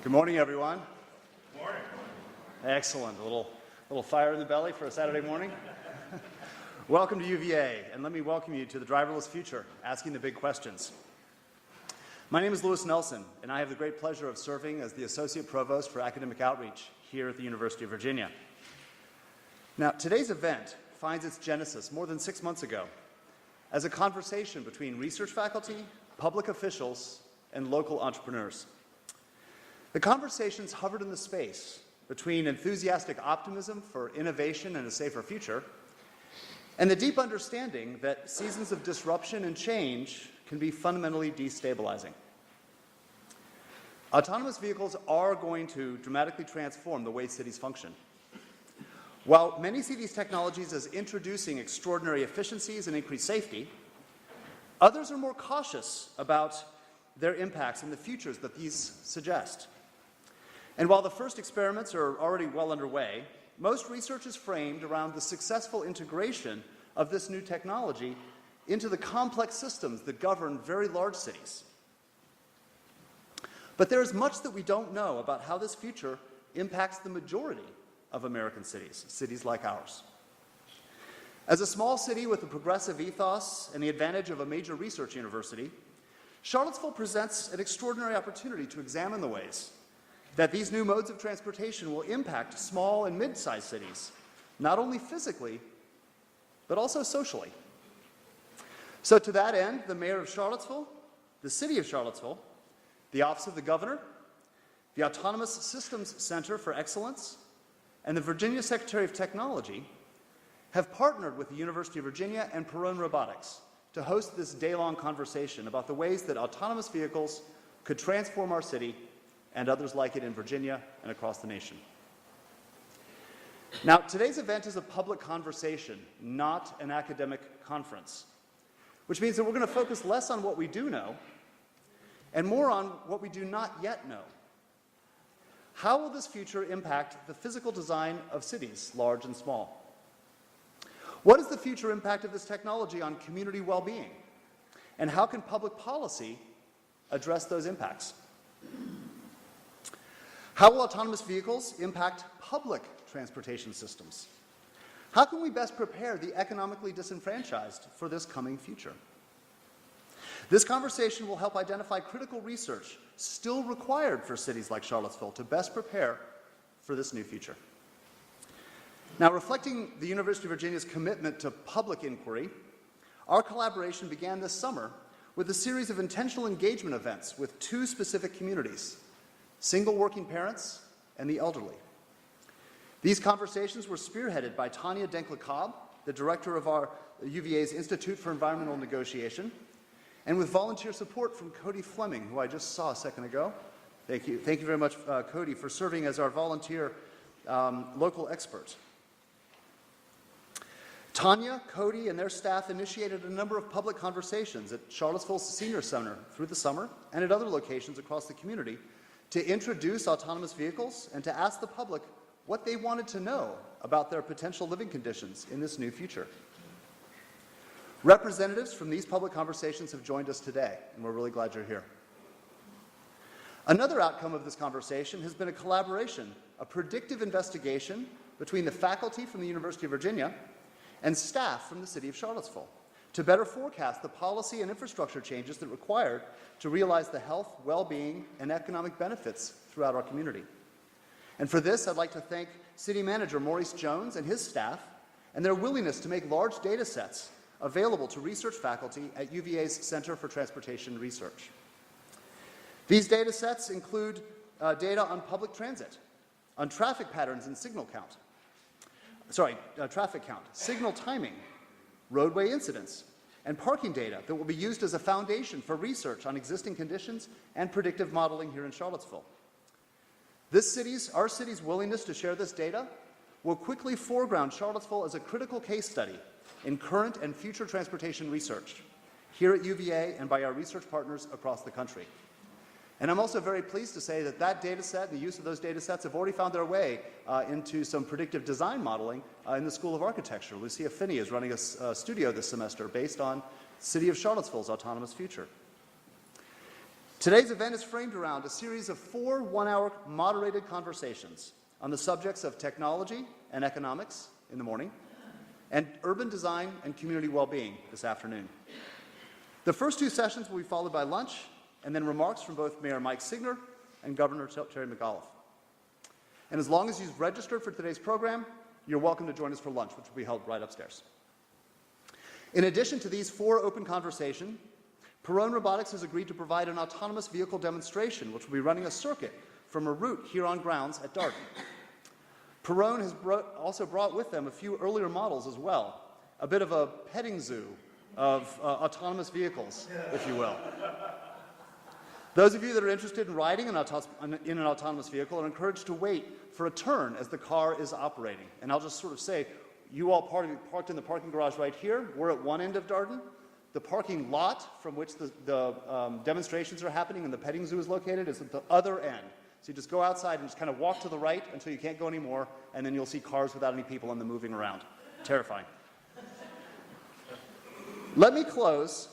Good morning, everyone. Good morning. Excellent. A little fire in the belly for a Saturday morning. Welcome to UVA, and let me welcome you to the driverless future, asking the big questions. My name is Lewis Nelson, and I have the great pleasure of serving as the Associate Provost for Academic Outreach here at the University of Virginia. Now, today's event finds its genesis more than 6 months ago as a conversation between research faculty, public officials, and local entrepreneurs. The conversations hovered in the space between enthusiastic optimism for innovation and a safer future and the deep understanding that seasons of disruption and change can be fundamentally destabilizing. Autonomous vehicles are going to dramatically transform the way cities function. While many see these technologies as introducing extraordinary efficiencies and increased safety, others are more cautious about their impacts and the futures that these suggest. And while the first experiments are already well underway, most research is framed around the successful integration of this new technology into the complex systems that govern very large cities. But there is much that we don't know about how this future impacts the majority of American cities, cities like ours. As a small city with a progressive ethos and the advantage of a major research university, Charlottesville presents an extraordinary opportunity to examine the ways that these new modes of transportation will impact small and mid-sized cities, not only physically, but also socially. So to that end, the Mayor of Charlottesville, the City of Charlottesville, the Office of the Governor, the Autonomous Systems Center for Excellence, and the Virginia Secretary of Technology have partnered with the University of Virginia and Perrone Robotics to host this day-long conversation about the ways that autonomous vehicles could transform our city and others like it in Virginia and across the nation. Now, today's event is a public conversation, not an academic conference, which means that we're going to focus less on what we do know and more on what we do not yet know. How will this future impact the physical design of cities, large and small? What is the future impact of this technology on community well-being? And how can public policy address those impacts? How will autonomous vehicles impact public transportation systems? How can we best prepare the economically disenfranchised for this coming future? This conversation will help identify critical research still required for cities like Charlottesville to best prepare for this new future. Now, reflecting the University of Virginia's commitment to public inquiry, our collaboration began this summer with a series of intentional engagement events with two specific communities: single working parents and the elderly. These conversations were spearheaded by Tanya Denkla-Cobb, the director of our UVA's Institute for Environmental Negotiation, and with volunteer support from Cody Fleming, who I just saw a second ago. Thank you very much, Cody, for serving as our volunteer local expert. Tanya, Cody, and their staff initiated a number of public conversations at Charlottesville's Senior Center through the summer and at other locations across the community to introduce autonomous vehicles and to ask the public what they wanted to know about their potential living conditions in this new future. Representatives from these public conversations have joined us today, and we're really glad you're here. Another outcome of this conversation has been a collaboration, a predictive investigation between the faculty from the University of Virginia and staff from the City of Charlottesville to better forecast the policy and infrastructure changes that are required to realize the health, well-being, and economic benefits throughout our community. And for this, I'd like to thank City Manager Maurice Jones and his staff and their willingness to make large data sets available to research faculty at UVA's Center for Transportation Research. These data sets include data on public transit, on traffic patterns and traffic count, signal timing, roadway incidents, and parking data that will be used as a foundation for research on existing conditions and predictive modeling here in Charlottesville. Our city's willingness to share this data will quickly foreground Charlottesville as a critical case study in current and future transportation research here at UVA and by our research partners across the country. And I'm also very pleased to say that that data set, the use of those data sets, have already found their way into some predictive design modeling in the School of Architecture. Lucia Finney is running a studio this semester based on City of Charlottesville's autonomous future. Today's event is framed around a series of 4 one-hour moderated conversations on the subjects of technology and economics in the morning, and urban design and community well-being this afternoon. The first 2 sessions will be followed by lunch and then remarks from both Mayor Mike Signer and Governor Terry McAuliffe. And as long as you've registered for today's program, you're welcome to join us for lunch, which will be held right upstairs. In addition to these 4 open conversations, Perrone Robotics has agreed to provide an autonomous vehicle demonstration, which will be running a circuit from a route here on grounds at Darden. Perrone has also brought with them a few earlier models as well, a bit of a petting zoo of autonomous vehicles, if you will. Those of you that are interested in riding in an autonomous vehicle are encouraged to wait for a turn as the car is operating. And I'll just sort of say, you all parked in the parking garage right here. We're at one end of Darden. The parking lot from which the demonstrations are happening and the petting zoo is located is at the other end. So you just go outside and just kind of walk to the right until you can't go anymore, and then you'll see cars without any people in them moving around. Terrifying. Let me close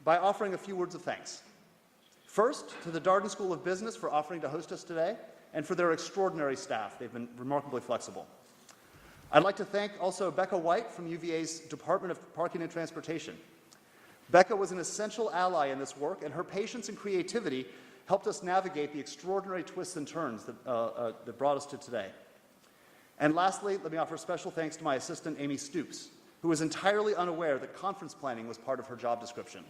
by offering a few words of thanks. First, to the Darden School of Business for offering to host us today, and for their extraordinary staff. They've been remarkably flexible. I'd like to thank also Becca White from UVA's Department of Parking and Transportation. Becca was an essential ally in this work, and her patience and creativity helped us navigate the extraordinary twists and turns that brought us to today. And lastly, let me offer special thanks to my assistant, Amy Stoops, who was entirely unaware that conference planning was part of her job description.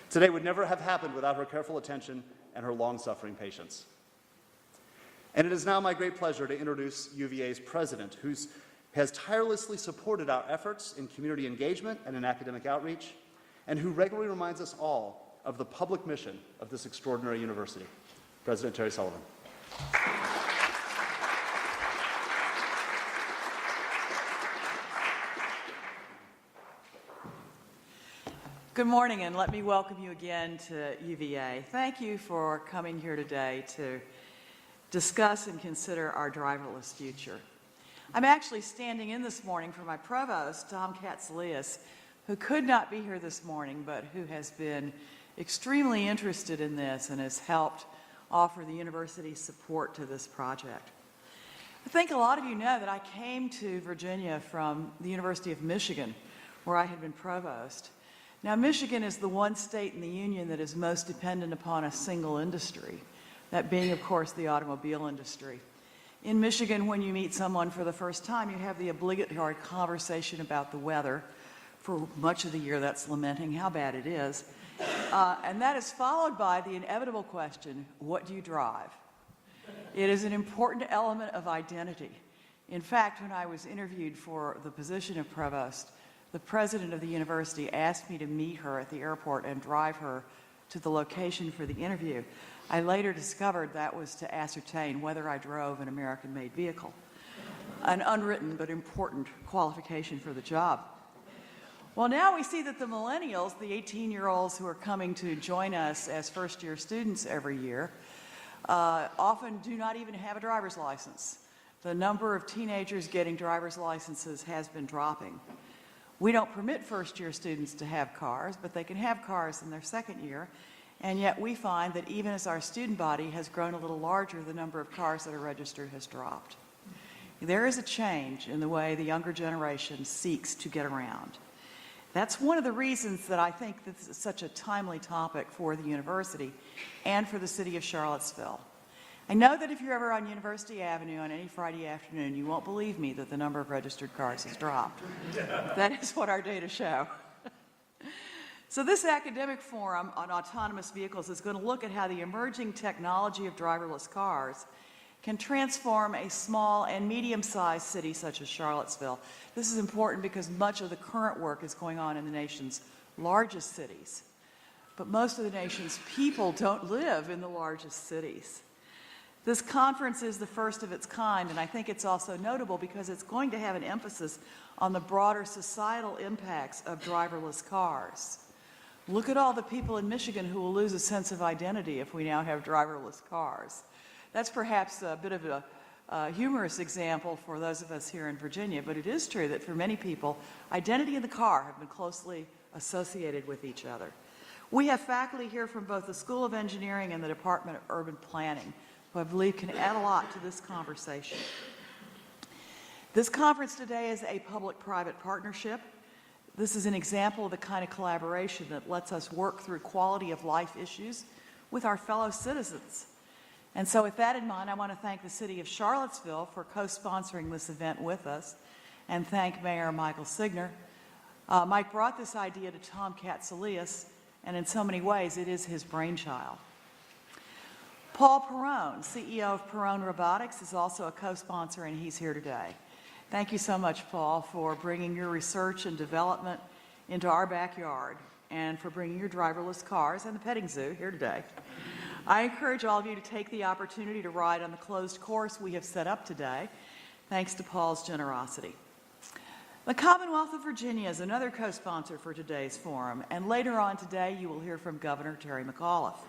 Today would never have happened without her careful attention and her long-suffering patience. And it is now my great pleasure to introduce UVA's president, who has tirelessly supported our efforts in community engagement and in academic outreach, and who regularly reminds us all of the public mission of this extraordinary university. President Terry Sullivan. Good morning, and let me welcome you again to UVA. Thank you for coming here today to discuss and consider our driverless future. I'm actually standing in this morning for my provost, Tom Katsoulias, who could not be here this morning, but who has been extremely interested in this and has helped offer the university's support to this project. I think a lot of you know that I came to Virginia from the University of Michigan, where I had been provost. Now, Michigan is the one state in the union that is most dependent upon a single industry, that being, of course, the automobile industry. In Michigan, when you meet someone for the first time, you have the obligatory conversation about the weather. For much of the year, that's lamenting how bad it is. And that is followed by the inevitable question, what do you drive? It is an important element of identity. In fact, when I was interviewed for the position of provost, the president of the university asked me to meet her at the airport and drive her to the location for the interview. I later discovered that was to ascertain whether I drove an American-made vehicle, an unwritten but important qualification for the job. Well, now we see that the millennials, the 18-year-olds who are coming to join us as first-year students every year, often do not even have a driver's license. The number of teenagers getting driver's licenses has been dropping. We don't permit first-year students to have cars, but they can have cars in their second year, and yet we find that even as our student body has grown a little larger, the number of cars that are registered has dropped. There is a change in the way the younger generation seeks to get around. That's one of the reasons that I think this is such a timely topic for the university and for the city of Charlottesville. I know that if you're ever on University Avenue on any Friday afternoon, you won't believe me that the number of registered cars has dropped. That is what our data show. So this academic forum on autonomous vehicles is going to look at how the emerging technology of driverless cars can transform a small and medium-sized city such as Charlottesville. This is important because much of the current work is going on in the nation's largest cities. But most of the nation's people don't live in the largest cities. This conference is the first of its kind, and I think it's also notable because it's going to have an emphasis on the broader societal impacts of driverless cars. Look at all the people in Michigan who will lose a sense of identity if we now have driverless cars. That's perhaps a bit of a humorous example for those of us here in Virginia, but it is true that for many people, identity and the car have been closely associated with each other. We have faculty here from both the School of Engineering and the Department of Urban Planning, who I believe can add a lot to this conversation. This conference today is a public-private partnership. This is an example of the kind of collaboration that lets us work through quality of life issues with our fellow citizens. And so with that in mind, I want to thank the City of Charlottesville for co-sponsoring this event with us, and thank Mayor Michael Signer. Mike brought this idea to Tom Katsoulias, and in so many ways, it is his brainchild. Paul Perrone, CEO of Perrone Robotics, is also a co-sponsor, and he's here today. Thank you so much, Paul, for bringing your research and development into our backyard, and for bringing your driverless cars and the petting zoo here today. I encourage all of you to take the opportunity to ride on the closed course we have set up today, thanks to Paul's generosity. The Commonwealth of Virginia is another co-sponsor for today's forum, and later on today you will hear from Governor Terry McAuliffe.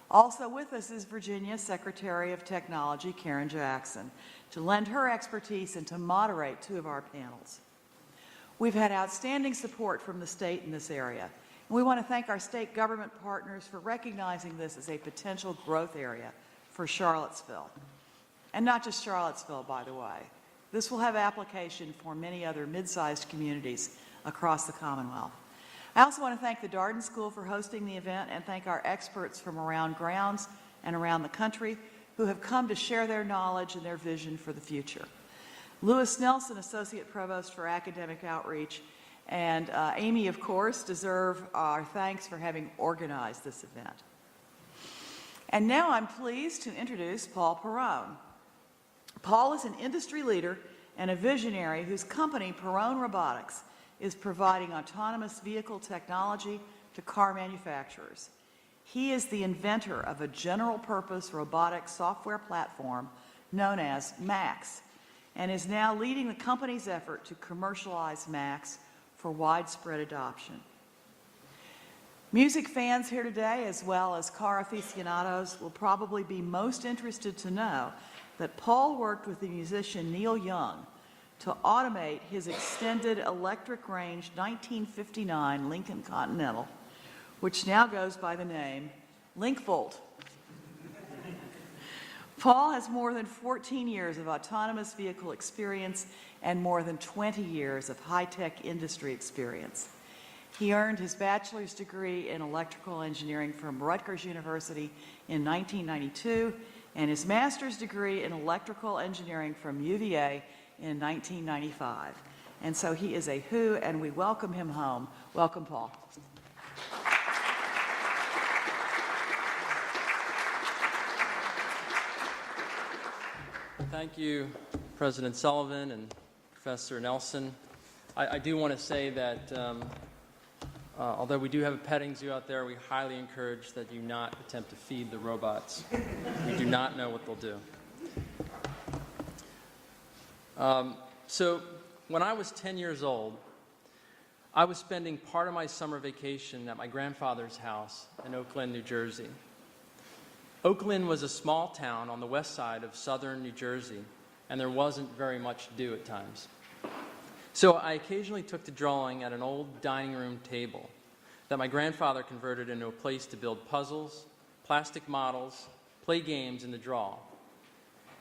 Also with us is Virginia Secretary of Technology Karen Jackson to lend her expertise and to moderate two of our panels. We've had outstanding support from the state in this area, and we want to thank our state government partners for recognizing this as a potential growth area for Charlottesville. And not just Charlottesville, by the way. This will have application for many other mid-sized communities across the Commonwealth. I also want to thank the Darden School for hosting the event and thank our experts from around grounds and around the country who have come to share their knowledge and their vision for the future. Lewis Nelson, Associate Provost for Academic Outreach, and Amy, of course, deserve our thanks for having organized this event. And now I'm pleased to introduce Paul Perrone. Paul is an industry leader and a visionary whose company, Perrone Robotics, is providing autonomous vehicle technology to car manufacturers. He is the inventor of a general-purpose robotic software platform known as MAX, and is now leading the company's effort to commercialize MAX for widespread adoption. Music fans here today, as well as car aficionados, will probably be most interested to know that Paul worked with the musician Neil Young to automate his extended electric range 1959 Lincoln Continental, which now goes by the name LinkVolt. Paul has more than 14 years of autonomous vehicle experience and more than 20 years of high-tech industry experience. He earned his bachelor's degree in electrical engineering from Rutgers University in 1992 and his master's degree in electrical engineering from UVA in 1995. And so he is a who, and we welcome him home. Welcome, Paul. Thank you, President Sullivan and Professor Nelson. I do want to say that although we do have a petting zoo out there, we highly encourage that you not attempt to feed the robots. We do not know what they'll do. So when I was 10 years old, I was spending part of my summer vacation at my grandfather's house in Oak Glen, New Jersey. Oak Glen was a small town on the west side of southern New Jersey, and there wasn't very much to do at times. So I occasionally took to drawing at an old dining room table that my grandfather converted into a place to build puzzles, plastic models, play games, and to draw.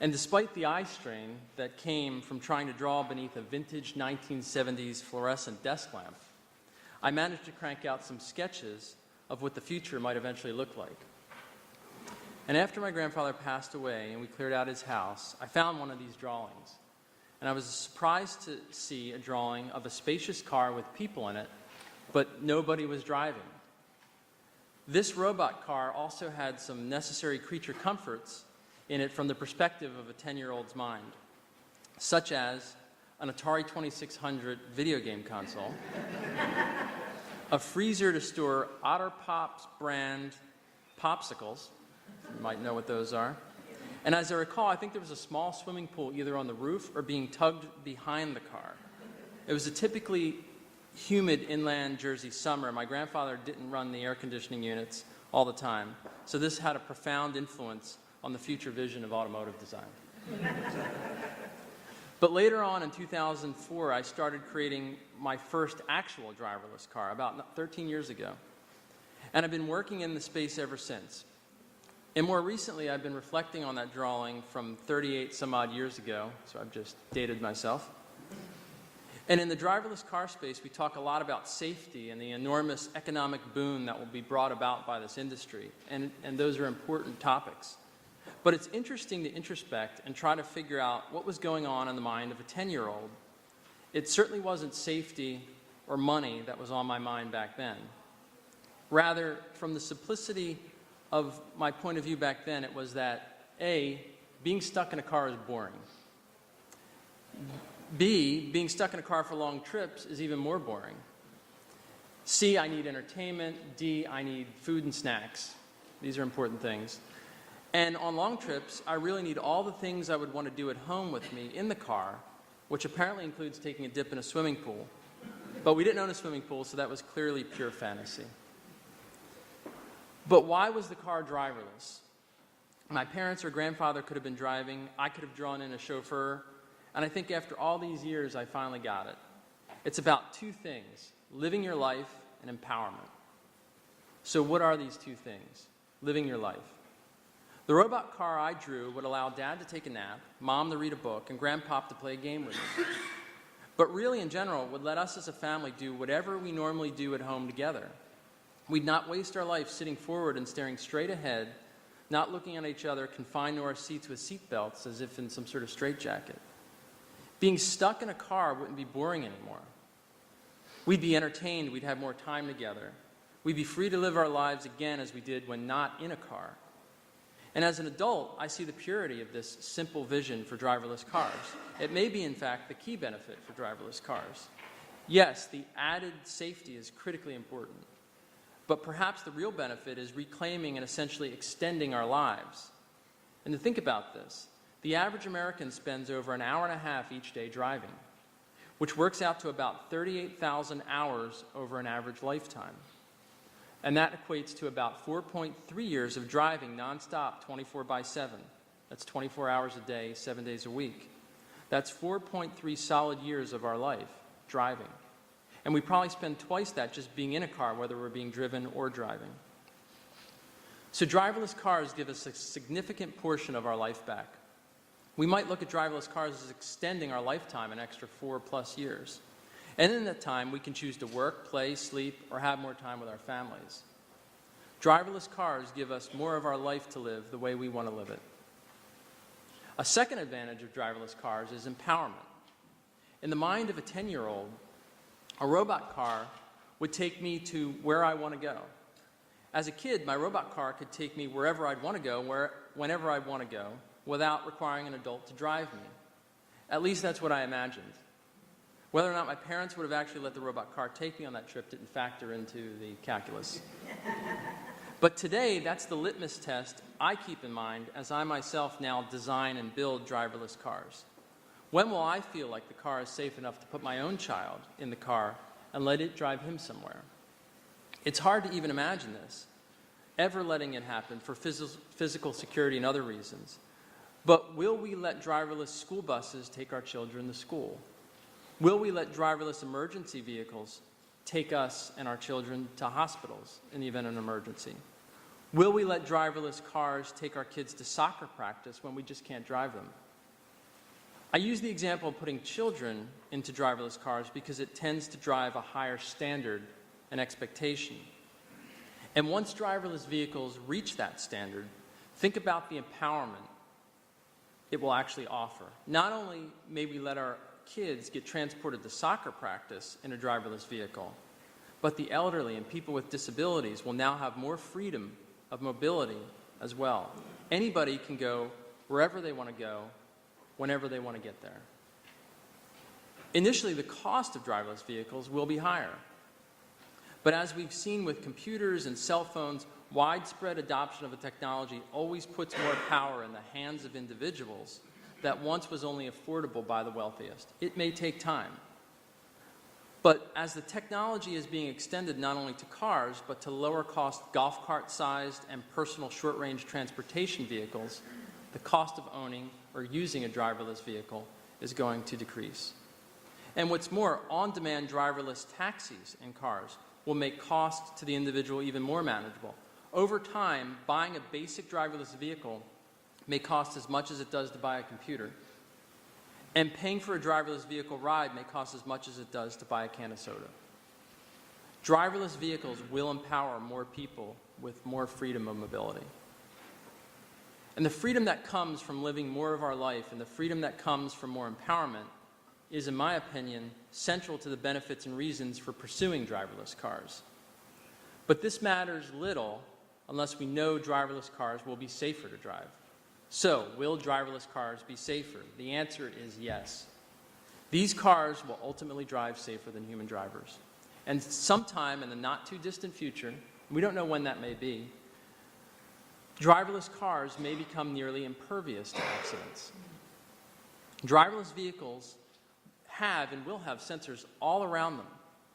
And despite the eye strain that came from trying to draw beneath a vintage 1970s fluorescent desk lamp, I managed to crank out some sketches of what the future might eventually look like. And after my grandfather passed away and we cleared out his house, I found one of these drawings. And I was surprised to see a drawing of a spacious car with people in it, but nobody was driving. This robot car also had some necessary creature comforts in it from the perspective of a 10-year-old's mind, such as an Atari 2600 video game console, a freezer to store Otter Pops brand popsicles, you might know what those are, and as I recall, I think there was a small swimming pool either on the roof or being tugged behind the car. It was a typically humid inland Jersey summer. My grandfather didn't run the air conditioning units all the time, so this had a profound influence on the future vision of automotive design. But later on in 2004, I started creating my first actual driverless car, about 13 years ago. And I've been working in the space ever since. And more recently, I've been reflecting on that drawing from 38 some odd years ago, so I've just dated myself. And in the driverless car space, we talk a lot about safety and the enormous economic boon that will be brought about by this industry, and those are important topics. But it's interesting to introspect and try to figure out what was going on in the mind of a 10-year-old. It certainly wasn't safety or money that was on my mind back then. Rather, from the simplicity of my point of view back then, it was that, A, being stuck in a car is boring. B, being stuck in a car for long trips is even more boring. C, I need entertainment. D, I need food and snacks. These are important things. And on long trips, I really need all the things I would want to do at home with me in the car, which apparently includes taking a dip in a swimming pool. But we didn't own a swimming pool, so that was clearly pure fantasy. But why was the car driverless? My parents or grandfather could have been driving. I could have drawn in a chauffeur. And I think after all these years, I finally got it. It's about two things: living your life and empowerment. So what are these two things? Living your life. The robot car I drew would allow Dad to take a nap, Mom to read a book, and Grandpop to play a game with me. But really, in general, would let us as a family do whatever we normally do at home together. We'd not waste our life sitting forward and staring straight ahead, not looking at each other, confined to our seats with seat belts as if in some sort of straitjacket. Being stuck in a car wouldn't be boring anymore. We'd be entertained, we'd have more time together. We'd be free to live our lives again as we did when not in a car. And as an adult, I see the purity of this simple vision for driverless cars. It may be, in fact, the key benefit for driverless cars. Yes, the added safety is critically important. But perhaps the real benefit is reclaiming and essentially extending our lives. And to think about this, the average American spends over an hour and a half each day driving, which works out to about 38,000 hours over an average lifetime. And that equates to about 4.3 years of driving nonstop, 24/7. That's 24 hours a day, 7 days a week. That's 4.3 solid years of our life driving. And we probably spend twice that just being in a car, whether we're being driven or driving. So driverless cars give us a significant portion of our life back. We might look at driverless cars as extending our lifetime an extra 4+ years. And in that time, we can choose to work, play, sleep, or have more time with our families. Driverless cars give us more of our life to live the way we want to live it. A second advantage of driverless cars is empowerment. In the mind of a 10-year-old, a robot car would take me to where I want to go. As a kid, my robot car could take me wherever I'd want to go, whenever I'd want to go, without requiring an adult to drive me. At least that's what I imagined. Whether or not my parents would have actually let the robot car take me on that trip didn't factor into the calculus. But today, that's the litmus test I keep in mind as I myself now design and build driverless cars. When will I feel like the car is safe enough to put my own child in the car and let it drive him somewhere? It's hard to even imagine this, ever letting it happen for physical security and other reasons. But will we let driverless school buses take our children to school? Will we let driverless emergency vehicles take us and our children to hospitals in the event of an emergency? Will we let driverless cars take our kids to soccer practice when we just can't drive them? I use the example of putting children into driverless cars because it tends to drive a higher standard and expectation. And once driverless vehicles reach that standard, think about the empowerment it will actually offer. Not only may we let our kids get transported to soccer practice in a driverless vehicle, but the elderly and people with disabilities will now have more freedom of mobility as well. Anybody can go wherever they want to go, whenever they want to get there. Initially, the cost of driverless vehicles will be higher. But as we've seen with computers and cell phones, widespread adoption of a technology always puts more power in the hands of individuals that once was only affordable by the wealthiest. It may take time. But as the technology is being extended not only to cars, but to lower-cost golf cart-sized and personal short-range transportation vehicles, the cost of owning or using a driverless vehicle is going to decrease. And what's more, on-demand driverless taxis and cars will make cost to the individual even more manageable. Over time, buying a basic driverless vehicle may cost as much as it does to buy a computer, and paying for a driverless vehicle ride may cost as much as it does to buy a can of soda. Driverless vehicles will empower more people with more freedom of mobility. And the freedom that comes from living more of our life and the freedom that comes from more empowerment is, in my opinion, central to the benefits and reasons for pursuing driverless cars. But this matters little unless we know driverless cars will be safer to drive. So, will driverless cars be safer? The answer is yes. These cars will ultimately drive safer than human drivers. And sometime in the not-too-distant future, we don't know when that may be, driverless cars may become nearly impervious to accidents. Driverless vehicles have and will have sensors all around them,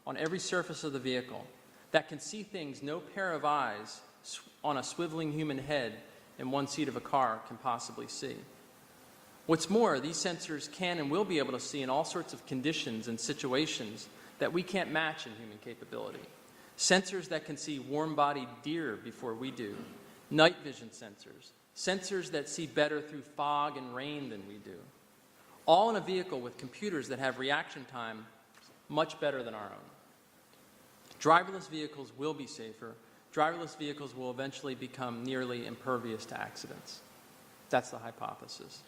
on every surface of the vehicle, that can see things no pair of eyes on a swiveling human head in one seat of a car can possibly see. What's more, these sensors can and will be able to see in all sorts of conditions and situations that we can't match in human capability. Sensors that can see warm-bodied deer before we do, night vision sensors, sensors that see better through fog and rain than we do, all in a vehicle with computers that have reaction time much better than our own. Driverless vehicles will be safer. Driverless vehicles will eventually become nearly impervious to accidents. That's the hypothesis.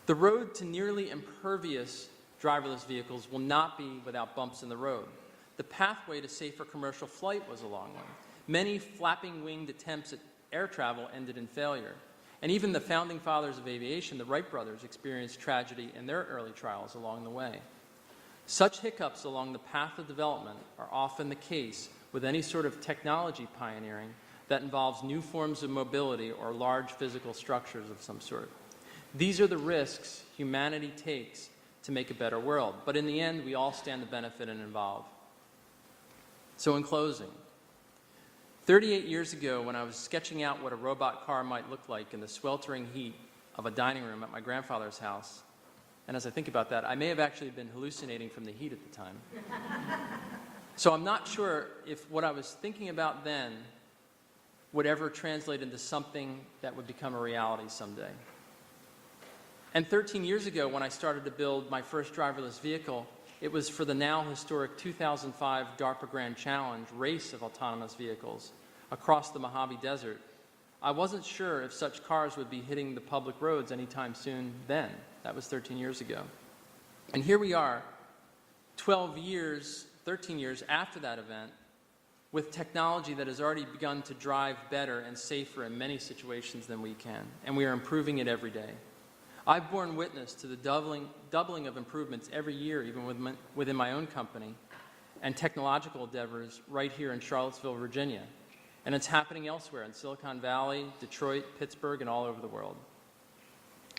The road to nearly impervious driverless vehicles will not be without bumps in the road. The pathway to safer commercial flight was a long one. Many flapping-winged attempts at air travel ended in failure. And even the founding fathers of aviation, the Wright brothers, experienced tragedy in their early trials along the way. Such hiccups along the path of development are often the case with any sort of technology pioneering that involves new forms of mobility or large physical structures of some sort. These are the risks humanity takes to make a better world. But in the end, we all stand to benefit and involve. So in closing, 38 years ago, when I was sketching out what a robot car might look like in the sweltering heat of a dining room at my grandfather's house, and as I think about that, I may have actually been hallucinating from the heat at the time. So I'm not sure if what I was thinking about then would ever translate into something that would become a reality someday. And 13 years ago, when I started to build my first driverless vehicle, it was for the now historic 2005 DARPA Grand Challenge race of autonomous vehicles across the Mojave Desert. I wasn't sure if such cars would be hitting the public roads anytime soon then. That was 13 years ago. And here we are, 13 years after that event, with technology that has already begun to drive better and safer in many situations than we can. And we are improving it every day. I've borne witness to the doubling of improvements every year, even within my own company, and technological endeavors right here in Charlottesville, Virginia. And it's happening elsewhere in Silicon Valley, Detroit, Pittsburgh, and all over the world.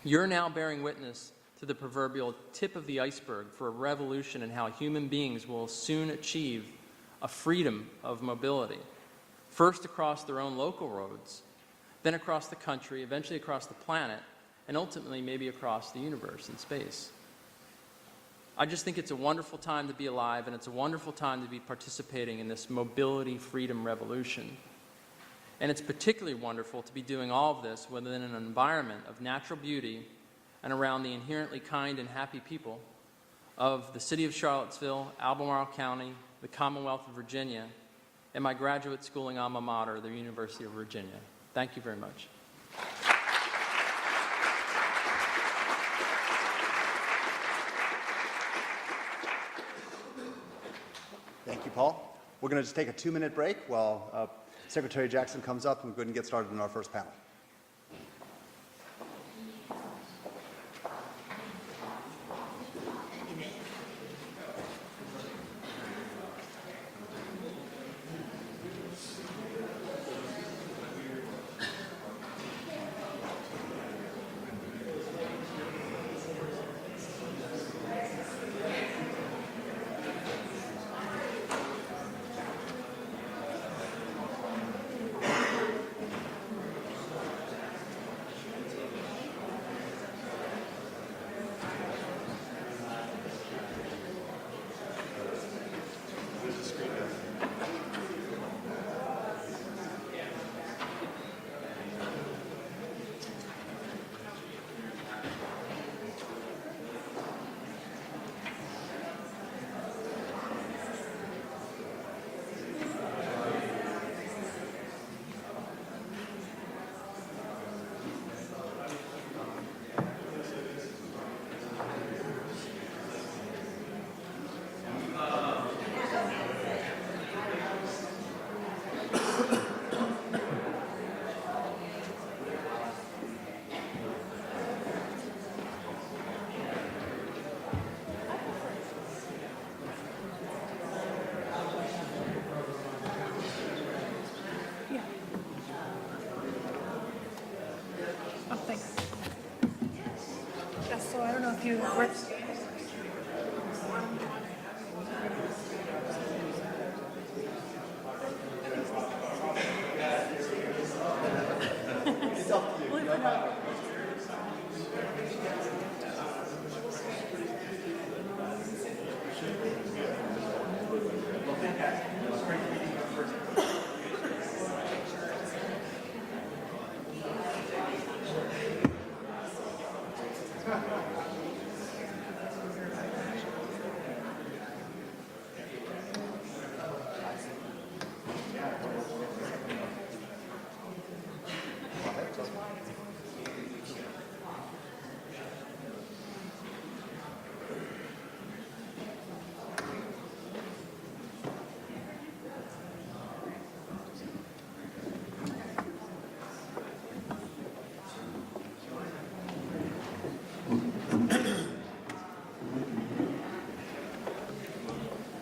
You're now bearing witness to the proverbial tip of the iceberg for a revolution in how human beings will soon achieve a freedom of mobility, first across their own local roads, then across the country, eventually across the planet, and ultimately maybe across the universe and space. I just think it's a wonderful time to be alive, and it's a wonderful time to be participating in this mobility freedom revolution. And it's particularly wonderful to be doing all of this within an environment of natural beauty and around the inherently kind and happy people of the city of Charlottesville, Albemarle County, the Commonwealth of Virginia, and my graduate schooling alma mater, the University of Virginia. Thank you very much. Thank you, Paul. We're going to just take a 2-minute break while Secretary Jackson comes up, and we're going to get started in our first panel. Oh, thanks. Yeah, so I don't know if you were.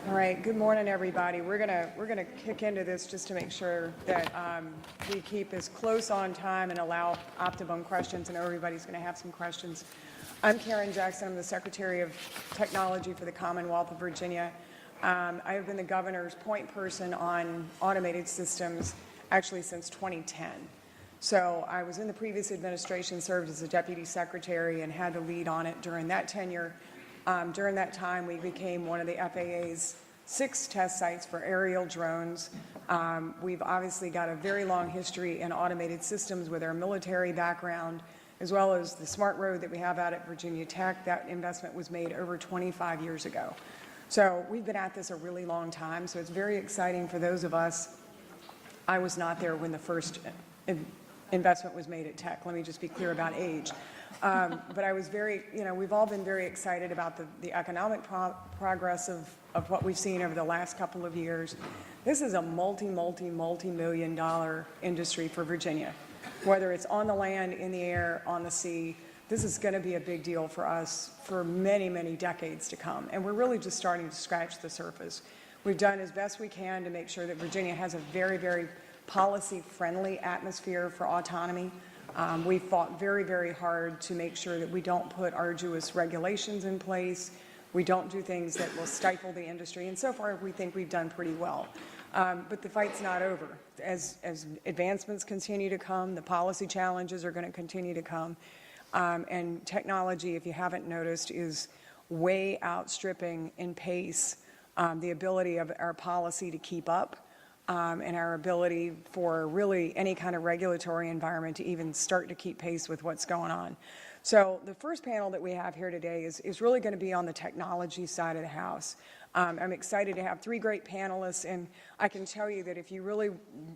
All right, good morning, everybody. We're gonna kick into this just to make sure that we keep as close on time and allow optimum questions, and everybody's gonna have some questions. I'm Karen Jackson. I'm the Secretary of Technology for the Commonwealth of Virginia. I have been the governor's point person on automated systems actually since 2010. So I was in the previous administration, served as a deputy secretary, and had the lead on it during that tenure. During that time, we became one of the FAA's 6 test sites for aerial drones. We've obviously got a very long history in automated systems with our military background, as well as the smart road that we have out at Virginia Tech. That investment was made over 25 years ago. So we've been at this a really long time, so it's very exciting for those of us. I was not there when the first investment was made at Tech. Let me just be clear about age. But I was very, we've all been very excited about the economic progress of what we've seen over the last couple of years. This is a multi-million dollar industry for Virginia. Whether it's on the land, in the air, on the sea, this is going to be a big deal for us for many, many decades to come. And we're really just starting to scratch the surface. We've done as best we can to make sure that Virginia has a very, very policy-friendly atmosphere for autonomy. We've fought very, very hard to make sure that we don't put arduous regulations in place. We don't do things that will stifle the industry. And so far, we think we've done pretty well. But the fight's not over. As advancements continue to come, the policy challenges are going to continue to come. And technology, if you haven't noticed, is way outstripping in pace the ability of our policy to keep up. And our ability for really any kind of regulatory environment to even start to keep pace with what's going on. So the first panel that we have here today is really going to be on the technology side of the house. I'm excited to have 3 great panelists, and I can tell you that if you really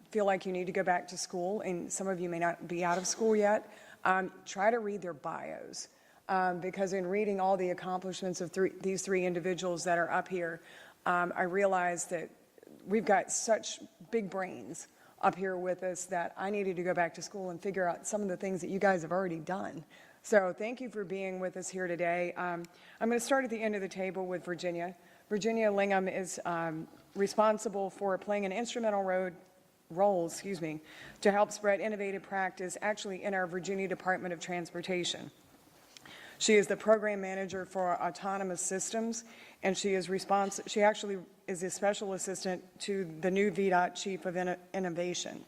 feel like you need to go back to school, and some of you may not be out of school yet, try to read their bios. Because in reading all the accomplishments of these 3 individuals that are up here, I realized that we've got such big brains up here with us that I needed to go back to school and figure out some of the things that you guys have already done. So thank you for being with us here today. I'm going to start at the end of the table with Virginia. Virginia Lingham is responsible for playing an instrumental role to help spread innovative practice actually in our Virginia Department of Transportation. She is the program manager for autonomous systems, and she actually is a special assistant to the new VDOT Chief of Innovation.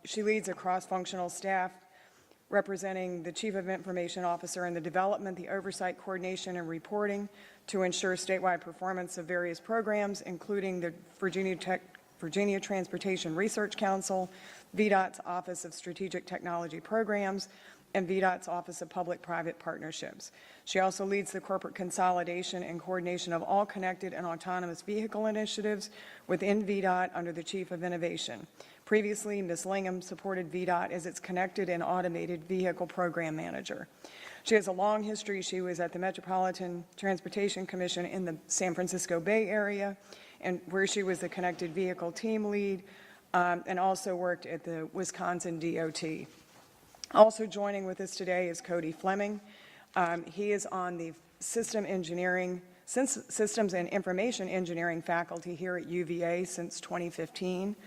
She leads a cross-functional staff representing the Chief of Information Officer in the development, the oversight, coordination, and reporting to ensure statewide performance of various programs, including the Virginia Transportation Research Council, VDOT's Office of Strategic Technology Programs, and VDOT's Office of Public-Private Partnerships. She also leads the corporate consolidation and coordination of all connected and autonomous vehicle initiatives within VDOT under the Chief of Innovation. Previously, Ms. Lingham supported VDOT as its connected and automated vehicle program manager. She has a long history. She was at the Metropolitan Transportation Commission in the San Francisco Bay Area, and where she was the connected vehicle team lead, and also worked at the Wisconsin DOT. Also joining with us today is Cody Fleming. He is on the Systems and Information Engineering faculty here at UVA since 2015.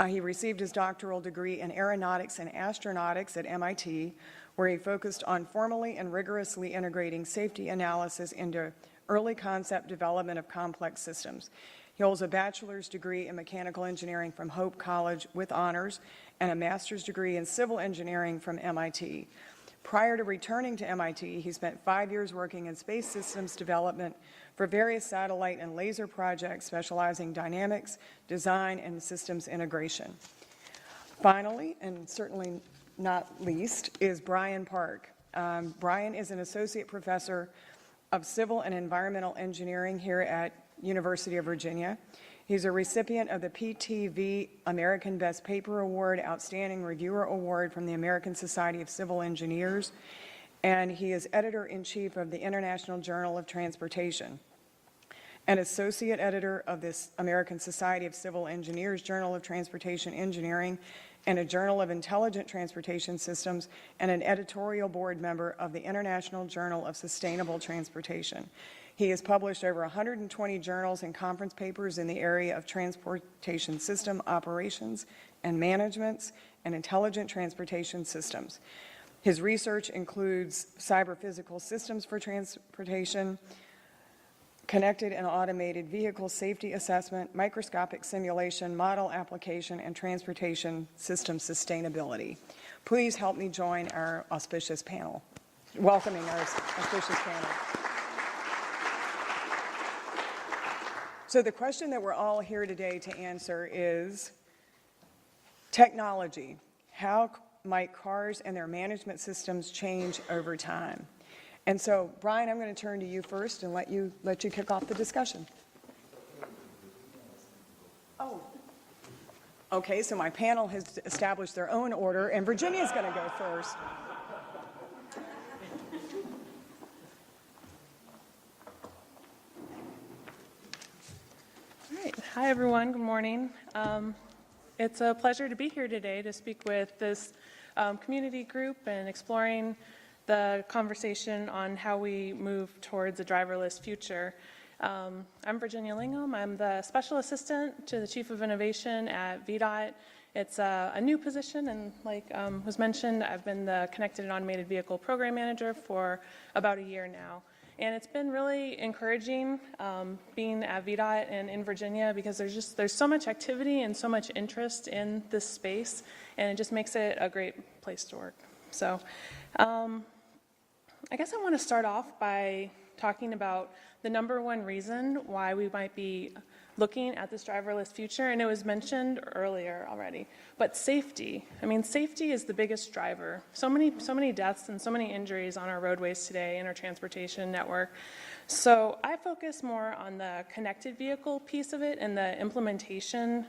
He received his doctoral degree in aeronautics and astronautics at MIT, where he focused on formally and rigorously integrating safety analysis into early concept development of complex systems. He holds a bachelor's degree in mechanical engineering from Hope College with honors and a master's degree in civil engineering from MIT. Prior to returning to MIT, he spent 5 years working in space systems development for various satellite and laser projects specializing dynamics, design, and systems integration. Finally, and certainly not least, is Brian Park. Brian is an associate professor of civil and environmental engineering here at University of Virginia. He's a recipient of the PTV American Best Paper Award, Outstanding Reviewer Award from the American Society of Civil Engineers, and he is editor-in-chief of the International Journal of Transportation, an associate editor of this American Society of Civil Engineers Journal of Transportation Engineering, and a Journal of Intelligent Transportation Systems, and an editorial board member of the International Journal of Sustainable Transportation. He has published over 120 journals and conference papers in the area of transportation system operations and managements and intelligent transportation systems. His research includes cyber-physical systems for transportation, connected and automated vehicle safety assessment, microscopic simulation, model application, and transportation system sustainability. Please help me join our auspicious panel, welcoming our auspicious panel. So the question that we're all here today to answer is technology. How might cars and their management systems change over time? And so, Brian, I'm going to turn to you first and let you kick off the discussion. Oh. Okay, so my panel has established their own order, and Virginia's going to go first. All right. Hi, everyone. Good morning. It's a pleasure to be here today to speak with this community group and exploring the conversation on how we move towards a driverless future. I'm Virginia Lingham. I'm the Special Assistant to the Chief of Innovation at VDOT. It's a new position, and like was mentioned, I've been the Connected and Automated Vehicle Program Manager for about a year now. And it's been really encouraging being at VDOT and in Virginia, because there's so much activity and so much interest in this space, and it just makes it a great place to work. So I guess I want to start off by talking about the number one reason why we might be looking at this driverless future, and it was mentioned earlier already, but safety. I mean, safety is the biggest driver. So many deaths and so many injuries on our roadways today in our transportation network. So I focus more on the connected vehicle piece of it and the implementation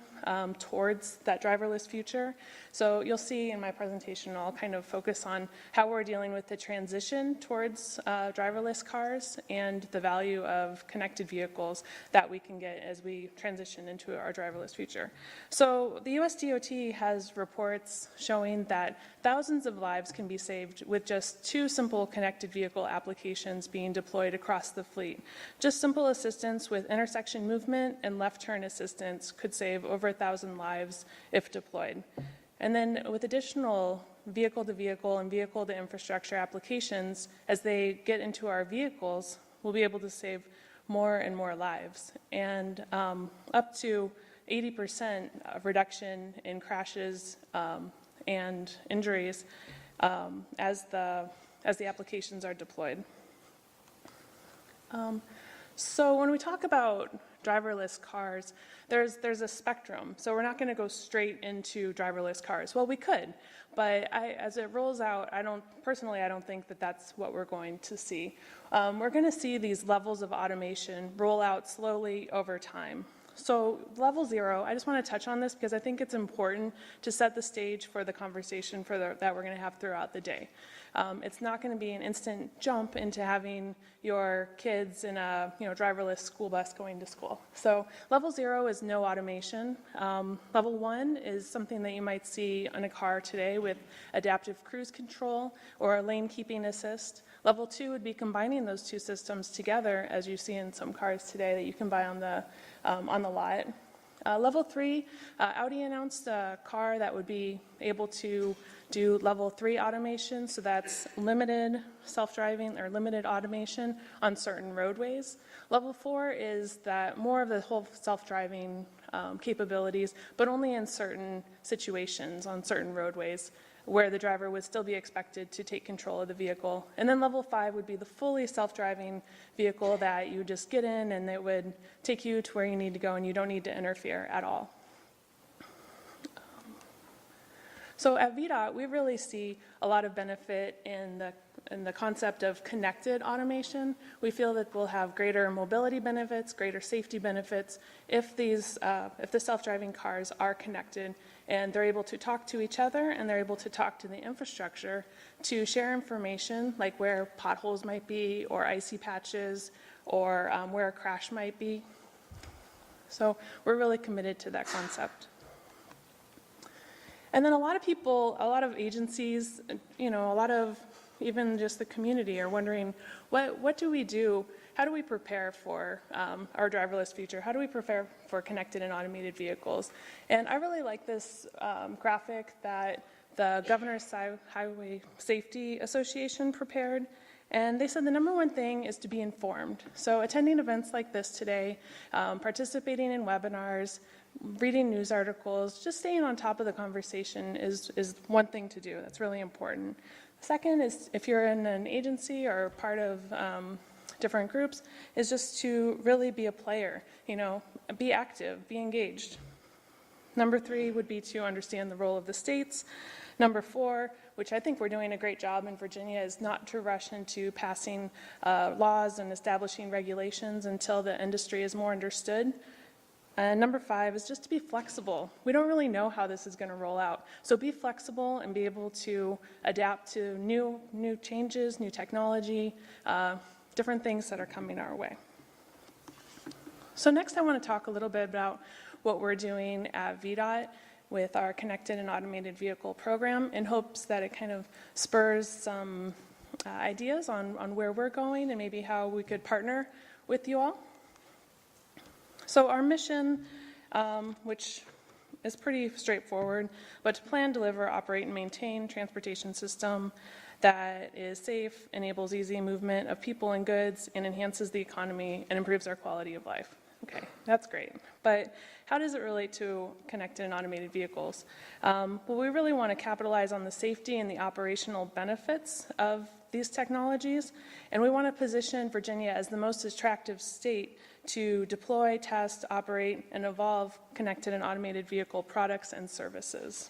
towards that driverless future. So you'll see in my presentation, I'll kind of focus on how we're dealing with the transition towards driverless cars and the value of connected vehicles that we can get as we transition into our driverless future. So the US DOT has reports showing that thousands of lives can be saved with just 2 simple connected vehicle applications being deployed across the fleet. Just simple assistance with intersection movement and left turn assistance could save over 1,000 lives if deployed. And then with additional vehicle-to-vehicle and vehicle-to-infrastructure applications, as they get into our vehicles, we'll be able to save more and more lives, and up to 80% of reduction in crashes and injuries as the applications are deployed. So when we talk about driverless cars, there's a spectrum. So we're not going to go straight into driverless cars. Well, we could, but as it rolls out, I don't think that that's what we're going to see. We're going to see these levels of automation roll out slowly over time. So level 0, I just want to touch on this because I think it's important to set the stage for the conversation that we're going to have throughout the day. It's not going to be an instant jump into having your kids in a driverless school bus going to school. So level 0 is no automation. Level 1 is something that you might see on a car today with adaptive cruise control or lane keeping assist. Level 2 would be combining those 2 systems together, as you see in some cars today that you can buy on the lot. Level 3, Audi announced a car that would be able to do level 3 automation, so that's limited self-driving or limited automation on certain roadways. Level 4 is that more of the whole self-driving capabilities, but only in certain situations on certain roadways where the driver would still be expected to take control of the vehicle. And then level 5 would be the fully self-driving vehicle that you just get in and it would take you to where you need to go and you don't need to interfere at all. So at VDOT, we really see a lot of benefit in the concept of connected automation. We feel that we'll have greater mobility benefits, greater safety benefits if the self-driving cars are connected and they're able to talk to each other and they're able to talk to the infrastructure to share information like where potholes might be or icy patches or where a crash might be. So we're really committed to that concept. And then a lot of people, a lot of agencies, a lot of even just the community are wondering, what do we do? How do we prepare for our driverless future? How do we prepare for connected and automated vehicles? And I really like this graphic that the Governor's Highway Safety Association prepared. And they said the number one thing is to be informed. So attending events like this today, participating in webinars, reading news articles, just staying on top of the conversation is one thing to do. That's really important. Second is if you're in an agency or part of different groups, is just to really be a player, be active, be engaged. Number 3 would be to understand the role of the states. Number 4, which I think we're doing a great job in Virginia, is not to rush into passing laws and establishing regulations until the industry is more understood. And number 5 is just to be flexible. We don't really know how this is going to roll out. So be flexible and be able to adapt to new changes, new technology, different things that are coming our way. So next I want to talk a little bit about what we're doing at VDOT with our Connected and Automated Vehicle program in hopes that it kind of spurs some ideas on where we're going and maybe how we could partner with you all. So our mission, which is pretty straightforward, but to plan, deliver, operate, and maintain transportation system that is safe, enables easy movement of people and goods, and enhances the economy and improves our quality of life. Okay, that's great. But how does it relate to connected and automated vehicles? Well, we really want to capitalize on the safety and the operational benefits of these technologies, and we want to position Virginia as the most attractive state to deploy, test, operate, and evolve connected and automated vehicle products and services.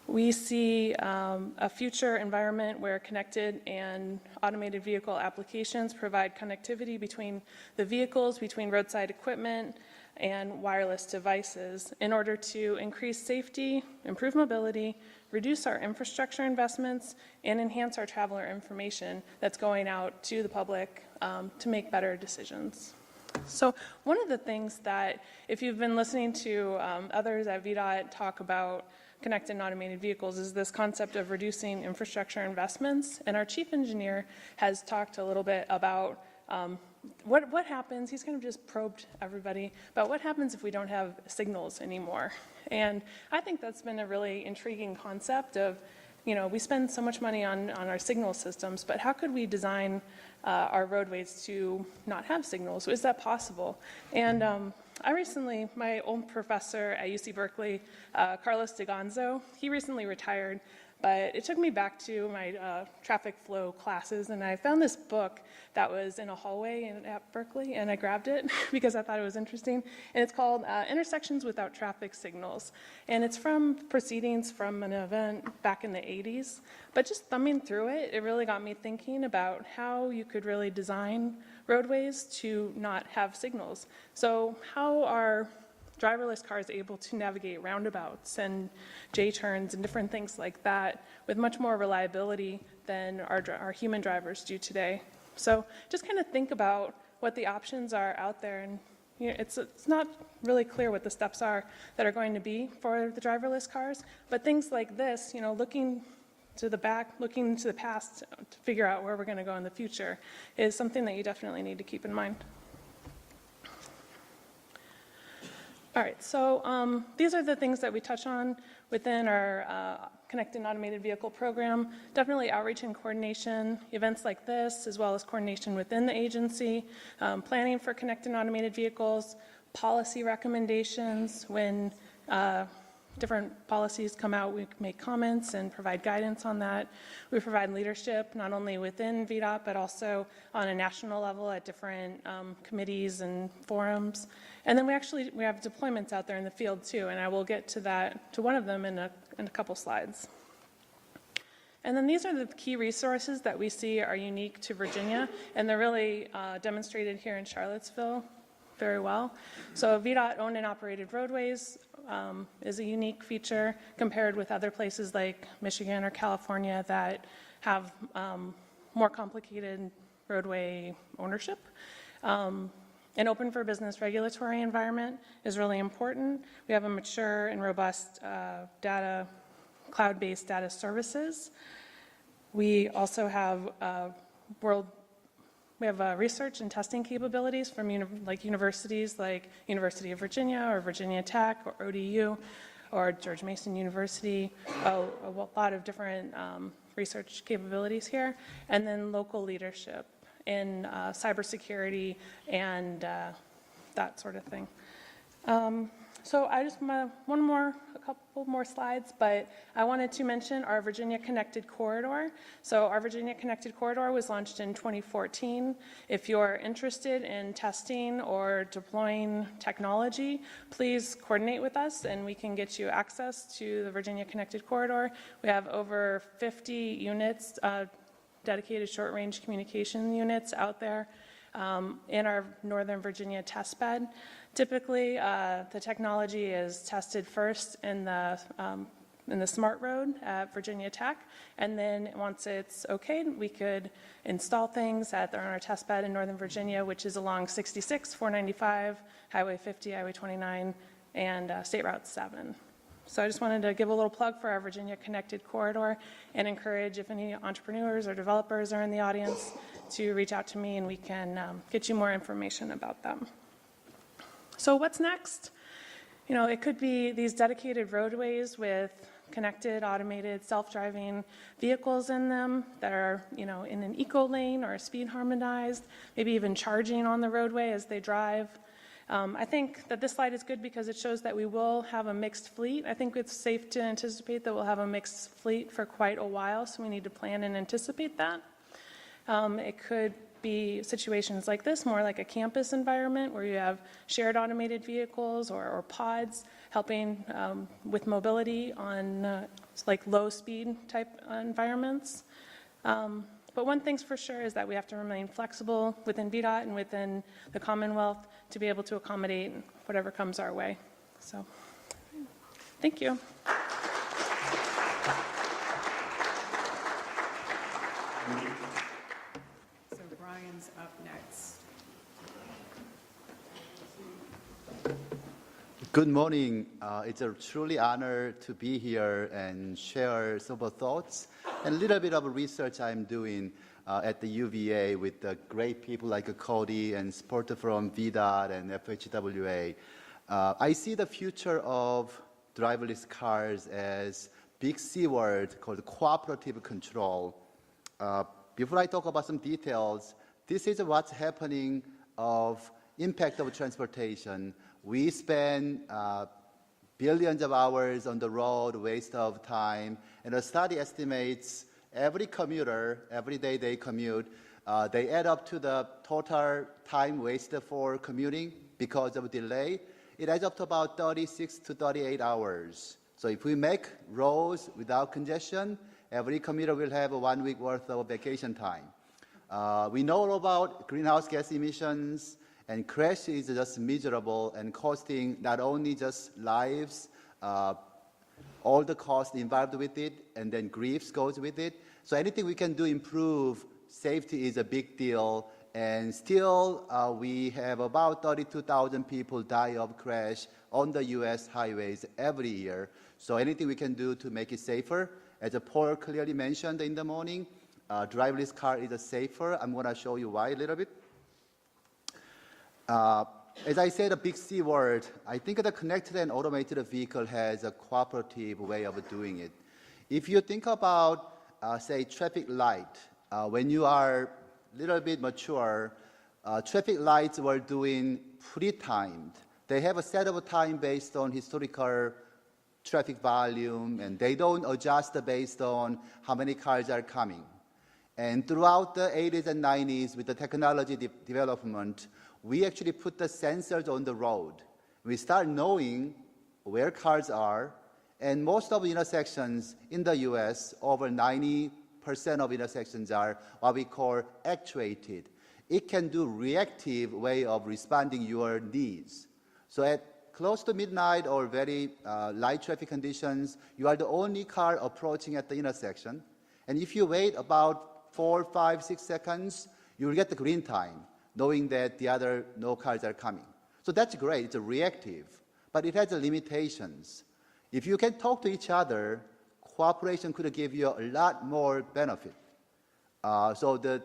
We see a future environment where connected and automated vehicle applications provide connectivity between the vehicles, between roadside equipment, and wireless devices in order to increase safety, improve mobility, reduce our infrastructure investments, and enhance our traveler information that's going out to the public to make better decisions. So one of the things that, if you've been listening to others at VDOT talk about connected and automated vehicles, is this concept of reducing infrastructure investments. And our chief engineer has talked a little bit about what happens. He's kind of just probed everybody about what happens if we don't have signals anymore. And I think that's been a really intriguing concept of, we spend so much money on our signal systems, but how could we design our roadways to not have signals? Is that possible? And I recently, my old professor at UC Berkeley, Carlos DeGanzo, he recently retired, but it took me back to my traffic flow classes, and I found this book that was in a hallway at Berkeley, and I grabbed it because I thought it was interesting, and it's called Intersections Without Traffic Signals, and it's from proceedings from an event back in the 80s, but just thumbing through it, it really got me thinking about how you could really design roadways to not have signals. So how are driverless cars able to navigate roundabouts and J-turns and different things like that with much more reliability than our human drivers do today? So just kind of think about what the options are out there, and it's not really clear what the steps are that are going to be for the driverless cars, but things like this, looking to the back, looking to the past to figure out where we're going to go in the future is something that you definitely need to keep in mind. All right, so these are the things that we touch on within our Connected Automated Vehicle program. Definitely outreach and coordination, events like this, as well as coordination within the agency, planning for connected automated vehicles, policy recommendations. When different policies come out, we make comments and provide guidance on that. We provide leadership not only within VDOT, but also on a national level at different committees and forums. And then we have deployments out there in the field too, and I will get to one of them in a couple slides. And then these are the key resources that we see are unique to Virginia, and they're really demonstrated here in Charlottesville very well. So VDOT owned and operated roadways is a unique feature compared with other places like Michigan or California that have more complicated roadway ownership. An open for business regulatory environment is really important. We have a mature and robust cloud-based data services. We also have research and testing capabilities from universities like University of Virginia or Virginia Tech or ODU or George Mason University, a lot of different research capabilities here, and then local leadership in cybersecurity and that sort of thing. So I just want a couple more slides, but I wanted to mention our Virginia Connected Corridor. So our Virginia Connected Corridor was launched in 2014. If you're interested in testing or deploying technology, please coordinate with us and we can get you access to the Virginia Connected Corridor. We have over 50 units, dedicated short-range communication units out there in our Northern Virginia test bed. Typically, the technology is tested first in the Smart Road at Virginia Tech, and then once it's okay, we could install things on our test bed in Northern Virginia, which is along 66, 495, Highway 50, Highway 29, and State Route 7. So I just wanted to give a little plug for our Virginia Connected Corridor and encourage if any entrepreneurs or developers are in the audience to reach out to me and we can get you more information about them. So what's next? You know, it could be these dedicated roadways with connected, automated, self-driving vehicles in them that are, in an eco lane or speed harmonized, maybe even charging on the roadway as they drive. I think that this slide is good because it shows that we will have a mixed fleet. I think it's safe to anticipate that we'll have a mixed fleet for quite a while, so we need to plan and anticipate that. It could be situations like this, more like a campus environment where you have shared automated vehicles or pods helping with mobility on like low speed type environments. But one thing's for sure is that we have to remain flexible within VDOT and within the Commonwealth to be able to accommodate whatever comes our way. So, thank you. So Brian's up next. Good morning. It's a truly honor to be here and share some thoughts and a little bit of research I'm doing at the UVA with the great people like Cody and Sport from VDOT and FHWA. I see the future of driverless cars as big C word called cooperative control. Before I talk about some details, this is what's happening of impact of transportation. We spend billions of hours on the road, waste of time, and a study estimates every commuter, every day they commute, they add up to the total time wasted for commuting because of delay. It adds up to about 36 to 38 hours. So if we make roads without congestion, every commuter will have 1 week worth of vacation time. We know about greenhouse gas emissions, and crash is just miserable and costing not only just lives, all the cost involved with it, and then griefs goes with it. So anything we can do improve safety is a big deal. And still, we have about 32,000 people die of crash on the U.S. highways every year. So anything we can do to make it safer. As Paul clearly mentioned in the morning, driverless car is safer. I'm going to show you why a little bit. As I said, a big C word, I think the connected and automated vehicle has a cooperative way of doing it. If you think about, say, traffic light, when you are a little bit mature, traffic lights were doing pre-timed. They have a set of time based on historical traffic volume, and they don't adjust based on how many cars are coming. And throughout the 80s and 90s, with the technology development, we actually put the sensors on the road. We start knowing where cars are, and most of the intersections in the US, over 90% of intersections are what we call actuated. It can do reactive way of responding your needs. So at close to midnight or very light traffic conditions, you are the only car approaching at the intersection. And if you wait about 4, 5, 6 seconds, you will get the green time, knowing that the other no cars are coming. So that's great, it's a reactive, but it has limitations. If you can talk to each other, cooperation could give you a lot more benefit. So the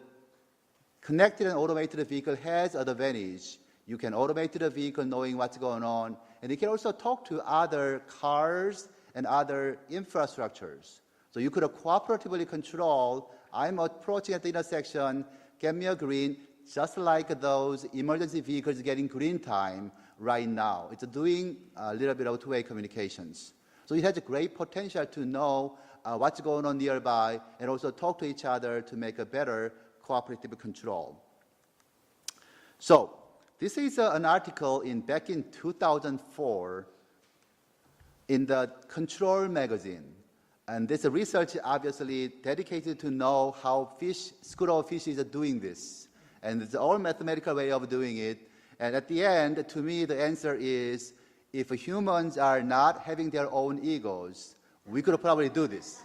connected and automated vehicle has an advantage. You can automate the vehicle knowing what's going on, and you can also talk to other cars and other infrastructures. So you could cooperatively control, I'm approaching at the intersection, get me a green, just like those emergency vehicles getting green time right now. It's doing a little bit of two-way communications. So it has a great potential to know what's going on nearby and also talk to each other to make a better cooperative control. So this is an article back in 2004 in the Control magazine. And this research obviously dedicated to know how school fishes are doing this. And it's all mathematical way of doing it. And at the end, to me, the answer is, if humans are not having their own egos, we could probably do this.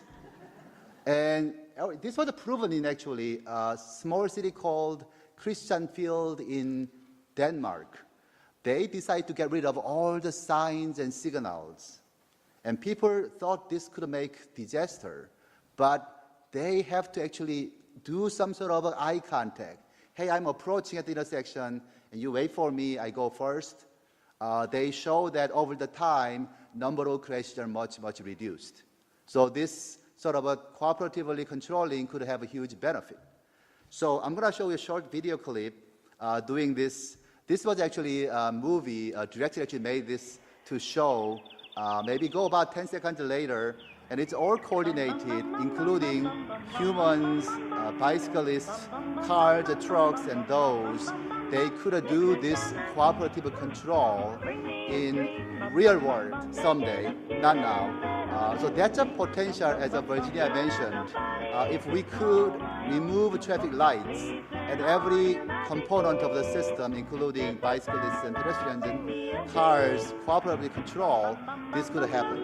And this was proven in actually a small city called Christiansfeld in Denmark. They decided to get rid of all the signs and signals. And people thought this could make disaster, but they have to actually do some sort of eye contact. Hey, I'm approaching at the intersection, and you wait for me, I go first. They show that over the time, number of crashes are much, much reduced. So this sort of cooperatively controlling could have a huge benefit. So I'm going to show you a short video clip doing this. This was actually a movie, a director actually made this to show, maybe go about 10 seconds later, and it's all coordinated, including humans, bicyclists, cars, trucks, and those. They could do this cooperative control in real world someday, not now. So that's a potential, as Virginia mentioned. If we could remove traffic lights and every component of the system, including bicyclists and pedestrians and cars, cooperatively control, this could happen.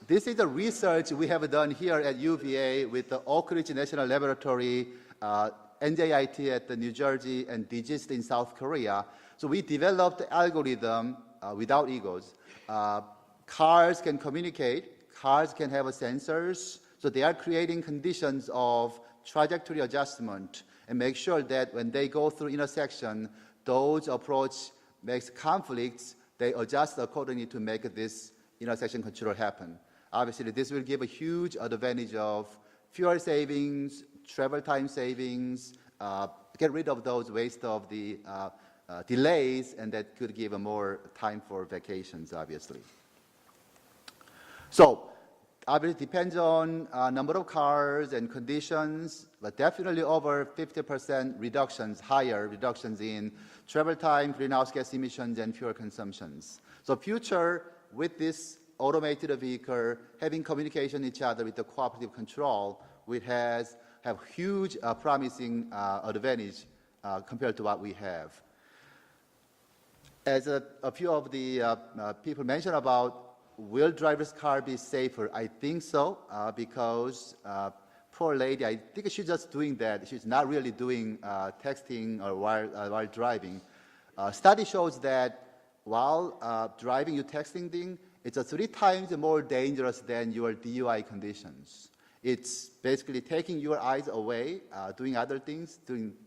This is the research we have done here at UVA with the Oak Ridge National Laboratory, NJIT at the New Jersey, and DGIST in South Korea. So we developed the algorithm without egos. Cars can communicate, cars can have sensors, so they are creating conditions of trajectory adjustment and make sure that when they go through intersection, those approach makes conflicts, they adjust accordingly to make this intersection control happen. Obviously, this will give a huge advantage of fuel savings, travel time savings, get rid of those waste of the delays, and that could give more time for vacations, obviously. So, obviously, it depends on number of cars and conditions, but definitely over 50% reductions, higher reductions in travel time, greenhouse gas emissions, and fuel consumptions. So, future with this automated vehicle, having communication with each other with the cooperative control, which have huge promising advantage compared to what we have. As a few of the people mentioned about, will driver's car be safer? I think so, because poor lady, I think she's just doing that. She's not really doing texting or while driving. Study shows that while driving, you texting thing, it's 3 times more dangerous than your DUI conditions. It's basically taking your eyes away, doing other things,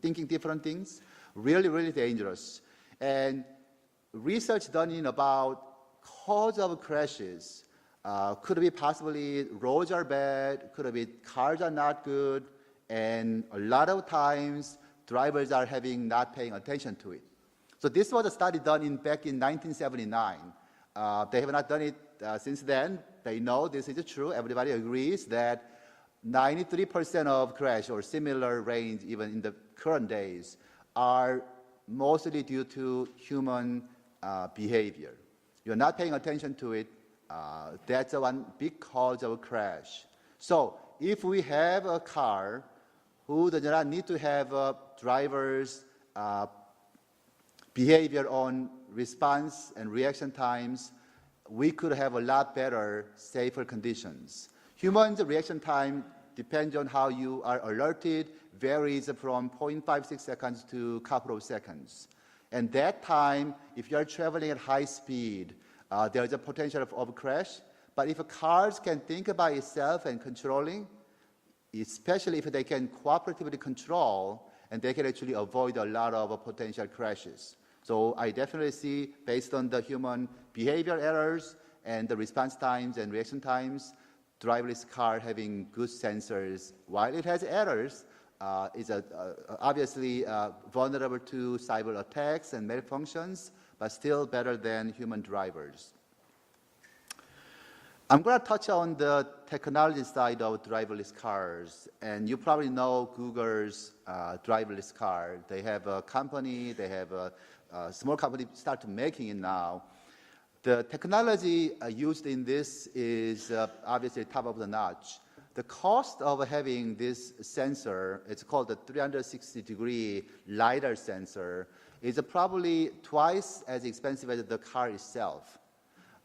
thinking different things. Really, really dangerous. And research done in about cause of crashes could be possibly roads are bad, could be cars are not good, and a lot of times drivers are not paying attention to it. So this was a study done back in 1979. They have not done it since then. They know this is true. Everybody agrees that 93% of crash or similar range, even in the current days, are mostly due to human behavior. You're not paying attention to it. That's one big cause of crash. So if we have a car who does not need to have a driver's behavior on response and reaction times, we could have a lot better, safer conditions. Humans' reaction time depends on how you are alerted, varies from 0.56 seconds to a couple of seconds. And that time, if you're traveling at high speed, there's a potential of crash. But if cars can think by itself and controlling, especially if they can cooperatively control, and they can actually avoid a lot of potential crashes. So I definitely see, based on the human behavior errors and the response times and reaction times, driverless car having good sensors, while it has errors, is obviously vulnerable to cyber attacks and malfunctions, but still better than human drivers. I'm going to touch on the technology side of driverless cars. And you probably know Google's driverless car. They have a company, they have a small company start making it now. The technology used in this is obviously top of the notch. The cost of having this sensor, it's called the 360-degree LiDAR sensor, is probably twice as expensive as the car itself.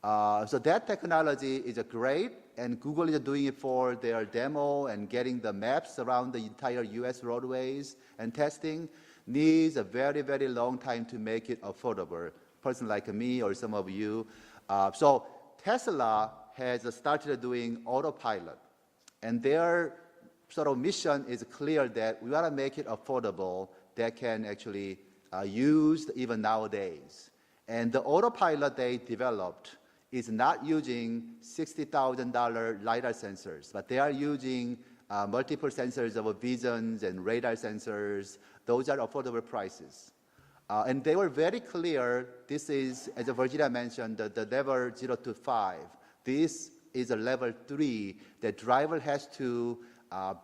So that technology is great, and Google is doing it for their demo and getting the maps around the entire US roadways and testing. Needs a very, very long time to make it affordable. A person like me or some of you. So Tesla has started doing autopilot, and their sort of mission is clear that we want to make it affordable that can actually used even nowadays. And the autopilot they developed is not using $60,000 LiDAR sensors, but they are using multiple sensors of visions and radar sensors. Those are affordable prices. And they were very clear, this is, as Virginia mentioned, the level 0 to 5. This is a level 3 that driver has to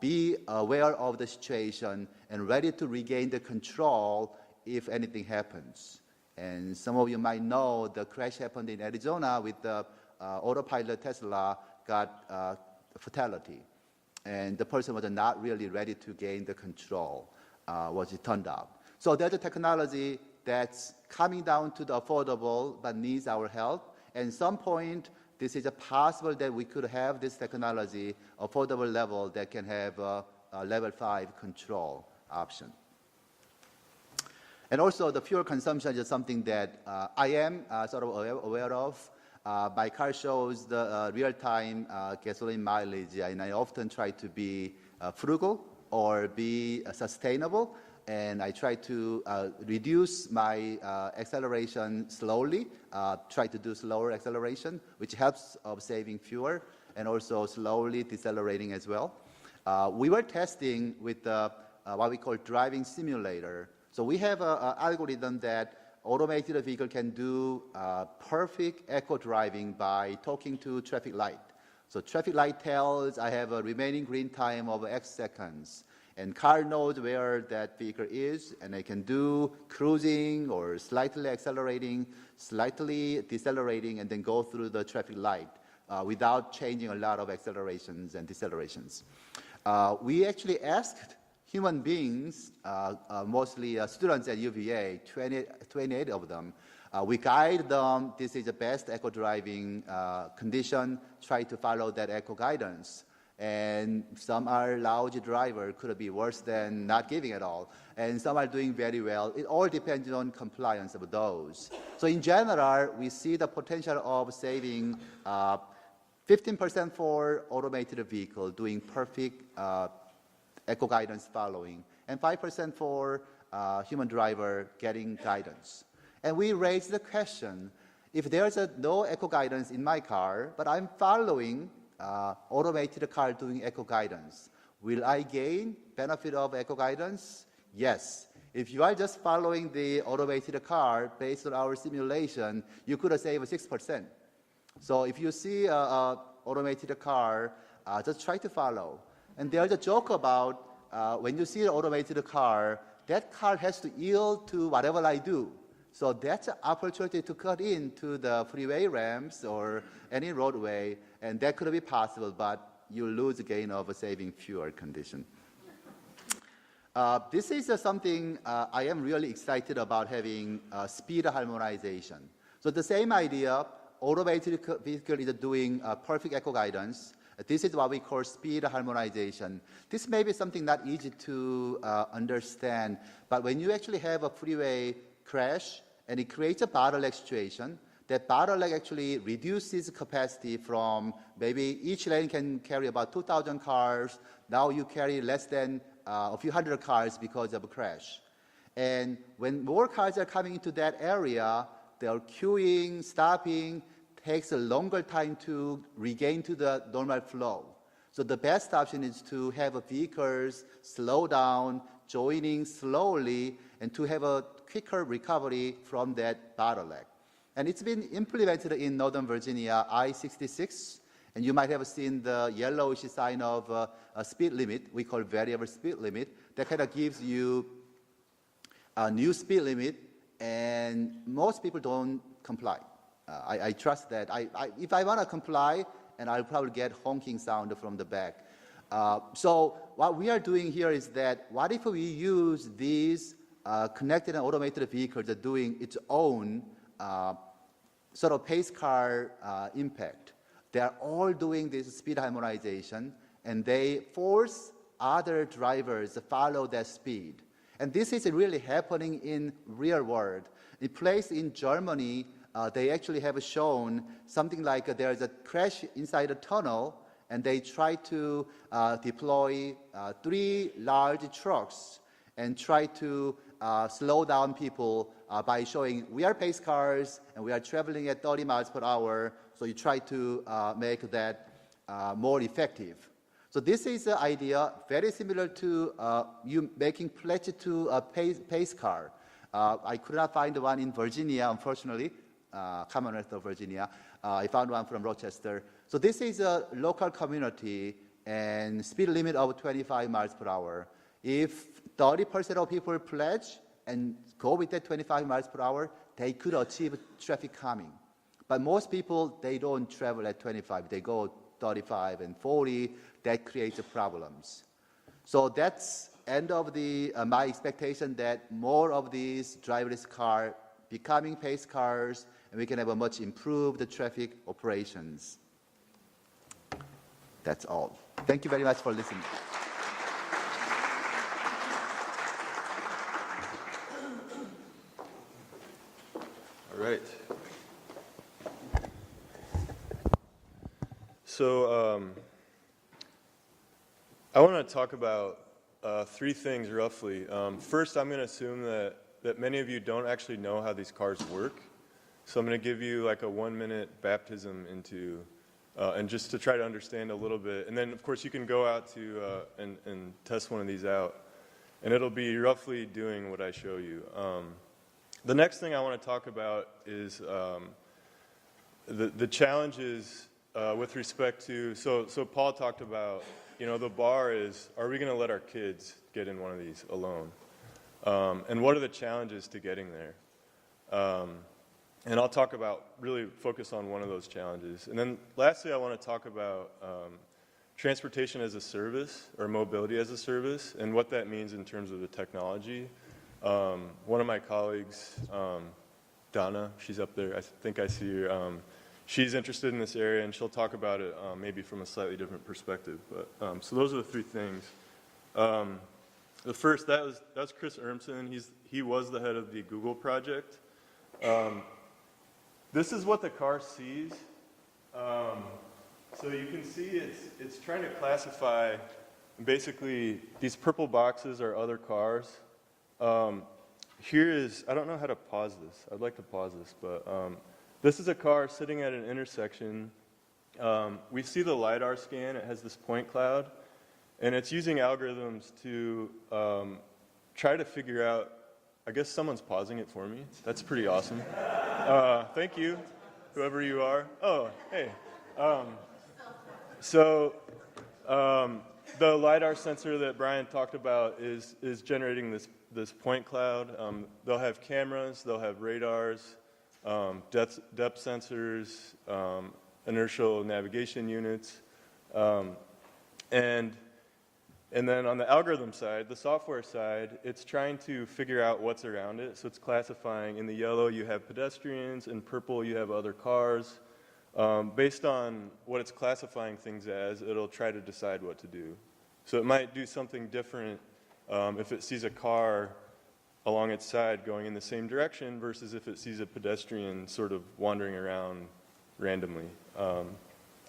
be aware of the situation and ready to regain the control if anything happens. And some of you might know the crash happened in Arizona with the autopilot Tesla got fatality. And the person was not really ready to gain the control, what it turned out. So there's a technology that's coming down to the affordable but needs our help. And at some point, this is possible that we could have this technology, affordable level that can have a level 5 control option. And also the fuel consumption is something that I am sort of aware of. My car shows the real-time gasoline mileage, and I often try to be frugal or be sustainable. And I try to reduce my acceleration slowly, try to do slower acceleration, which helps of saving fuel, and also slowly decelerating as well. We were testing with what we call driving simulator. So we have an algorithm that automated vehicle can do perfect echo driving by talking to traffic light. So traffic light tells I have a remaining green time of X seconds. And car knows where that vehicle is, and I can do cruising or slightly accelerating, slightly decelerating, and then go through the traffic light without changing a lot of accelerations and decelerations. We actually asked human beings, mostly students at UVA, 28 of them. We guide them, this is the best eco driving condition, try to follow that eco guidance. And some are lousy driver, could be worse than not giving at all. And some are doing very well. It all depends on compliance of those. So in general, we see the potential of saving 15% for automated vehicle doing perfect eco guidance following, and 5% for human driver getting guidance. And we raised the question, if there's no eco guidance in my car, but I'm following automated car doing eco guidance, will I gain benefit of eco guidance? Yes. If you are just following the automated car based on our simulation, you could save 6%. So if you see an automated car, just try to follow. And there's a joke about when you see an automated car, that car has to yield to whatever I do. So that's an opportunity to cut into the freeway ramps or any roadway, and that could be possible, but you lose the gain of saving fuel condition. This is something I am really excited about having speed harmonization. So the same idea, automated vehicle is doing perfect eco guidance. This is what we call speed harmonization. This may be something not easy to understand, but when you actually have a freeway crash and it creates a bottleneck situation, that bottleneck actually reduces capacity from maybe each lane can carry about 2,000 cars. Now you carry less than a few hundred cars because of a crash. And when more cars are coming into that area, they are queuing, stopping, takes a longer time to regain to the normal flow. So the best option is to have vehicles slow down, joining slowly, and to have a quicker recovery from that bottleneck. And it's been implemented in Northern Virginia, I-66, and you might have seen the yellowish sign of a speed limit, we call variable speed limit, that kind of gives you a new speed limit, and most people don't comply. I trust that. If I want to comply, and I'll probably get honking sound from the back. So what we are doing here is that, what if we use these connected and automated vehicles that are doing its own sort of pace car impact? They are all doing this speed harmonization, and they force other drivers to follow that speed. And this is really happening in real world. In place in Germany, they actually have shown something like there's a crash inside a tunnel, and they try to deploy 3 large trucks and try to slow down people by showing we are pace cars and we are traveling at 30 miles per hour, so you try to make that more effective. So this is the idea, very similar to you making pledge to a pace car. I could not find one in Virginia, unfortunately, Commonwealth of Virginia. I found one from Rochester. So this is a local community and speed limit of 25 miles per hour. If 30% of people pledge and go with that 25 miles per hour, they could achieve traffic calming. But most people, they don't travel at 25. They go 35 and 40. That creates problems. So that's end of the my expectation that more of these driverless cars becoming pace cars, and we can have a much improved traffic operations. That's all. Thank you very much for listening. All right. So I want to talk about 3 things roughly. First, I'm going to assume that many of you don't actually know how these cars work. So I'm going to give you like a 1-minute baptism into, and just to try to understand a little bit. And then, of course, you can go out to and test one of these out. And it'll be roughly doing what I show you. The next thing I want to talk about is the challenges with respect to, so Paul talked about, you know, the bar is, are we going to let our kids get in one of these alone? And what are the challenges to getting there? And I'll talk about, really focus on one of those challenges. And then lastly, I want to talk about transportation as a service, or mobility as a service, and what that means in terms of the technology. One of my colleagues, Donna, she's up there, I think I see her. She's interested in this area, and she'll talk about it maybe from a slightly different perspective. But so those are the 3 things. The first, that was Chris Urmson. He was the head of the Google project. This is what the car sees. So you can see it's trying to classify. Basically, these purple boxes are other cars. here is, I don't know how to pause this. I'd like to pause this, but this is a car sitting at an intersection. We see the LiDAR scan. It has this point cloud, and it's using algorithms to try to figure out, I guess someone's pausing it for me. That's pretty awesome. Thank you, whoever you are. Oh, hey. The LiDAR sensor that Brian talked about is generating this point cloud. They'll have cameras, they'll have radars, depth sensors, inertial navigation units, and then on the algorithm side, the software side, it's trying to figure out what's around it. So it's classifying. In the yellow, you have pedestrians. In purple, you have other cars. Based on what it's classifying things as, it'll try to decide what to do. So it might do something different if it sees a car along its side going in the same direction versus if it sees a pedestrian sort of wandering around randomly.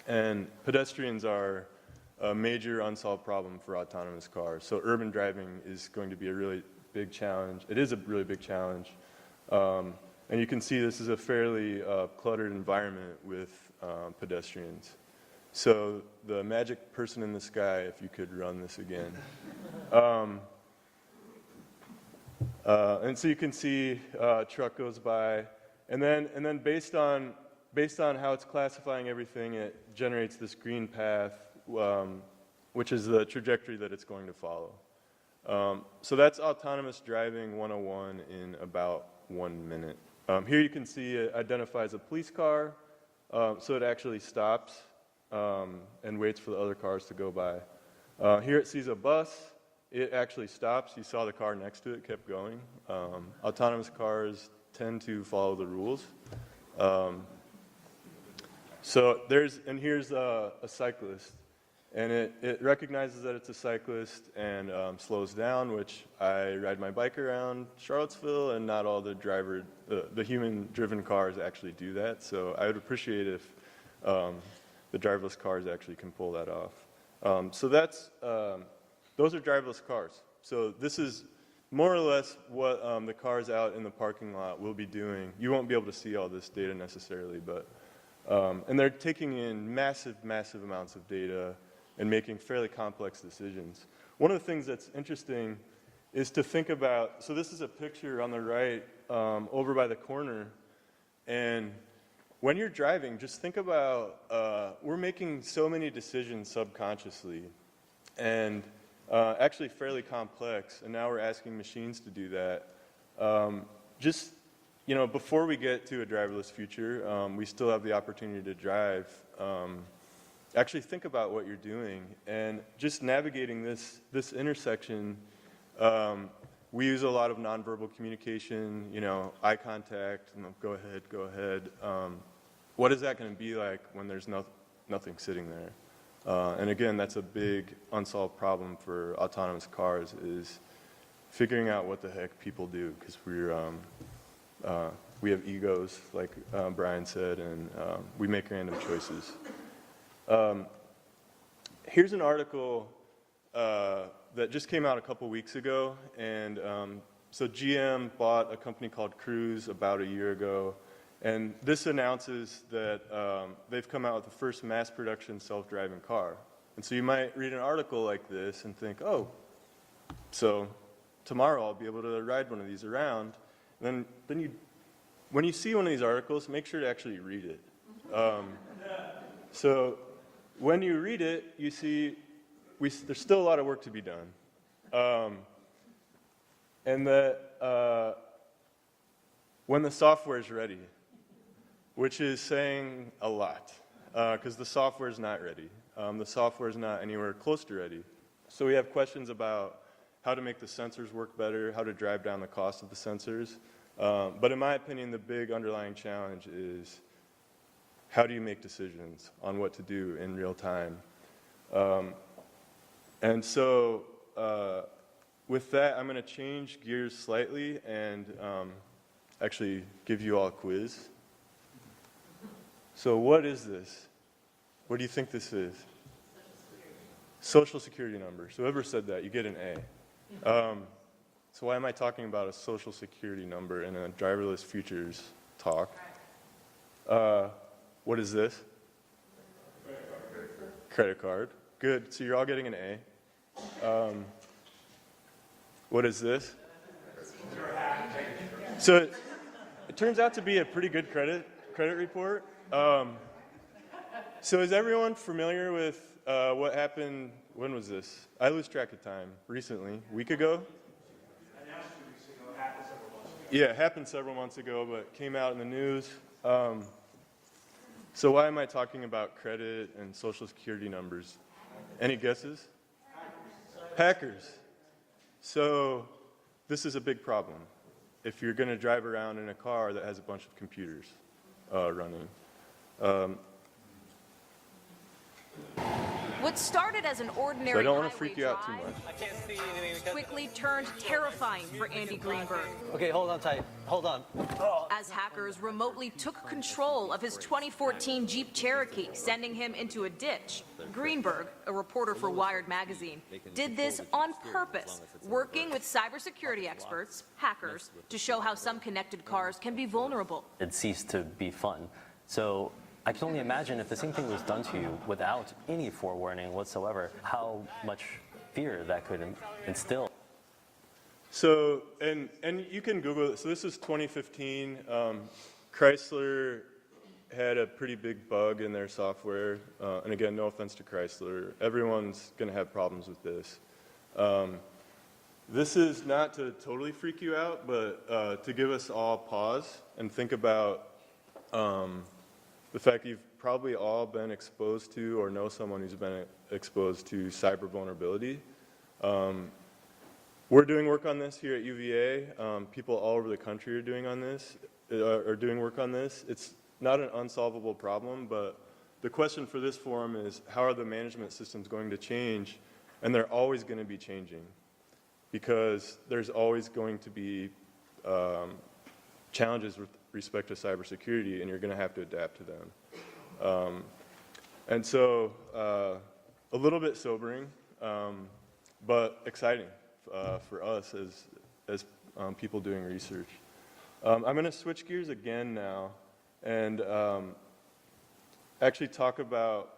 And pedestrians are a major unsolved problem for autonomous cars. So urban driving is going to be a really big challenge. It is a really big challenge. And you can see this is a fairly cluttered environment with pedestrians. So the magic person in the sky, if you could run this again. And so you can see a truck goes by, and then based on how it's classifying everything, it generates this green path, which is the trajectory that it's going to follow. So that's autonomous driving 101 in about 1 minute. Here you can see it identifies a police car, so it actually stops and waits for the other cars to go by. Here it sees a bus, it actually stops. You saw the car next to it kept going. Autonomous cars tend to follow the rules. Here's a cyclist, and it recognizes that it's a cyclist and slows down, which I ride my bike around Charlottesville, and not all the human-driven cars actually do that. So I would appreciate if the driverless cars actually can pull that off. Those are driverless cars. So this is more or less what the cars out in the parking lot will be doing. You won't be able to see all this data necessarily, but and they're taking in massive, massive amounts of data and making fairly complex decisions. One of the things that's interesting is to think about, so this is a picture on the right over by the corner, and when you're driving, just think about, we're making so many decisions subconsciously, and actually fairly complex, and now we're asking machines to do that. Before we get to a driverless future, we still have the opportunity to drive. Actually think about what you're doing, and just navigating this intersection, we use a lot of nonverbal communication, eye contact, go ahead. What is that going to be like when there's nothing sitting there? And again, that's a big unsolved problem for autonomous cars, is figuring out what the heck people do, because we have egos, like Brian said, and we make random choices. Here's an article that just came out a couple weeks ago, and so GM bought a company called Cruise about a year ago, and this announces that they've come out with the first mass production self-driving car. And so you might read an article like this and think, oh, so tomorrow I'll be able to ride one of these around. And then when you see one of these articles, make sure to actually read it. So when you read it, you see there's still a lot of work to be done. And that when the software is ready, which is saying a lot, because the software is not ready. The software is not anywhere close to ready. So we have questions about how to make the sensors work better, how to drive down the cost of the sensors. But in my opinion, the big underlying challenge is how do you make decisions on what to do in real time? And so with that, I'm going to change gears slightly and actually give you all a quiz. So what is this? What do you think this is? Social Security number. So whoever said that, you get an A. So why am I talking about a social security number in a driverless futures talk? What is this? Credit card. Good. So you're all getting an A. What is this? So it turns out to be a pretty good credit report. So is everyone familiar with what happened? When was this? I lose track of time. Recently, a week ago? Yeah, it happened several months ago, but came out in the news. So why am I talking about credit and social security numbers? Any guesses? Hackers. So this is a big problem if you're going to drive around in a car that has a bunch of computers running. What started as an So ordinary I don't want to highway freak you out too drive much. quickly turned terrifying for Andy Greenberg Okay, hold on tight. Hold on. as hackers remotely took control of his 2014 Jeep Cherokee, sending him into a ditch. Greenberg, a reporter for Wired magazine, did this on purpose, working with cybersecurity experts, hackers, to show how some connected cars can be vulnerable. It ceased to be fun. So I can only imagine if the same thing was done to you without any forewarning whatsoever, how much fear that could instill. So, and you can Google it. So this is 2015. Chrysler had a pretty big bug in their software. And again, no offense to Chrysler. Everyone's going to have problems with this. This is not to totally freak you out, but to give us all pause and think about the fact you've probably all been exposed to or know someone who's been exposed to cyber vulnerability. We're doing work on this here at UVA. People all over the country are doing work on this. It's not an unsolvable problem, but the question for this forum is, how are the management systems going to change? And they're always going to be changing because there's always going to be challenges with respect to cybersecurity, and you're going to have to adapt to them. And so a little bit sobering, but exciting for us as people doing research. I'm going to switch gears again now and actually talk about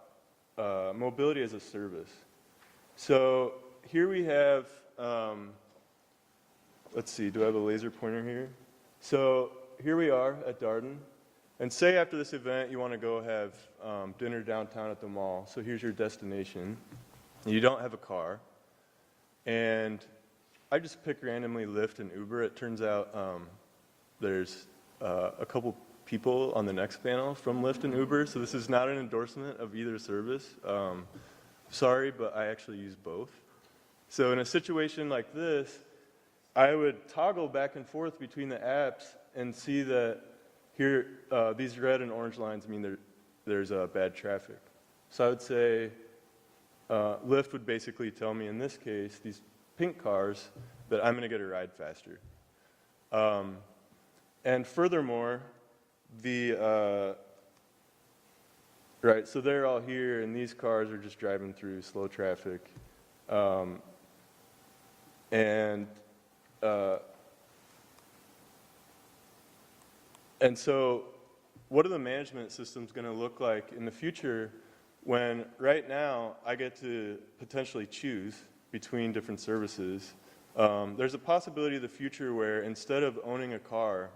mobility as a service. So here we have, let's see, do I have a laser pointer here? So here we are at Darden. And say after this event you want to go have dinner downtown at the mall. So here's your destination. You don't have a car. And I just pick randomly Lyft and Uber. It turns out there's a couple people on the next panel from Lyft and Uber. So this is not an endorsement of either service. Sorry, but I actually use both. So in a situation like this, I would toggle back and forth between the apps and see that here, these red and orange lines mean there's bad traffic. So I would say Lyft would basically tell me, in this case, these pink cars, that I'm going to get a ride faster. And furthermore, right, so they're all here, and these cars are just driving through slow traffic. And so what are the management systems going to look like in the future when right now I get to potentially choose between different services? There's a possibility of the future where instead of owning a car,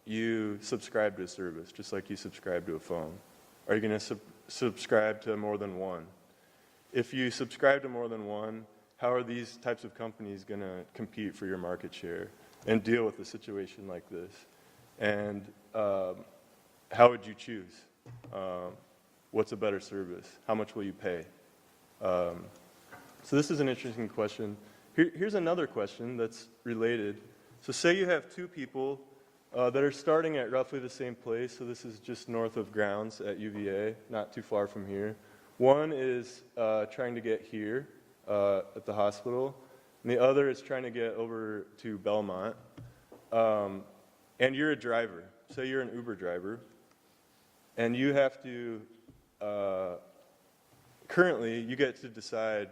you subscribe to a service, just like you subscribe to a phone. Are you going to subscribe to more than one? If you subscribe to more than one, how are these types of companies going to compete for your market share and deal with a situation like this? And how would you choose? What's a better service? How much will you pay? So this is an interesting question. Here's another question that's related. So say you have two people that are starting at roughly the same place. So this is just north of grounds at UVA, not too far from here. One is trying to get here at the hospital, and the other is trying to get over to Belmont. And you're a driver. Say you're an Uber driver, and you have to, currently, you get to decide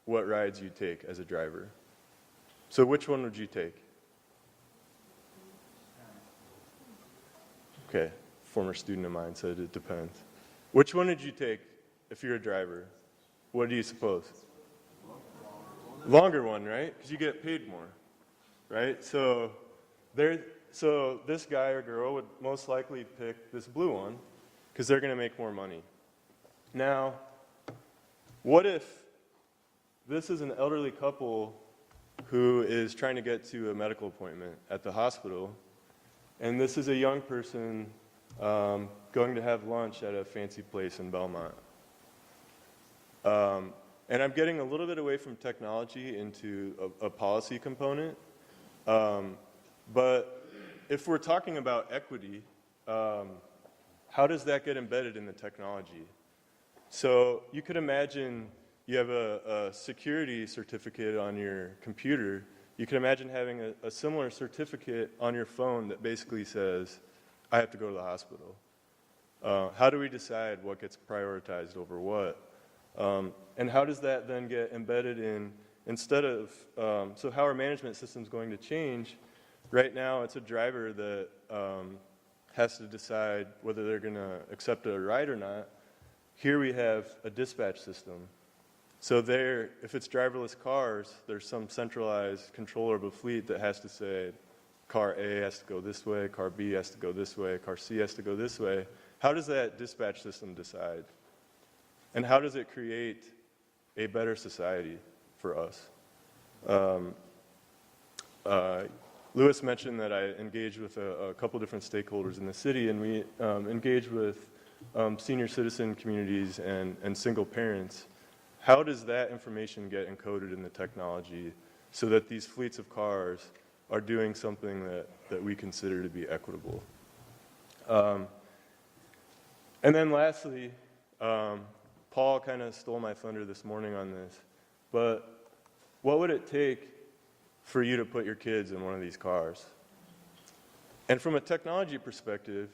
what rides you take as a driver. So which one would you take? Okay, former student of mine said it depends. Which one would you take if you're a driver? What do you suppose? Longer one, right? Because you get paid more, right? So this guy or girl would most likely pick this blue one because they're going to make more money. Now, what if this is an elderly couple who is trying to get to a medical appointment at the hospital, and this is a young person going to have lunch at a fancy place in Belmont? And I'm getting a little bit away from technology into a policy component. But if we're talking about equity, how does that get embedded in the technology? So you could imagine you have a security certificate on your computer. You can imagine having a similar certificate on your phone that basically says, I have to go to the hospital. How do we decide what gets prioritized over what? And how does that then get embedded in, instead of, so how our management system is going to change? Right now, it's a driver that has to decide whether they're going to accept a ride or not. Here we have a dispatch system. So there, if it's driverless cars, there's some centralized controller of a fleet that has to say, car A has to go this way, car B has to go this way, car C has to go this way. How does that dispatch system decide? And how does it create a better society for us? Louis mentioned that I engaged with a couple different stakeholders in the city, and we engaged with senior citizen communities and single parents. How does that information get encoded in the technology so that these fleets of cars are doing something that we consider to be equitable? And then lastly, Paul kind of stole my thunder this morning on this, but what would it take for you to put your kids in one of these cars? And from a technology perspective,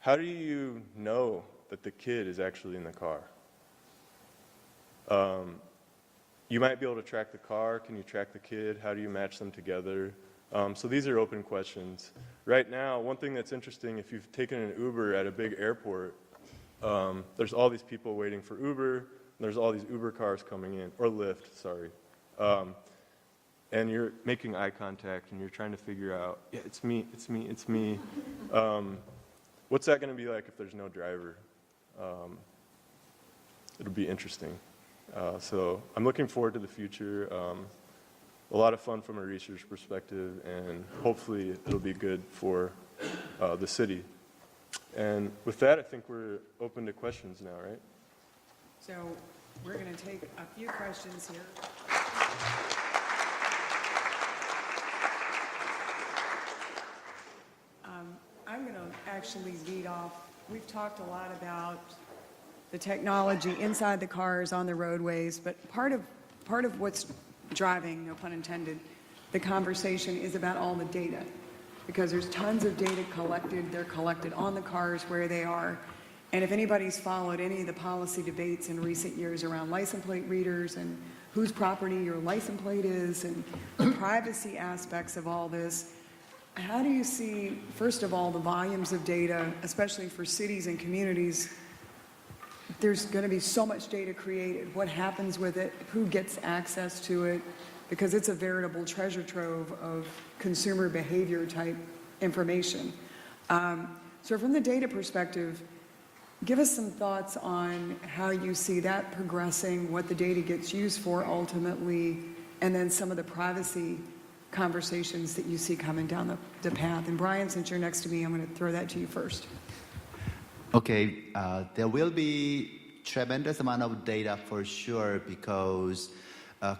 how do you know that the kid is actually in the car? You might be able to track the car. Can you track the kid? How do you match them together? So these are open questions. Right now, one thing that's interesting, if you've taken an Uber at a big airport, there's all these people waiting for Uber, and there's all these Uber cars coming in, or Lyft, sorry. And you're making eye contact, and you're trying to figure out, yeah, it's me, it's me, it's me. What's that going to be like if there's no driver? It'll be interesting. So I'm looking forward to the future. A lot of fun from a research perspective, and hopefully it'll be good for the city. And with that, I think we're open to questions now, right? So we're going to take a few questions here. I'm going to actually lead off. We've talked a lot about the technology inside the cars, on the roadways, but part of what's driving, no pun intended, the conversation is about all the data, because there's tons of data collected. They're collected on the cars where they are. And if anybody's followed any of the policy debates in recent years around license plate readers and whose property your license plate is and the privacy aspects of all this, how do you see, first of all, the volumes of data, especially for cities and communities? There's going to be so much data created. What happens with it? Who gets access to it? Because it's a veritable treasure trove of consumer behavior type information. So from the data perspective, give us some thoughts on how you see that progressing, what the data gets used for ultimately, and then some of the privacy conversations that you see coming down the path. And Brian, since you're next to me, I'm going to throw that to you first. Okay, there will be tremendous amount of data for sure, because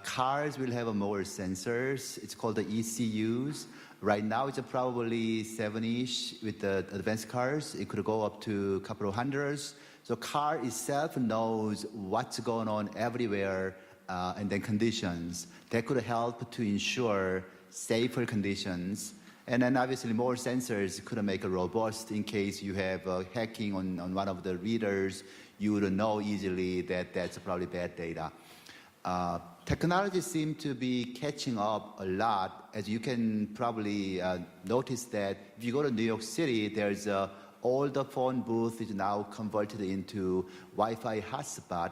cars will have more sensors. It's called the ECUs. Right now, it's probably 7-ish with the advanced cars. It could go up to a couple of hundreds. So car itself knows what's going on everywhere, and then conditions. That could help to ensure safer conditions. And then obviously more sensors could make it robust in case you have hacking on one of the readers. You would know easily that that's probably bad data. Technology seems to be catching up a lot. As you can probably notice that if you go to New York City, there's all the phone booth is now converted into Wi-Fi hotspot,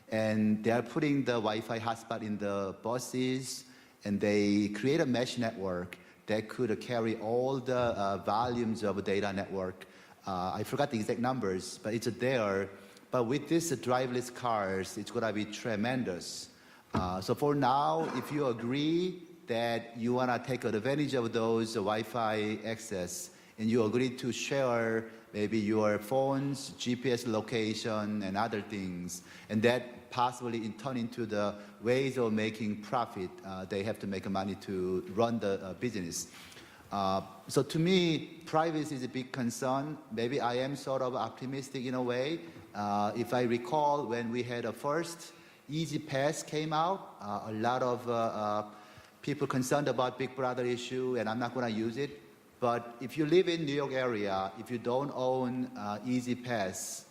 and they are putting the Wi-Fi hotspot in the buses, and they create a mesh network that could carry all the volumes of a data network. I forgot the exact numbers, but it's there. But with this driverless cars, it's going to be tremendous. So for now, if you agree that you want to take advantage of those Wi-Fi access, and you agree to share maybe your phone's GPS location and other things, and that possibly turn into the ways of making profit, they have to make money to run the business. So to me, privacy is a big concern. Maybe I am sort of optimistic in a way. If I recall, when we had a first Easy Pass came out, a lot of people concerned about Big Brother issue, and I'm not going to use it. But if you live in New York area, if you don't own Easy Pass,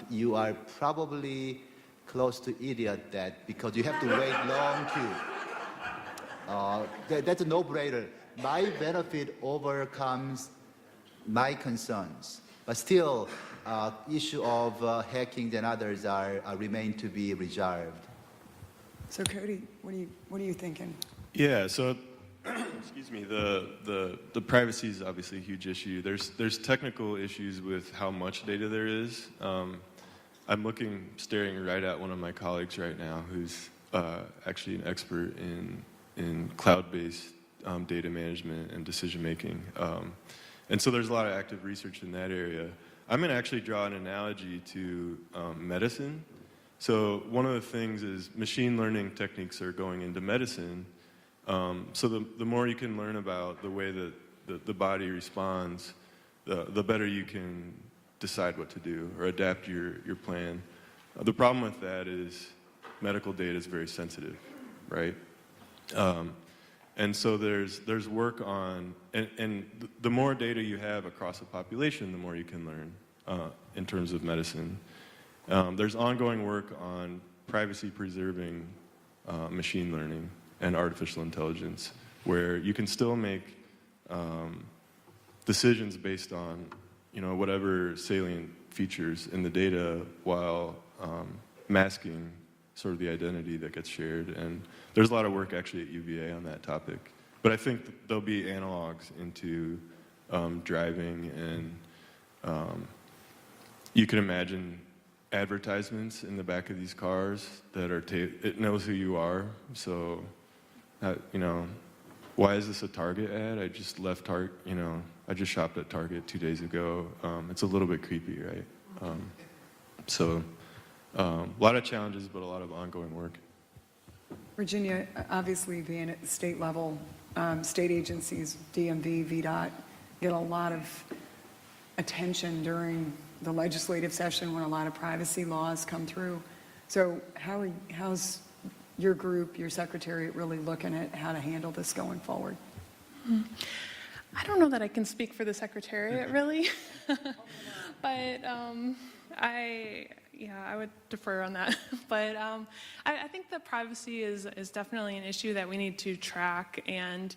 you are probably close to idiot that because you have to wait long queue. That's a no-brainer. My benefit overcomes my concerns, but still, issue of hacking and others remain to be resolved. So Cody, what are you thinking? Yeah, so excuse me, the privacy is obviously a huge issue. There's technical issues with how much data there is. I'm staring right at one of my colleagues right now who's actually an expert in cloud-based data management and decision making. And so there's a lot of active research in that area. I'm going to actually draw an analogy to medicine. So one of the things is machine learning techniques are going into medicine. So the more you can learn about the way that the body responds, the better you can decide what to do or adapt your plan. The problem with that is medical data is very sensitive, right? And so there's work on, and the more data you have across a population, the more you can learn in terms of medicine. There's ongoing work on privacy-preserving machine learning and artificial intelligence, where you can still make decisions based on, whatever salient features in the data while masking sort of the identity that gets shared. And there's a lot of work actually at UVA on that topic. But I think there'll be analogs into driving, and you can imagine advertisements in the back of these cars that are, it knows who you are. So, why is this a Target ad? I just left Target, I just shopped at Target 2 days ago. It's a little bit creepy, right? A lot of challenges, but a lot of ongoing work. Virginia, obviously being at the state level, state agencies, DMV, VDOT, get a lot of attention during the legislative session when a lot of privacy laws come through. So how's your group, your secretariat really looking at how to handle this going forward? I don't know that I can speak for the Secretariat, really. But I would defer on that. But I think that privacy is definitely an issue that we need to track and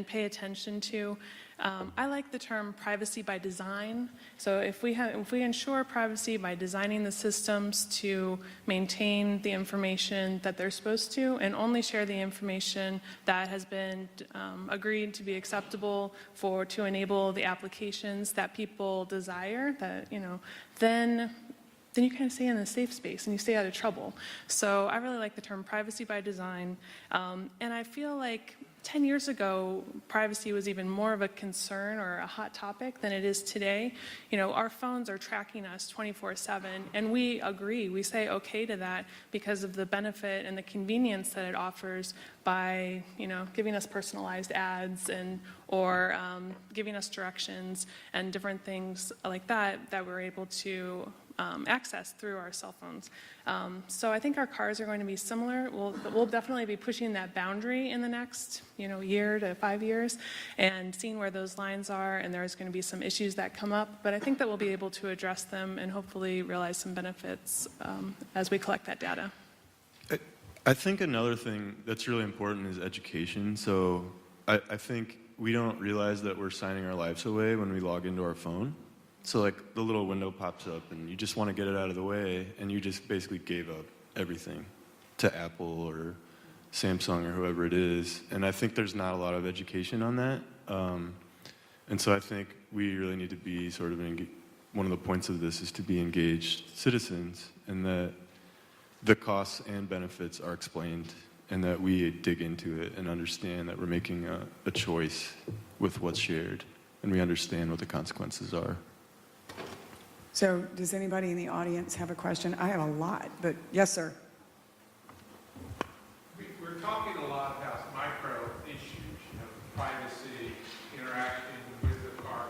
pay attention to. I like the term privacy by design. So if we ensure privacy by designing the systems to maintain the information that they're supposed to and only share the information that has been agreed to be acceptable to enable the applications that people desire, then you kind of stay in a safe space and you stay out of trouble. So I really like the term privacy by design. And I feel like 10 years ago, privacy was even more of a concern or a hot topic than it is today. Our phones are tracking us 24/7, and we agree. We say okay to that because of the benefit and the convenience that it offers by, giving us personalized ads or giving us directions and different things like that we're able to access through our cell phones. So I think our cars are going to be similar. We'll definitely be pushing that boundary in the next, year to 5 years and seeing where those lines are, and there's going to be some issues that come up, but I think that we'll be able to address them and hopefully realize some benefits as we collect that data. I think another thing that's really important is education. So I think we don't realize that we're signing our lives away when we log into our phone. So like the little window pops up and you just want to get it out of the way and you just basically gave up everything to Apple or Samsung or whoever it is. And I think there's not a lot of education on that. And so I think we really need to be sort of, one of the points of this is to be engaged citizens, and that the costs and benefits are explained, and that we dig into it and understand that we're making a choice with what's shared, and we understand what the consequences are. So does anybody in the audience have a question? I have a lot, but yes, sir. We're talking a lot about micro issues, privacy, interaction with the car,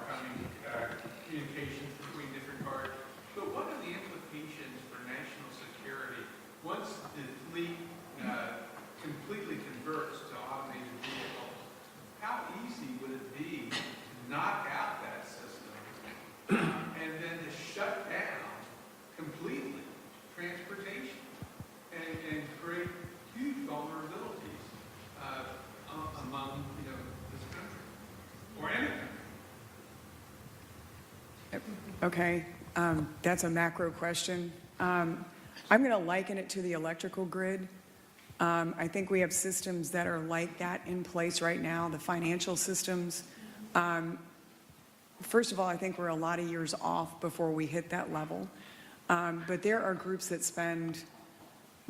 communications between different cars. But what are the implications for national security once the fleet completely converts to automated vehicles? How easy would it be to knock out that system and then to shut down completely transportation and create huge vulnerabilities among this country or any country? Okay, that's a macro question. I'm going to liken it to the electrical grid. I think we have systems that are like that in place right now, the financial systems. First of all, I think we're a lot of years off before we hit that level. But there are groups that spend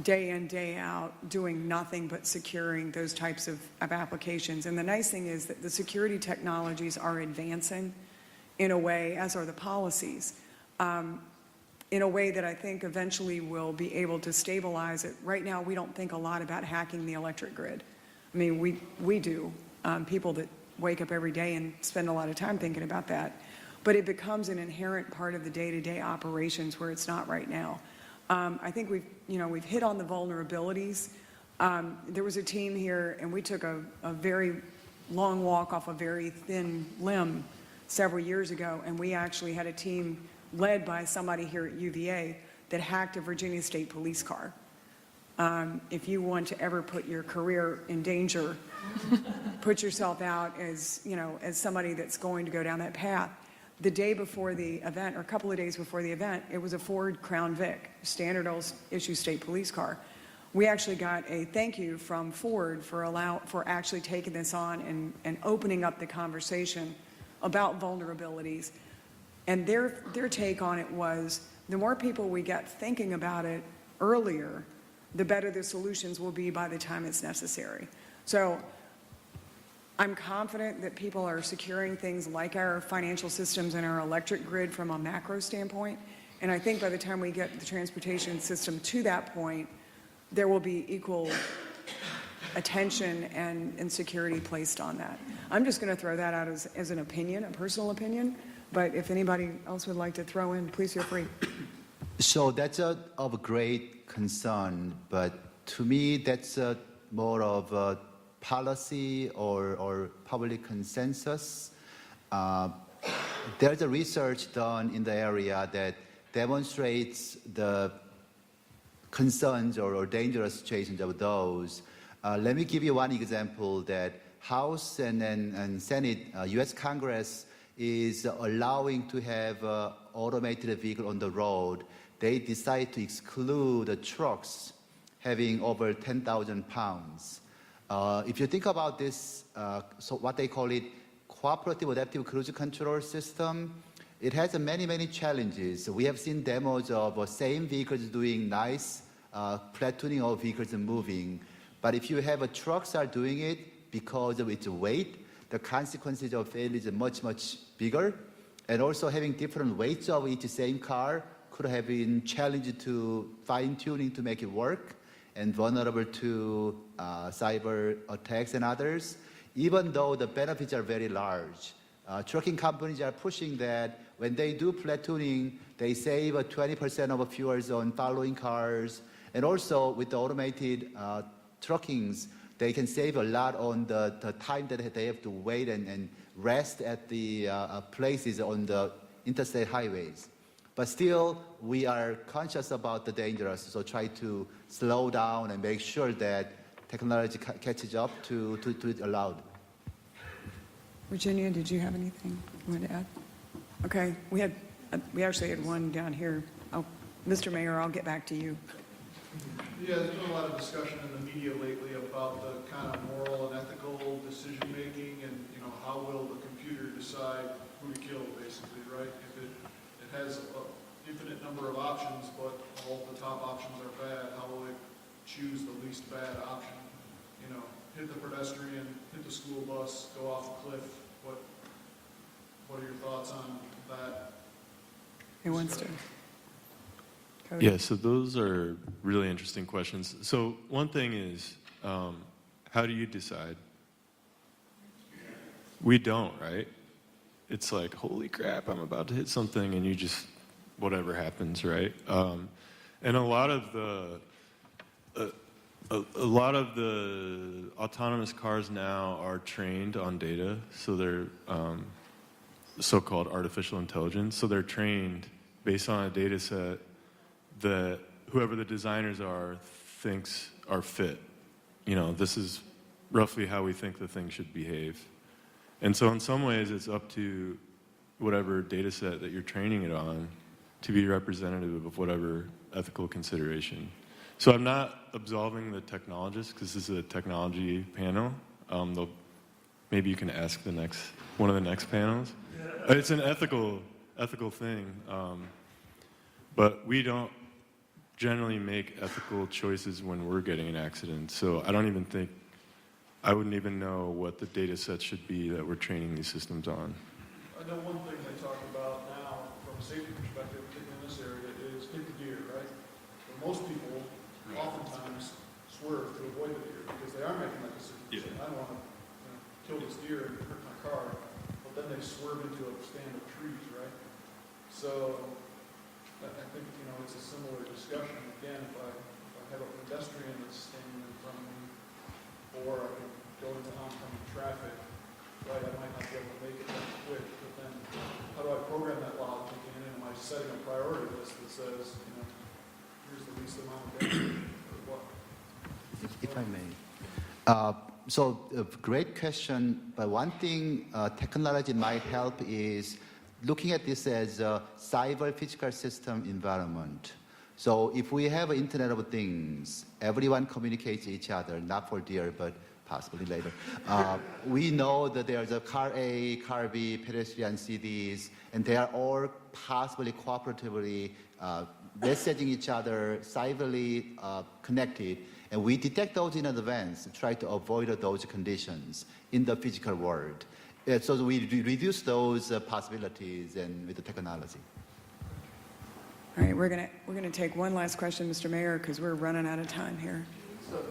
day in, day out doing nothing but securing those types of applications. And the nice thing is that the security technologies are advancing in a way, as are the policies, in a way that I think eventually will be able to stabilize it. Right now, we don't think a lot about hacking the electric grid. I mean, we do, people that wake up every day and spend a lot of time thinking about that. But it becomes an inherent part of the day-to-day operations where it's not right now. I think we've hit on the vulnerabilities. There was a team here, and we took a very long walk off a very thin limb several years ago, and we actually had a team led by somebody here at UVA that hacked a Virginia State Police car. If you want to ever put your career in danger, put yourself out as somebody that's going to go down that path. The day before the event, or a couple of days before the event, it was a Ford Crown Vic, standard old issue state police car. We actually got a thank you from Ford for actually taking this on and opening up the conversation about vulnerabilities. And their take on it was, the more people we get thinking about it earlier, the better the solutions will be by the time it's necessary. So I'm confident that people are securing things like our financial systems and our electric grid from a macro standpoint. And I think by the time we get the transportation system to that point, there will be equal attention and security placed on that. I'm just going to throw that out as an opinion, a personal opinion. But if anybody else would like to throw in, please feel free. So that's of great concern, but to me, that's more of a policy or public consensus. There's a research done in the area that demonstrates the concerns or dangerous situations of those. Let me give you one example that House and Senate, U.S. Congress is allowing to have automated vehicle on the road. They decide to exclude the trucks having over 10,000 pounds. If you think about this, so what they call it, cooperative adaptive cruise control system, it has many, many challenges. We have seen demos of same vehicles doing nice platooning of vehicles moving. But if you have trucks are doing it because of its weight, the consequences of failure is much, much bigger. And also having different weights of each same car could have been challenged to fine-tuning to make it work and vulnerable to cyber attacks and others, even though the benefits are very large. Trucking companies are pushing that when they do platooning, they save 20% of fuels on following cars. And also with the automated truckings, they can save a lot on the time that they have to wait and rest at the places on the interstate highways. But still, we are conscious about the dangers, so try to slow down and make sure that technology catches up to it allowed. Virginia, did you have anything you wanted to add? Okay, we actually had one down here. Oh, Mr. Mayor, I'll get back to you. Yeah, there's been a lot of discussion in the media lately about the kind of moral and ethical decision-making and, you know, how will the computer decide who to kill, basically, right? If it has an infinite number of options, but all the top options are bad, how will it choose the least bad option? You know, hit the pedestrian, hit the school bus, go off a cliff. What are your thoughts on that? Who wants to? Cody? Yeah, so those are really interesting questions. So one thing is, how do you decide? We don't, right? It's like, holy crap, I'm about to hit something, and you just, whatever happens, right? And a lot of the autonomous cars now are trained on data, so they're so-called artificial intelligence. So they're trained based on a data set that whoever the designers are thinks are fit. You know, this is roughly how we think the thing should behave. And so in some ways, it's up to whatever data set that you're training it on to be representative of whatever ethical consideration. So I'm not absolving the technologists, because this is a technology panel. Maybe you can ask one of the next panels. It's an ethical thing, but we don't generally make ethical choices when we're getting an accident. So I wouldn't even know what the data set should be that we're training these systems on. I know one thing they talk about now from a safety perspective, particularly in this area, is hit the deer, right? But most people oftentimes swerve to avoid the deer because they are making that decision. I don't want to kill this deer and hurt my car, but then they swerve into a stand of trees, right? So I think, you know, it's a similar discussion. Again, if I have a pedestrian that's standing in front of me, or I can go into oncoming traffic, right, I might not be able to make it that quick, but then how do I program that logic in? And am I setting a priority list that says, you know, here's the least amount of danger, or what? If I may. So, great question. But one thing technology might help is looking at this as a cyber physical system environment. So if we have an Internet of Things, everyone communicates each other, not for deer, but possibly later. We know that there's a car A, car B, pedestrian CDs, and they are all possibly cooperatively messaging each other, cyberly connected, and we detect those in advance, try to avoid those conditions in the physical world. So we reduce those possibilities and with the technology. All right, we're gonna take one last question, Mr. Mayor, because we're running out of time here. It's a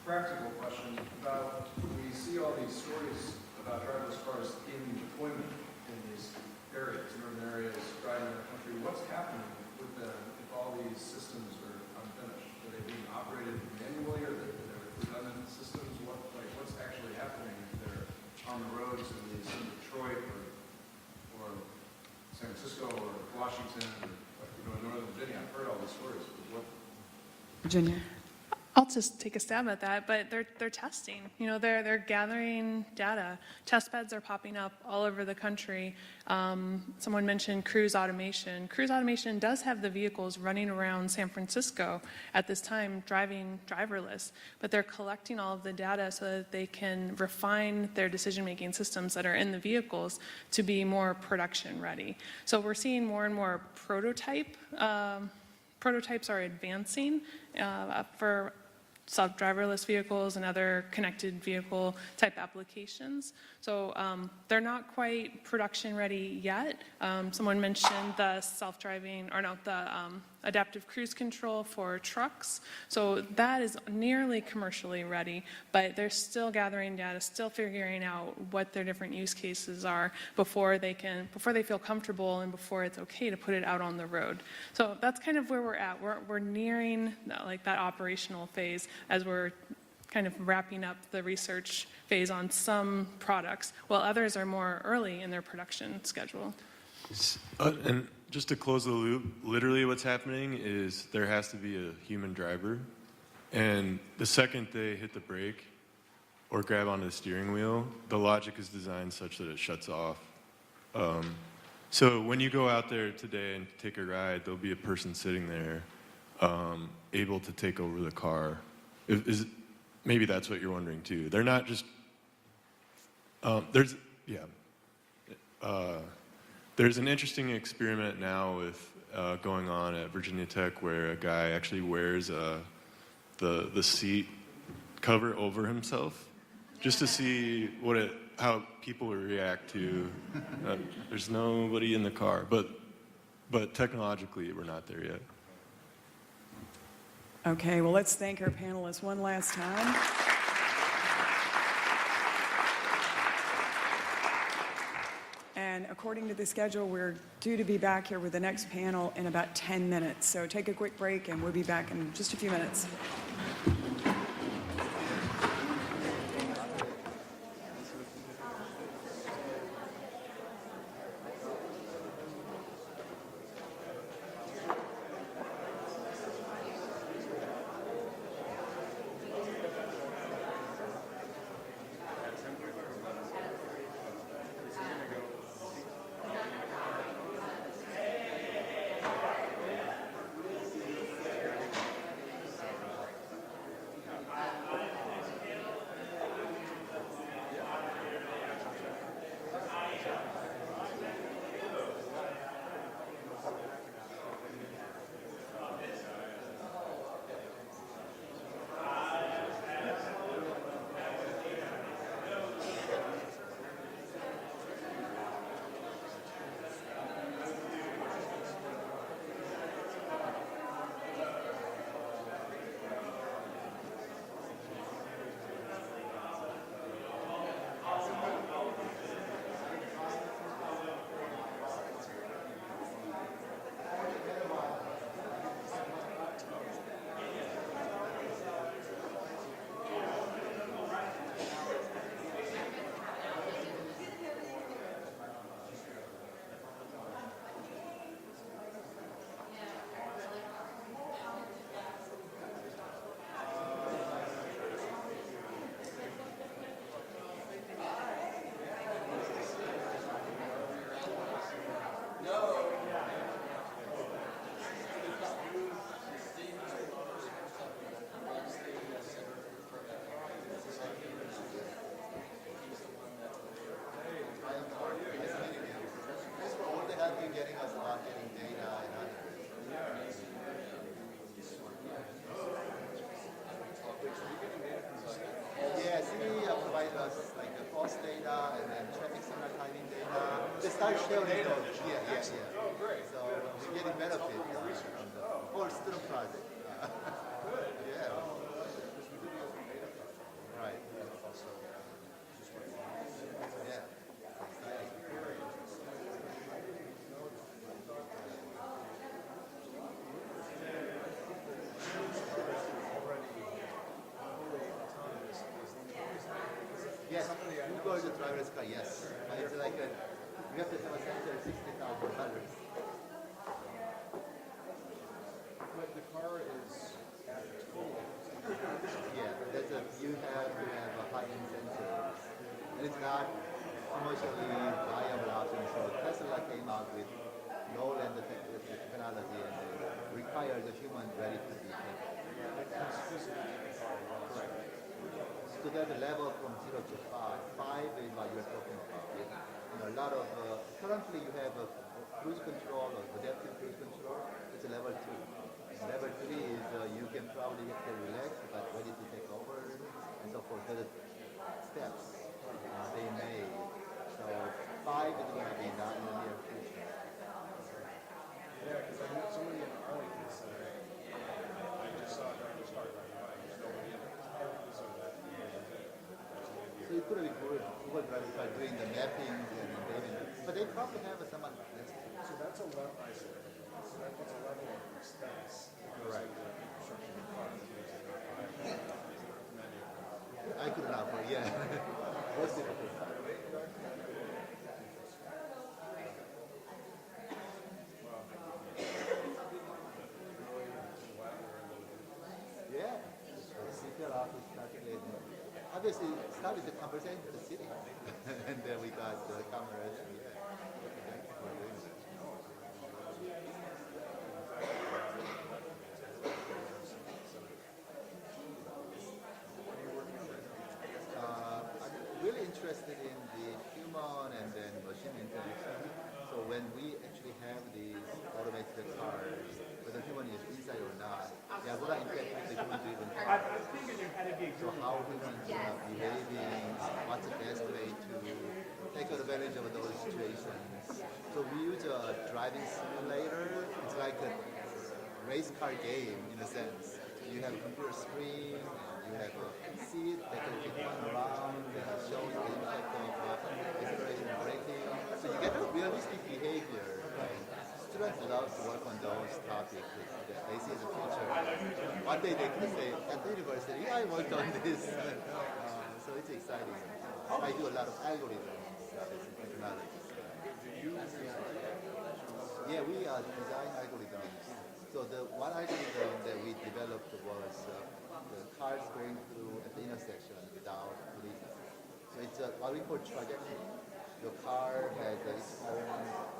practical question about, we see all these stories about driverless cars in deployment in these areas, urban areas, driving in the country. What's happening with them if all these systems are unfinished? Are they being operated manually, or they're redundant systems? What's actually happening if they're on the roads in Detroit or San Francisco or Washington or Northern Virginia? I've heard all these stories. Virginia? I'll just take a stab at that, but they're testing. You know, they're gathering data. Test beds are popping up all over the country. Someone mentioned Cruise Automation. Cruise Automation does have the vehicles running around San Francisco at this time, driving driverless, but they're collecting all of the data so that they can refine their decision-making systems that are in the vehicles to be more production ready. So we're seeing more and more prototypes are advancing for self-driverless vehicles and other connected vehicle type applications. So they're not quite production ready yet. Someone mentioned the adaptive cruise control for trucks. So that is nearly commercially ready, but they're still gathering data, still figuring out what their different use cases are before they feel comfortable and before it's okay to put it out on the road. So that's kind of where we're at. We're nearing that operational phase as we're kind of wrapping up the research phase on some products, while others are more early in their production schedule. And just to close the loop, literally what's happening is there has to be a human driver. And the second they hit the brake or grab onto the steering wheel, the logic is designed such that it shuts off. So when you go out there today and take a ride, there'll be a person sitting there able to take over the car. Maybe that's what you're wondering too. They're not just, there's an interesting experiment now with going on at Virginia Tech where a guy actually wears the seat cover over himself just to see how people will react to there's nobody in the car. But technologically, we're not there yet. Okay, well, let's thank our panelists one last time. And according to the schedule, we're due to be back here with the next panel in about 10 minutes. So take a quick break, and we'll be back in just a few minutes. Start sharing those. Yeah. Oh, great. So we're getting benefit from the whole student project. Yeah. Right. Yeah. Yes, Google the driverless car, yes. But it's like you have to have a sensor $60,000. But the car is at total. Yeah, you have to have a high-end sensor. And it's not commercially viable option. So Tesla came out with low-end technology and requires a human ready to be taken. Correct. To that level from 0 to 5. 5 is what you're talking about. A lot of, currently you have a cruise control or adaptive cruise control. It's a level 2. Level 3 is you can probably get relaxed but ready to take over and so forth. There are steps they made. So 5 is going to be done in the near future. Yeah, because I know somebody in Arlington said, I just saw a driverless car driving by, there's nobody in it. So that so it could be Google Drive by doing the mapping but they probably have someone. So that's a level. So that puts a level of expense. Right. I could not, but yeah. Most people could not. obviously started the conversation in the city, and then we got the cameras. And yeah, thank you for doing it. I'm really interested in the human and then machine interaction. So when we actually have these automated cars, whether human is inside or not, they are going to interact with the human-driven car. So how humans are behaving, what's the best way to take advantage of those situations. So we use a driving simulator. It's like a race car game in a sense. You have a computer screen, you have a seat that can be turned around, and it shows the impact of acceleration and braking. So you get a realistic behavior. Right? Students love to work on those topics. They see the future. One day they can say at the university, yeah, I worked on this. So it's exciting. I do a lot of algorithms, technologies. Yeah, we design algorithms. So the one algorithm that we developed was the cars going through at the intersection without collision. So it's what we call trajectory. Your car has its own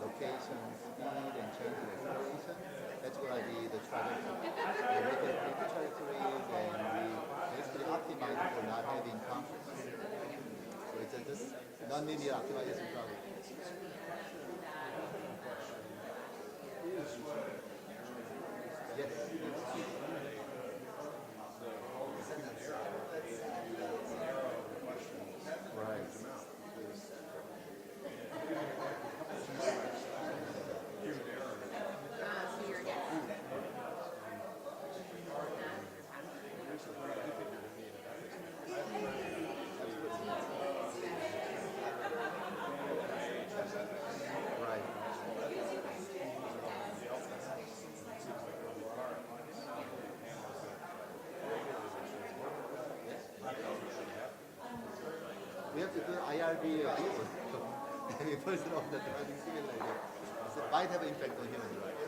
location, speed, and change in acceleration. That's going to be the trajectory. We make it big trajectories, and we basically optimize for not having conflicts. So it's just non-linear optimization problem. Yes. Right. Right. We have to do IRB review. We first off the driving simulator. So it might have an impact on human rights.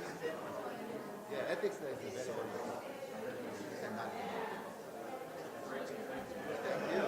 Yeah, ethics is very important. You cannot. Thank you.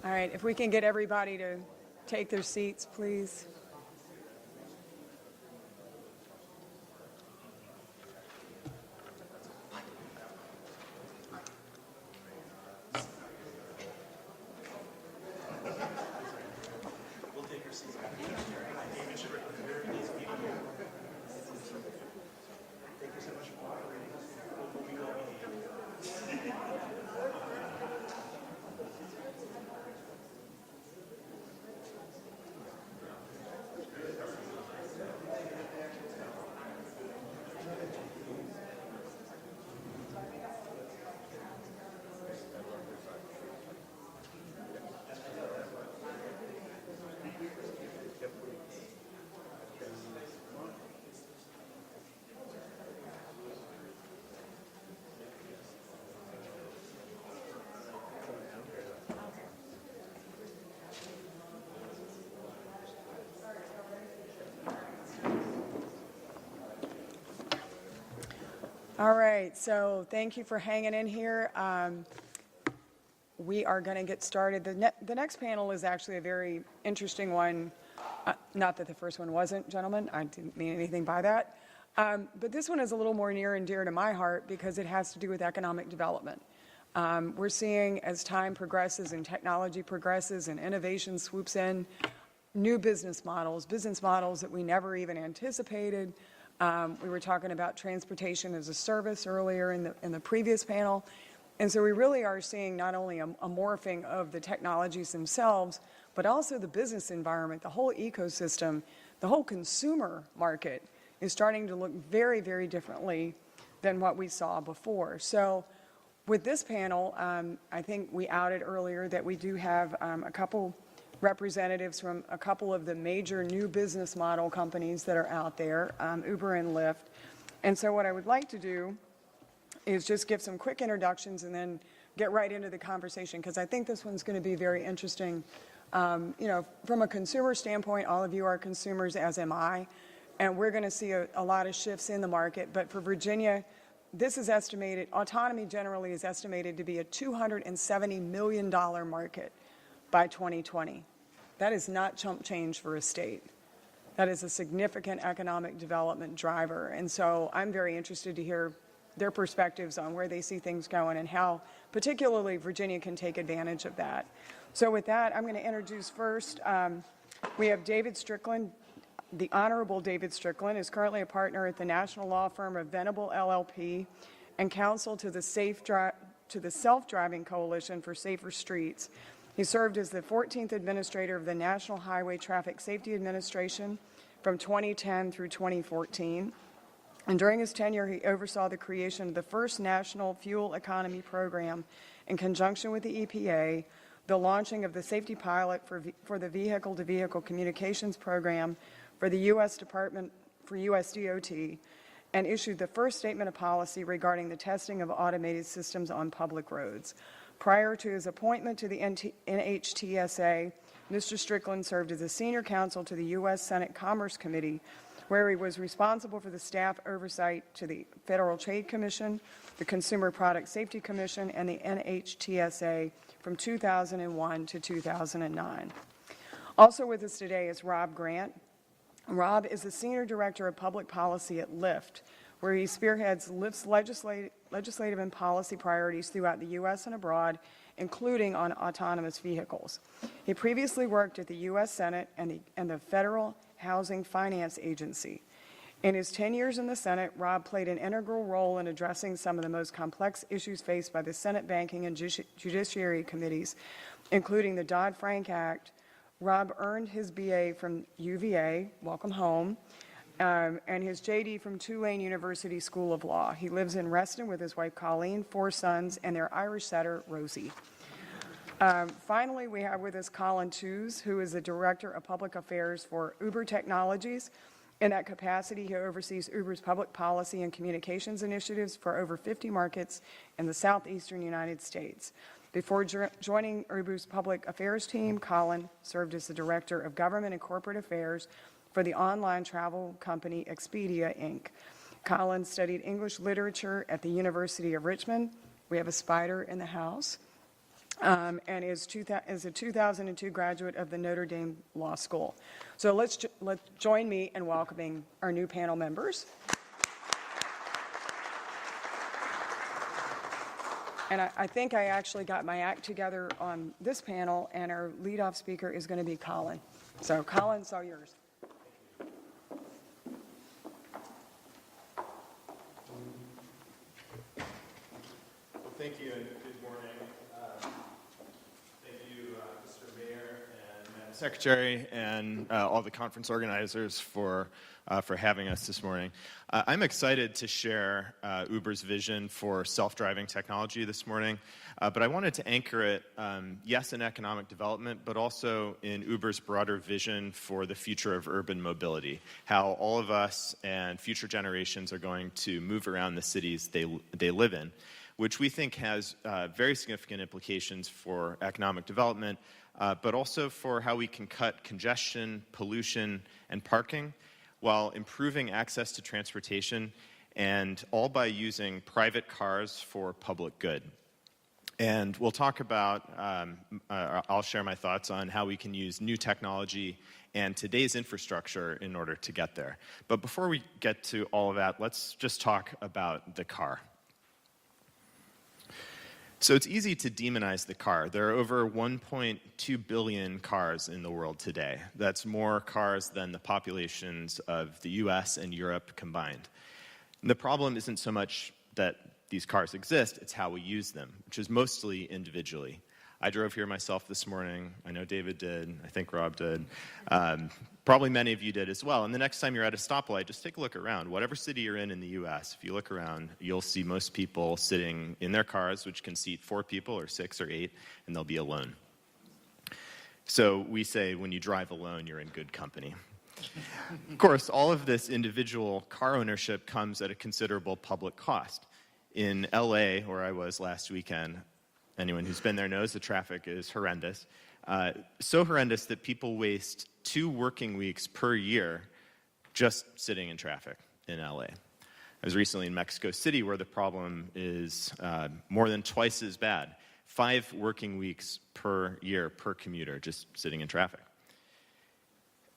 All right, if we can get everybody to take their seats, please. All right, so thank you for hanging in here. We are going to get started. The next panel is actually a very interesting one. Not that the first one wasn't, gentlemen. I didn't mean anything by that. But this one is a little more near and dear to my heart because it has to do with economic development. We're seeing as time progresses and technology progresses and innovation swoops in, new business models that we never even anticipated. We were talking about transportation as a service earlier in the previous panel. And so we really are seeing not only a morphing of the technologies themselves, but also the business environment, the whole ecosystem, the whole consumer market is starting to look very, very differently than what we saw before. So with this panel, I think we outed earlier that we do have a couple representatives from a couple of the major new business model companies that are out there, Uber and Lyft. And so what I would like to do is just give some quick introductions and then get right into the conversation, because I think this one's going to be very interesting. You know, from a consumer standpoint, all of you are consumers, as am I, and we're going to see a lot of shifts in the market. But for Virginia, this is estimated, autonomy generally is estimated to be a $270 million market by 2020. That is not chump change for a state. That is a significant economic development driver. And so I'm very interested to hear their perspectives on where they see things going and how particularly Virginia can take advantage of that. So with that, I'm going to introduce first, we have David Strickland. The Honorable David Strickland is currently a partner at the national law firm of Venable LLP and counsel to the Self-Driving Coalition for Safer Streets. He served as the 14th administrator of the National Highway Traffic Safety Administration from 2010 through 2014. And during his tenure, he oversaw the creation of the first national fuel economy program in conjunction with the EPA, the launching of the safety pilot for the vehicle-to-vehicle communications program for the U.S. Department for U.S. DOT, and issued the first statement of policy regarding the testing of automated systems on public roads. Prior to his appointment to the NHTSA, Mr. Strickland served as a senior counsel to the U.S. Senate Commerce Committee, where he was responsible for the staff oversight to the Federal Trade Commission, the Consumer Product Safety Commission, and the NHTSA from 2001 to 2009. Also with us today is Rob Grant. Rob is the Senior Director of Public Policy at Lyft, where he spearheads Lyft's legislative and policy priorities throughout the U.S. and abroad, including on autonomous vehicles. He previously worked at the U.S. Senate and the Federal Housing Finance Agency. In his 10 years in the Senate, Rob played an integral role in addressing some of the most complex issues faced by the Senate Banking and Judiciary Committees, including the Dodd-Frank Act. Rob earned his BA from UVA, welcome home, and his JD from Tulane University School of Law. He lives in Reston with his wife Colleen, 4 sons, and their Irish setter, Rosie. Finally, we have with us Colin Tews, who is the Director of Public Affairs for Uber Technologies. In that capacity, he oversees Uber's public policy and communications initiatives for over 50 markets in the southeastern United States. Before joining Uber's public affairs team, Colin served as the Director of Government and Corporate Affairs for the online travel company Expedia, Inc. Colin studied English literature at the University of Richmond. We have a spider in the house. and is a 2002 graduate of the Notre Dame Law School. So let's join me in welcoming our new panel members. And I think I actually got my act together on this panel, and our leadoff speaker is going to be Colin. So Colin, it's all yours. Well, thank you and good morning. Thank you, Mr. Mayor and Madam Secretary, and all the conference organizers for having us this morning. I'm excited to share Uber's vision for self-driving technology this morning, but I wanted to anchor it, yes, in economic development, but also in Uber's broader vision for the future of urban mobility, how all of us and future generations are going to move around the cities they live in, which we think has very significant implications for economic development, but also for how we can cut congestion, pollution, and parking, while improving access to transportation, and all by using private cars for public good. And we'll talk about, I'll share my thoughts on how we can use new technology and today's infrastructure in order to get there. But before we get to all of that, let's just talk about the car. So it's easy to demonize the car. There are over 1.2 billion cars in the world today. That's more cars than the populations of the US and Europe combined. And the problem isn't so much that these cars exist, it's how we use them, which is mostly individually. I drove here myself this morning. I know David did. I think Rob did. Probably many of you did as well. And the next time you're at a stoplight, just take a look around. Whatever city you're in the U.S., if you look around, you'll see most people sitting in their cars, which can seat 4 people or 6 or 8, and they'll be alone. So we say when you drive alone, you're in good company. Of course, all of this individual car ownership comes at a considerable public cost. In L.A., where I was last weekend, anyone who's been there knows the traffic is horrendous. So horrendous that people waste 2 working weeks per year just sitting in traffic in LA. I was recently in Mexico City, where the problem is more than twice as bad. 5 working weeks per year per commuter just sitting in traffic.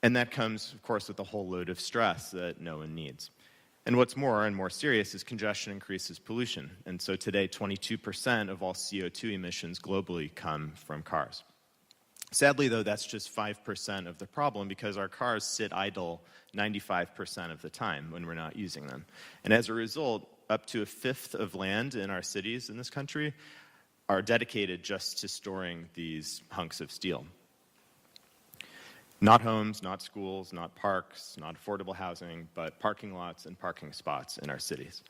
And that comes, of course, with a whole load of stress that no one needs. And what's more and more serious is congestion increases pollution. And so today, 22% of all CO2 emissions globally come from cars. Sadly, though, that's just 5% of the problem, because our cars sit idle 95% of the time when we're not using them. And as a result, up to 1/5 of land in our cities in this country are dedicated just to storing these hunks of steel. Not homes, not schools, not parks, not affordable housing, but parking lots and parking spots in our cities.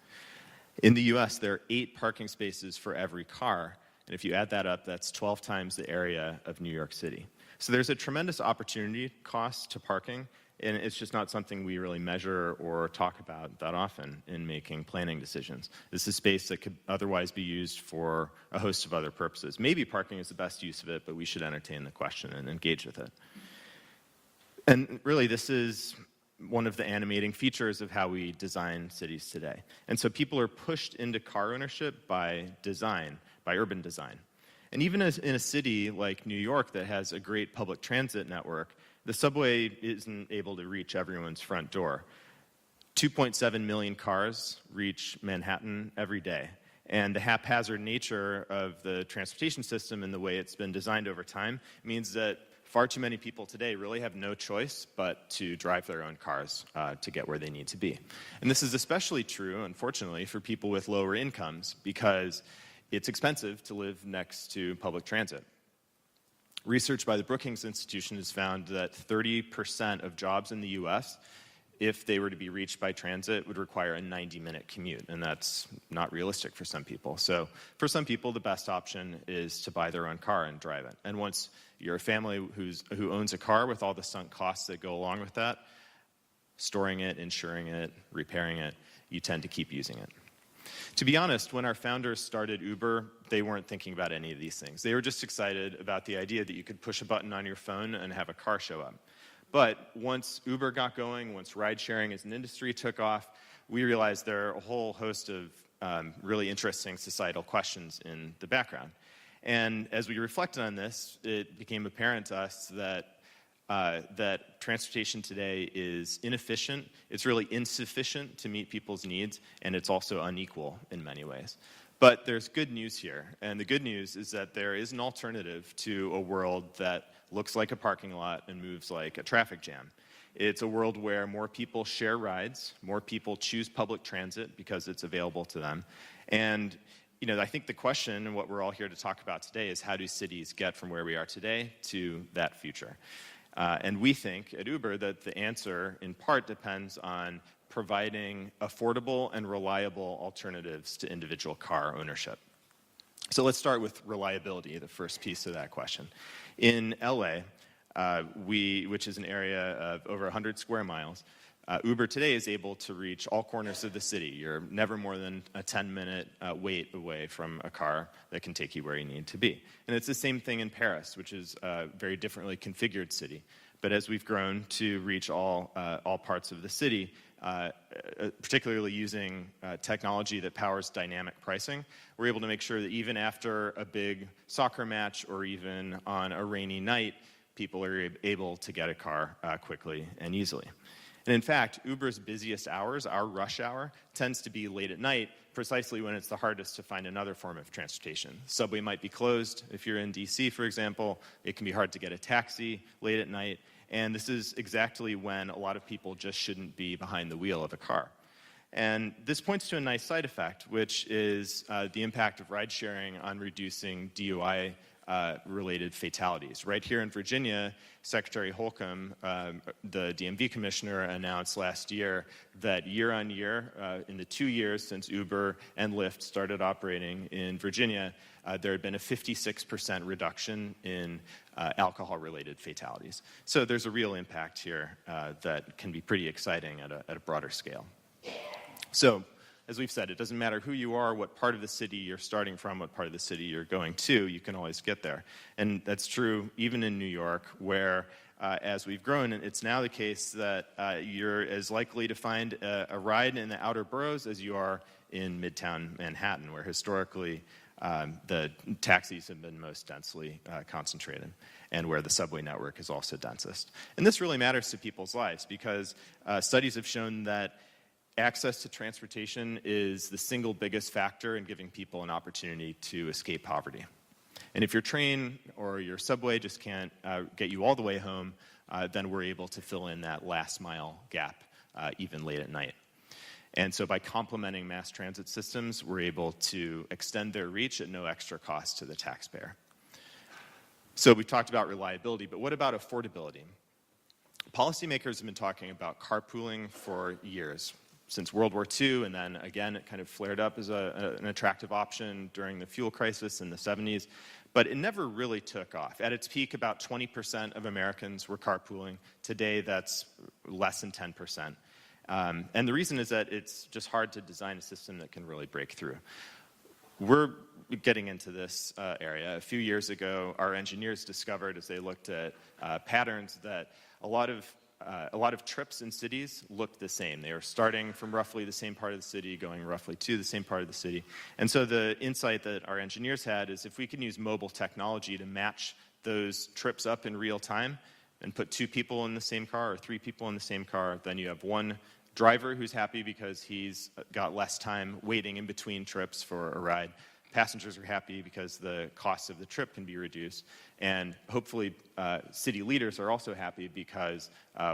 In the US, there are 8 parking spaces for every car, and if you add that up, that's 12 times the area of New York City. So there's a tremendous opportunity cost to parking, and it's just not something we really measure or talk about that often in making planning decisions. This is space that could otherwise be used for a host of other purposes. Maybe parking is the best use of it, but we should entertain the question and engage with it. And really, this is one of the animating features of how we design cities today. And so people are pushed into car ownership by design, by urban design. And even in a city like New York that has a great public transit network, the subway isn't able to reach everyone's front door. 2.7 million cars reach Manhattan every day. And the haphazard nature of the transportation system and the way it's been designed over time means that far too many people today really have no choice but to drive their own cars to get where they need to be. And this is especially true, unfortunately, for people with lower incomes, because it's expensive to live next to public transit. Research by the Brookings Institution has found that 30% of jobs in the US, if they were to be reached by transit, would require a 90-minute commute, and that's not realistic for some people. So for some people, the best option is to buy their own car and drive it. And once you're a family who owns a car with all the sunk costs that go along with that, storing it, insuring it, repairing it, you tend to keep using it. To be honest, when our founders started Uber, they weren't thinking about any of these things. They were just excited about the idea that you could push a button on your phone and have a car show up. But once Uber got going, once ride-sharing as an industry took off, we realized there are a whole host of really interesting societal questions in the background. And as we reflected on this, it became apparent to us that that transportation today is inefficient, it's really insufficient to meet people's needs, and it's also unequal in many ways. But there's good news here, and the good news is that there is an alternative to a world that looks like a parking lot and moves like a traffic jam. It's a world where more people share rides, more people choose public transit because it's available to them. And I think the question, and what we're all here to talk about today, is how do cities get from where we are today to that future? And we think at Uber that the answer in part depends on providing affordable and reliable alternatives to individual car ownership. So let's start with reliability, the first piece of that question. In LA, which is an area of over 100 square miles, Uber today is able to reach all corners of the city. You're never more than a 10-minute wait away from a car that can take you where you need to be. And it's the same thing in Paris, which is a very differently configured city. But as we've grown to reach all parts of the city, particularly using technology that powers dynamic pricing, we're able to make sure that even after a big soccer match or even on a rainy night, people are able to get a car quickly and easily. And in fact, Uber's busiest hours, our rush hour, tends to be late at night, precisely when it's the hardest to find another form of transportation. Subway might be closed. If you're in DC, for example, it can be hard to get a taxi late at night. And this is exactly when a lot of people just shouldn't be behind the wheel of a car. And this points to a nice side effect, which is the impact of ride sharing on reducing DUI related fatalities. Right here in Virginia, Secretary Holcomb, the DMV commissioner, announced last year that year on year, in the 2 years since Uber and Lyft started operating in Virginia, there had been a 56% reduction in alcohol-related fatalities. So there's a real impact here that can be pretty exciting at a broader scale. So, as we've said, it doesn't matter who you are, what part of the city you're starting from, what part of the city you're going to, you can always get there. And that's true even in New York, where as we've grown, it's now the case that you're as likely to find a ride in the outer boroughs as you are in Midtown Manhattan, where historically the taxis have been most densely concentrated, and where the subway network is also densest. And this really matters to people's lives because studies have shown that access to transportation is the single biggest factor in giving people an opportunity to escape poverty. And if your train or your subway just can't get you all the way home, then we're able to fill in that last mile gap even late at night. And so by complementing mass transit systems, we're able to extend their reach at no extra cost to the taxpayer. So we've talked about reliability, but what about affordability? Policymakers have been talking about carpooling for years. Since World War II, and then again, it kind of flared up as an attractive option during the fuel crisis in the 70s, but it never really took off. At its peak, about 20% of Americans were carpooling. Today, that's less than 10%. And the reason is that it's just hard to design a system that can really break through. We're getting into this area. A few years ago, our engineers discovered, as they looked at patterns, that a lot of trips in cities looked the same. They were starting from roughly the same part of the city, going roughly to the same part of the city. And so the insight that our engineers had is if we can use mobile technology to match those trips up in real time and put 2 people in the same car or 3 people in the same car, then you have one driver who's happy because he's got less time waiting in between trips for a ride. Passengers are happy because the cost of the trip can be reduced. And hopefully city leaders are also happy because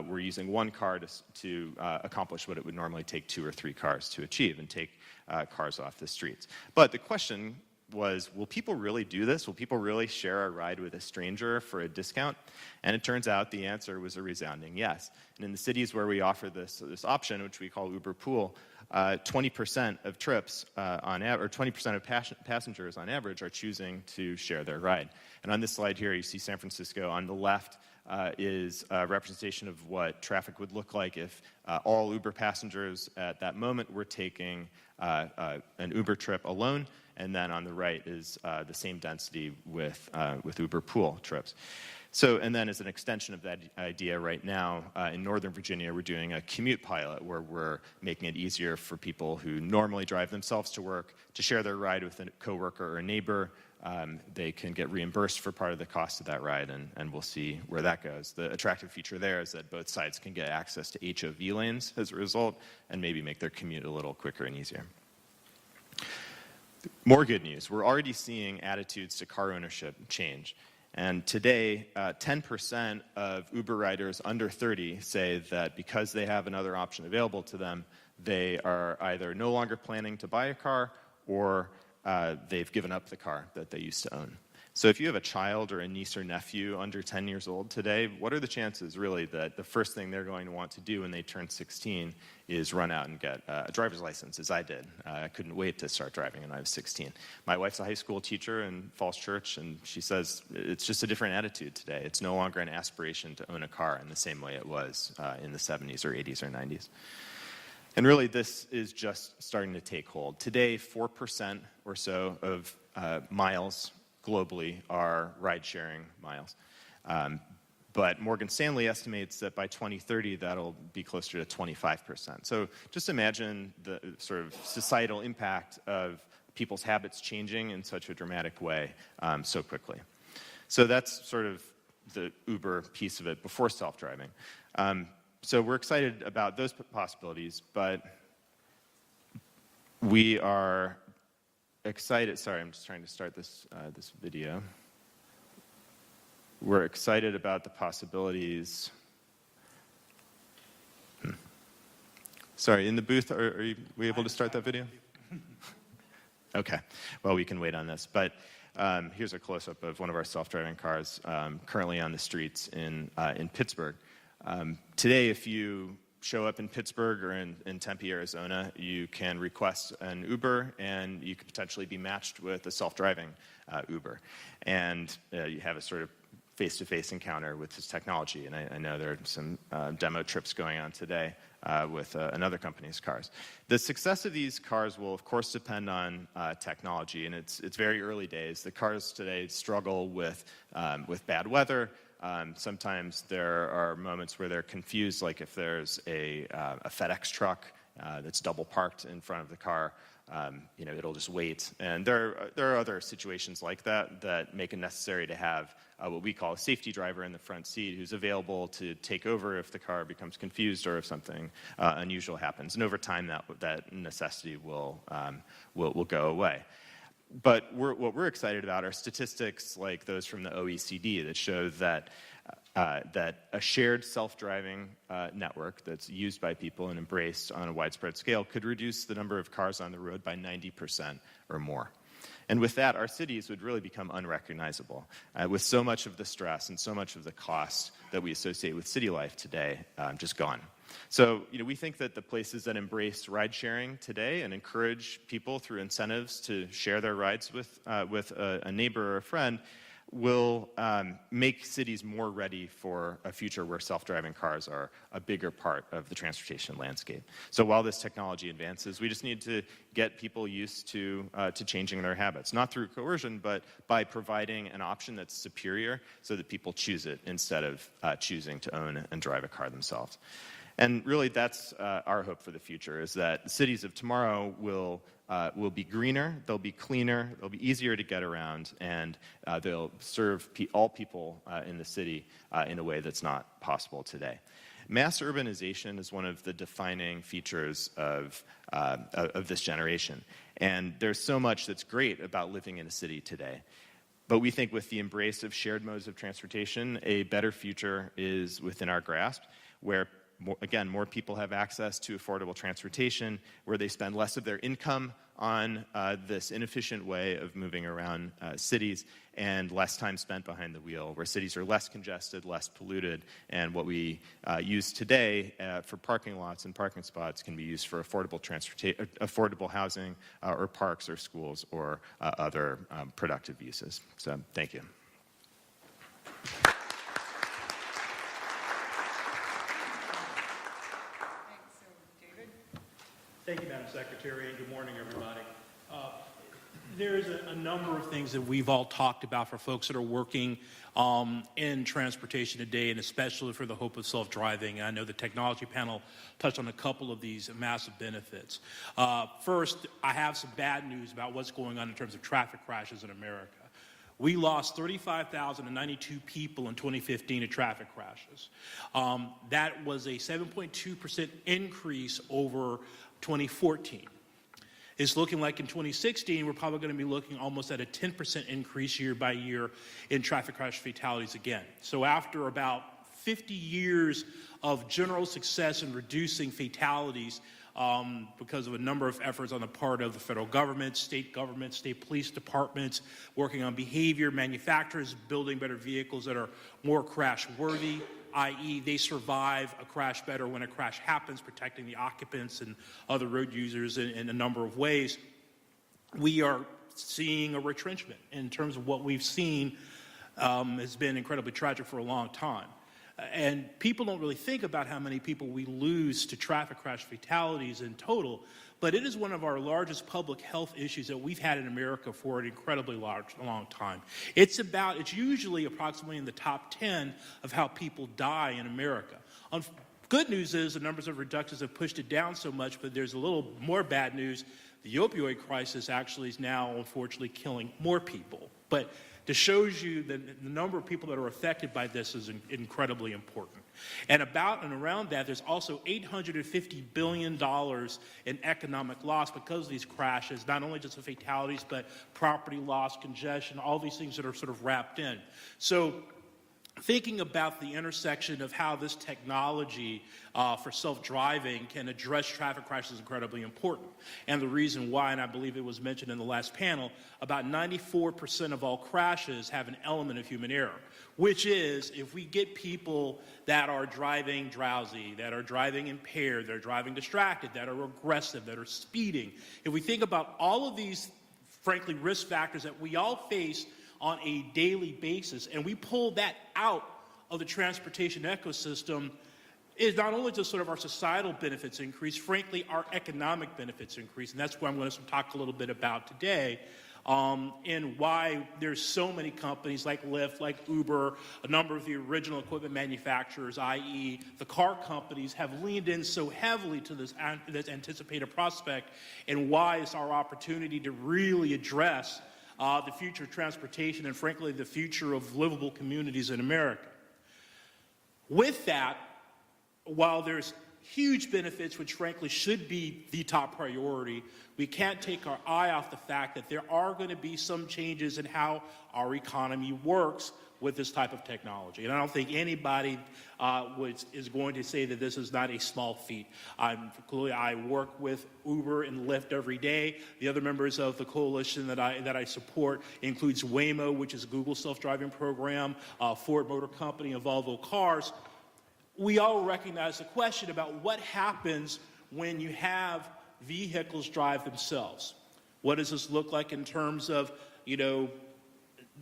we're using one car to accomplish what it would normally take 2 or 3 cars to achieve and take cars off the streets. But the question was, will people really do this? Will people really share a ride with a stranger for a discount? And it turns out the answer was a resounding yes. And in the cities where we offer this option, which we call Uber Pool, 20% of trips on average, or 20% of passengers on average are choosing to share their ride. And on this slide here, you see San Francisco. On the left is a representation of what traffic would look like if all Uber passengers at that moment were taking an Uber trip alone. And then on the right is the same density with Uber Pool trips. So, and then as an extension of that idea right now, in Northern Virginia, we're doing a commute pilot where we're making it easier for people who normally drive themselves to work to share their ride with a coworker or a neighbor they can get reimbursed for part of the cost of that ride, and we'll see where that goes. The attractive feature there is that both sides can get access to HOV lanes as a result and maybe make their commute a little quicker and easier. More good news. We're already seeing attitudes to car ownership change. And today, 10% of Uber riders under 30 say that because they have another option available to them, they are either no longer planning to buy a car or they've given up the car that they used to own. So if you have a child or a niece or nephew under 10 years old today, what are the chances really that the first thing they're going to want to do when they turn 16 is run out and get a driver's license, as I did. I couldn't wait to start driving when I was 16. My wife's a high school teacher in Falls Church, and she says it's just a different attitude today. It's no longer an aspiration to own a car in the same way it was in the 70s or 80s or 90s. And really, this is just starting to take hold. Today, 4% or so of miles globally are ride-sharing miles. But Morgan Stanley estimates that by 2030, that'll be closer to 25%. So just imagine the sort of societal impact of people's habits changing in such a dramatic way so quickly. So that's sort of the Uber piece of it before self-driving. So we're excited about those possibilities, but we are excited. Sorry, I'm just trying to start this video. We're excited about the possibilities. Sorry, in the booth, are we able to start that video? Okay, well, we can wait on this. But here's a close-up of one of our self-driving cars currently on the streets in Pittsburgh. Today, if you show up in Pittsburgh or in Tempe, Arizona, you can request an Uber, and you could potentially be matched with a self-driving Uber. And you have a sort of face-to-face encounter with this technology. And I know there are some demo trips going on today with another company's cars. The success of these cars will, of course, depend on technology, and it's very early days. The cars today struggle with bad weather. Sometimes there are moments where they're confused, like if there's a FedEx truck that's double parked in front of the car, it'll just wait. And there are other situations like that make it necessary to have what we call a safety driver in the front seat who's available to take over if the car becomes confused or if something unusual happens. And over time, that necessity will go away. But what we're excited about are statistics like those from the OECD that show that a shared self-driving network that's used by people and embraced on a widespread scale could reduce the number of cars on the road by 90% or more. And with that, our cities would really become unrecognizable, with so much of the stress and so much of the cost that we associate with city life today just gone. So, we think that the places that embrace ride-sharing today and encourage people through incentives to share their rides with a neighbor or a friend will make cities more ready for a future where self-driving cars are a bigger part of the transportation landscape. So while this technology advances, we just need to get people used to changing their habits, not through coercion, but by providing an option that's superior so that people choose it instead of choosing to own and drive a car themselves. And really, that's our hope for the future, is that the cities of tomorrow will be greener, they'll be cleaner, they'll be easier to get around, and they'll serve all people in the city in a way that's not possible today. Mass urbanization is one of the defining features of this generation. And there's so much that's great about living in a city today. But we think with the embrace of shared modes of transportation, a better future is within our grasp, where more people have access to affordable transportation, where they spend less of their income on this inefficient way of moving around cities, and less time spent behind the wheel, where cities are less congested, less polluted, and what we use today for parking lots and parking spots can be used for affordable housing or parks or schools or other productive uses. So thank you. Thank you, Madam Secretary, and good morning, everybody. There's a number of things that we've all talked about for folks that are working in transportation today, and especially for the hope of self-driving. I know the technology panel touched on a couple of these massive benefits. First, I have some bad news about what's going on in terms of traffic crashes in America. We lost 35,092 people in 2015 to traffic crashes. That was a 7.2% increase over 2014. It's looking like in 2016, we're probably going to be looking almost at a 10% increase year by year in traffic crash fatalities again. So after about 50 years of general success in reducing fatalities because of a number of efforts on the part of the federal government, state police departments, working on behavior, manufacturers building better vehicles that are more crash-worthy, i.e. they survive a crash better when a crash happens, protecting the occupants and other road users in a number of ways. We are seeing a retrenchment in terms of what we've seen has been incredibly tragic for a long time. And people don't really think about how many people we lose to traffic crash fatalities in total, but it is one of our largest public health issues that we've had in America for an incredibly long time. It's usually approximately in the top 10 of how people die in America. Good news is the numbers of reductions have pushed it down so much, but there's a little more bad news. The opioid crisis actually is now, unfortunately, killing more people. But to show you that the number of people that are affected by this is incredibly important. And around that, there's also $850 billion in economic loss because of these crashes, not only just the fatalities, but property loss, congestion, all these things that are sort of wrapped in. So thinking about the intersection of how this technology for self-driving can address traffic crashes is incredibly important. And the reason why, and I believe it was mentioned in the last panel, about 94% of all crashes have an element of human error, which is if we get people that are driving drowsy, that are driving impaired, that are driving distracted, that are aggressive, that are speeding, if we think about all of these, frankly, risk factors that we all face on a daily basis, and we pull that out of the transportation ecosystem, is not only just sort of our societal benefits increase, frankly, our economic benefits increase, and that's what I'm going to talk a little bit about today, and why there's so many companies like Lyft, like Uber, a number of the original equipment manufacturers, i.e. the car companies, have leaned in so heavily to this anticipated prospect, and why it's our opportunity to really address the future of transportation and, frankly, the future of livable communities in America. With that, while there's huge benefits, which, frankly, should be the top priority, we can't take our eye off the fact that there are going to be some changes in how our economy works with this type of technology. And I don't think anybody is going to say that this is not a small feat. I work with Uber and Lyft every day. The other members of the coalition that I support includes Waymo, which is Google's self-driving program, Ford Motor Company, and Volvo Cars. We all recognize the question about what happens when you have vehicles drive themselves. What does this look like in terms of,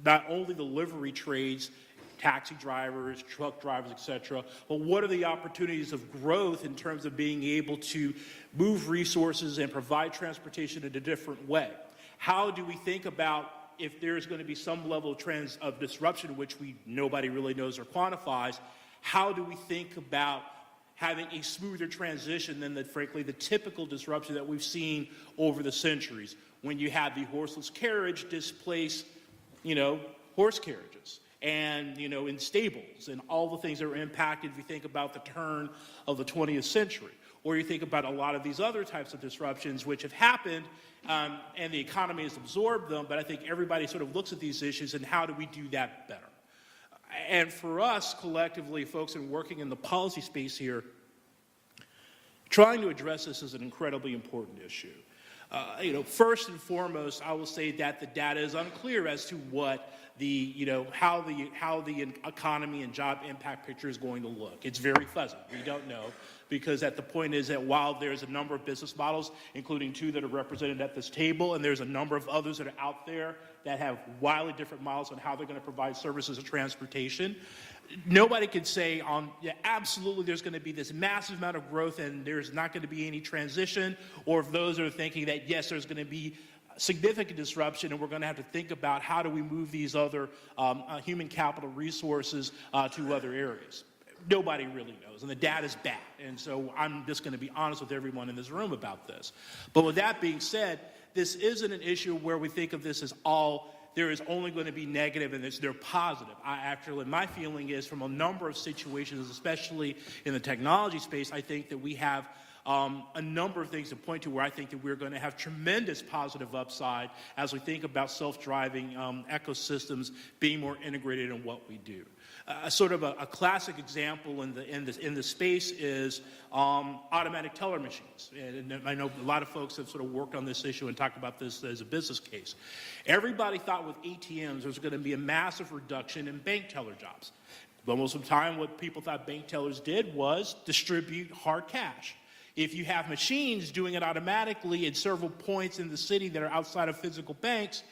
not only the livery trades, taxi drivers, truck drivers, et cetera, but what are the opportunities of growth in terms of being able to move resources and provide transportation in a different way? How do we think about if there's going to be some level of disruption, which nobody really knows or quantifies, how do we think about having a smoother transition than, frankly, the typical disruption that we've seen over the centuries when you have the horseless carriage displace horse carriages and, in stables and all the things that were impacted if you think about the turn of the 20th century. Or you think about a lot of these other types of disruptions which have happened and the economy has absorbed them, but I think everybody sort of looks at these issues and how do we do that better? And for us, collectively, folks in working in the policy space here, trying to address this is an incredibly important issue. First and foremost, I will say that the data is unclear as to what how the economy and job impact picture is going to look. It's very fuzzy. We don't know, because the point is that while there's a number of business models, including two that are represented at this table, and there's a number of others that are out there that have wildly different models on how they're going to provide services of transportation, nobody can say absolutely there's going to be this massive amount of growth and there's not going to be any transition, or if those are thinking that, yes, there's going to be significant disruption and we're going to have to think about how do we move these other human capital resources to other areas. Nobody really knows, and the data's bad. And so I'm just going to be honest with everyone in this room about this. But with that being said, this isn't an issue where we think of this as all there is only going to be negative and they're positive. My feeling is from a number of situations, especially in the technology space, I think that we have a number of things to point to where I think that we're going to have tremendous positive upside as we think about self-driving ecosystems being more integrated in what we do. Sort of a classic example in the space is automatic teller machines. And I know a lot of folks have sort of worked on this issue and talked about this as a business case. Everybody thought with ATMs there was going to be a massive reduction in bank teller jobs. But most of the time what people thought bank tellers did was distribute hard cash. If you have machines doing it automatically at several points in the city that are outside of physical banks,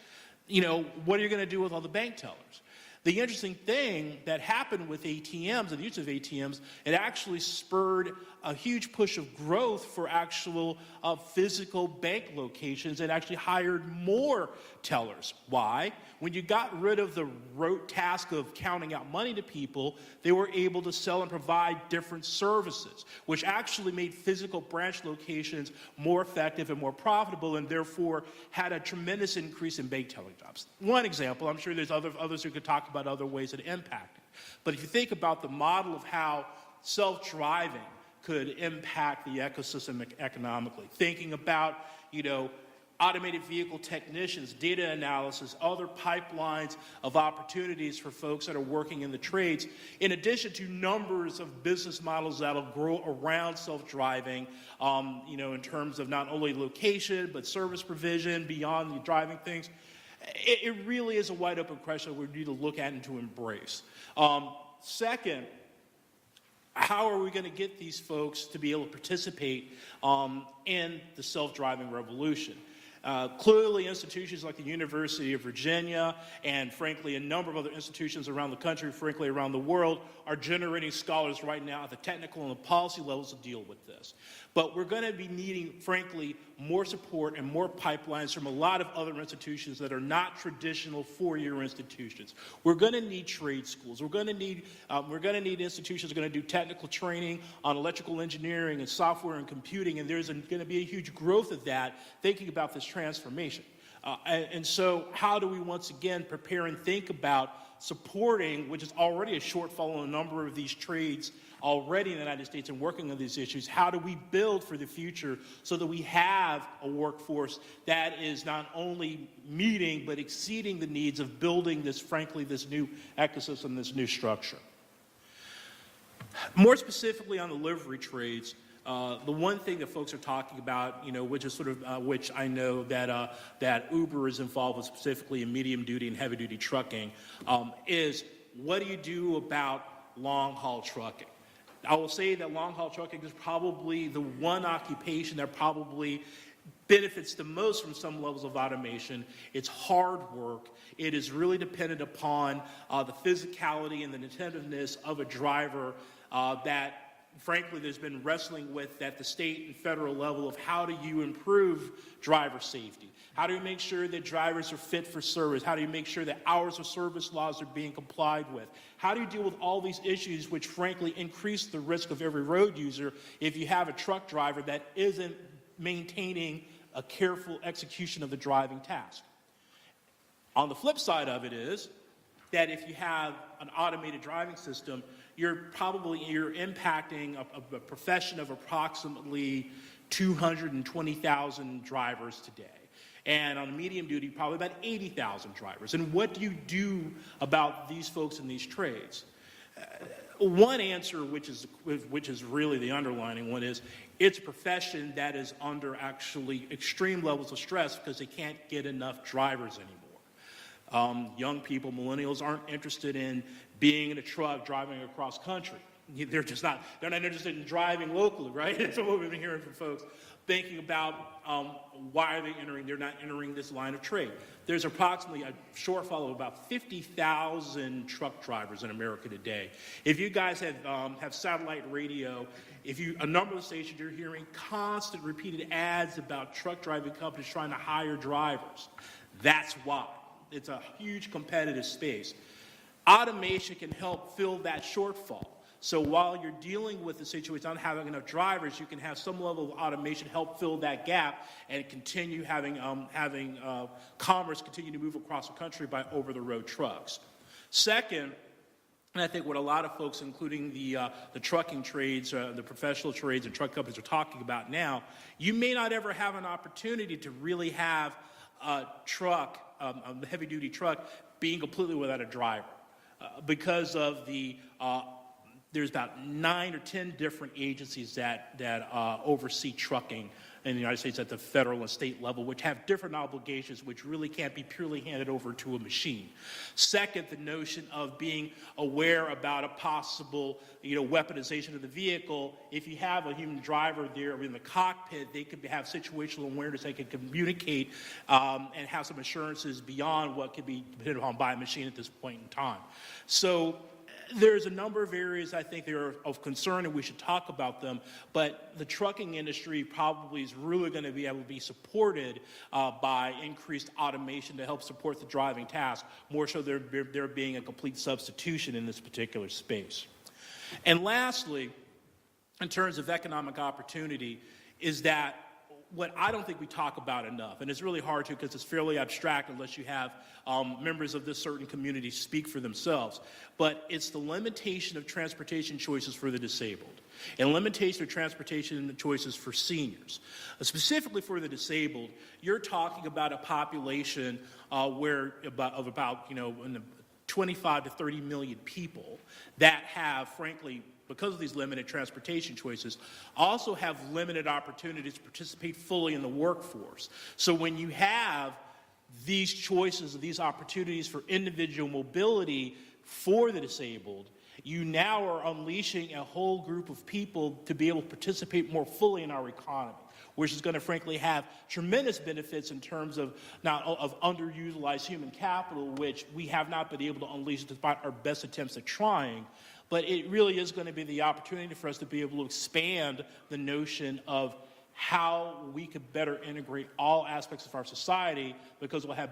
what are you going to do with all the bank tellers? The interesting thing that happened with ATMs and the use of ATMs, it actually spurred a huge push of growth for actual physical bank locations and actually hired more tellers. Why? When you got rid of the rote task of counting out money to people, they were able to sell and provide different services, which actually made physical branch locations more effective and more profitable and therefore had a tremendous increase in bank telling jobs. One example, I'm sure there's others who could talk about other ways that impact it. But if you think about the model of how self-driving could impact the ecosystem economically, thinking about, automated vehicle technicians, data analysis, other pipelines of opportunities for folks that are working in the trades, in addition to numbers of business models that'll grow around self-driving, in terms of not only location, but service provision beyond the driving things. It really is a wide open question that we need to look at and to embrace. Second, how are we going to get these folks to be able to participate in the self-driving revolution? Clearly, institutions like the University of Virginia and, frankly, a number of other institutions around the country, frankly, around the world, are generating scholars right now at the technical and the policy levels to deal with this. But we're going to be needing, frankly, more support and more pipelines from a lot of other institutions that are not traditional four-year institutions. We're going to need trade schools. We're going to need institutions that are going to do technical training on electrical engineering and software and computing, and there's going to be a huge growth of that, thinking about this transformation. And so how do we once again prepare and think about supporting, which is already a shortfall in a number of these trades already in the United States and working on these issues, how do we build for the future so that we have a workforce that is not only meeting but exceeding the needs of building this, frankly, this new ecosystem, this new structure? More specifically on the livery trades, the one thing that folks are talking about, which is sort of, which I know that Uber is involved with specifically in medium duty and heavy duty trucking, is what do you do about long haul trucking? I will say that long haul trucking is probably the one occupation that probably benefits the most from some levels of automation. It's hard work. It is really dependent upon the physicality and the attentiveness of a driver that, frankly, there's been wrestling with at the state and federal level of how do you improve driver safety? How do you make sure that drivers are fit for service? How do you make sure that hours of service laws are being complied with? How do you deal with all these issues which, frankly, increase the risk of every road user if you have a truck driver that isn't maintaining a careful execution of the driving task? On the flip side of it is that if you have an automated driving system, you're impacting a profession of approximately 220,000 drivers today. And on medium duty, probably about 80,000 drivers. And what do you do about these folks in these trades? One answer, which is really the underlining one, is it's a profession that is under actually extreme levels of stress because they can't get enough drivers anymore. Young people, millennials, aren't interested in being in a truck driving across country. They're not interested in driving locally, right? That's what we've been hearing from folks. Thinking about why are they entering? They're not entering this line of trade. There's approximately a shortfall of about 50,000 truck drivers in America today. If you guys have satellite radio, a number of stations, you're hearing constant repeated ads about truck driving companies trying to hire drivers. That's why. It's a huge competitive space. Automation can help fill that shortfall. So while you're dealing with the situation not having enough drivers, you can have some level of automation help fill that gap and continue having commerce continue to move across the country by over-the-road trucks. Second, and I think what a lot of folks, including the trucking trades, the professional trades and truck companies are talking about now, you may not ever have an opportunity to really have a truck, a heavy-duty truck, being completely without a driver because of there's about 9 or 10 different agencies that oversee trucking in the United States at the federal and state level, which have different obligations, which really can't be purely handed over to a machine. Second, the notion of being aware about a possible, weaponization of the vehicle. If you have a human driver there in the cockpit, they could have situational awareness. They can communicate and have some assurances beyond what could be depended upon by a machine at this point in time. So there's a number of areas I think that are of concern, and we should talk about them, but the trucking industry probably is really going to be able to be supported by increased automation to help support the driving task, more so there being a complete substitution in this particular space. And lastly, in terms of economic opportunity, is that what I don't think we talk about enough, and it's really hard to because it's fairly abstract unless you have members of this certain community speak for themselves, but it's the limitation of transportation choices for the disabled and limitation of transportation choices for seniors. Specifically for the disabled, you're talking about a population of about 25 to 30 million people that have, frankly, because of these limited transportation choices, also have limited opportunities to participate fully in the workforce. So when you have these choices, these opportunities for individual mobility for the disabled, you now are unleashing a whole group of people to be able to participate more fully in our economy, which is going to frankly have tremendous benefits in terms of underutilized human capital, which we have not been able to unleash despite our best attempts at trying. But it really is going to be the opportunity for us to be able to expand the notion of how we could better integrate all aspects of our society, because we'll have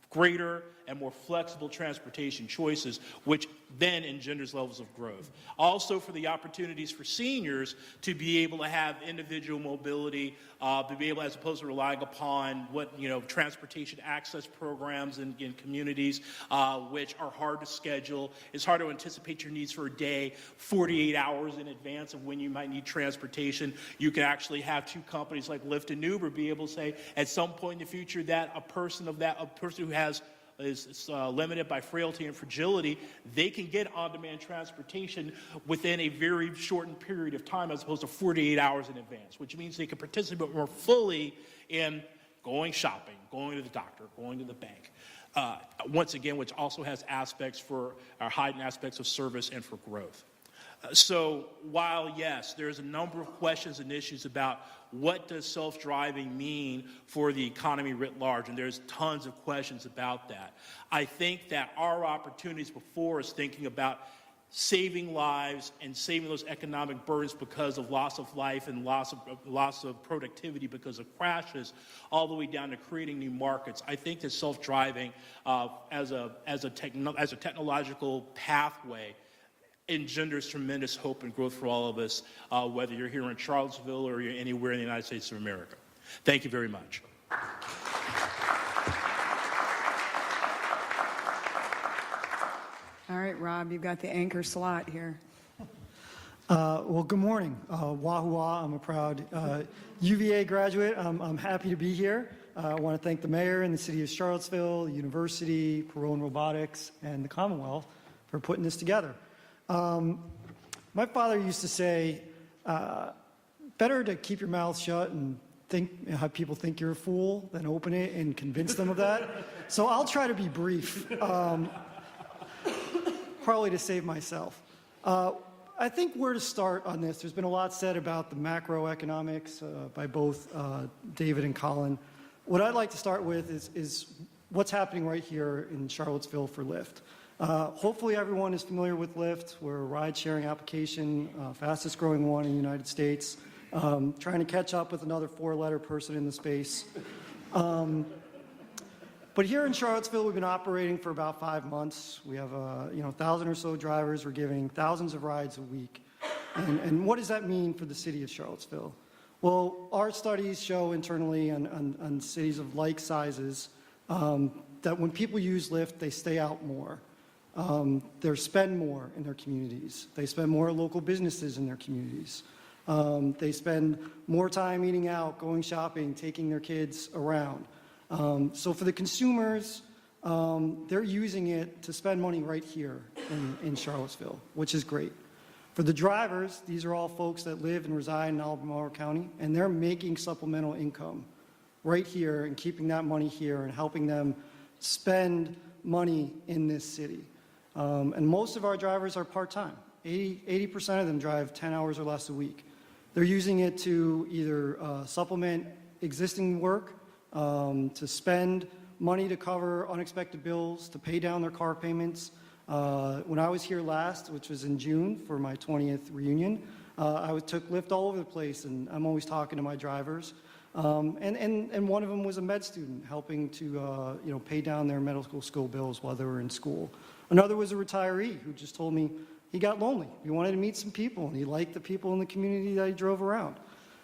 greater and more flexible transportation choices, which then engenders levels of growth. Also for the opportunities for seniors to be able to have individual mobility, to be able, as opposed to relying upon transportation access programs in communities, which are hard to schedule. It's hard to anticipate your needs for a day 48 hours in advance of when you might need transportation. You can actually have two companies like Lyft and Uber be able to say at some point in the future that a person who is limited by frailty and fragility, they can get on-demand transportation within a very shortened period of time as opposed to 48 hours in advance, which means they can participate more fully in going shopping, going to the doctor, going to the bank. Once again, which also has aspects for heightened aspects of service and for growth. So while, yes, there's a number of questions and issues about what does self-driving mean for the economy writ large, and there's tons of questions about that. I think that our opportunities before us thinking about saving lives and saving those economic burdens because of loss of life and loss of productivity because of crashes, all the way down to creating new markets. I think that self-driving as a technological pathway engenders tremendous hope and growth for all of us, whether you're here in Charlottesville or you're anywhere in the United States of America. Thank you very much. All right, Rob, you've got the anchor slot here. Well, good morning. Wahoo! I'm a proud UVA graduate. I'm happy to be here. I want to thank the mayor and the city of Charlottesville, the university, Perrone Robotics, and the Commonwealth for putting this together. My father used to say, better to keep your mouth shut and have people think you're a fool than open it and convince them of that. So I'll try to be brief, partly to save myself. I think where to start on this, there's been a lot said about the macroeconomics by both David and Colin. What I'd like to start with is what's happening right here in Charlottesville for Lyft. Hopefully everyone is familiar with Lyft. We're a ride-sharing application, fastest growing one in the United States, trying to catch up with another four-letter person in the space. But here in Charlottesville, we've been operating for about 5 months. We have 1,000 or so drivers. We're giving thousands of rides a week. And what does that mean for the city of Charlottesville? Well, our studies show internally on cities of like sizes that when people use Lyft, they stay out more. They spend more in their communities. They spend more at local businesses in their communities. They spend more time eating out, going shopping, taking their kids around. So for the consumers, they're using it to spend money right here in Charlottesville, which is great. For the drivers, these are all folks that live and reside in Albemarle County, and they're making supplemental income right here and keeping that money here and helping them spend money in this city. And most of our drivers are part-time. 80% of them drive 10 hours or less a week. They're using it to either supplement existing work, to spend money to cover unexpected bills, to pay down their car payments. When I was here last, which was in June for my 20th reunion, I took Lyft all over the place, and I'm always talking to my drivers. And one of them was a med student helping to pay down their medical school bills while they were in school. Another was a retiree who just told me he got lonely. He wanted to meet some people, and he liked the people in the community that he drove around.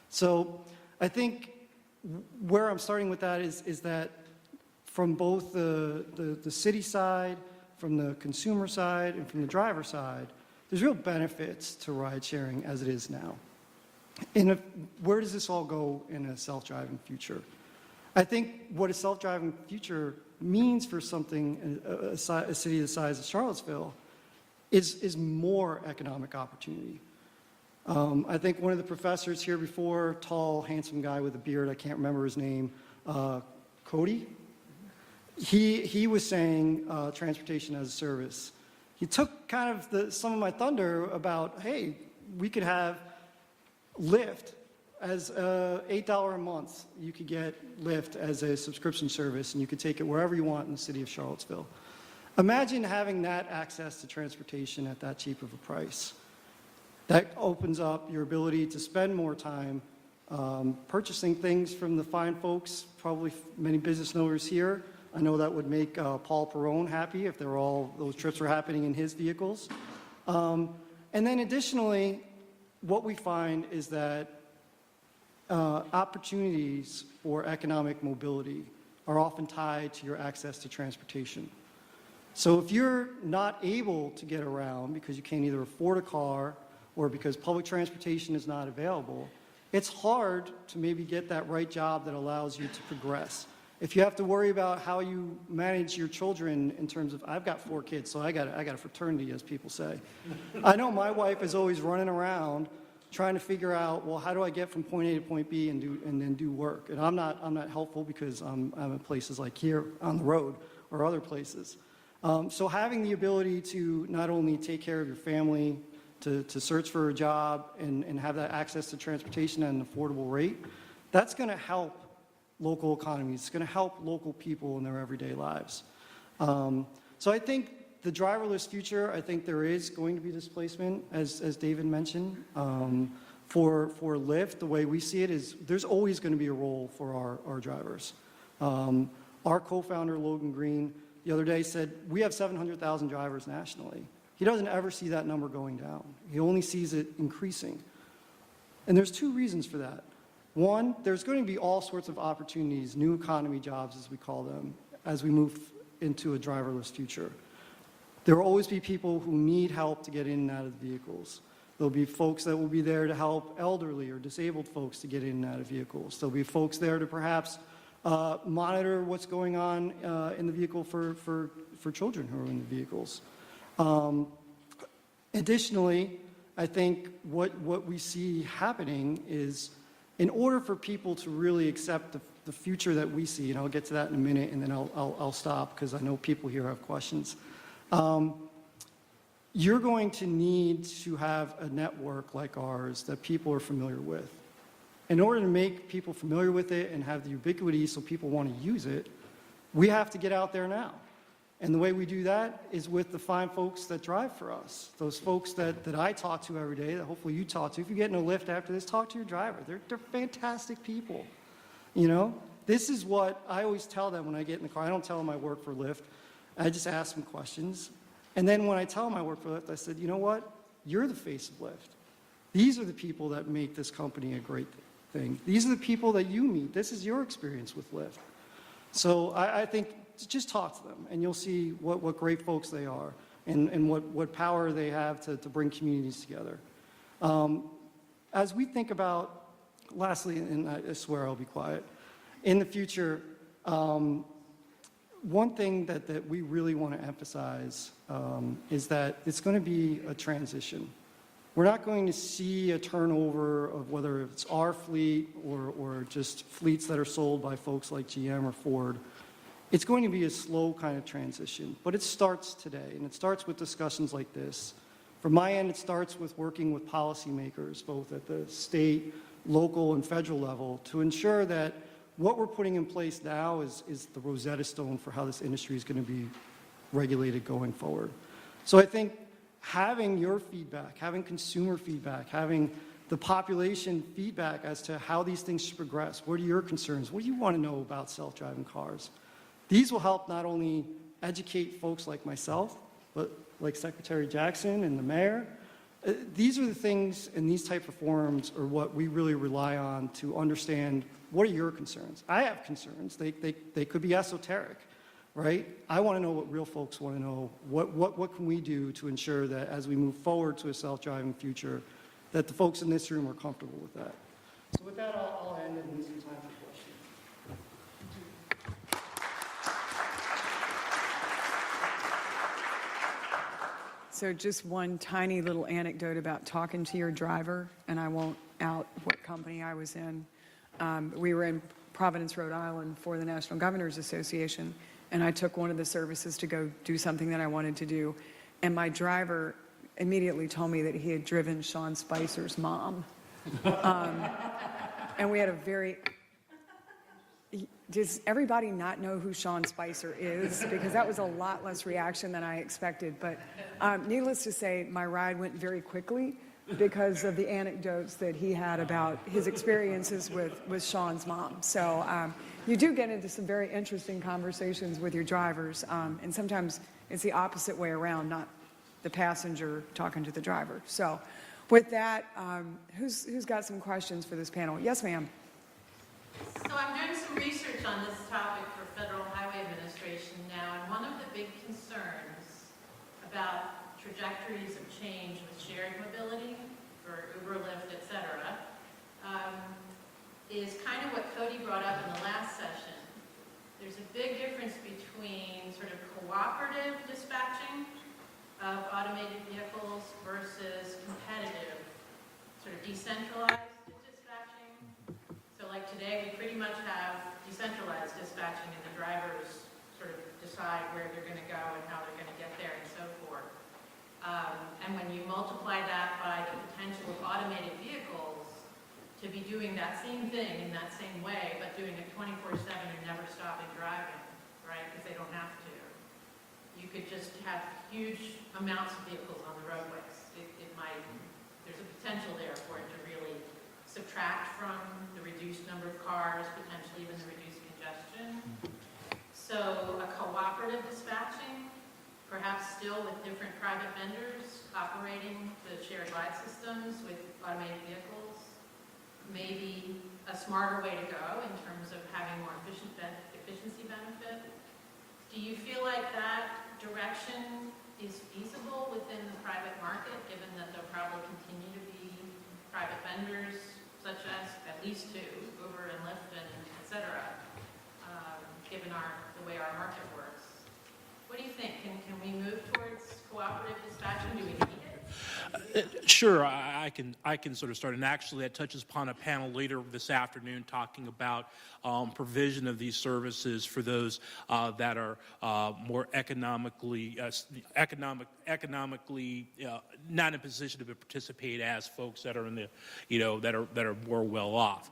So I think where I'm starting with that is that from both the city side, from the consumer side, and from the driver side, there's real benefits to ride sharing as it is now. And where does this all go in a self-driving future? I think what a self-driving future means for something, a city the size of Charlottesville, is more economic opportunity. I think one of the professors here before, tall, handsome guy with a beard, I can't remember his name, Cody, he was saying transportation as a service. He took kind of some of my thunder about, hey, we could have Lyft as $8 a month. You could get Lyft as a subscription service, and you could take it wherever you want in the city of Charlottesville. Imagine having that access to transportation at that cheap of a price. That opens up your ability to spend more time purchasing things from the fine folks, probably many business owners here. I know that would make Paul Perrone happy if those trips were happening in his vehicles. And then additionally, what we find is that opportunities for economic mobility are often tied to your access to transportation. So if you're not able to get around because you can't either afford a car or because public transportation is not available, it's hard to maybe get that right job that allows you to progress. If you have to worry about how you manage your children in terms of, I've got 4 kids, so I got a fraternity, as people say. I know my wife is always running around trying to figure out, well, how do I get from point A to point B and then do work? And I'm not helpful because I'm at places like here on the road or other places. So having the ability to not only take care of your family, to search for a job and have that access to transportation at an affordable rate, that's going to help local economies. It's going to help local people in their everyday lives. So I think the driverless future, I think there is going to be displacement, as David mentioned. For Lyft, the way we see it is there's always going to be a role for our drivers. Our co-founder, Logan Green, the other day said, we have 700,000 drivers nationally. He doesn't ever see that number going down. He only sees it increasing. And there's 2 reasons for that. One, there's going to be all sorts of opportunities, new economy jobs, as we call them, as we move into a driverless future. There will always be people who need help to get in and out of the vehicles. There'll be folks that will be there to help elderly or disabled folks to get in and out of vehicles. There'll be folks there to perhaps monitor what's going on in the vehicle for children who are in the vehicles. Additionally, I think what we see happening is in order for people to really accept the future that we see, and I'll get to that in a minute, and then I'll stop because I know people here have questions. You're going to need to have a network like ours that people are familiar with. In order to make people familiar with it and have the ubiquity so people want to use it, we have to get out there now. And the way we do that is with the fine folks that drive for us. Those folks that I talk to every day, that hopefully you talk to. If you get in a Lyft after this, talk to your driver. They're fantastic people, you know? This is what I always tell them when I get in the car. I don't tell them I work for Lyft. I just ask them questions. And then when I tell them I work for Lyft, I said, you know what? You're the face of Lyft. These are the people that make this company a great thing. These are the people that you meet. This is your experience with Lyft. So I think just talk to them, and you'll see what great folks they are and what power they have to bring communities together. As we think about, lastly, and I swear I'll be quiet, in the future, one thing that we really want to emphasize is that it's going to be a transition. We're not going to see a turnover of whether it's our fleet or just fleets that are sold by folks like GM or Ford. It's going to be a slow kind of transition, but it starts today, and it starts with discussions like this. From my end, it starts with working with policymakers, both at the state, local, and federal level, to ensure that what we're putting in place now is the Rosetta Stone for how this industry is going to be regulated going forward. So I think having your feedback, having consumer feedback, having the population feedback as to how these things should progress, what are your concerns, what do you want to know about self-driving cars? These will help not only educate folks like myself, but like Secretary Jackson and the mayor. These are the things in these type of forums are what we really rely on to understand what are your concerns. I have concerns. They could be esoteric, right? I want to know what real folks want to know. What can we do to ensure that as we move forward to a self-driving future, that the folks in this room are comfortable with that. So with that, I'll end and leave some time for questions. So just one tiny little anecdote about talking to your driver, and I won't out what company I was in. We were in Providence, Rhode Island for the National Governors Association, and I took one of the services to go do something that I wanted to do. And my driver immediately told me that he had driven Sean Spicer's mom. And we had a very... Does everybody not know who Sean Spicer is? Because that was a lot less reaction than I expected. But needless to say, my ride went very quickly because of the anecdotes that he had about his experiences with Sean's mom. So you do get into some very interesting conversations with your drivers. And sometimes it's the opposite way around, not the passenger talking to the driver. So with that, who's got some questions for this panel? Yes, ma'am. So I'm doing some research on this topic for Federal Highway Administration now, and one of the big concerns about trajectories of change with shared mobility for Uber, Lyft, et cetera, is kind of what Cody brought up in the last session. There's a big difference between sort of cooperative dispatching of automated vehicles versus competitive, sort of decentralized. So like today, we pretty much have decentralized dispatching, and the drivers sort of decide where they're going to go and how they're going to get there and so forth. And when you multiply that by the potential of automated vehicles to be doing that same thing in that same way, but doing it 24/7 and never stopping driving, right, because they don't have to, you could just have huge amounts of vehicles on the roadways. There's a potential there for it to really subtract from the reduced number of cars, potentially even the reduced congestion. So a cooperative dispatching, perhaps still with different private vendors operating the shared ride systems with automated vehicles, maybe a smarter way to go in terms of having more efficiency benefit. Do you feel like that direction is feasible within the private market, given that there'll probably continue to be private vendors, such as at least two, Uber and Lyft and et cetera, given the way our market works? What do you think? Can we move towards cooperative dispatching? Do we need it? Sure, I can sort of start, and actually that touches upon a panel later this afternoon talking about provision of these services for those that are more economically not in a position to participate as folks that are in the that are more well off.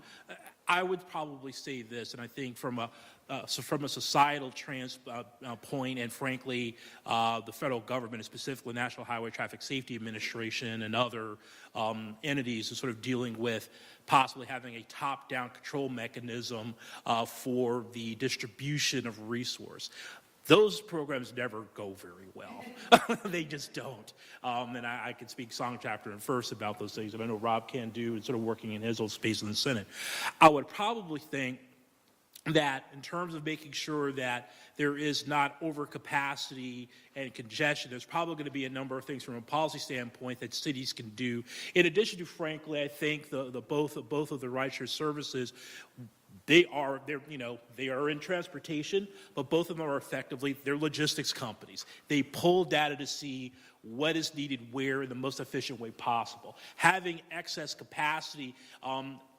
I would probably say this, and I think from so from a societal point, and frankly, the federal government, and specifically National Highway Traffic Safety Administration and other entities, are sort of dealing with possibly having a top-down control mechanism for the distribution of resource. Those programs never go very well. They just don't. And I can speak song, chapter, and verse about those things, and I know Rob can do, and sort of working in his own space in the Senate. I would probably think that in terms of making sure that there is not overcapacity and congestion, there's probably going to be a number of things from a policy standpoint that cities can do. In addition to, frankly, I think both of the rideshare services, they are in transportation, but both of them are effectively, they're logistics companies. They pull data to see what is needed where in the most efficient way possible. Having excess capacity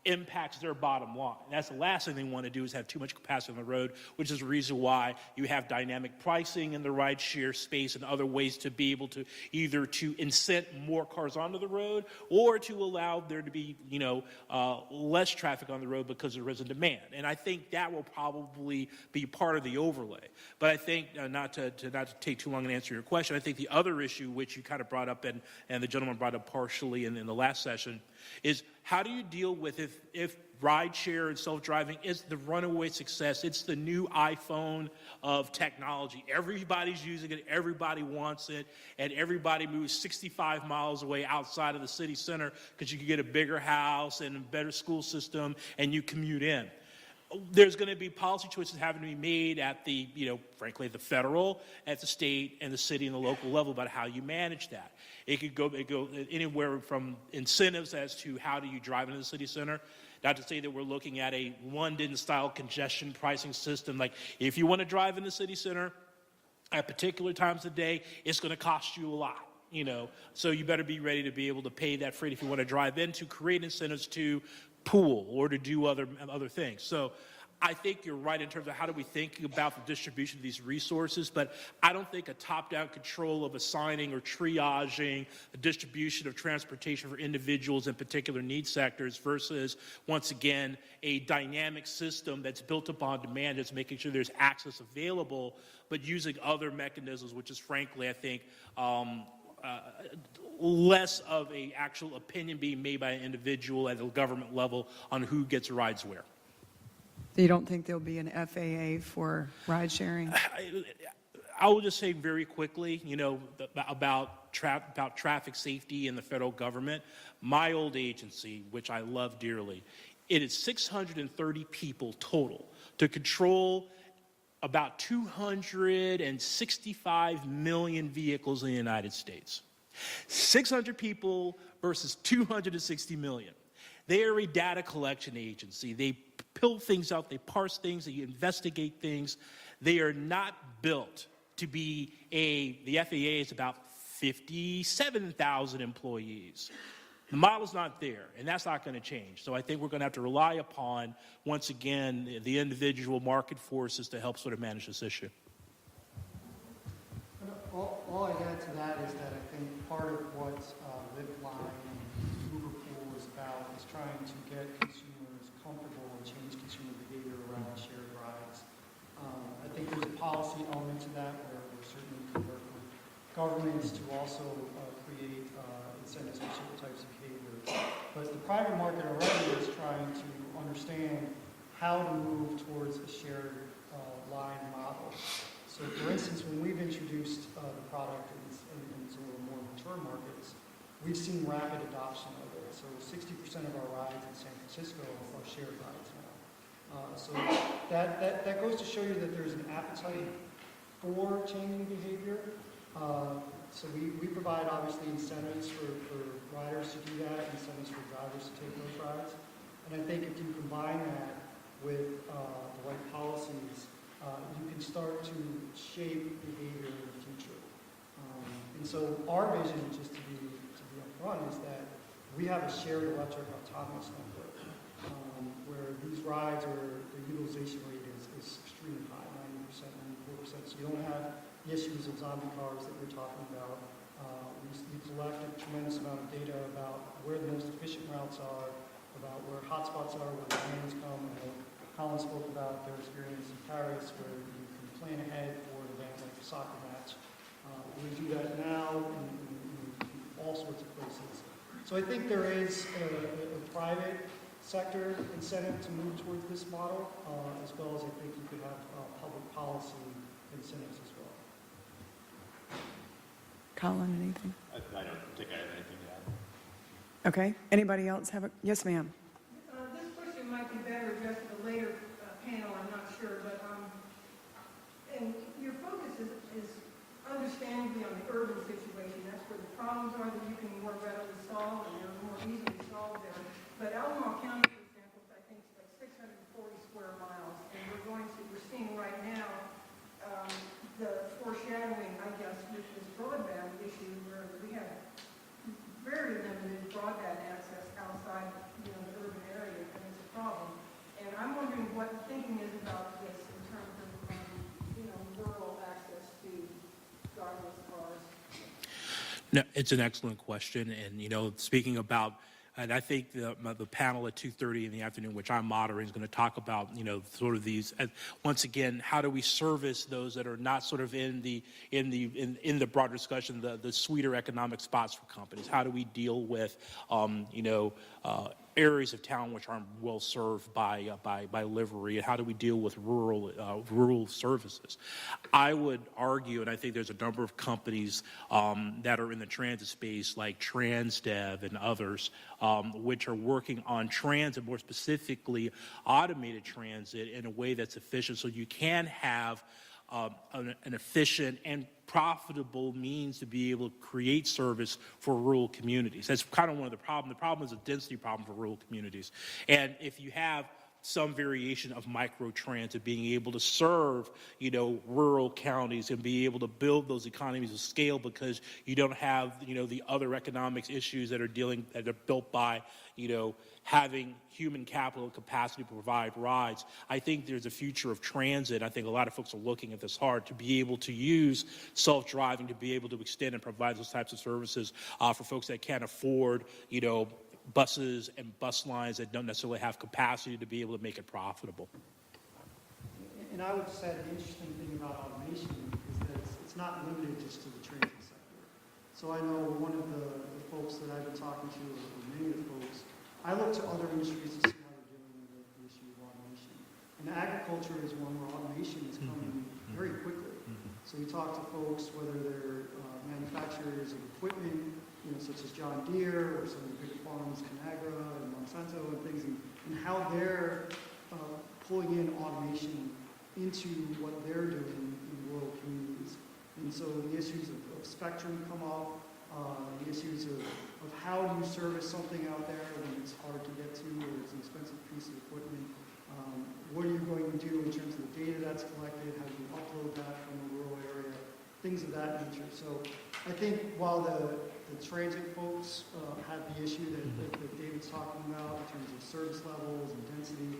impacts their bottom line. That's the last thing they want to do, is have too much capacity on the road, which is the reason why you have dynamic pricing in the rideshare space and other ways to be able to either to incent more cars onto the road or to allow there to be, less traffic on the road because there is a demand. And I think that will probably be part of the overlay. But I think, not to take too long and answer your question, I think the other issue which you kind of brought up and the gentleman brought up partially in the last session is, how do you deal with if rideshare and self-driving is the runaway success? It's the new iPhone of technology. Everybody's using it, everybody wants it, and everybody moves 65 miles away outside of the city center because you can get a bigger house and a better school system, and you commute in. There's going to be policy choices having to be made at the, frankly, the federal, at the state, and the city and the local level about how you manage that. It could go anywhere from incentives as to how do you drive into the city center. Not to say that we're looking at a London-style congestion pricing system. Like, if you want to drive in the city center at particular times of the day, it's going to cost you a lot. So you better be ready to be able to pay that freight if you want to drive in, to create incentives to pool or to do other things. So I think you're right in terms of how do we think about the distribution of these resources, but I don't think a top-down control of assigning or triaging the distribution of transportation for individuals in particular need sectors versus, once again, a dynamic system that's built upon demand, that's making sure there's access available, but using other mechanisms, which is, frankly, I think, less of an actual opinion being made by an individual at the government level on who gets rides where. You don't think there'll be an FAA for ride sharing? I will just say very quickly, about traffic safety in the federal government. My old agency, which I love dearly, it is 630 people total to control about 265 million vehicles in the United States. 600 people versus 260 million. They are a data collection agency. They pill things out, they parse things, they investigate things. They are not built to be the FAA is about 57,000 employees. The model's not there, and that's not going to change. So I think we're going to have to rely upon, once again, the individual market forces to help sort of manage this issue. All I'd add to that is that I think part of what Lyftline and Uber Pool is about is trying to get consumers comfortable and change consumer behavior around shared rides. I think there's a policy element to that where we're certainly can work with governments to also create incentives for certain types of behaviors. But the private market already is trying to understand how to move towards a shared line model. So for instance, when we've introduced the product in some of the more mature markets, we've seen rapid adoption of it. So 60% of our rides in San Francisco are shared rides now. So that goes to show you that there's an appetite for changing behavior. So we provide obviously incentives for riders to do that, incentives for drivers to take those rides. And I think if you combine that with the right policies, you can start to shape behavior in the future. And so our vision, just to be upfront, is that we have a shared electric autonomous network where these rides the utilization rate is extremely high, 90%, 94%. So you don't have the issues of zombie cars that we're talking about. We collect a tremendous amount of data about where the most efficient routes are, about where hotspots are, where the lanes come, and Colin spoke about their experience in Paris, where you can plan ahead for an event like the soccer match. We do that now in all sorts of places. So I think there is a private sector incentive to move towards this model, as well as I think you could have public policy incentives as well. Colin, anything? I don't think I have anything to add. Okay, anybody else have a, yes, ma'am. This question might be better addressed at a later panel, I'm not sure, but, and your focus is understandably on the urban situation. That's where the problems are that you can more readily solve and they're more easily solved there. But Albemarle County, for example, I think is like 640 square miles, and we're seeing right now the foreshadowing, I guess, with this broadband issue where we have very limited broadband access outside, the urban area, and it's a problem. And I'm wondering what the thinking is about this in terms of, rural access to driverless cars. No, it's an excellent question. And, speaking about, and I think the panel at 2:30 in the afternoon, which I'm moderating, is going to talk about, sort of these, once again, how do we service those that are not sort of in the broader discussion, the sweeter economic spots for companies? How do we deal with, areas of town which aren't well served by livery, and how do we deal with rural services? I would argue, and I think there's a number of companies that are in the transit space, like Transdev and others, which are working on transit, more specifically automated transit, in a way that's efficient, so you can have an efficient and profitable means to be able to create service for rural communities. That's kind of one of the problems. The problem is a density problem for rural communities. And if you have some variation of microtransit being able to serve, rural counties and be able to build those economies of scale, because you don't have, the other economics issues that are built by, having human capital and capacity to provide rides. I think there's a future of transit. I think a lot of folks are looking at this hard to be able to use self-driving, to be able to extend and provide those types of services for folks that can't afford, buses and bus lines that don't necessarily have capacity to be able to make it profitable. And I would say the interesting thing about automation is that it's not limited just to the transit sector. So I know one of the folks that I've been talking to, or many of the folks, I look to other industries to see how they're dealing with the issue of automation. And agriculture is one where automation is coming very quickly. So you talk to folks, whether they're manufacturers of equipment, such as John Deere or some of the big farms, Conagra and Monsanto and things, and how they're pulling in automation into what they're doing in rural communities. And so the issues of spectrum come up, the issues of how do you service something out there when it's hard to get to or it's an expensive piece of equipment. What are you going to do in terms of the data that's collected? How do you upload that from a rural area? Things of that nature. So I think while the transit folks have the issue that David's talking about in terms of service levels and density,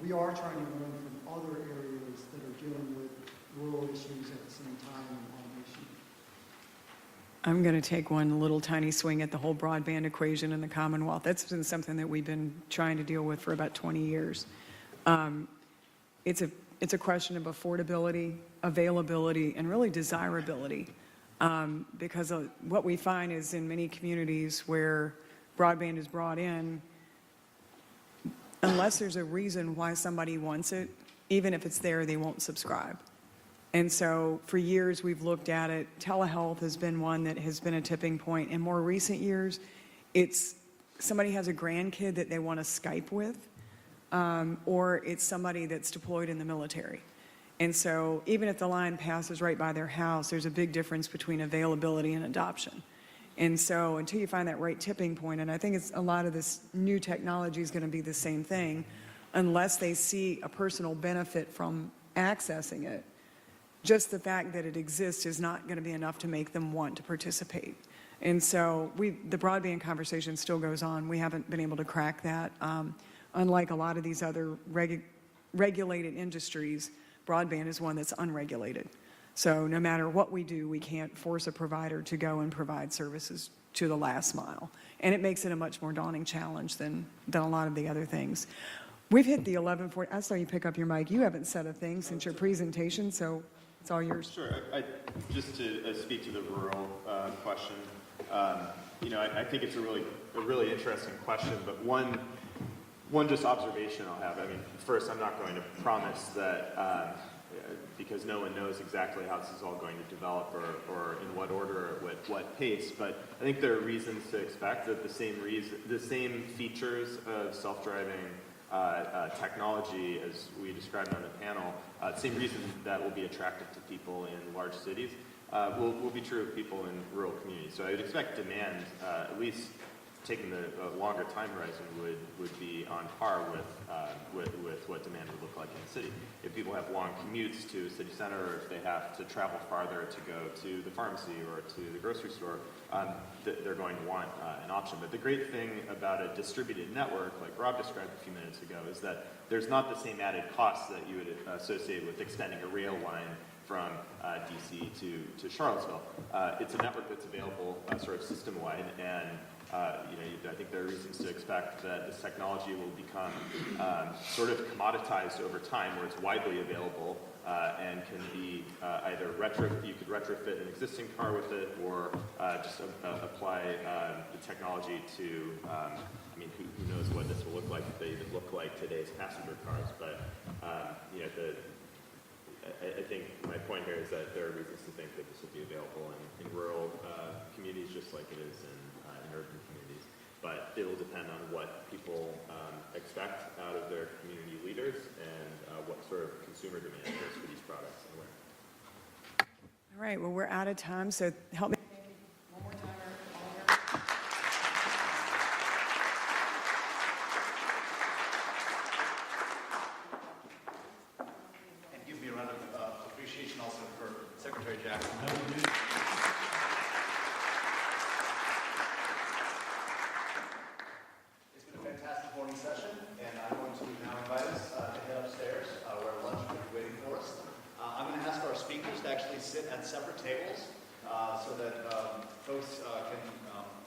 we are trying to learn from other areas that are dealing with rural issues at the same time in automation. I'm going to take one little tiny swing at the whole broadband equation in the Commonwealth. That's been something that we've been trying to deal with for about 20 years. It's a question of affordability, availability, and really desirability. Because what we find is in many communities where broadband is brought in, unless there's a reason why somebody wants it, even if it's there, they won't subscribe. And so for years we've looked at it. Telehealth has been one that has been a tipping point. In more recent years, it's somebody has a grandkid that they want to Skype with, or it's somebody that's deployed in the military. And so even if the line passes right by their house, there's a big difference between availability and adoption. And so until you find that right tipping point, and I think it's a lot of this new technology is going to be the same thing, unless they see a personal benefit from accessing it, just the fact that it exists is not going to be enough to make them want to participate. And so the broadband conversation still goes on. We haven't been able to crack that. Unlike a lot of these other regulated industries, broadband is one that's unregulated. So no matter what we do, we can't force a provider to go and provide services to the last mile. And it makes it a much more daunting challenge than a lot of the other things. We've hit the 11:40. I saw you pick up your mic. You haven't said a thing since your presentation, so it's all yours. Sure. Just to speak to the rural question, I think it's a really interesting question, but one just observation I'll have. I mean, first, I'm not going to promise that because no one knows exactly how this is all going to develop or in what order or at what pace, but I think there are reasons to expect that the same features of self-driving technology as we described on the panel, same reason that will be attractive to people in large cities will be true of people in rural communities. So I would expect demand, at least taking the longer time horizon, would be on par with what demand would look like in the city. If people have long commutes to a city center, or if they have to travel farther to go to the pharmacy or to the grocery store, they're going to want an option. But the great thing about a distributed network, like Rob described a few minutes ago, is that there's not the same added costs that you would associate with extending a rail line from DC to Charlottesville. It's a network that's available sort of system-wide, and I think there are reasons to expect that this technology will become sort of commoditized over time, where it's widely available and can be either you could retrofit an existing car with it, or just apply the technology to, who knows what this will look like if they even look like today's passenger cars, but I think my point here is that there are reasons to think that this will be available in rural communities just like it is in urban communities. But it will depend on what people expect out of their community leaders and what sort of consumer demand there is for these products and where. All right, well, we're out of time, so help me. One more time, Oliver. And give me a round of appreciation also for Secretary Jackson. It's been a fantastic morning session, and I'm going to now invite us to head upstairs where lunch will be waiting for us. I'm going to ask our speakers to actually sit at separate tables so that folks can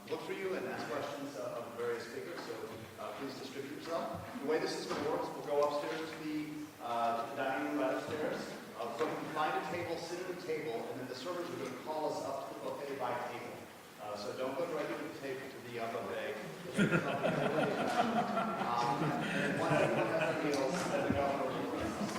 look for you and ask questions of the various speakers. So please distribute yourself. The way this is going to work is we'll go upstairs to the dining room right upstairs. So we can find a table, sit at the table, and then the servers are going to call us up to the buffet by table. So don't go directly to the table to the buffet. And one has the meals, and the governor will be with us.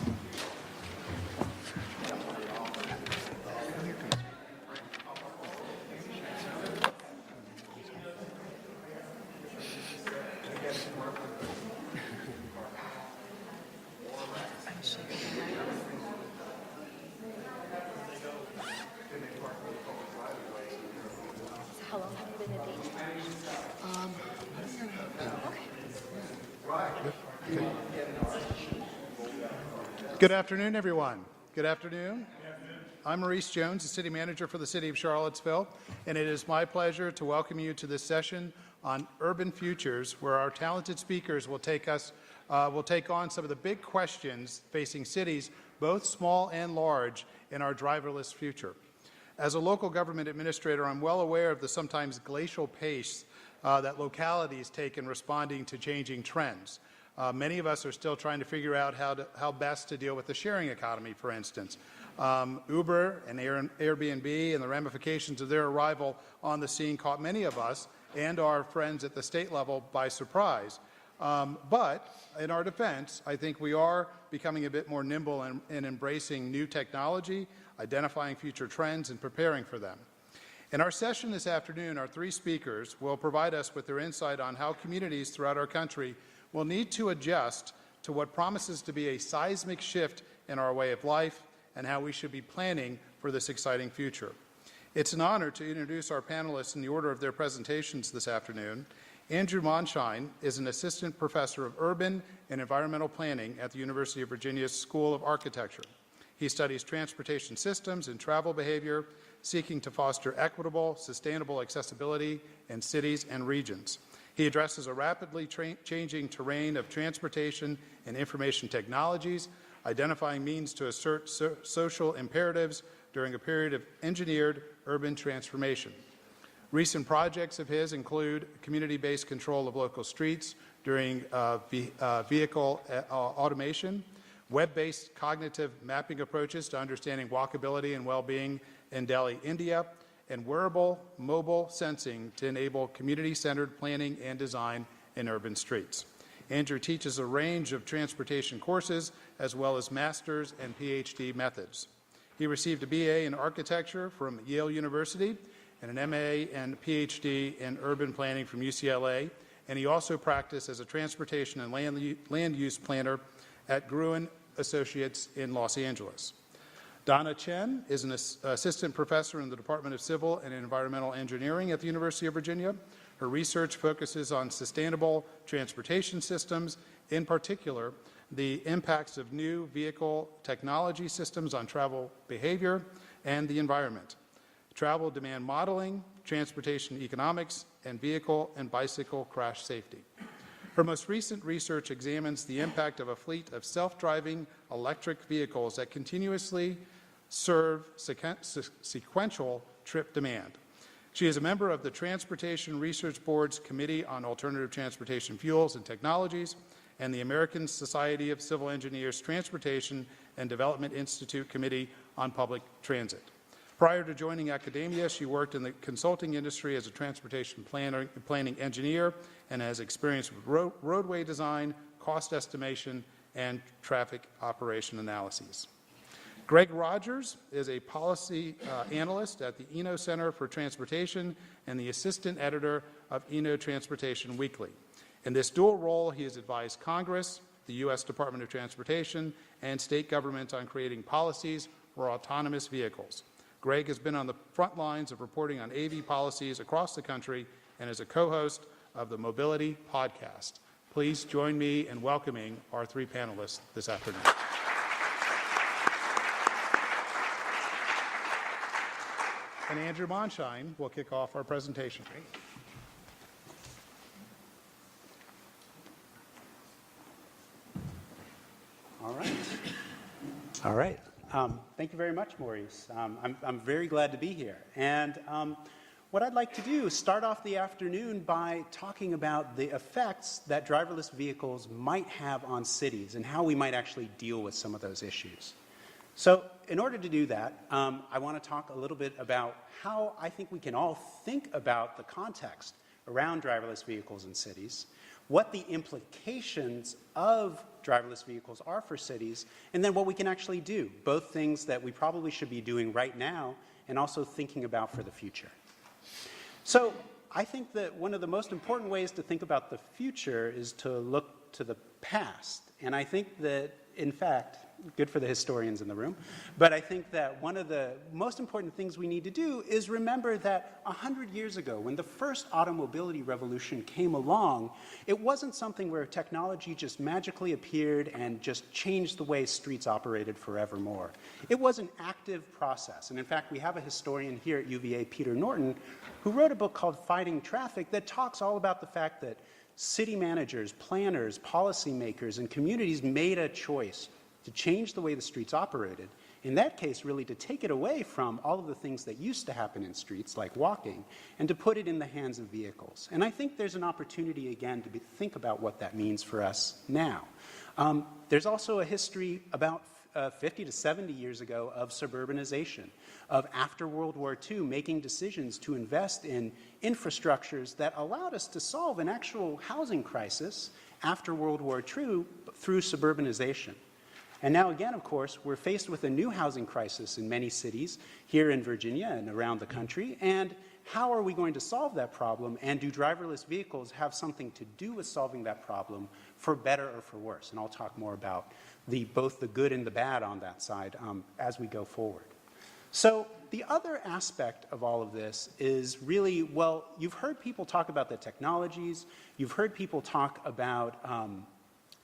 How long have you been a date? Good afternoon, everyone. Good afternoon. I'm Maurice Jones, the City Manager for the City of Charlottesville, and it is my pleasure to welcome you to this session on urban futures, where our talented speakers will take on some of the big questions facing cities, both small and large, in our driverless future. As a local government administrator, I'm well aware of the sometimes glacial pace that localities take in responding to changing trends. Many of us are still trying to figure out how best to deal with the sharing economy, for instance. Uber and Airbnb and the ramifications of their arrival on the scene caught many of us and our friends at the state level by surprise. But in our defense, I think we are becoming a bit more nimble in embracing new technology, identifying future trends, and preparing for them. In our session this afternoon, our three speakers will provide us with their insight on how communities throughout our country will need to adjust to what promises to be a seismic shift in our way of life and how we should be planning for this exciting future. It's an honor to introduce our panelists in the order of their presentations this afternoon. Andrew Monshine is an assistant professor of urban and environmental planning at the University of Virginia's School of Architecture. He studies transportation systems and travel behavior, seeking to foster equitable, sustainable accessibility in cities and regions. He addresses a rapidly changing terrain of transportation and information technologies, identifying means to assert social imperatives during a period of engineered urban transformation. Recent projects of his include community-based control of local streets during vehicle automation, web-based cognitive mapping approaches to understanding walkability and well-being in Delhi, India, and wearable mobile sensing to enable community-centered planning and design in urban streets. Andrew teaches a range of transportation courses as well as master's and PhD methods. He received a BA in architecture from Yale University and an MA and PhD in urban planning from UCLA, and he also practiced as a transportation and land use planner at Gruen Associates in Los Angeles. Donna Chen is an assistant professor in the Department of Civil and Environmental Engineering at the University of Virginia. Her research focuses on sustainable transportation systems, in particular, the impacts of new vehicle technology systems on travel behavior and the environment, travel demand modeling, transportation economics, and vehicle and bicycle crash safety. Her most recent research examines the impact of a fleet of self-driving electric vehicles that continuously serve sequential trip demand. She is a member of the Transportation Research Board's Committee on Alternative Transportation Fuels and Technologies and the American Society of Civil Engineers Transportation and Development Institute Committee on Public Transit. Prior to joining academia, she worked in the consulting industry as a transportation planning engineer and has experience with roadway design, cost estimation, and traffic operation analyses. Greg Rogers is a policy analyst at the Eno Center for Transportation and the assistant editor of Eno Transportation Weekly. In this dual role, he has advised Congress, the U.S. Department of Transportation, and state governments on creating policies for autonomous vehicles. Greg has been on the front lines of reporting on AV policies across the country and is a co-host of the Mobility Podcast. Please join me in welcoming our three panelists this afternoon. And Andrew Monshine will kick off our presentation. All right. All right. Thank you very much, Maurice. I'm very glad to be here. And what I'd like to do is start off the afternoon by talking about the effects that driverless vehicles might have on cities and how we might actually deal with some of those issues. So in order to do that, I want to talk a little bit about how I think we can all think about the context around driverless vehicles in cities, what the implications of driverless vehicles are for cities, and then what we can actually do, both things that we probably should be doing right now and also thinking about for the future. So I think that one of the most important ways to think about the future is to look to the past. And I think that, in fact, good for the historians in the room, but I think that one of the most important things we need to do is remember that 100 years ago, when the first automobility revolution came along, it wasn't something where technology just magically appeared and just changed the way streets operated forevermore. It was an active process, and in fact, we have a historian here at UVA, Peter Norton, who wrote a book called Fighting Traffic that talks all about the fact that city managers, planners, policymakers, and communities made a choice to change the way the streets operated, in that case really to take it away from all of the things that used to happen in streets, like walking, and to put it in the hands of vehicles. And I think there's an opportunity again to think about what that means for us now. There's also a history about 50 to 70 years ago of suburbanization, of after World War II making decisions to invest in infrastructures that allowed us to solve an actual housing crisis after World War II through suburbanization. And now again, of course, we're faced with a new housing crisis in many cities here in Virginia and around the country. And how are we going to solve that problem? And do driverless vehicles have something to do with solving that problem for better or for worse? And I'll talk more about both the good and the bad on that side as we go forward. So the other aspect of all of this is really, well, you've heard people talk about the technologies. You've heard people talk about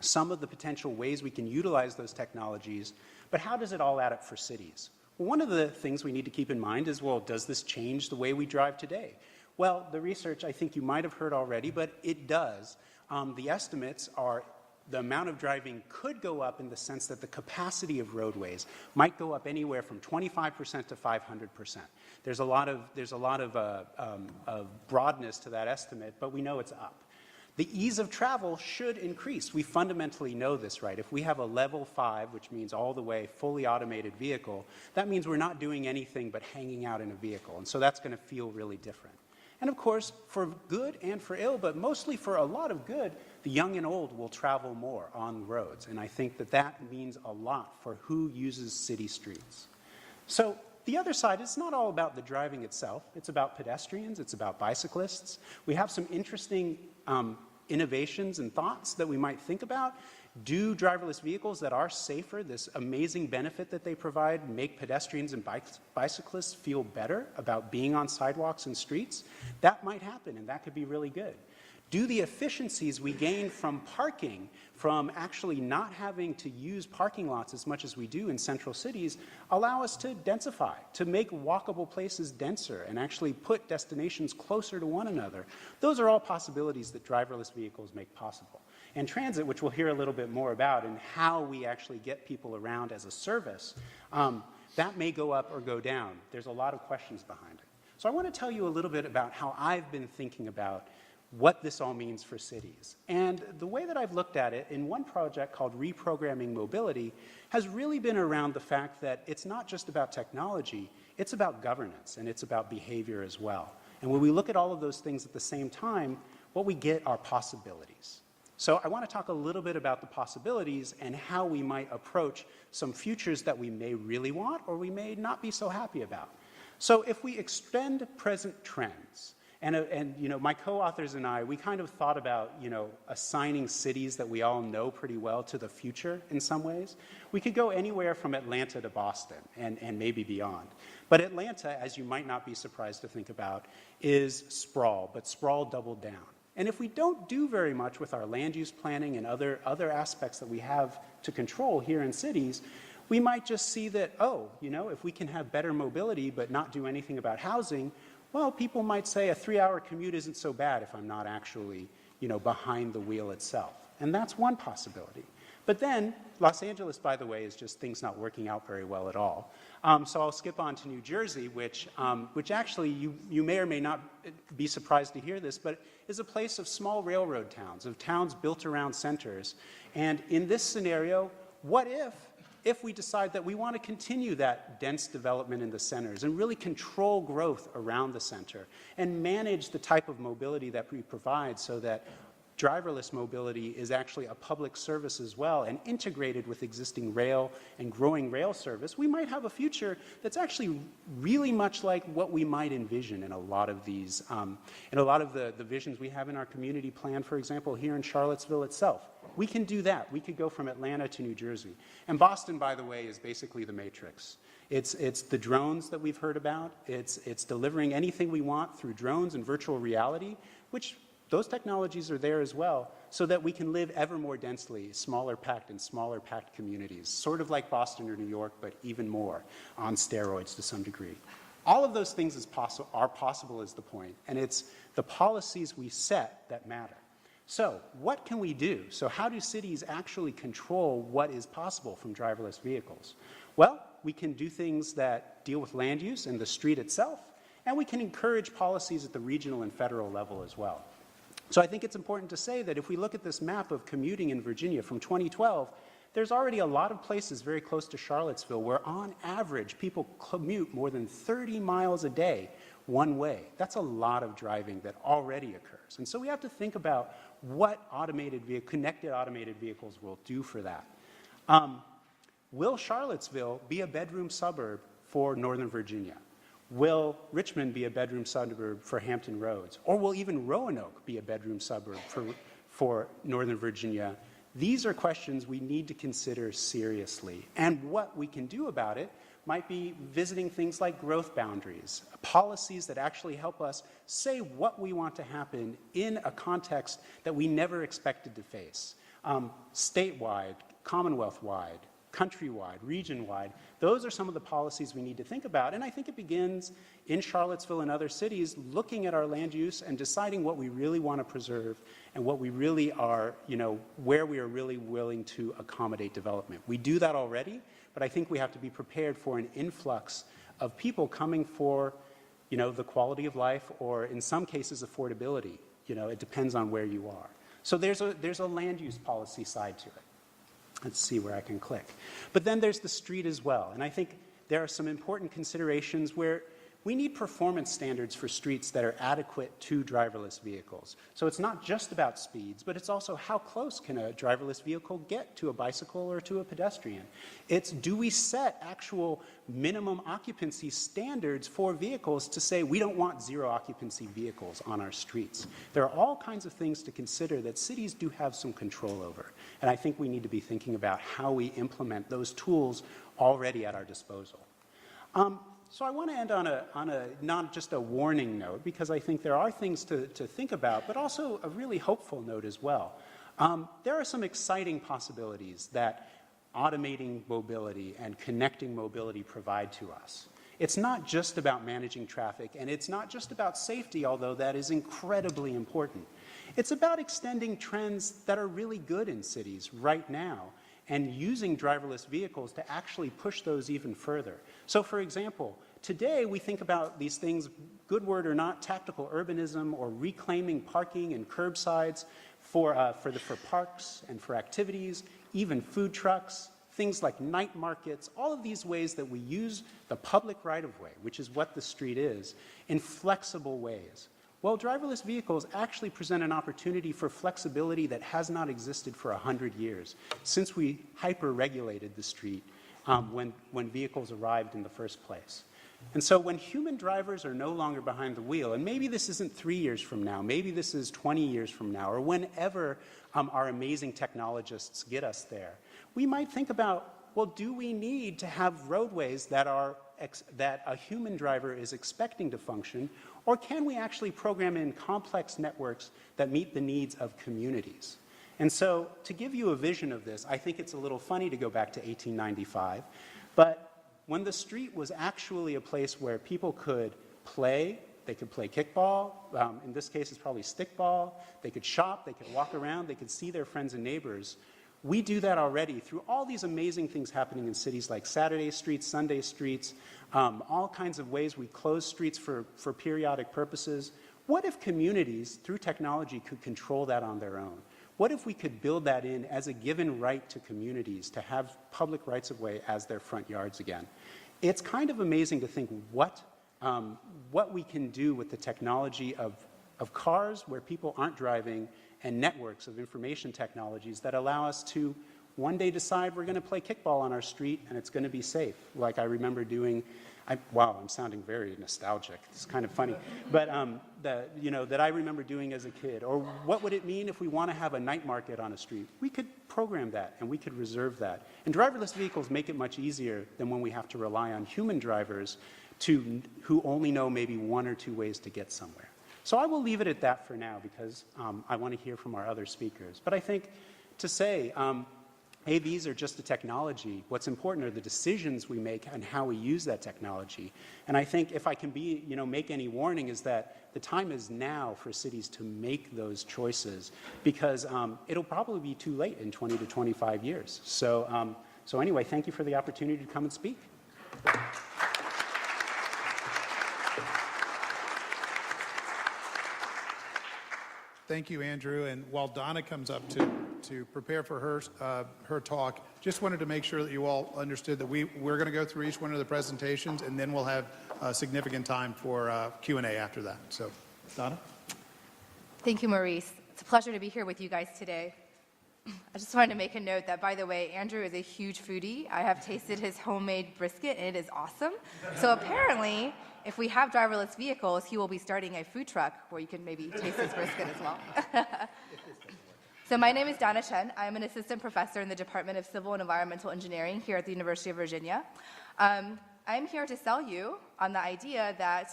some of the potential ways we can utilize those technologies, but how does it all add up for cities? Well, one of the things we need to keep in mind is, well, does this change the way we drive today? Well, the research I think you might have heard already, but it does. The estimates are the amount of driving could go up in the sense that the capacity of roadways might go up anywhere from 25% to 500%. There's a lot of broadness to that estimate, but we know it's up. The ease of travel should increase. We fundamentally know this, right? If we have a level 5, which means all the way fully automated vehicle, that means we're not doing anything but hanging out in a vehicle. And so that's going to feel really different. And of course, for good and for ill, but mostly for a lot of good, the young and old will travel more on roads. And I think that that means a lot for who uses city streets. So the other side is not all about the driving itself. It's about pedestrians. It's about bicyclists. We have some interesting innovations and thoughts that we might think about. Do driverless vehicles that are safer, this amazing benefit that they provide, make pedestrians and bicyclists feel better about being on sidewalks and streets? That might happen, and that could be really good. Do the efficiencies we gain from parking, from actually not having to use parking lots as much as we do in central cities, allow us to densify, to make walkable places denser and actually put destinations closer to one another? Those are all possibilities that driverless vehicles make possible. And transit, which we'll hear a little bit more about, and how we actually get people around as a service, that may go up or go down. There's a lot of questions behind it. So I want to tell you a little bit about how I've been thinking about what this all means for cities. And the way that I've looked at it in one project called Reprogramming Mobility has really been around the fact that it's not just about technology, it's about governance and it's about behavior as well. And when we look at all of those things at the same time, what we get are possibilities. So I want to talk a little bit about the possibilities and how we might approach some futures that we may really want or we may not be so happy about. So if we extend present trends, and you know, my co-authors and I, we kind of thought about, you know, assigning cities that we all know pretty well to the future in some ways. We could go anywhere from Atlanta to Boston and maybe beyond. But Atlanta, as you might not be surprised to think about, is sprawl, but sprawl doubled down. And if we don't do very much with our land use planning and other aspects that we have to control here in cities, we might just see that, oh, you know, if we can have better mobility but not do anything about housing, well, people might say a 3-hour commute isn't so bad if I'm not actually, you know, behind the wheel itself. And that's one possibility. But then, Los Angeles, by the way, is just things not working out very well at all. So I'll skip on to New Jersey, which actually you may or may not be surprised to hear this, but is a place of small railroad towns, of towns built around centers. And in this scenario, what if we decide that we want to continue that dense development in the centers and really control growth around the center and manage the type of mobility that we provide so that driverless mobility is actually a public service as well and integrated with existing rail and growing rail service, we might have a future that's actually really much like what we might envision in a lot of these, in a lot of the visions we have in our community plan, for example, here in Charlottesville itself. We can do that. We could go from Atlanta to New Jersey. And Boston, by the way, is basically the Matrix. It's the drones that we've heard about. It's delivering anything we want through drones and virtual reality, which those technologies are there as well, so that we can live ever more densely, smaller packed and smaller packed communities, sort of like Boston or New York, but even more on steroids to some degree. All of those things are possible is the point, and it's the policies we set that matter. So what can we do? So how do cities actually control what is possible from driverless vehicles? Well, we can do things that deal with land use and the street itself, and we can encourage policies at the regional and federal level as well. So I think it's important to say that if we look at this map of commuting in Virginia from 2012, there's already a lot of places very close to Charlottesville where on average people commute more than 30 miles a day one way. That's a lot of driving that already occurs. And so we have to think about what connected automated vehicles will do for that. Will Charlottesville be a bedroom suburb for Northern Virginia? Will Richmond be a bedroom suburb for Hampton Roads? Or will even Roanoke be a bedroom suburb for Northern Virginia? These are questions we need to consider seriously. And what we can do about it might be visiting things like growth boundaries, policies that actually help us say what we want to happen in a context that we never expected to face, statewide, Commonwealth-wide, countrywide, region-wide. Those are some of the policies we need to think about. And I think it begins in Charlottesville and other cities looking at our land use and deciding what we really want to preserve and what we really are, where we are really willing to accommodate development. We do that already, but I think we have to be prepared for an influx of people coming for, the quality of life or in some cases affordability. It depends on where you are. So there's a land use policy side to it. Let's see where I can click. But then there's the street as well. And I think there are some important considerations where we need performance standards for streets that are adequate to driverless vehicles. So it's not just about speeds, but it's also how close can a driverless vehicle get to a bicycle or to a pedestrian. It's do we set actual minimum occupancy standards for vehicles to say we don't want zero occupancy vehicles on our streets. There are all kinds of things to consider that cities do have some control over. And I think we need to be thinking about how we implement those tools already at our disposal. So I want to end on a not just a warning note, because I think there are things to think about, but also a really hopeful note as well. There are some exciting possibilities that automating mobility and connecting mobility provide to us. It's not just about managing traffic, and it's not just about safety, although that is incredibly important. It's about extending trends that are really good in cities right now and using driverless vehicles to actually push those even further. So for example, today we think about these things, good word or not, tactical urbanism or reclaiming parking and curbsides for parks and for activities, even food trucks, things like night markets, all of these ways that we use the public right-of-way, which is what the street is, in flexible ways. Well, driverless vehicles actually present an opportunity for flexibility that has not existed for 100 years, since we hyper-regulated the street when vehicles arrived in the first place. And so when human drivers are no longer behind the wheel, and maybe this isn't 3 years from now, maybe this is 20 years from now, or whenever our amazing technologists get us there, we might think about, well, do we need to have roadways that a human driver is expecting to function, or can we actually program in complex networks that meet the needs of communities? And so to give you a vision of this, I think it's a little funny to go back to 1895, but when the street was actually a place where people could play, they could play kickball, in this case it's probably stickball, they could shop, they could walk around, they could see their friends and neighbors. We do that already through all these amazing things happening in cities like Saturday streets, Sunday streets, all kinds of ways we close streets for periodic purposes. What if communities, through technology, could control that on their own? What if we could build that in as a given right to communities to have public rights-of-way as their front yards again? It's kind of amazing to think what we can do with the technology of cars where people aren't driving and networks of information technologies that allow us to one day decide we're going to play kickball on our street and it's going to be safe. Like I remember doing, wow, I'm sounding very nostalgic. It's kind of funny. But that I remember doing as a kid. Or what would it mean if we want to have a night market on a street? We could program that and we could reserve that. And driverless vehicles make it much easier than when we have to rely on human drivers who only know maybe one or two ways to get somewhere. So I will leave it at that for now because I want to hear from our other speakers. But I think to say, AVs are just a technology. What's important are the decisions we make and how we use that technology. And I think if I can make any warning is that the time is now for cities to make those choices because it'll probably be too late in 20 to 25 years. So anyway, thank you for the opportunity to come and speak. Thank you, Andrew. And while Donna comes up to prepare for her talk, just wanted to make sure that you all understood that we're going to go through each one of the presentations, and then we'll have significant time for Q&A after that. So, Donna? Thank you, Maurice. It's a pleasure to be here with you guys today. I just wanted to make a note that, by the way, Andrew is a huge foodie. I have tasted his homemade brisket, and it is awesome. So apparently, if we have driverless vehicles, he will be starting a food truck where you can maybe taste his brisket as well. So my name is Donna Chen. I'm an assistant professor in the Department of Civil and Environmental Engineering here at the University of Virginia. I'm here to sell you on the idea that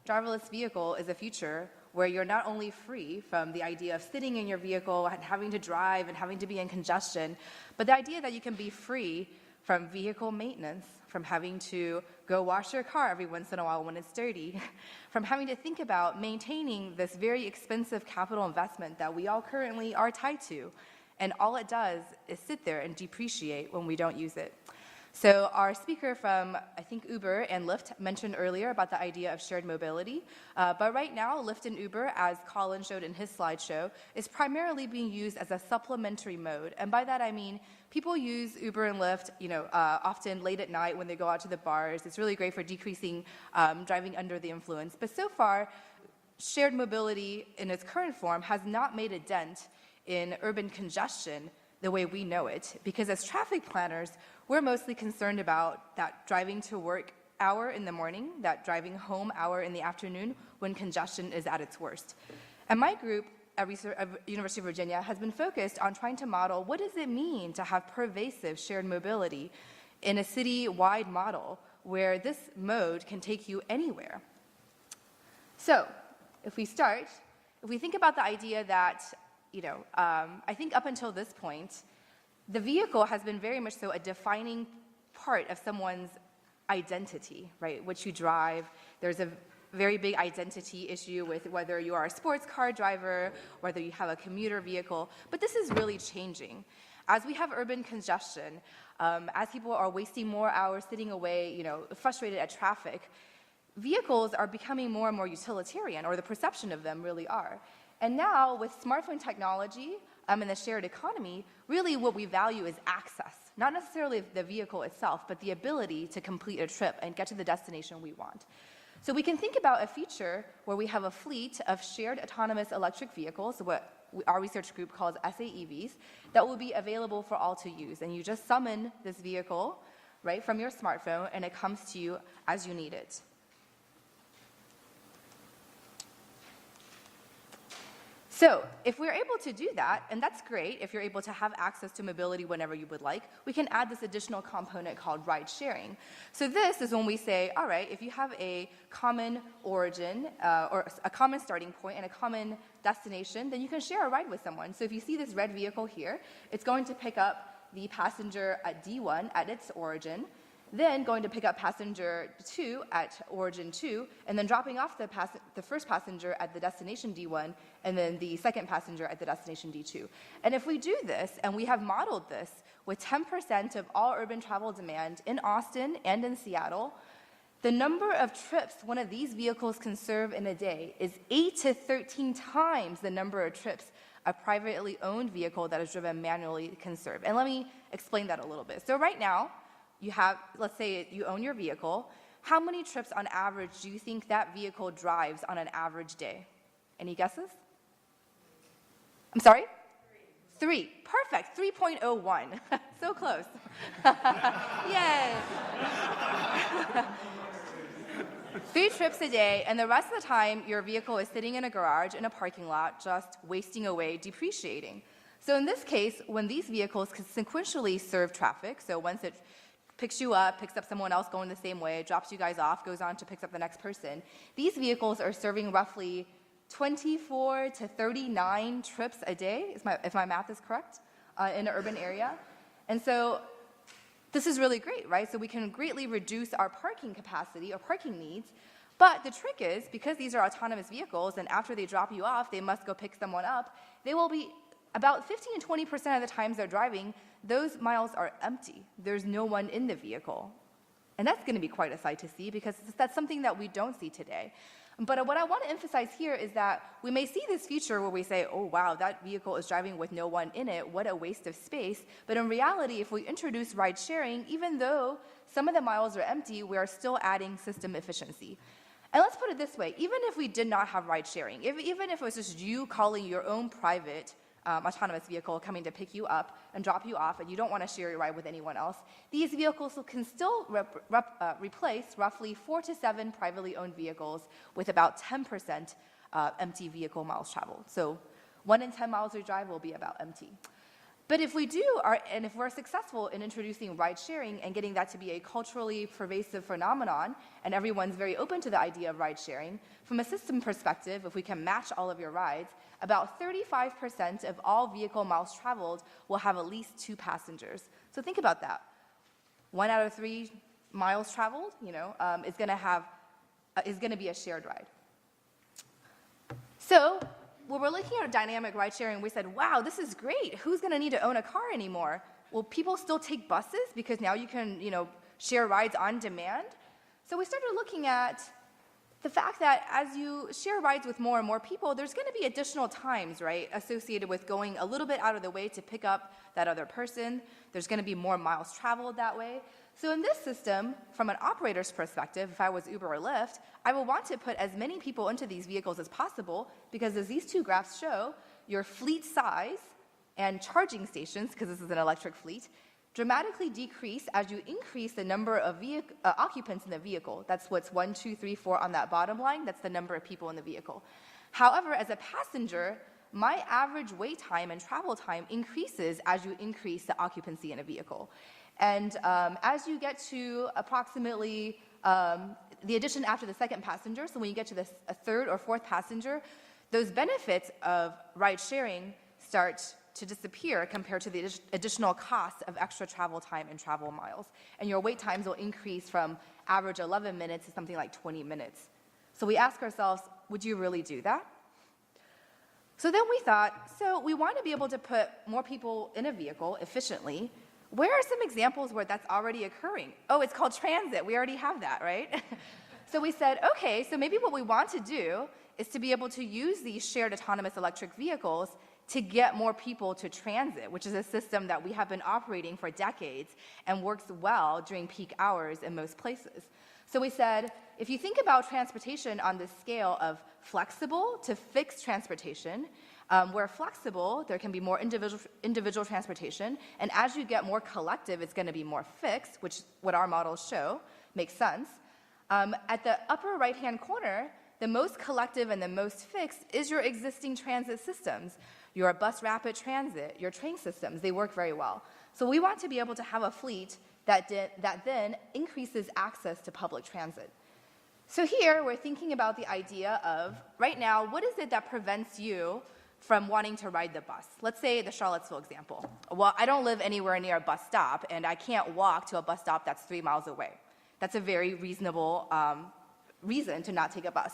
driverless vehicle is a future where you're not only free from the idea of sitting in your vehicle and having to drive and having to be in congestion, but the idea that you can be free from vehicle maintenance, from having to go wash your car every once in a while when it's dirty, from having to think about maintaining this very expensive capital investment that we all currently are tied to. And all it does is sit there and depreciate when we don't use it. So our speaker from, I think, Uber and Lyft mentioned earlier about the idea of shared mobility. But right now, Lyft and Uber, as Colin showed in his slideshow, is primarily being used as a supplementary mode. And by that, I mean people use Uber and Lyft, often late at night when they go out to the bars. It's really great for decreasing driving under the influence. But so far, shared mobility in its current form has not made a dent in urban congestion the way we know it. Because as traffic planners, we're mostly concerned about that driving to work hour in the morning, that driving home hour in the afternoon when congestion is at its worst. And my group at University of Virginia has been focused on trying to model what does it mean to have pervasive shared mobility in a city-wide model where this mode can take you anywhere. So if we think about the idea that, I think up until this point, the vehicle has been very much so a defining part of someone's identity, right? What you drive. There's a very big identity issue with whether you are a sports car driver, whether you have a commuter vehicle. But this is really changing. As we have urban congestion, as people are wasting more hours sitting away, frustrated at traffic, vehicles are becoming more and more utilitarian, or the perception of them really are. And now, with smartphone technology and the shared economy, really what we value is access, not necessarily the vehicle itself, but the ability to complete a trip and get to the destination we want. So we can think about a future where we have a fleet of shared autonomous electric vehicles, what our research group calls SAEVs, that will be available for all to use. And you just summon this vehicle, right, from your smartphone, and it comes to you as you need it. So if we're able to do that, and that's great if you're able to have access to mobility whenever you would like, we can add this additional component called ride sharing. So this is when we say, all right, if you have a common origin or a common starting point and a common destination, then you can share a ride with someone. So if you see this red vehicle here, it's going to pick up the passenger at D1 at its origin, then going to pick up passenger 2 at origin 2, and then dropping off the first passenger at the destination D1, and then the second passenger at the destination D2. And if we do this, and we have modeled this with 10% of all urban travel demand in Austin and in Seattle, the number of trips one of these vehicles can serve in a day is 8 to 13 times the number of trips a privately owned vehicle that is driven manually can serve. And let me explain that a little bit. So right now, you have, let's say you own your vehicle. How many trips on average do you think that vehicle drives on an average day? Any guesses? I'm sorry? 3. Perfect. 3.01. So close. Yay. 3 trips a day, and the rest of the time, your vehicle is sitting in a garage in a parking lot, just wasting away, depreciating. So in this case, when these vehicles can sequentially serve traffic, so once it picks you up, picks up someone else going the same way, drops you guys off, goes on to picks up the next person. These vehicles are serving roughly 24 to 39 trips a day, if my math is correct, in an urban area. And so this is really great, right? So we can greatly reduce our parking capacity or parking needs. But the trick is, because these are autonomous vehicles, and after they drop you off, they must go pick someone up, they will be about 15 to 20% of the times they're driving, those miles are empty. There's no one in the vehicle. And that's going to be quite a sight to see because that's something that we don't see today. But what I want to emphasize here is that we may see this future where we say, oh, wow, that vehicle is driving with no one in it. What a waste of space. But in reality, if we introduce ride sharing, even though some of the miles are empty, we are still adding system efficiency. And let's put it this way. Even if we did not have ride sharing, even if it was just you calling your own private autonomous vehicle coming to pick you up and drop you off, and you don't want to share your ride with anyone else, these vehicles can still replace roughly 4 to 7 privately owned vehicles with about 10% empty vehicle miles traveled. So 1 in 10 miles we drive will be about empty. But if we do, and if we're successful in introducing ride sharing and getting that to be a culturally pervasive phenomenon, and everyone's very open to the idea of ride sharing, from a system perspective, if we can match all of your rides, about 35% of all vehicle miles traveled will have at least 2 passengers. So think about that. 1 out of 3 miles traveled, is going to be a shared ride. So when we're looking at dynamic ride sharing, we said, wow, this is great. Who's going to need to own a car anymore? Will people still take buses because now you can, share rides on demand? So we started looking at the fact that as you share rides with more and more people, there's going to be additional times, right, associated with going a little bit out of the way to pick up that other person. There's going to be more miles traveled that way. So in this system, from an operator's perspective, if I was Uber or Lyft, I would want to put as many people into these vehicles as possible because as these two graphs show, your fleet size and charging stations, because this is an electric fleet, dramatically decrease as you increase the number of occupants in the vehicle. That's what's 1, 2, 3, 4 on that bottom line. That's the number of people in the vehicle. However, as a passenger, my average wait time and travel time increases as you increase the occupancy in a vehicle. And as you get to approximately the addition after the second passenger, so when you get to a third or fourth passenger, those benefits of ride sharing start to disappear compared to the additional costs of extra travel time and travel miles. And your wait times will increase from average 11 minutes to something like 20 minutes. So we ask ourselves, would you really do that? So then we thought, so we want to be able to put more people in a vehicle efficiently. Where are some examples where that's already occurring? Oh, it's called transit. We already have that, right? So we said, okay, so maybe what we want to do is to be able to use these shared autonomous electric vehicles to get more people to transit, which is a system that we have been operating for decades and works well during peak hours in most places. So we said, if you think about transportation on the scale of flexible to fixed transportation, where flexible, there can be more individual transportation, and as you get more collective, it's going to be more fixed, which what our models show makes sense. At the upper right-hand corner, the most collective and the most fixed is your existing transit systems, your bus rapid transit, your train systems. They work very well. So we want to be able to have a fleet that then increases access to public transit. So here we're thinking about the idea of, right now, what is it that prevents you from wanting to ride the bus? Let's say the Charlottesville example. Well, I don't live anywhere near a bus stop, and I can't walk to a bus stop that's 3 miles away. That's a very reasonable reason to not take a bus.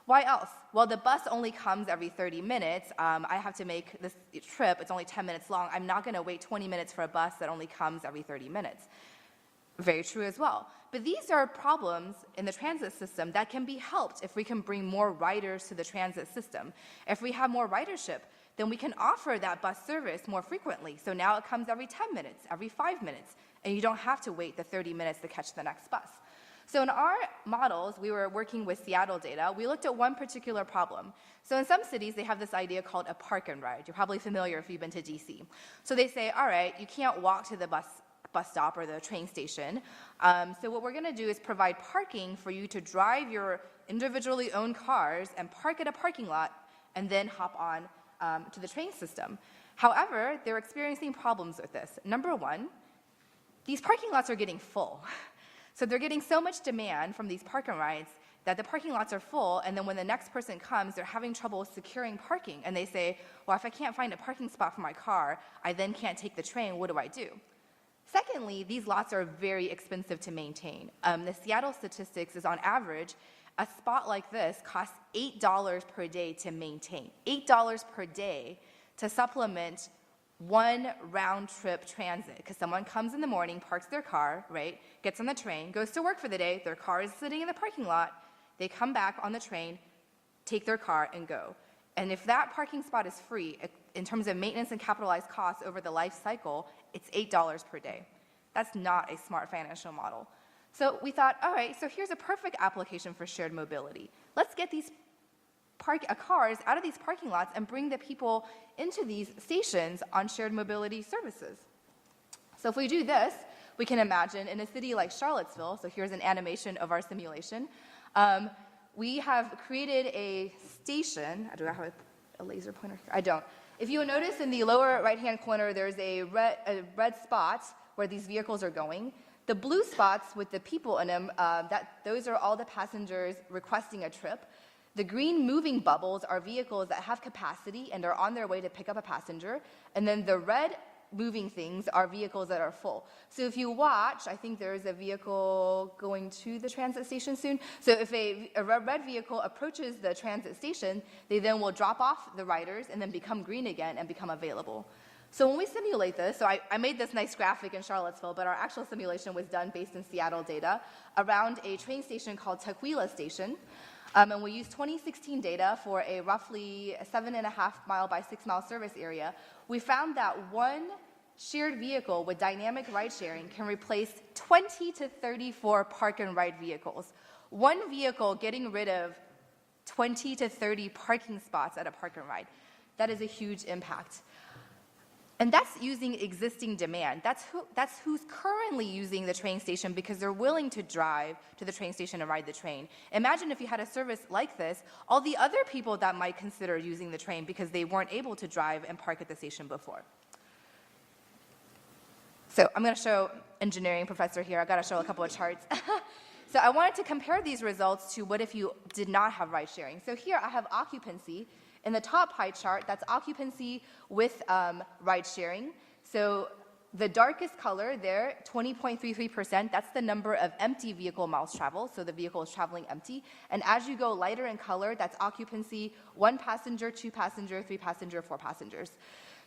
Why else? Well, the bus only comes every 30 minutes. I have to make this trip. It's only 10 minutes long. I'm not going to wait 20 minutes for a bus that only comes every 30 minutes. Very true as well. But these are problems in the transit system that can be helped if we can bring more riders to the transit system. If we have more ridership, then we can offer that bus service more frequently. So now it comes every 10 minutes, every 5 minutes, and you don't have to wait the 30 minutes to catch the next bus. So in our models, we were working with Seattle data. We looked at one particular problem. So in some cities, they have this idea called a park and ride. You're probably familiar if you've been to DC. So they say, all right, you can't walk to the bus stop or the train station. So what we're going to do is provide parking for you to drive your individually owned cars and park at a parking lot and then hop on to the train system. However, they're experiencing problems with this. Number one, these parking lots are getting full. So they're getting so much demand from these park and rides that the parking lots are full, and then when the next person comes, they're having trouble securing parking. And they say, well, if I can't find a parking spot for my car, I then can't take the train. What do I do? Secondly, these lots are very expensive to maintain. The Seattle statistics is on average, a spot like this costs $8 per day to maintain. $8 per day to supplement one round-trip transit, because someone comes in the morning, parks their car, right, gets on the train, goes to work for the day, their car is sitting in the parking lot, they come back on the train, take their car, and go. And if that parking spot is free, in terms of maintenance and capitalized costs over the life cycle, it's $8 per day. That's not a smart financial model. So we thought, all right, so here's a perfect application for shared mobility. Let's get these cars out of these parking lots and bring the people into these stations on shared mobility services. So if we do this, we can imagine in a city like Charlottesville, so here's an animation of our simulation, we have created a station. Do I have a laser pointer here? I don't. If you notice in the lower right-hand corner, there's a red spot where these vehicles are going. The blue spots with the people in them, those are all the passengers requesting a trip. The green moving bubbles are vehicles that have capacity and are on their way to pick up a passenger. And then the red moving things are vehicles that are full. So if you watch, I think there is a vehicle going to the transit station soon. So if a red vehicle approaches the transit station, they then will drop off the riders and then become green again and become available. So when we simulate this, so I made this nice graphic in Charlottesville, but our actual simulation was done based in Seattle data around a train station called Tukwila Station. And we used 2016 data for a roughly 7.5 mile by 6 mile service area. We found that one shared vehicle with dynamic ride sharing can replace 20 to 34 park and ride vehicles. One vehicle getting rid of 20 to 30 parking spots at a park and ride. That is a huge impact. And that's using existing demand. That's who's currently using the train station because they're willing to drive to the train station and ride the train. Imagine if you had a service like this, all the other people that might consider using the train because they weren't able to drive and park at the station before. So I'm going to show engineering professor here. I've got to show a couple of charts. So I wanted to compare these results to what if you did not have ride sharing. So here I have occupancy. In the top pie chart, that's occupancy with ride sharing. So the darkest color there, 20.33%, that's the number of empty vehicle miles traveled, so the vehicle is traveling empty. And as you go lighter in color, that's occupancy, 1 passenger, 2 passenger, 3 passenger, 4 passengers.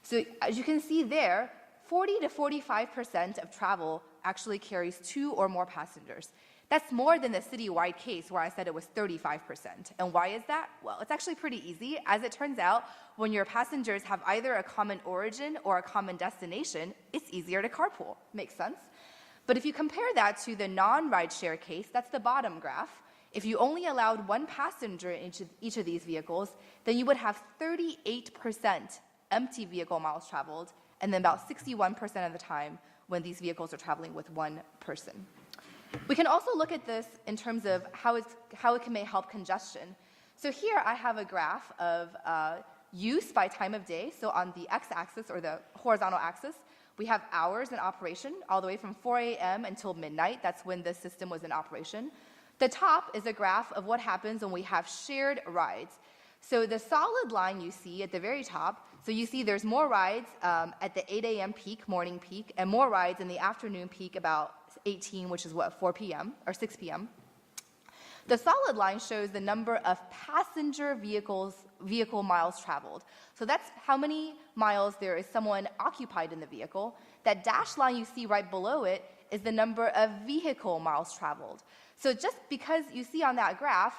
So as you can see there, 40 to 45% of travel actually carries 2 or more passengers. That's more than the citywide case where I said it was 35%. And why is that? Well, it's actually pretty easy. As it turns out, when your passengers have either a common origin or a common destination, it's easier to carpool. Makes sense? But if you compare that to the non-ride share case, that's the bottom graph. If you only allowed 1 passenger in each of these vehicles, then you would have 38% empty vehicle miles traveled, and then about 61% of the time when these vehicles are traveling with 1 person. We can also look at this in terms of how it may help congestion. So here I have a graph of use by time of day. So on the x-axis or the horizontal axis, we have hours in operation all the way from 4 a.m. until midnight. That's when the system was in operation. The top is a graph of what happens when we have shared rides. So the solid line you see at the very top, so you see there's more rides at the 8 a.m. peak, morning peak, and more rides in the afternoon peak about 18, which is what, 4 p.m. or 6 p.m. The solid line shows the number of passenger vehicle miles traveled. So that's how many miles there is someone occupied in the vehicle. That dashed line you see right below it is the number of vehicle miles traveled. So just because you see on that graph,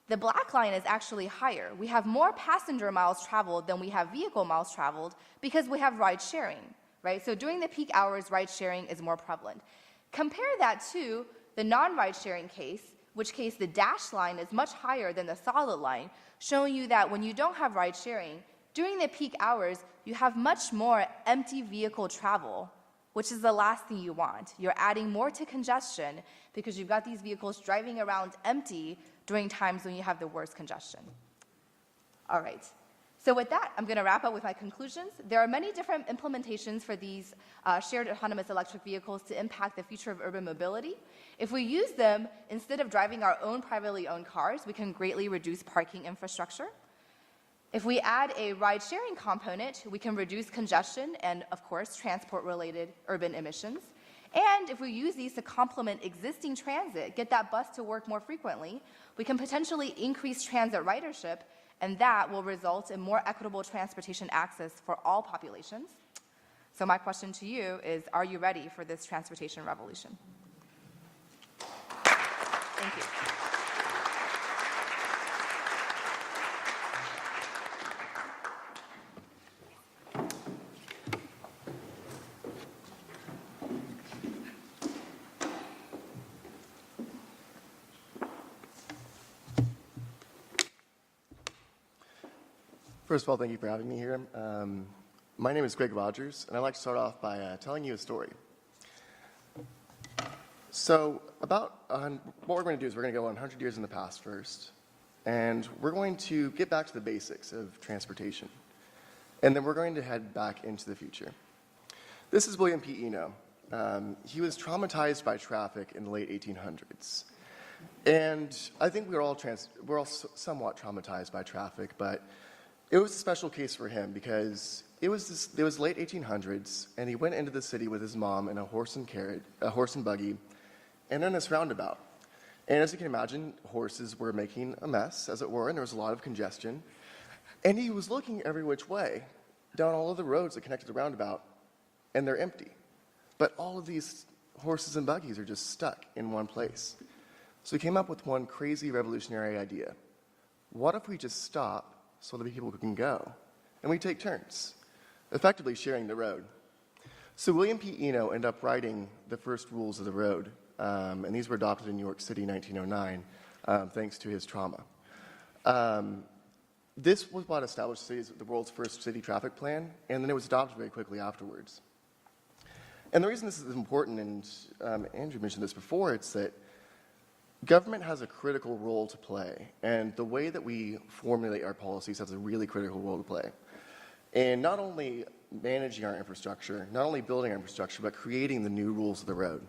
the black line is actually higher. We have more passenger miles traveled than we have vehicle miles traveled because we have ride sharing, right? So during the peak hours, ride sharing is more prevalent. Compare that to the non-ride sharing case, which case the dashed line is much higher than the solid line, showing you that when you don't have ride sharing, during the peak hours, you have much more empty vehicle travel, which is the last thing you want. You're adding more to congestion because you've got these vehicles driving around empty during times when you have the worst congestion. All right. So with that, I'm going to wrap up with my conclusions. There are many different implementations for these shared autonomous electric vehicles to impact the future of urban mobility. If we use them instead of driving our own privately owned cars, we can greatly reduce parking infrastructure. If we add a ride-sharing component, we can reduce congestion and, of course, transport-related urban emissions. And if we use these to complement existing transit, get that bus to work more frequently, we can potentially increase transit ridership, and that will result in more equitable transportation access for all populations. So my question to you is, are you ready for this transportation revolution? Thank you. First of all, thank you for having me here. My name is Greg Rogers, and I'd like to start off by telling you a story. So what we're going to do is we're going to go 100 years in the past first, and we're going to get back to the basics of transportation, and then we're going to head back into the future. This is William P. Eno. He was traumatized by traffic in the late 1800s. And I think we're all somewhat traumatized by traffic, but It was a special case for him because it was late 1800s, and he went into the city with his mom in a horse and buggy, and in this roundabout. And as you can imagine, horses were making a mess, as it were, and there was a lot of congestion. And he was looking every which way down all of the roads that connected the roundabout, and they're empty. But all of these horses and buggies are just stuck in one place. So he came up with one crazy revolutionary idea. What if we just stop so that people can go? And we take turns, effectively sharing the road. So William P. Eno ended up writing the first rules of the road, and these were adopted in New York City in 1909, thanks to his trauma. This was what established the world's first city traffic plan, and then it was adopted very quickly afterwards. And the reason this is important, and Andrew mentioned this before, it's that government has a critical role to play, and the way that we formulate our policies has a really critical role to play. And not only managing our infrastructure, not only building our infrastructure, but creating the new rules of the road.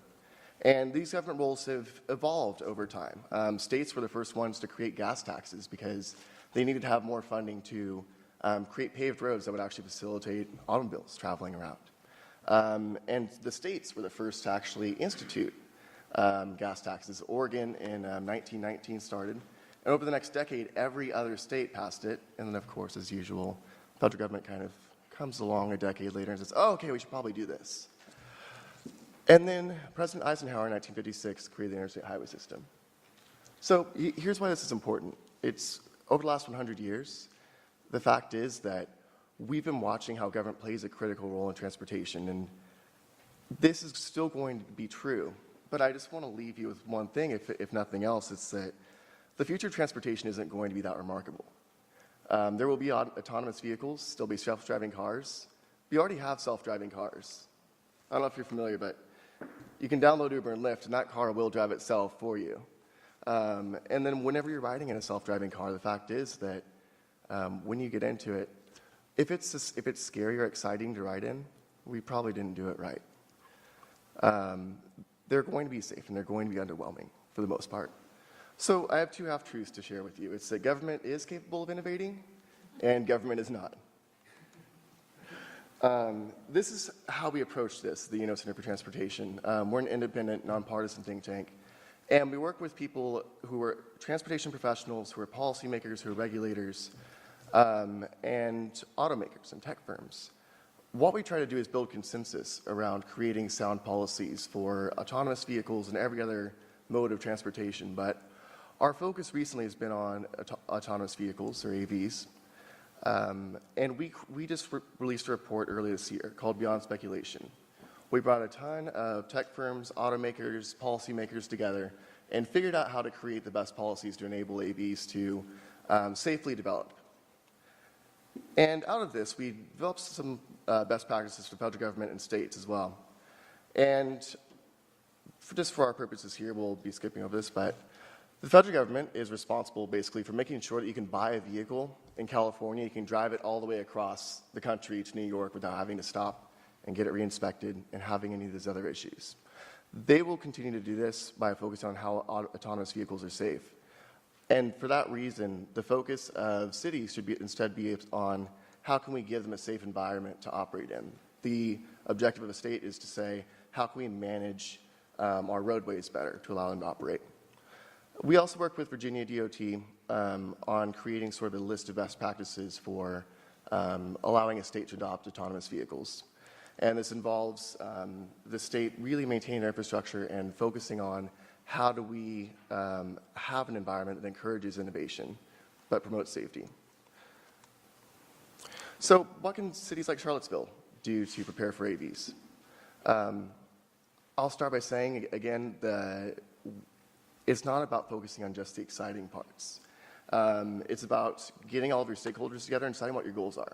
And these government roles have evolved over time. States were the first ones to create gas taxes because they needed to have more funding to create paved roads that would actually facilitate automobiles traveling around. And the states were the first to actually institute gas taxes. Oregon in 1919 started, and over the next decade, every other state passed it. And then, of course, as usual, the federal government kind of comes along a decade later and says, "Oh, okay, we should probably do this." And then President Eisenhower in 1956 created the interstate highway system. So here's why this is important. It's over the last 100 years, the fact is that we've been watching how government plays a critical role in transportation, and this is still going to be true. But I just want to leave you with one thing, if nothing else, it's that the future of transportation isn't going to be that remarkable. There will be autonomous vehicles, there'll be self-driving cars. We already have self-driving cars. I don't know if you're familiar, but you can download Uber and Lyft, and that car will drive itself for you. And then whenever you're riding in a self-driving car, the fact is that when you get into it, if it's scary or exciting to ride in, we probably didn't do it right. They're going to be safe, and they're going to be underwhelming for the most part. So I have two half-truths to share with you. It's that government is capable of innovating, and government is not. This is how we approach this, the UNO Center for Transportation. We're an independent, nonpartisan think tank, and we work with people who are transportation professionals, who are policymakers, who are regulators, and automakers and tech firms. What we try to do is build consensus around creating sound policies for autonomous vehicles and every other mode of transportation, but our focus recently has been on autonomous vehicles, or AVs. And we just released a report earlier this year called Beyond Speculation. We brought a ton of tech firms, automakers, policymakers together and figured out how to create the best policies to enable AVs to safely develop. And out of this, we developed some best practices for federal government and states as well. And just for our purposes here, we'll be skipping over this, but the federal government is responsible basically for making sure that you can buy a vehicle in California, you can drive it all the way across the country to New York without having to stop and get it re-inspected and having any of these other issues. They will continue to do this by focusing on how autonomous vehicles are safe. And for that reason, the focus of cities should instead be on how can we give them a safe environment to operate in. The objective of a state is to say, how can we manage our roadways better to allow them to operate? We also work with Virginia DOT on creating sort of a list of best practices for allowing a state to adopt autonomous vehicles. And this involves the state really maintaining their infrastructure and focusing on how do we have an environment that encourages innovation but promotes safety. So what can cities like Charlottesville do to prepare for AVs? I'll start by saying, again, it's not about focusing on just the exciting parts. It's about getting all of your stakeholders together and deciding what your goals are.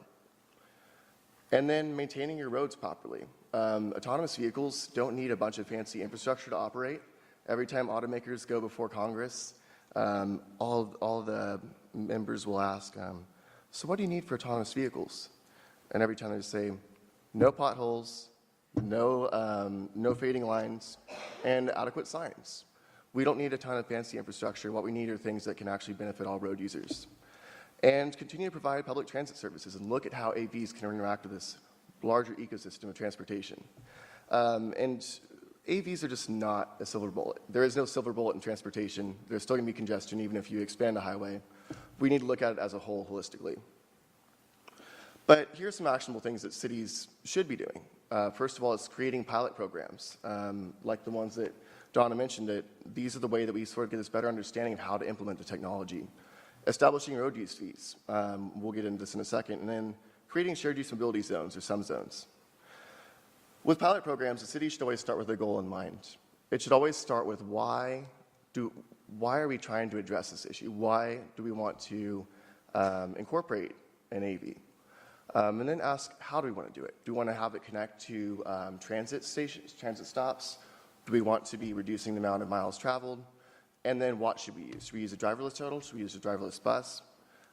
And then maintaining your roads properly. Autonomous vehicles don't need a bunch of fancy infrastructure to operate. Every time automakers go before Congress, all the members will ask, so what do you need for autonomous vehicles? And every time they say, no potholes, no fading lines, and adequate signs. We don't need a ton of fancy infrastructure. What we need are things that can actually benefit all road users. and continue to provide public transit services and look at how AVs can interact with this larger ecosystem of transportation. And AVs are just not a silver bullet. There is no silver bullet in transportation. There's still going to be congestion even if you expand a highway. We need to look at it as a whole holistically. But here's some actionable things that cities should be doing. First of all, it's creating pilot programs, like the ones that Donna mentioned. That these are the way that we sort of get this better understanding of how to implement the technology. Establishing road use fees. We'll get into this in a second. And then creating shared use mobility zones or some zones. With pilot programs, the city should always start with a goal in mind. It should always start with why are we trying to address this issue? Why do we want to incorporate an AV? And then ask, how do we want to do it? Do we want to have it connect to transit stations, transit stops? Do we want to be reducing the amount of miles traveled? And then what should we use? Should we use a driverless shuttle? Should we use a driverless bus?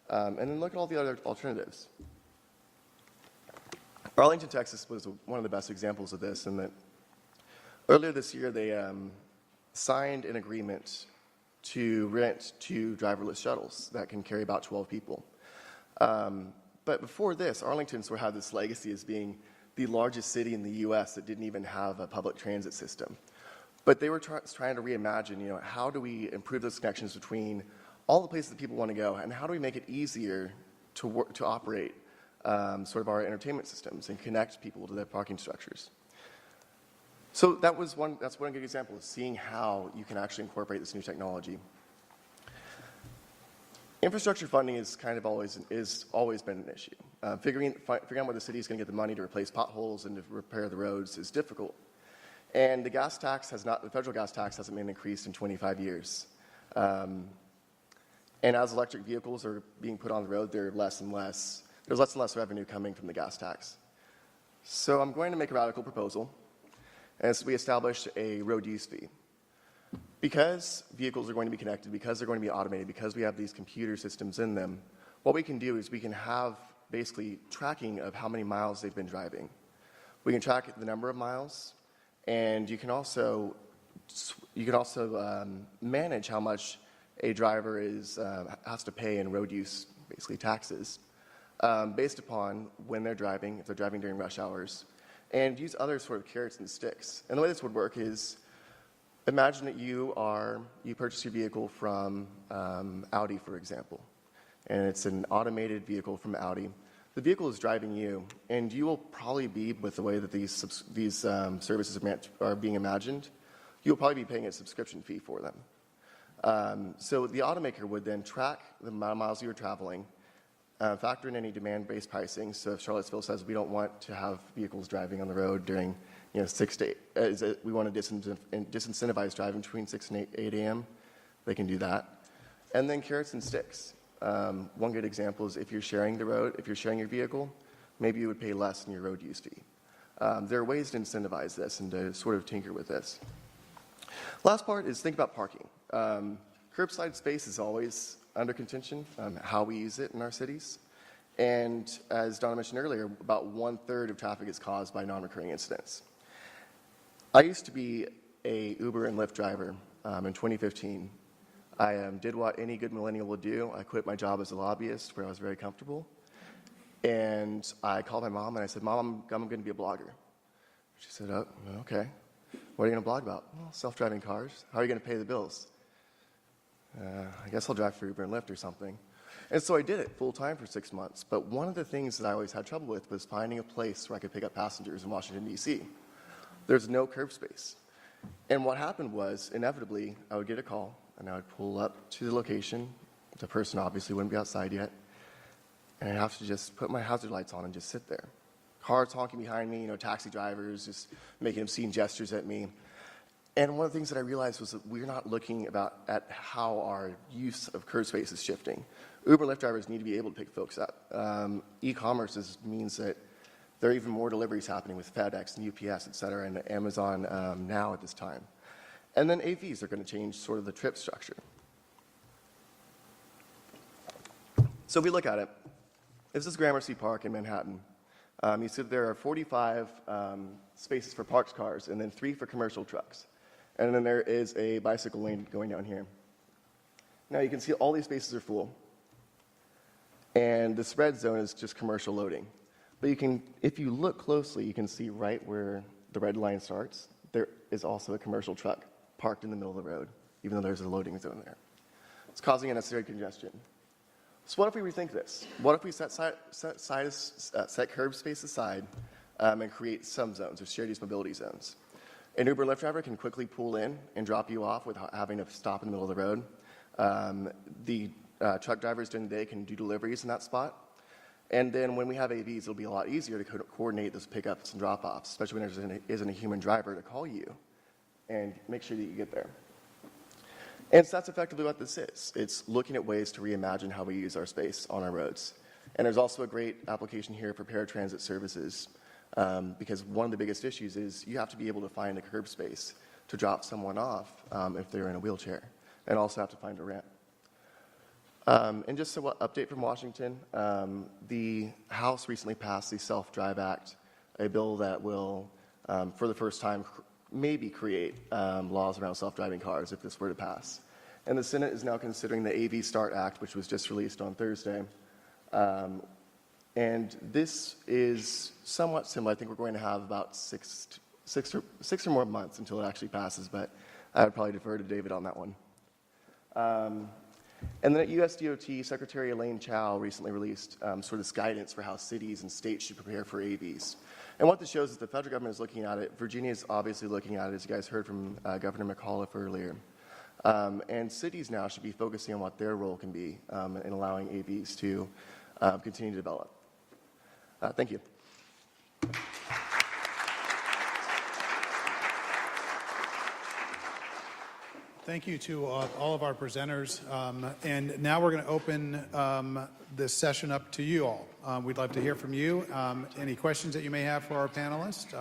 And then look at all the other alternatives. Arlington, Texas was one of the best examples of this in that earlier this year they signed an agreement to rent 2 driverless shuttles that can carry about 12 people. But before this, Arlington sort of had this legacy as being the largest city in the U.S. that didn't even have a public transit system. But they were trying to reimagine, how do we improve those connections between all the places that people want to go, and how do we make it easier to operate sort of our entertainment systems and connect people to their parking structures. So that's one good example of seeing how you can actually incorporate this new technology. Infrastructure funding is always been an issue. Figuring out where the city is going to get the money to replace potholes and to repair the roads is difficult. And the federal gas tax hasn't been increased in 25 years. And as electric vehicles are being put on the road, there's less and less revenue coming from the gas tax. So I'm going to make a radical proposal as we establish a road use fee. Because vehicles are going to be connected, because they're going to be automated, because we have these computer systems in them, what we can do is we can have basically tracking of how many miles they've been driving. We can track the number of miles, and you can also manage how much a driver has to pay in road use, basically taxes, based upon when they're driving, if they're driving during rush hours, and use other sort of carrots and sticks. And the way this would work is, imagine that you purchase your vehicle from Audi, for example, and it's an automated vehicle from Audi. The vehicle is driving you, and you will probably be, with the way that these services are being imagined, you'll probably be paying a subscription fee for them. So the automaker would then track the amount of miles you were traveling, factor in any demand-based pricing. So if Charlottesville says we don't want to have vehicles driving on the road during 6 to 8, we want to disincentivize driving between 6 and 8 a.m., they can do that. And then carrots and sticks. One good example is if you're sharing the road, if you're sharing your vehicle, maybe you would pay less in your road use fee. There are ways to incentivize this and to sort of tinker with this. Last part is think about parking. Curbside space is always under contention, how we use it in our cities. And as Donna mentioned earlier, about 1/3 of traffic is caused by non-recurring incidents. I used to be a Uber and Lyft driver in 2015. I did what any good millennial would do. I quit my job as a lobbyist where I was very comfortable. And I called my mom and I said, "Mom, I'm going to be a blogger." She said, "Oh, okay. What are you going to blog about?" "Well, self-driving cars." "How are you going to pay the bills?" "I guess I'll drive for Uber and Lyft or something." And so I did it full-time for 6 months. But one of the things that I always had trouble with was finding a place where I could pick up passengers in Washington, D.C. There's no curb space. And what happened was, inevitably, I would get a call, and I would pull up to the location. The person obviously wouldn't be outside yet. And I'd have to just put my hazard lights on and just sit there. Cars honking behind me, taxi drivers just making obscene gestures at me. And one of the things that I realized was that we're not looking at how our use of curb space is shifting. Uber and Lyft drivers need to be able to pick folks up. E-commerce means that there are even more deliveries happening with FedEx and UPS, et cetera, and Amazon now at this time. And then AVs are going to change sort of the trip structure. So if we look at it, this is Gramercy Park in Manhattan. You see there are 45 spaces for parked cars and then 3 for commercial trucks. And then there is a bicycle lane going down here. Now you can see all these spaces are full. And this red zone is just commercial loading. But if you look closely, you can see right where the red line starts, there is also a commercial truck parked in the middle of the road, even though there's a loading zone there. It's causing unnecessary congestion. So what if we rethink this? What if we set curb space aside and create some zones, or shared use mobility zones? An Uber and Lyft driver can quickly pull in and drop you off without having to stop in the middle of the road. The truck drivers during the day can do deliveries in that spot. And then when we have AVs, it'll be a lot easier to coordinate those pickups and drop-offs, especially when there isn't a human driver to call you and make sure that you get there. And so that's effectively what this is. It's looking at ways to reimagine how we use our space on our roads. And there's also a great application here for paratransit services, because one of the biggest issues is you have to be able to find a curb space to drop someone off if they're in a wheelchair, and also have to find a ramp. And just an update from Washington, the House recently passed the Self-Drive Act, a bill that will, for the first time, maybe create laws around self-driving cars if this were to pass. And the Senate is now considering the AV START Act, which was just released on Thursday. And this is somewhat similar. I think we're going to have about six or more months until it actually passes, but I would probably defer to David on that one. And then at USDOT, Secretary Elaine Chao recently released sort of this guidance for how cities and states should prepare for AVs. And what this shows is the federal government is looking at it. Virginia is obviously looking at it, as you guys heard from Governor McAuliffe earlier. And cities now should be focusing on what their role can be in allowing AVs to continue to develop. Thank you. Thank you to all of our presenters. And now we're going to open this session up to you all. We'd love to hear from you. Any questions that you may have for our panelists?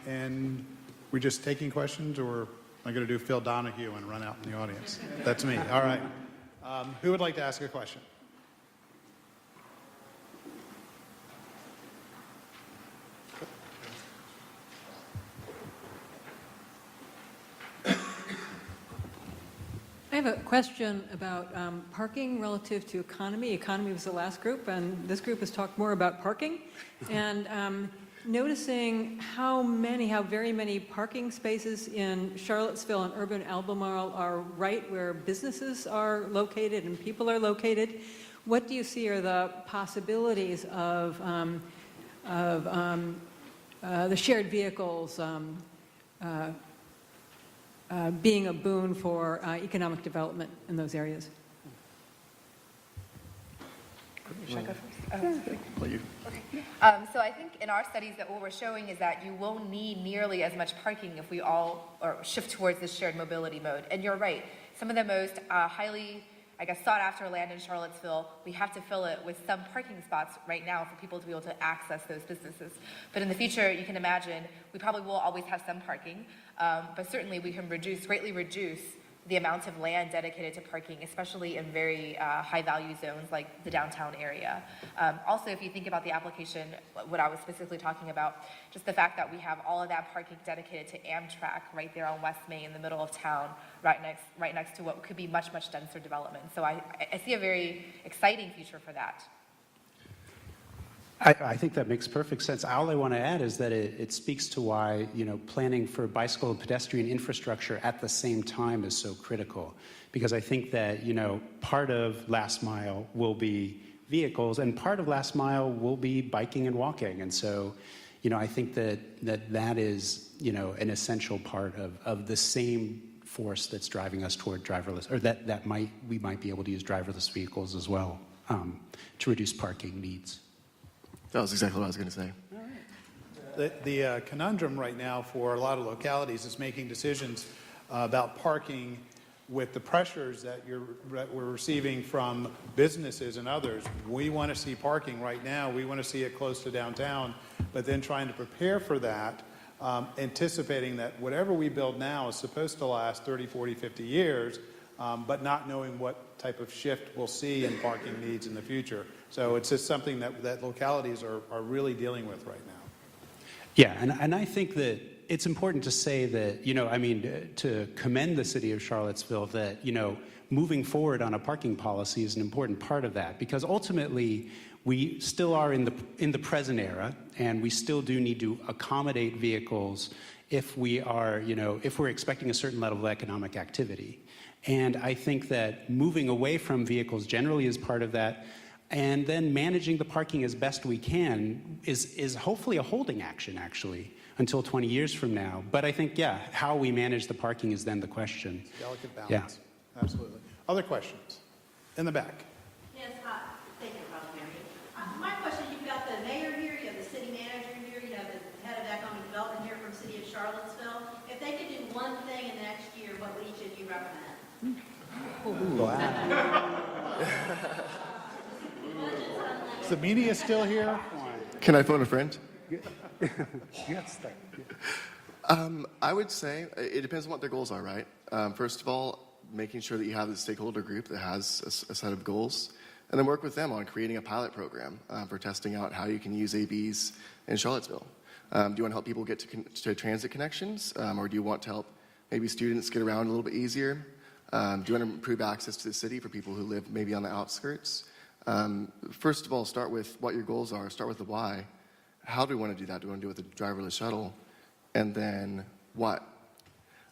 And we're just taking questions, or am I going to do Phil Donahue and run out in the audience? That's me. All right. Who would like to ask a question? I have a question about parking relative to economy. Economy was the last group, and this group has talked more about parking. And noticing how very many parking spaces in Charlottesville and urban Albemarle are right where businesses are located and people are located. What do you see are the possibilities of the shared vehicles being a boon for economic development in those areas? Should I go first? So I think in our studies that what we're showing is that you won't need nearly as much parking if we all shift towards this shared mobility mode. And you're right, some of the most highly, sought after land in Charlottesville, we have to fill it with some parking spots right now for people to be able to access those businesses. But in the future, you can imagine, we probably will always have some parking, but certainly we can greatly reduce the amount of land dedicated to parking, especially in very high-value zones like the downtown area. Also, if you think about the application, what I was specifically talking about, just the fact that we have all of that parking dedicated to Amtrak right there on West Main in the middle of town, right next to what could be much, much denser development. So I see a very exciting future for that. I think that makes perfect sense. All I want to add is that it speaks to why, planning for bicycle and pedestrian infrastructure at the same time is so critical. Because I think that, part of last mile will be vehicles and part of last mile will be biking and walking. And so, I think that is, an essential part of the same force that's driving us toward driverless, or that we might be able to use driverless vehicles as well to reduce parking needs. That was exactly what I was going to say. The conundrum right now for a lot of localities is making decisions about parking with the pressures that we're receiving from businesses and others. We want to see parking right now. We want to see it close to downtown, but then trying to prepare for that, anticipating that whatever we build now is supposed to last 30, 40, 50 years, but not knowing what type of shift we'll see in parking needs in the future. So it's just something that localities are really dealing with right now. Yeah, and I think that it's important to say that, to commend the city of Charlottesville that, moving forward on a parking policy is an important part of that, because ultimately we still are in the present era, and we still do need to accommodate vehicles if we are, if we're expecting a certain level of economic activity. And I think that moving away from vehicles generally is part of that, and then managing the parking as best we can is hopefully a holding action, actually, until 20 years from now. But I think, yeah, how we manage the parking is then the question. Delicate balance. Yeah. Absolutely. Other questions? In the back. Yes, hi. Thank you, Council Manager. My question, you've got the mayor here, you have the city manager here, you have the head of economic development here from the city of Charlottesville. If they could do one thing in the next year, what would each of you recommend? Is the media still here? Can I phone a friend? Yes. I would say it depends on what their goals are, right? First of all, making sure that you have the stakeholder group that has a set of goals, and then work with them on creating a pilot program for testing out how you can use AVs in Charlottesville. Do you want to help people get to transit connections, or do you want to help maybe students get around a little bit easier? Do you want to improve access to the city for people who live maybe on the outskirts? First of all, start with what your goals are. Start with the why. How do we want to do that? Do we want to do it with a driverless shuttle? And then what?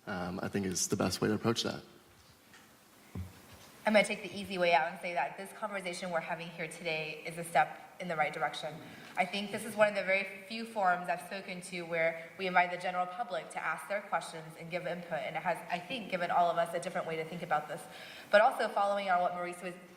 I think is the best way to approach that. I'm going to take the easy way out and say that this conversation we're having here today is a step in the right direction. I think this is one of the very few forums I've spoken to where we invite the general public to ask their questions and give input, and it has, I think, given all of us a different way to think about this. But also following on what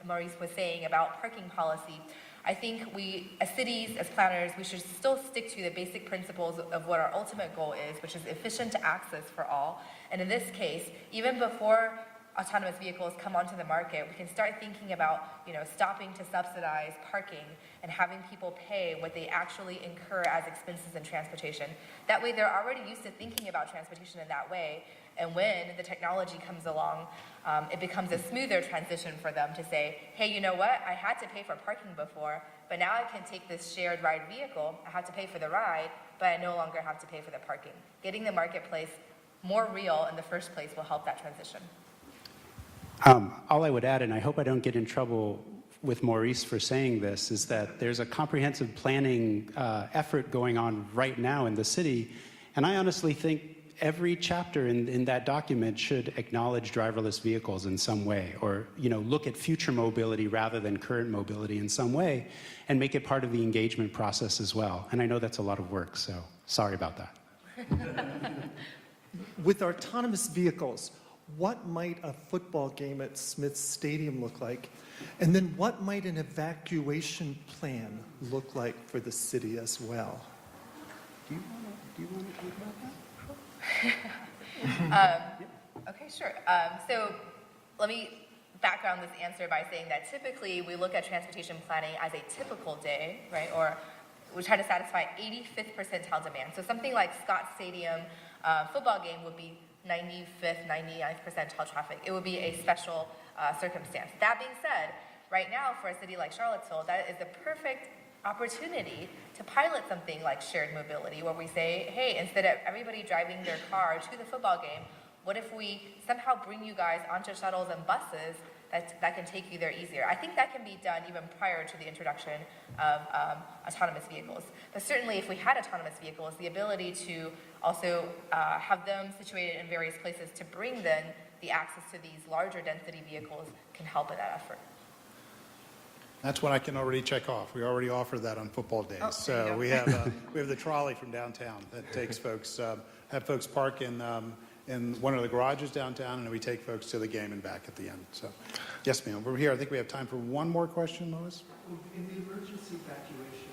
Maurice was saying about parking policy, I think we, as cities, as planners, we should still stick to the basic principles of what our ultimate goal is, which is efficient access for all. And in this case, even before autonomous vehicles come onto the market, we can start thinking about, stopping to subsidize parking and having people pay what they actually incur as expenses in transportation. That way, they're already used to thinking about transportation in that way. And when the technology comes along, it becomes a smoother transition for them to say, hey, you know what? I had to pay for parking before, but now I can take this shared ride vehicle. I have to pay for the ride, but I no longer have to pay for the parking. Getting the marketplace more real in the first place will help that transition. All I would add, and I hope I don't get in trouble with Maurice for saying this, is that there's a comprehensive planning effort going on right now in the city, and I honestly think every chapter in that document should acknowledge driverless vehicles in some way, or look at future mobility rather than current mobility in some way, and make it part of the engagement process as well. And I know that's a lot of work, so sorry about that. With autonomous vehicles, what might a football game at Smith Stadium look like? And then what might an evacuation plan look like for the city as well? Do you want to talk about that? Okay, sure. So let me background this answer by saying that typically we look at transportation planning as a typical day, right? Or we try to satisfy 85th percentile demand. So something like Scott Stadium football game would be 95th, 99th percentile traffic. It would be a special circumstance. That being said, right now for a city like Charlottesville, that is the perfect opportunity to pilot something like shared mobility, where we say, hey, instead of everybody driving their car to the football game, what if we somehow bring you guys onto shuttles and buses that can take you there easier? I think that can be done even prior to the introduction of autonomous vehicles. But certainly if we had autonomous vehicles, the ability to also have them situated in various places to bring then the access to these larger density vehicles can help in that effort. That's one I can already check off. We already offer that on football days. So we have the trolley from downtown that takes folks, have folks park in one of the garages downtown, and we take folks to the game and back at the end. So, yes, ma'am. Over here, I think we have time for one more question, Lois. In the emergency evacuation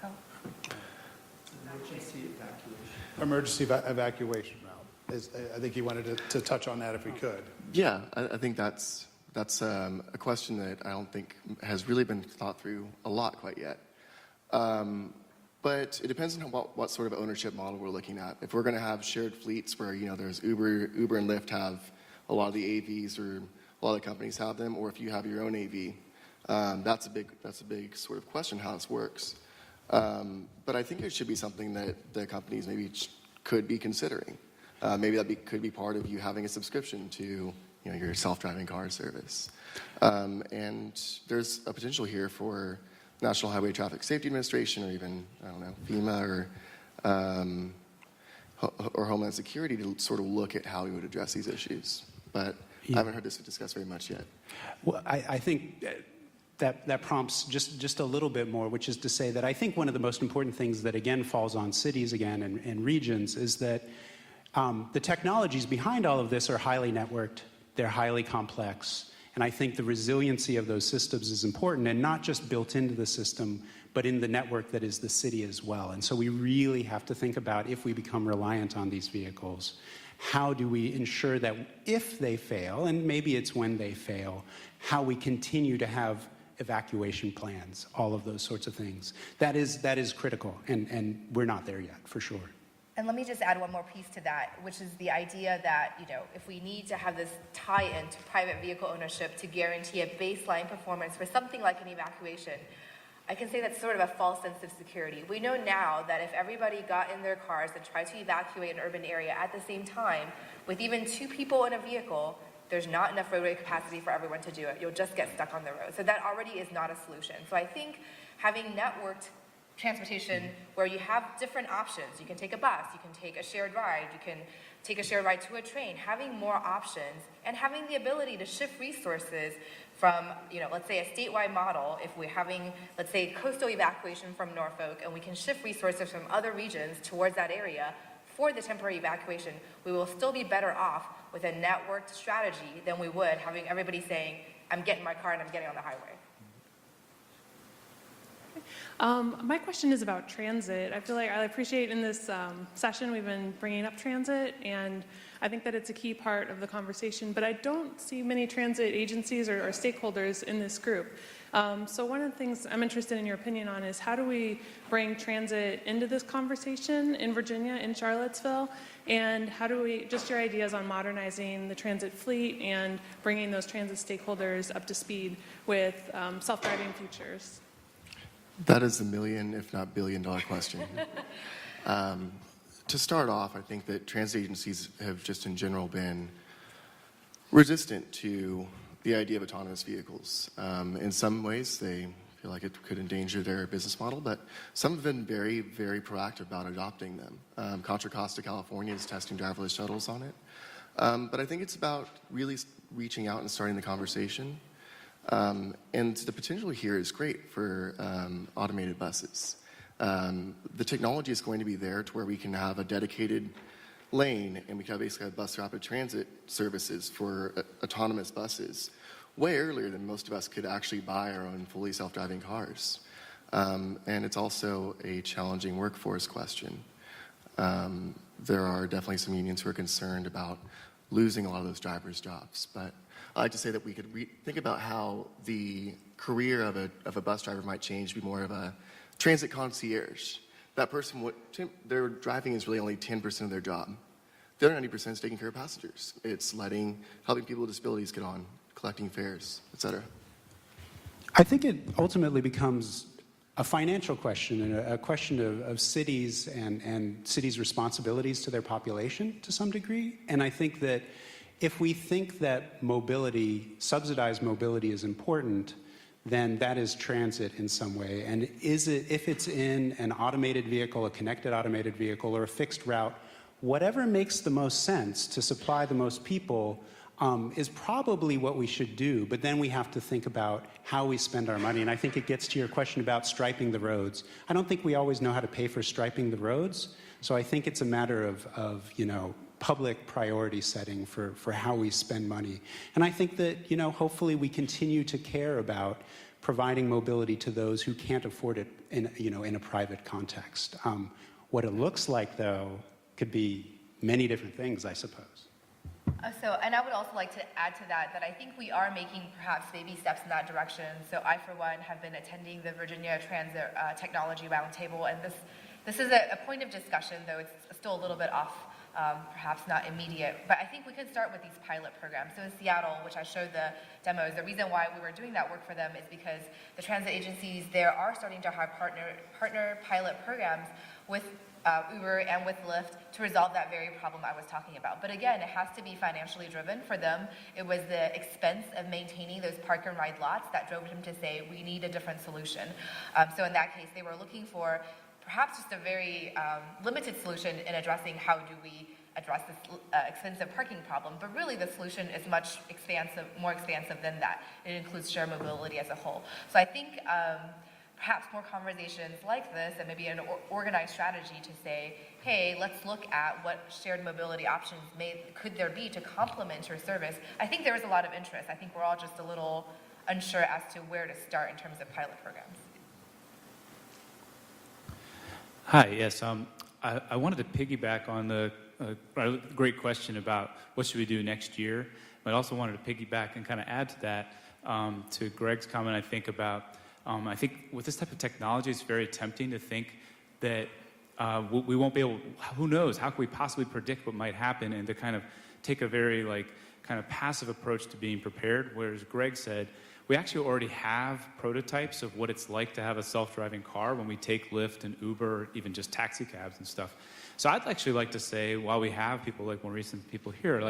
route. Emergency evacuation route. I think he wanted to touch on that if we could. Yeah, I think that's a question that I don't think has really been thought through a lot quite yet. But it depends on what sort of ownership model we're looking at. If we're going to have shared fleets where there's Uber and Lyft have a lot of the AVs, or a lot of companies have them, or if you have your own AV, that's a big sort of question how this works. But I think it should be something that the companies maybe could be considering. Maybe that could be part of you having a subscription to your self-driving car service. And there's a potential here for National Highway Traffic Safety Administration, or even, I don't know, FEMA or Homeland Security to sort of look at how we would address these issues. But I haven't heard this discussed very much yet. Well, I think that prompts just a little bit more, which is to say that I think one of the most important things that, again, falls on cities, again, and regions is that the technologies behind all of this are highly networked, they're highly complex, and I think the resiliency of those systems is important, and not just built into the system, but in the network that is the city as well. And so we really have to think about, if we become reliant on these vehicles, how do we ensure that if they fail, and maybe it's when they fail, how we continue to have evacuation plans, all of those sorts of things. That is critical, and we're not there yet, for sure. And let me just add one more piece to that, which is the idea that, if we need to have this tie-in to private vehicle ownership to guarantee a baseline performance for something like an evacuation, I can say that's sort of a false sense of security. We know now that if everybody got in their cars and tried to evacuate an urban area at the same time, with even 2 people in a vehicle, there's not enough roadway capacity for everyone to do it. You'll just get stuck on the road. So that already is not a solution. So I think having networked transportation where you have different options, you can take a bus, you can take a shared ride, you can take a shared ride to a train, having more options and having the ability to shift resources from, let's say a statewide model, if we're having, let's say, coastal evacuation from Norfolk, and we can shift resources from other regions towards that area for the temporary evacuation, we will still be better off with a networked strategy than we would having everybody saying, I'm getting my car and I'm getting on the highway. My question is about transit. I feel like I appreciate in this session we've been bringing up transit, and I think that it's a key part of the conversation, but I don't see many transit agencies or stakeholders in this group. So one of the things I'm interested in your opinion on is how do we bring transit into this conversation in Virginia, in Charlottesville, and how do we, just your ideas on modernizing the transit fleet and bringing those transit stakeholders up to speed with self-driving futures? That is the million, if not billion-dollar question. To start off, I think that transit agencies have just in general been resistant to the idea of autonomous vehicles. In some ways, they feel like it could endanger their business model, but some have been very, very proactive about adopting them. Contra Costa, California is testing driverless shuttles on it. But I think it's about really reaching out and starting the conversation. And the potential here is great for automated buses. The technology is going to be there to where we can have a dedicated lane, and we can basically have bus rapid transit services for autonomous buses way earlier than most of us could actually buy our own fully self-driving cars. And it's also a challenging workforce question. There are definitely some unions who are concerned about losing a lot of those drivers' jobs, but I like to say that we could think about how the career of a bus driver might change, be more of a transit concierge. That person, their driving is really only 10% of their job. The other 90% is taking care of passengers. It's helping people with disabilities get on, collecting fares, et cetera. I think it ultimately becomes a financial question and a question of cities and cities' responsibilities to their population to some degree. And I think that if we think that mobility, subsidized mobility is important, then that is transit in some way. And if it's in an automated vehicle, a connected automated vehicle, or a fixed route, whatever makes the most sense to supply the most people is probably what we should do. But then we have to think about how we spend our money. And I think it gets to your question about striping the roads. I don't think we always know how to pay for striping the roads. So I think it's a matter of public priority setting for how we spend money. And I think that, hopefully we continue to care about providing mobility to those who can't afford it in a private context. What it looks like, though, could be many different things, I suppose. And I would also like to add to that I think we are making perhaps baby steps in that direction. So I, for one, have been attending the Virginia Transit Technology Roundtable, and this is a point of discussion, though it's still a little bit off perhaps not immediate. But I think we could start with these pilot programs. So in Seattle, which I showed the demos, the reason why we were doing that work for them is because the transit agencies there are starting to have partner pilot programs with Uber and with Lyft to resolve that very problem I was talking about. But again, it has to be financially driven. For them, it was the expense of maintaining those park and ride lots that drove them to say, we need a different solution. So in that case, they were looking for perhaps just a very limited solution in addressing how do we address this expensive parking problem. But really the solution is much more expansive than that. It includes shared mobility as a whole. So I think perhaps more conversations like this and maybe an organized strategy to say, hey, let's look at what shared mobility options could there be to complement your service. I think there is a lot of interest. I think we're all just a little unsure as to where to start in terms of pilot programs. Hi, yes. I wanted to piggyback on the great question about what should we do next year, but I also wanted to piggyback and kind of add to that, to Greg's comment, I think, about I think with this type of technology, it's very tempting to think that we won't be able, who knows, how can we possibly predict what might happen, and to kind of take a very kind of passive approach to being prepared, whereas Greg said, we actually already have prototypes of what it's like to have a self-driving car when we take Lyft and Uber, even just taxi cabs and stuff. So I'd actually like to say, while we have people like Maurice and people here,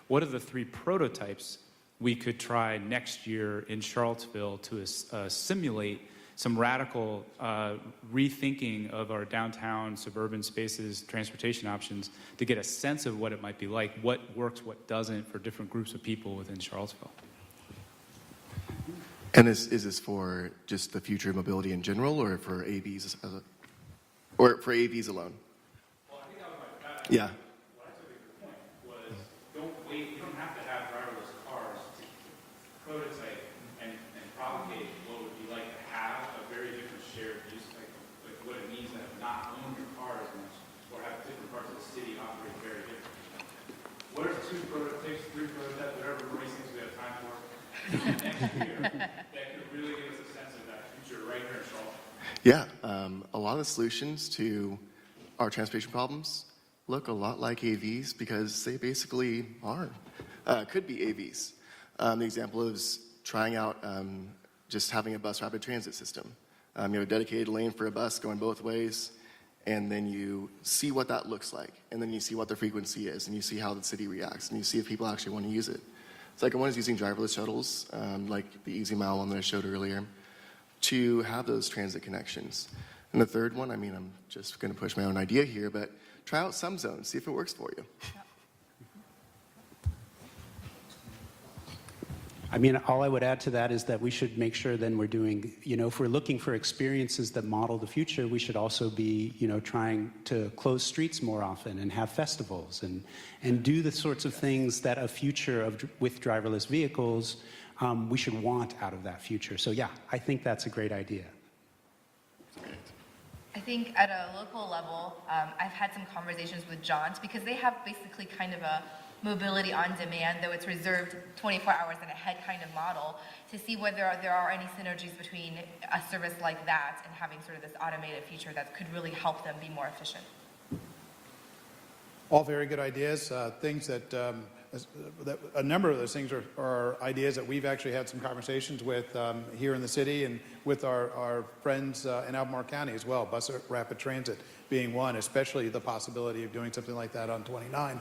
what are the 3 prototypes we could try next year in Charlottesville to simulate some radical rethinking of our downtown suburban spaces, transportation options, to get a sense of what it might be like, what works, what doesn't for different groups of people within Charlottesville. And is this for just the future of mobility in general, or for AVs or for AVs alone? Well, I think that was my bad. Yeah. What I took as the point was, don't wait, you don't have to have driverless cars to prototype and propagate what it would be like to have a very different shared use, like what it means to not own your car as much, or have different parts of the city operate very differently. What are 2 prototypes, 3 prototypes, whatever Maurice thinks we have time for, next year that could really give us a sense of that future right here in Charlotte? Yeah, a lot of the solutions to our transportation problems look a lot like AVs because they basically are, could be AVs. The example is trying out just having a bus rapid transit system. You have a dedicated lane for a bus going both ways, and then you see what that looks like, and then you see what the frequency is, and you see how the city reacts, and you see if people actually want to use it. Second one is using driverless shuttles, like the Easy Mile one that I showed earlier, to have those transit connections. And the third one, I mean, I'm just going to push my own idea here, but try out some zones, see if it works for you. I mean, all I would add to that is that we should make sure then we're doing, if we're looking for experiences that model the future, we should also be, trying to close streets more often and have festivals and do the sorts of things that a future with driverless vehicles, we should want out of that future. So yeah, I think that's a great idea. I think at a local level, I've had some conversations with Jaunt because they have basically kind of a mobility on demand, though it's reserved 24 hours in ahead kind of model, to see whether there are any synergies between a service like that and having sort of this automated feature that could really help them be more efficient. All very good ideas, things that a number of those things are ideas that we've actually had some conversations with here in the city and with our friends in Albemarle County as well, bus rapid transit being one, especially the possibility of doing something like that on 29.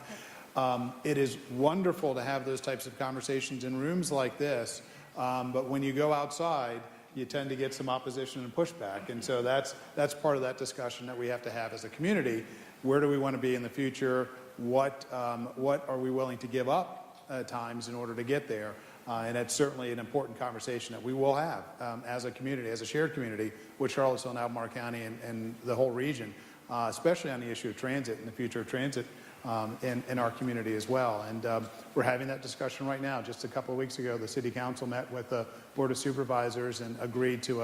It is wonderful to have those types of conversations in rooms like this, but when you go outside, you tend to get some opposition and pushback, and so that's part of that discussion that we have to have as a community. Where do we want to be in the future? What are we willing to give up at times in order to get there? And that's certainly an important conversation that we will have as a community, as a shared community with Charlottesville and Albemarle County and the whole region, especially on the issue of transit and the future of transit in our community as well. And we're having that discussion right now. Just a couple of weeks ago, the City Council met with the Board of Supervisors and agreed to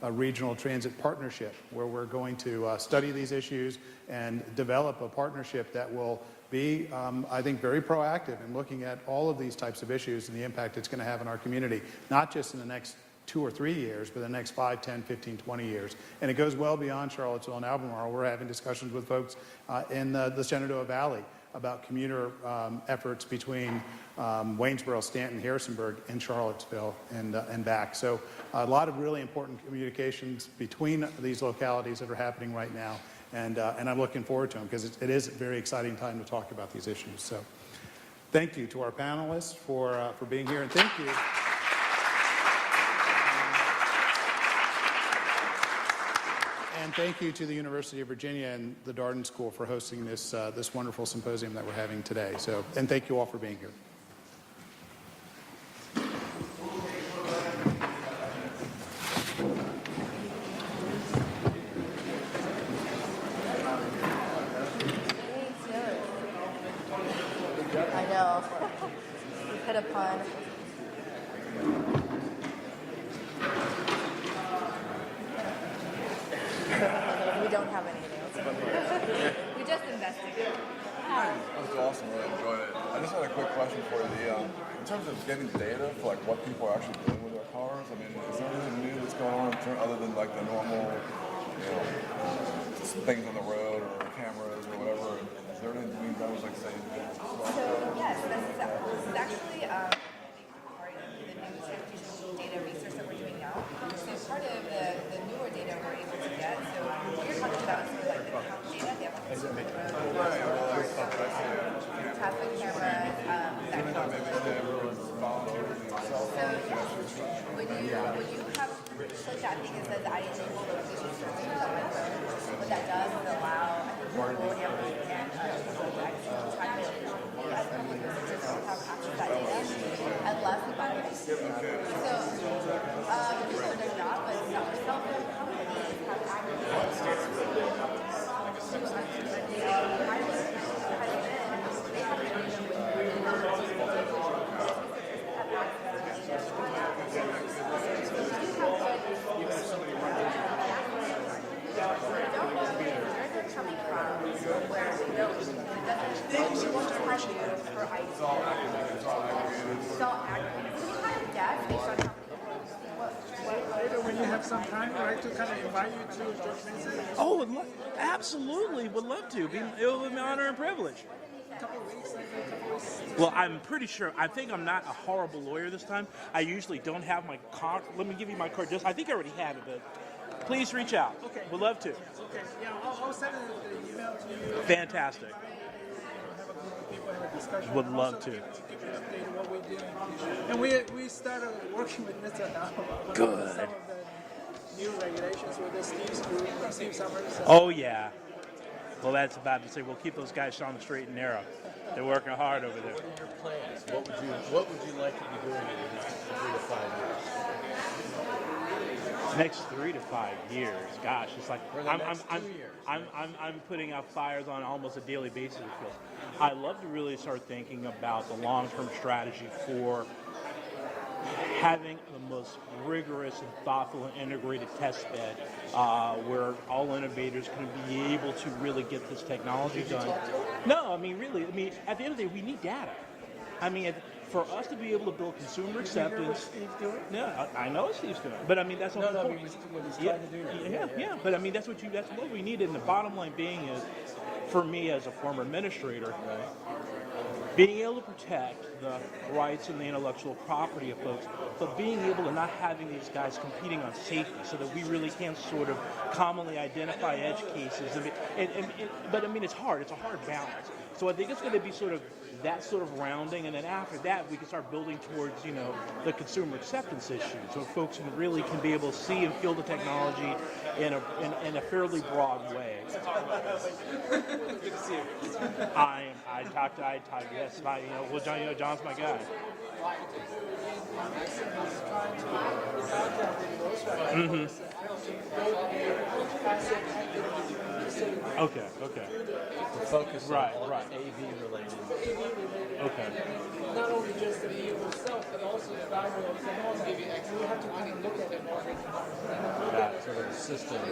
a regional transit partnership where we're going to study these issues and develop a partnership that will be, I think, very proactive in looking at all of these types of issues and the impact it's going to have in our community, not just in the next 2 or 3 years, but the next 5, 10, 15, 20 years. And it goes well beyond Charlottesville and Albemarle. We're having discussions with folks in the Shenandoah Valley about commuter efforts between Waynesboro, Stanton, Harrisonburg, and Charlottesville and back. So a lot of really important communications between these localities that are happening right now, and I'm looking forward to them because it is a very exciting time to talk about these issues. So thank you to our panelists for being here, and thank you. And thank you to the University of Virginia and the Darden School for hosting this wonderful symposium that we're having today. So, and thank you all for being here. I know. Hit a pun. We don't have any nails. We just investigated. That was awesome. Really enjoyed it. I just had a quick question for you. In terms of getting data for like what people are actually doing with their cars, I mean, is there anything new that's going on other than like the normal, things on the road or cameras or whatever? Is there anything being done with like say? So yes, this is actually a big part of the new transportation data research that we're doing now. So part of the newer data we're able to get. So you're talking about sort of like the count data, the evidence on the road, traffic cameras, that kind of thing. So when you have clicked that thing that says I enable location searching on my phone, what that does is allow Google and as public users to have access to that data unless we buy it. So there's not, but some cell phone companies have access to When you have some time, I'd like to kind of invite you to join Vincent. Oh, absolutely. Would love to. It would be an honor and privilege. Couple weeks. Well, I'm pretty sure. I think I'm not a horrible lawyer this time. I usually don't have my card. Let me give you my card. I think I already have it, but please reach out. Okay. Would love to. Okay. Yeah, I'll send the email to you. Fantastic. Have a group of people have a discussion. Would love to. Keep you updated what we do. And we started working with Mr. now on Good. some of the new regulations with the Steve's group, Steve Summers. Oh, yeah. Well, that's about to say, we'll keep those guys on the straight and narrow. They're working hard over there. What are your plans? What would you like to be doing in the next 3 to 5 years? Next 3 to 5 years, gosh, it's like For the next 2 years. I'm putting out fires on almost a daily basis. It feels. I love to really start thinking about the long-term strategy for having the most rigorous and thoughtful and integrated test bed where all innovators can be able to really get this technology done. No, I mean, really, at the end of the day, we need data. I mean, for us to be able to build consumer acceptance. Yeah, I know what Steve's doing, but I mean that's what what he's trying to do now. Yeah. But I mean that's what we need. And the bottom line being is, for me as a former administrator, being able to protect the rights and the intellectual property of folks, but being able to not having these guys competing on safety, so that we really can sort of commonly identify edge cases. But I mean it's hard. It's a hard balance. So I think it's going to be sort of that sort of rounding, and then after that we can start building towards the consumer acceptance issue, so folks can be able to see and feel the technology in a fairly broad way. Good to see you. I talked. Yes, well, John's my guy. Mm-hmm. Okay. The focus right. AV related. Okay. Not only just the vehicle itself, but also the driver technology. We have to kind of look at it all the time. That sort of system. From a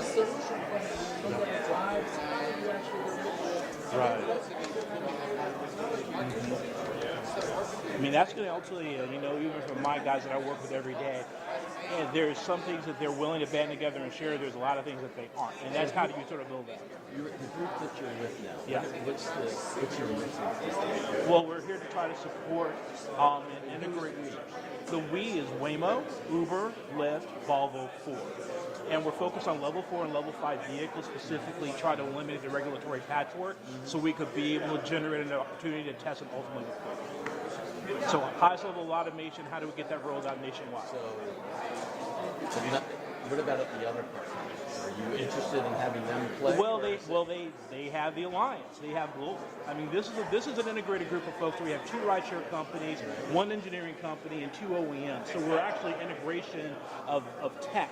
solution point of view, look at the drives, how do you actually look Right. I mean, that's going to ultimately, even for my guys that I work with every day, there's some things that they're willing to band together and share. There's a lot of things that they aren't. And that's how do you sort of build that. You group that you're with now, Yeah. what's your message? Well, we're here to try to support and integrate users. The we is Waymo, Uber, Lyft, Volvo, Ford. And we're focused on level 4 and level 5 vehicles, specifically try to eliminate the regulatory patchwork so we could be able to generate an opportunity to test and ultimately deploy. So highest level of automation, how do we get that rolled out nationwide? What about the other partners? Are you interested in having them play? Well, they have the alliance. They have global. I mean, this is an integrated group of folks. We have 2 rideshare companies, 1 engineering company, and 2 OEMs. So we're actually integration of tech,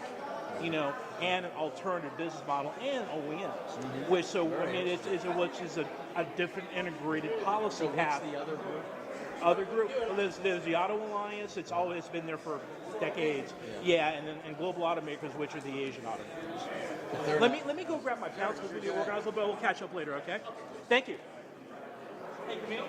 and an alternative business model and OEMs. Which I mean, which is a different integrated policy path. What's the other group? Other group, well, there's the Auto Alliance. It's always been there for decades. Yeah, and global automakers, which are the Asian automakers. Let me go grab my pounds with video organizer, but we'll catch up later. Okay? Thank you. Hey, Camille.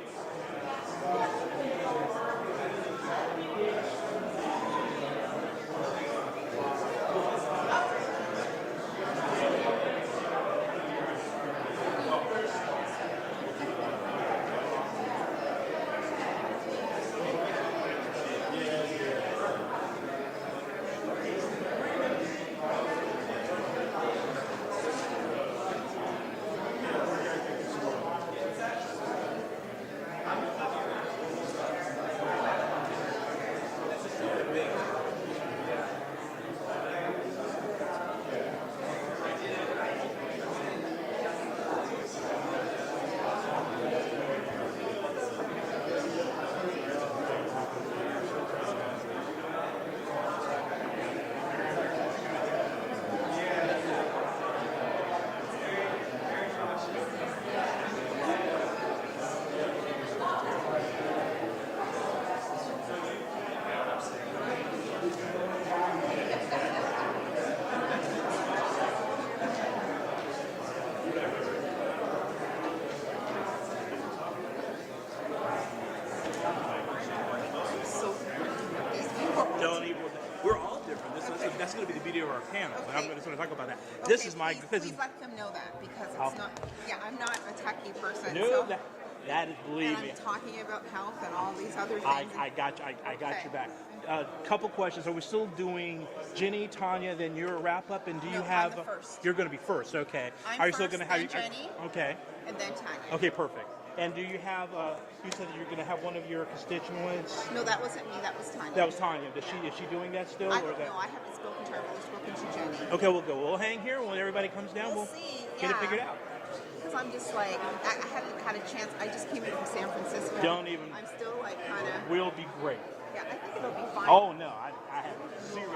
We're all different. That's going to be the beauty of our panel. Okay. I'm just going to talk about that. Okay, this is my. Please let them know that because it's not. Yeah, I'm not a techie person. No, so, that is, believe me. I'm talking about health and all these other things. I got your back. Couple questions. Are we still doing Jenny, Tanya, then your wrap up, and do you have? I'm the first. You're going to be first. Okay. I'm Are you first, still going to have then Jenny, Okay. and then Tanya. Okay, perfect. And do you have? You said that you're going to have one of your constituents. No, that wasn't me. That was Tanya. That was Tanya. Is she doing that still? I or don't that? know. I haven't spoken to her. I've only spoken to Jenny. Okay, we'll go. We'll hang here. When everybody comes down, we'll see. get it figured out. Because I'm just like, I haven't had a chance. I just came in from San Francisco. Don't even. I'm still like kind of. We'll be great. Yeah, I think it'll be fine. Oh no, I have zero.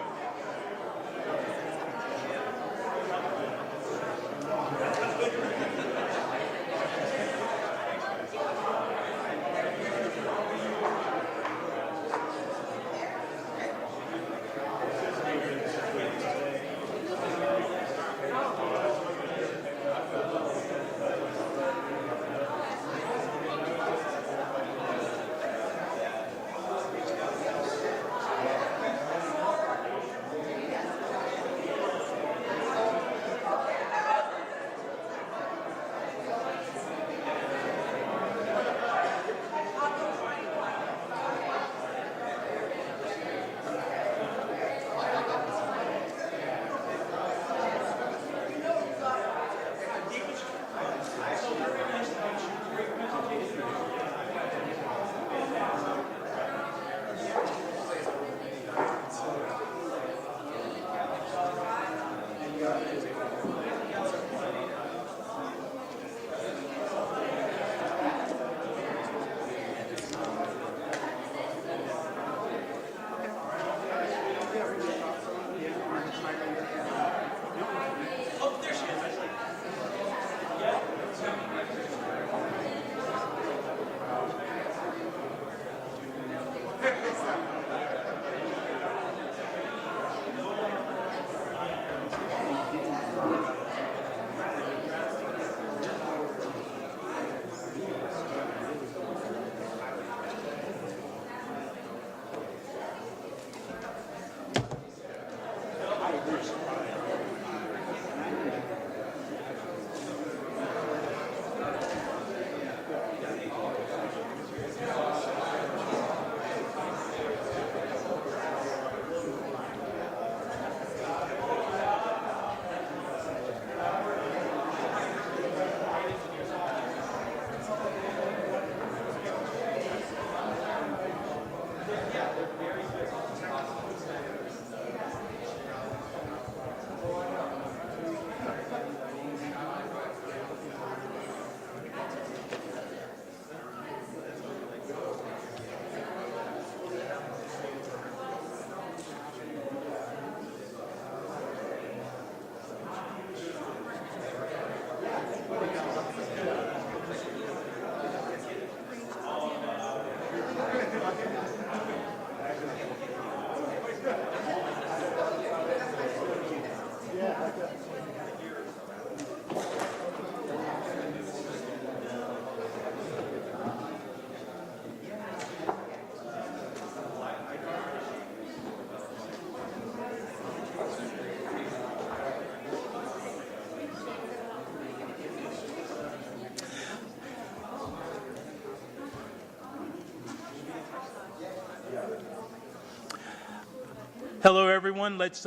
Hello, everyone. Let's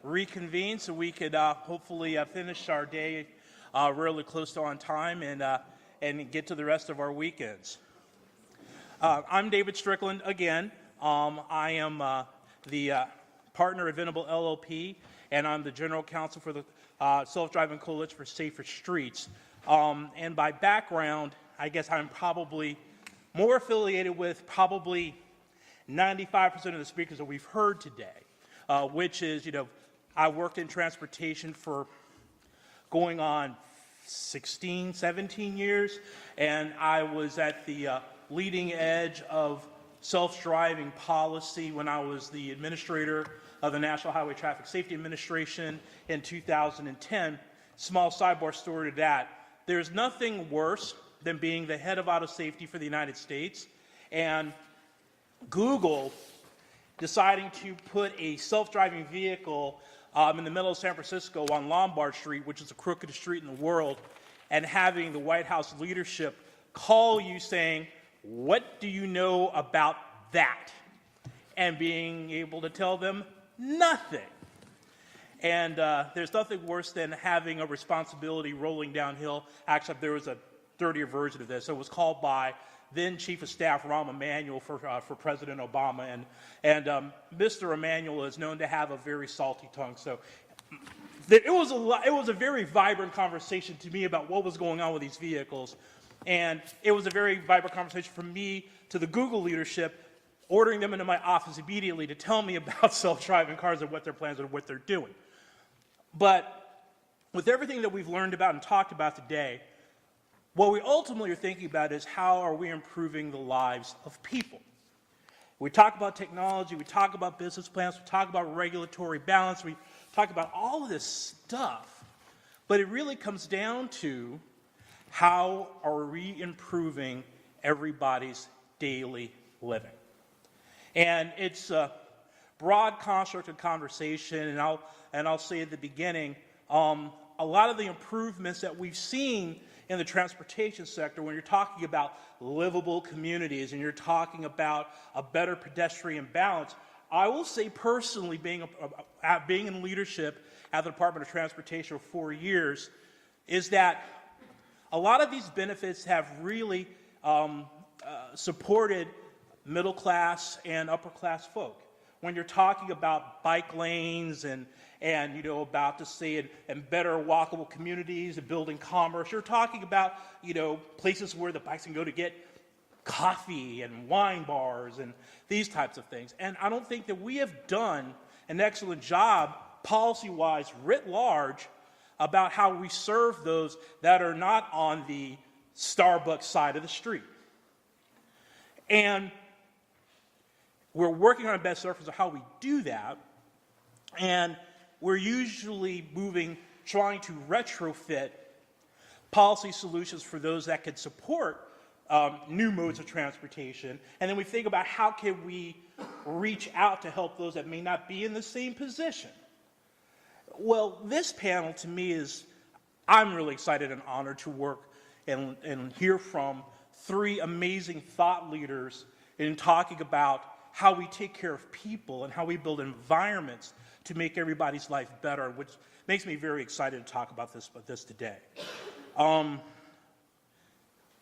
reconvene so we could hopefully finish our day really close to on time and get to the rest of our weekends. I'm David Strickland again. I am the partner at Venable LLP, and I'm the general counsel for the Self-Driving Coalition for Safer Streets. And by background, I guess I'm probably more affiliated with probably 95% of the speakers that we've heard today, which is, I worked in transportation for going on 16, 17 years, and I was at the leading edge of self-driving policy when I was the administrator of the National Highway Traffic Safety Administration in 2010. Small sidebar story to that. There's nothing worse than being the head of auto safety for the United States and Google deciding to put a self-driving vehicle in the middle of San Francisco on Lombard Street, which is the crookedest street in the world, and having the White House leadership call you saying, "What do you know about that?" And being able to tell them nothing. And there's nothing worse than having a responsibility rolling downhill. Actually, there was a dirtier version of this. So it was called by then Chief of Staff Rahm Emanuel for President Obama. And Mr. Emanuel is known to have a very salty tongue. So it was a very vibrant conversation to me about what was going on with these vehicles. And it was a very vibrant conversation from me to the Google leadership, ordering them into my office immediately to tell me about self-driving cars and what their plans are and what they're doing. But with everything that we've learned about and talked about today, what we ultimately are thinking about is how are we improving the lives of people. We talk about technology, we talk about business plans, we talk about regulatory balance, we talk about all of this stuff, but it really comes down to how are we improving everybody's daily living. And it's a broad construct of conversation, and I'll say at the beginning, a lot of the improvements that we've seen in the transportation sector, when you're talking about livable communities and you're talking about a better pedestrian balance, I will say personally, being in leadership at the Department of Transportation for 4 years, is that a lot of these benefits have really supported middle class and upper class folk. When you're talking about bike lanes and about to say and better walkable communities and building commerce, you're talking about places where the bikes can go to get coffee and wine bars and these types of things. And I don't think that we have done an excellent job policy-wise writ large about how we serve those that are not on the Starbucks side of the street. And we're working on a best surface of how we do that, and we're usually trying to retrofit policy solutions for those that could support new modes of transportation, and then we think about how can we reach out to help those that may not be in the same position. Well, this panel to me I'm really excited and honored to work and hear from 3 amazing thought leaders in talking about how we take care of people and how we build environments to make everybody's life better, which makes me very excited to talk about this today.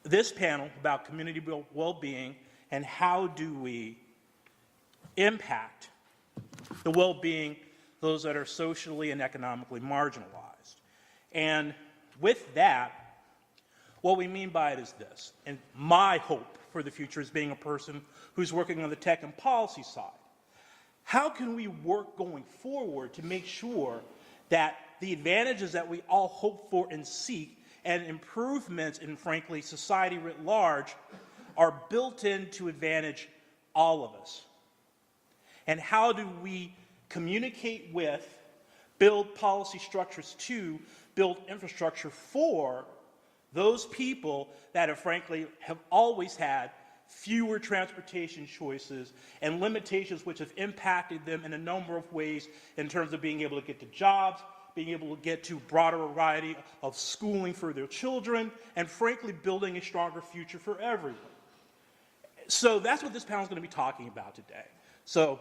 This panel about community well-being and how do we impact the well-being those that are socially and economically marginalized. And with that, what we mean by it is this, and my hope for the future is being a person who's working on the tech and policy side. How can we work going forward to make sure that the advantages that we all hope for and seek and improvements in, frankly, society writ large are built in to advantage all of us? And how do we communicate with, build policy structures to, build infrastructure for those people that have always had fewer transportation choices and limitations which have impacted them in a number of ways in terms of being able to get to jobs, being able to get to a broader variety of schooling for their children, and frankly building a stronger future for everyone. So that's what this panel is going to be talking about today. So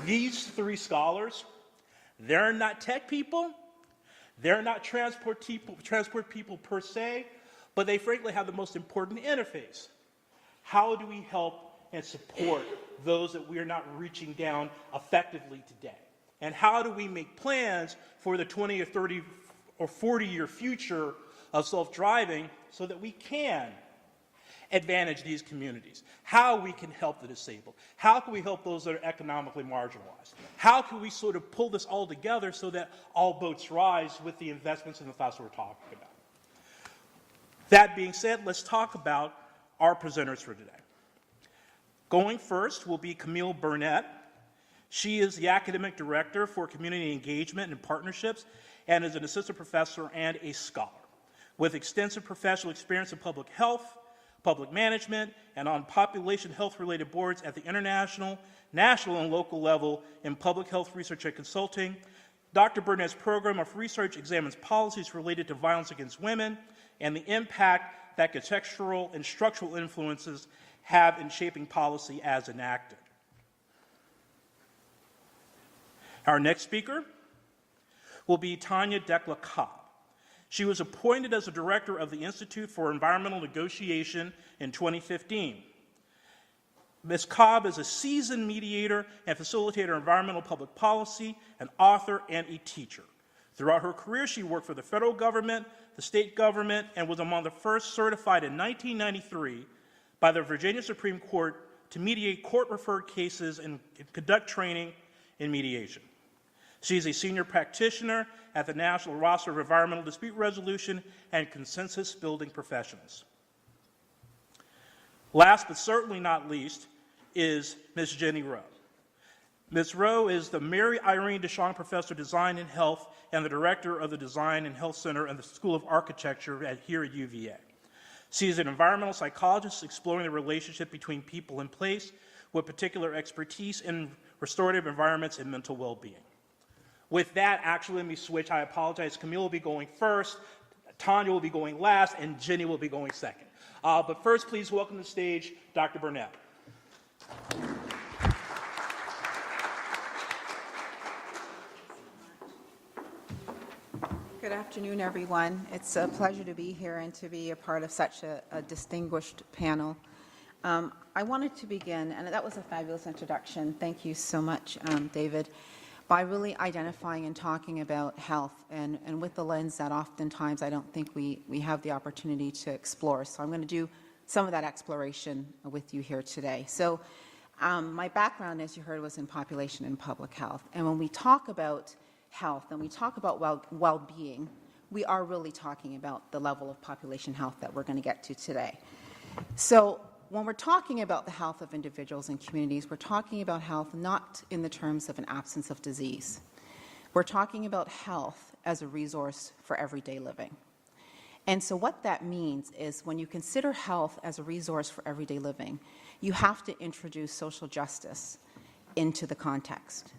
These three scholars, they're not tech people, they're not transport people per se, but they frankly have the most important interface. How do we help and support those that we are not reaching down effectively today? And how do we make plans for the 20 or 30 or 40-year future of self-driving so that we can advantage these communities? How we can help the disabled? How can we help those that are economically marginalized? How can we sort of pull this all together so that all boats rise with the investments and the thoughts we're talking about? That being said, let's talk about our presenters for today. Going first will be Camille Burnett. She is the Academic Director for Community Engagement and Partnerships and is an assistant professor and a scholar with extensive professional experience in public health, public management, and on population health-related boards at the international, national, and local level in public health research and consulting. Dr. Burnett's program of research examines policies related to violence against women and the impact that contextual and structural influences have in shaping policy as enacted. Our next speaker will be Tanya Dekla Cobb. She was appointed as the director of the Institute for Environmental Negotiation in 2015. Ms. Cobb is a seasoned mediator and facilitator of environmental public policy, an author, and a teacher. Throughout her career, she worked for the federal government, the state government, and was among the first certified in 1993 by the Virginia Supreme Court to mediate court-referred cases and conduct training in mediation. She is a senior practitioner at the National Roster of Environmental Dispute Resolution and Consensus Building Professionals. Last but certainly not least is Ms. Jenny Rowe. Ms. Rowe is the Mary Irene DeShong Professor of Design and Health and the Director of the Design and Health Center and the School of Architecture here at UVA. She is an environmental psychologist exploring the relationship between people and place with particular expertise in restorative environments and mental well-being. With that, actually, let me switch. I apologize. Camille will be going first, Tanya will be going last, and Jenny will be going second. But first, please welcome to the stage Dr. Burnett. Good afternoon, everyone. It's a pleasure to be here and to be a part of such a distinguished panel. I wanted to begin, and that was a fabulous introduction. Thank you so much, David, by really identifying and talking about health and with the lens that oftentimes I don't think we have the opportunity to explore. So I'm going to do some of that exploration with you here today. So my background, as you heard, was in population and public health. And when we talk about health and we talk about well-being, we are really talking about the level of population health that we're going to get to today. So when we're talking about the health of individuals and communities, we're talking about health not in the terms of an absence of disease. We're talking about health as a resource for everyday living. And so what that means is when you consider health as a resource for everyday living, you have to introduce social justice into the context.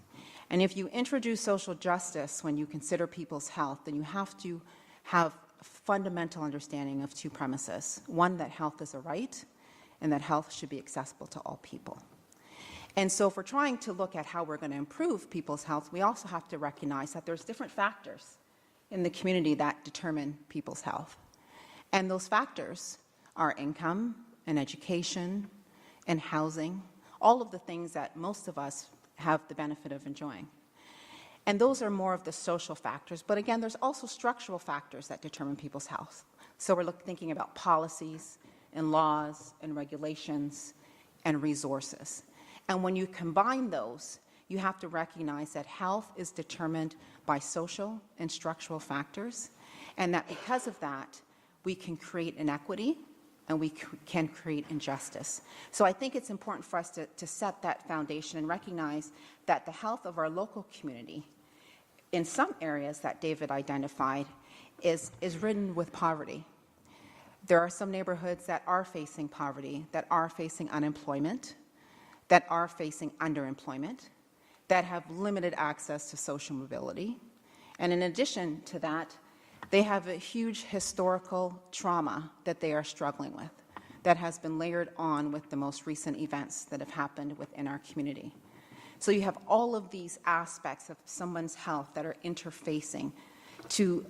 And if you introduce social justice when you consider people's health, then you have to have a fundamental understanding of two premises. One, that health is a right, and that health should be accessible to all people. And so if we're trying to look at how we're going to improve people's health, we also have to recognize that there's different factors in the community that determine people's health. And those factors are income and education and housing, all of the things that most of us have the benefit of enjoying. And those are more of the social factors. But again, there's also structural factors that determine people's health. So we're thinking about policies and laws and regulations and resources. And when you combine those, you have to recognize that health is determined by social and structural factors, and that because of that, we can create inequity and we can create injustice. So I think it's important for us to set that foundation and recognize that the health of our local community, in some areas that David identified, is ridden with poverty. There are some neighborhoods that are facing poverty, that are facing unemployment, that are facing underemployment, that have limited access to social mobility. And in addition to that, they have a huge historical trauma that they are struggling with that has been layered on with the most recent events that have happened within our community. So you have all of these aspects of someone's health that are interfacing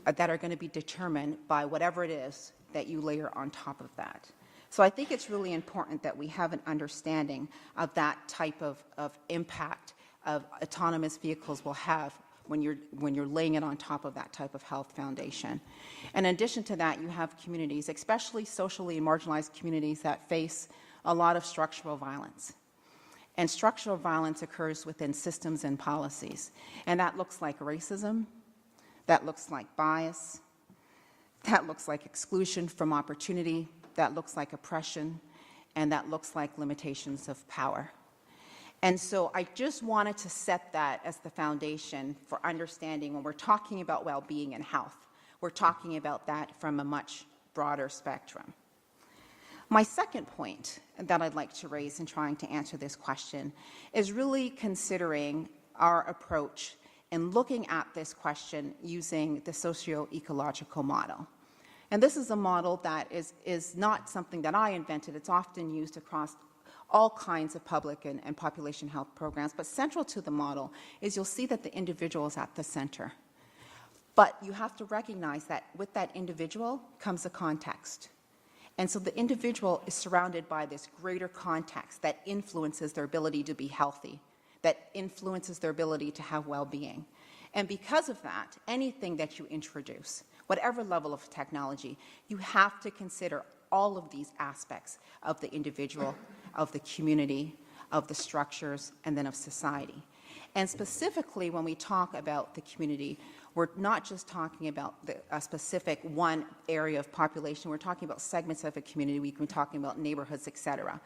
that are going to be determined by whatever it is that you layer on top of that. So I think it's really important that we have an understanding of that type of impact of autonomous vehicles will have when you're laying it on top of that type of health foundation. In addition to that, you have communities, especially socially marginalized communities, that face a lot of structural violence. And structural violence occurs within systems and policies. And that looks like racism, that looks like bias, that looks like exclusion from opportunity, that looks like oppression, and that looks like limitations of power. And so I just wanted to set that as the foundation for understanding when we're talking about well-being and health. We're talking about that from a much broader spectrum. My second point that I'd like to raise in trying to answer this question is really considering our approach in looking at this question using the socio-ecological model. And this is a model that is not something that I invented. It's often used across all kinds of public and population health programs. But central to the model is you'll see that the individual is at the center. But you have to recognize that with that individual comes a context. And so the individual is surrounded by this greater context that influences their ability to be healthy, that influences their ability to have well-being. And because of that, anything that you introduce, whatever level of technology, you have to consider all of these aspects of the individual, of the community, of the structures, and then of society. And specifically, when we talk about the community, we're not just talking about a specific one area of population. We're talking about segments of a community. We've been talking about neighborhoods, et cetera.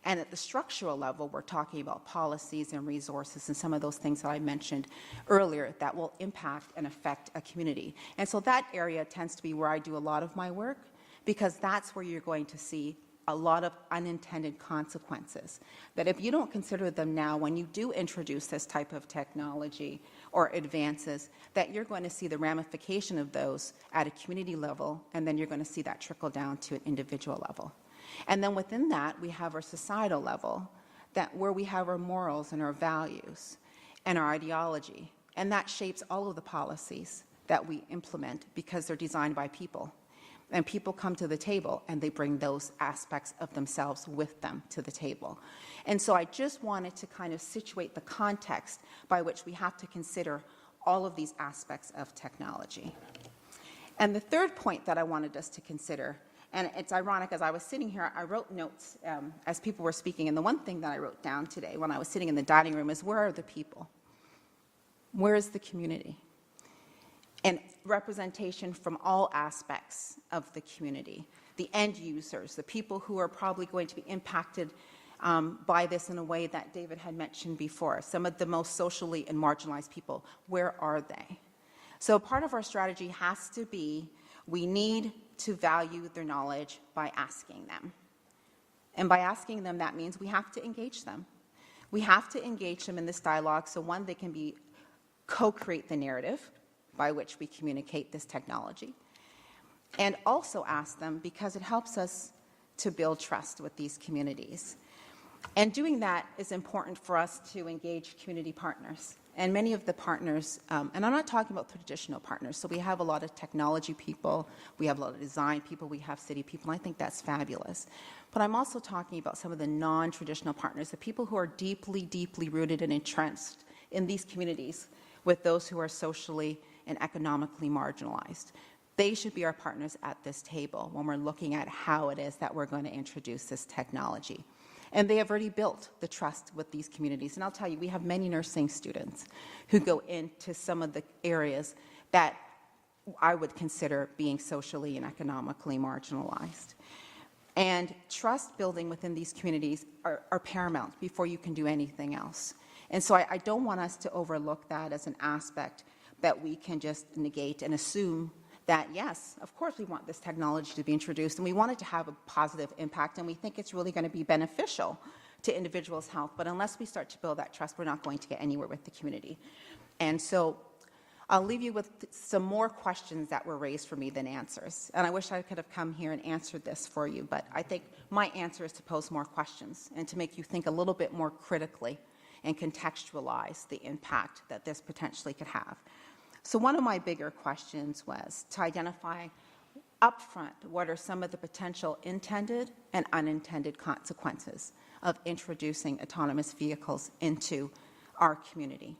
And at the structural level, we're talking about policies and resources and some of those things that I mentioned earlier that will impact and affect a community. And so that area tends to be where I do a lot of my work, because that's where you're going to see a lot of unintended consequences, that if you don't consider them now, when you do introduce this type of technology or advances, that you're going to see the ramification of those at a community level, and then you're going to see that trickle down to an individual level. And then within that, we have our societal level, where we have our morals and our values and our ideology, and that shapes all of the policies that we implement because they're designed by people. And people come to the table and they bring those aspects of themselves with them to the table. And so I just wanted to kind of situate the context by which we have to consider all of these aspects of technology. And the third point that I wanted us to consider, and it's ironic, as I was sitting here, I wrote notes as people were speaking, and the one thing that I wrote down today when I was sitting in the dining room is, where are the people? Where is the community? And representation from all aspects of the community, the end users, the people who are probably going to be impacted by this in a way that David had mentioned before, some of the most socially and marginalized people, where are they? So part of our strategy has to be, we need to value their knowledge by asking them. And by asking them, that means we have to engage them. We have to engage them in this dialogue so, one, they can co-create the narrative by which we communicate this technology, and also ask them because it helps us to build trust with these communities. And doing that is important for us to engage community partners. And many of the partners, and I'm not talking about traditional partners, so we have a lot of technology people, we have a lot of design people, we have city people, and I think that's fabulous. But I'm also talking about some of the non-traditional partners, the people who are deeply, deeply rooted and entrenched in these communities with those who are socially and economically marginalized. They should be our partners at this table when we're looking at how it is that we're going to introduce this technology. And they have already built the trust with these communities. And I'll tell you, we have many nursing students who go into some of the areas that I would consider being socially and economically marginalized. And trust building within these communities are paramount before you can do anything else. And so I don't want us to overlook that as an aspect that we can just negate and assume that, yes, of course we want this technology to be introduced and we want it to have a positive impact and we think it's really going to be beneficial to individuals' health. But unless we start to build that trust, we're not going to get anywhere with the community. And so I'll leave you with some more questions that were raised for me than answers. And I wish I could have come here and answered this for you, but I think my answer is to pose more questions and to make you think a little bit more critically and contextualize the impact that this potentially could have. So one of my bigger questions was to identify upfront what are some of the potential intended and unintended consequences of introducing autonomous vehicles into our community.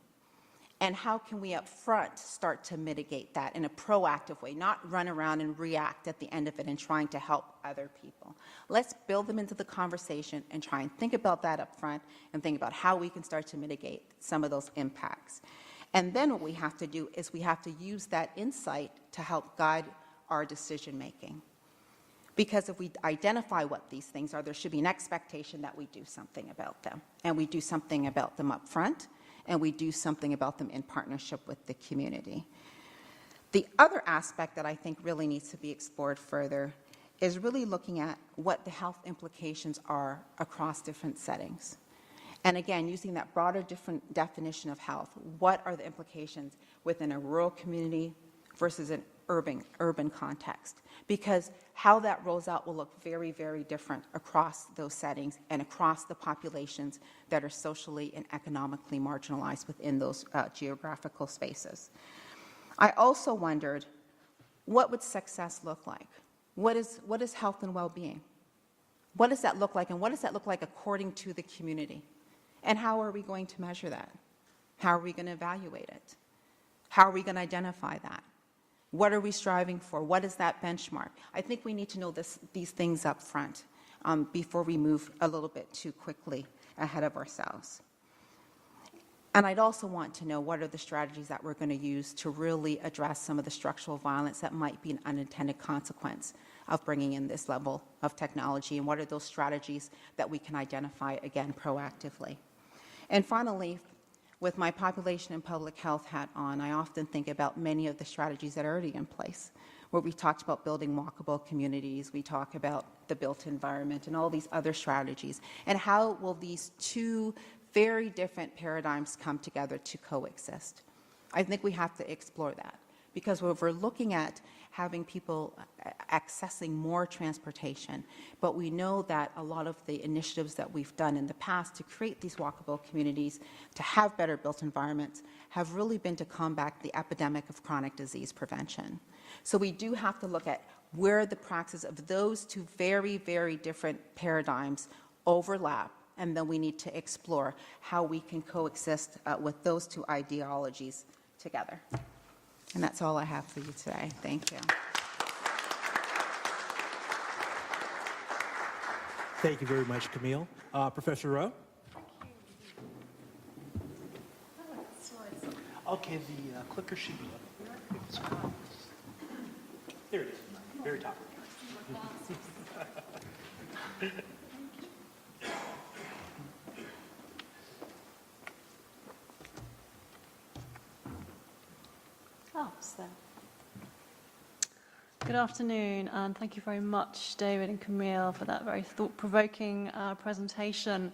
And how can we upfront start to mitigate that in a proactive way, not run around and react at the end of it and trying to help other people. Let's build them into the conversation and try and think about that upfront and think about how we can start to mitigate some of those impacts. And then what we have to do is we have to use that insight to help guide our decision making. Because if we identify what these things are, there should be an expectation that we do something about them. And we do something about them up front, and we do something about them in partnership with the community. The other aspect that I think really needs to be explored further is really looking at what the health implications are across different settings. And again, using that broader different definition of health, what are the implications within a rural community versus an urban context? Because how that rolls out will look very, very different across those settings and across the populations that are socially and economically marginalized within those geographical spaces. I also wondered, what would success look like? What is health and well-being? What does that look like, and what does that look like according to the community? And how are we going to measure that? How are we going to evaluate it? How are we going to identify that? What are we striving for? What is that benchmark? I think we need to know these things up front before we move a little bit too quickly ahead of ourselves. And I'd also want to know what are the strategies that we're going to use to really address some of the structural violence that might be an unintended consequence of bringing in this level of technology, and what are those strategies that we can identify, again, proactively. And finally, with my population and public health hat on, I often think about many of the strategies that are already in place, where we talked about building walkable communities, we talk about the built environment and all these other strategies, and how will these two very different paradigms come together to coexist. I think we have to explore that, because if we're looking at having people accessing more transportation, but we know that a lot of the initiatives that we've done in the past to create these walkable communities, to have better built environments, have really been to combat the epidemic of chronic disease prevention. So we do have to look at where the practices of those two very, very different paradigms overlap, and then we need to explore how we can coexist with those two ideologies together. And that's all I have for you today. Thank you. Thank you very much, Camille. Professor Rowe? Okay, the clicker should be up. There it is, very top. Oh, so. Good afternoon, and thank you very much, David and Camille, for that very thought-provoking presentation.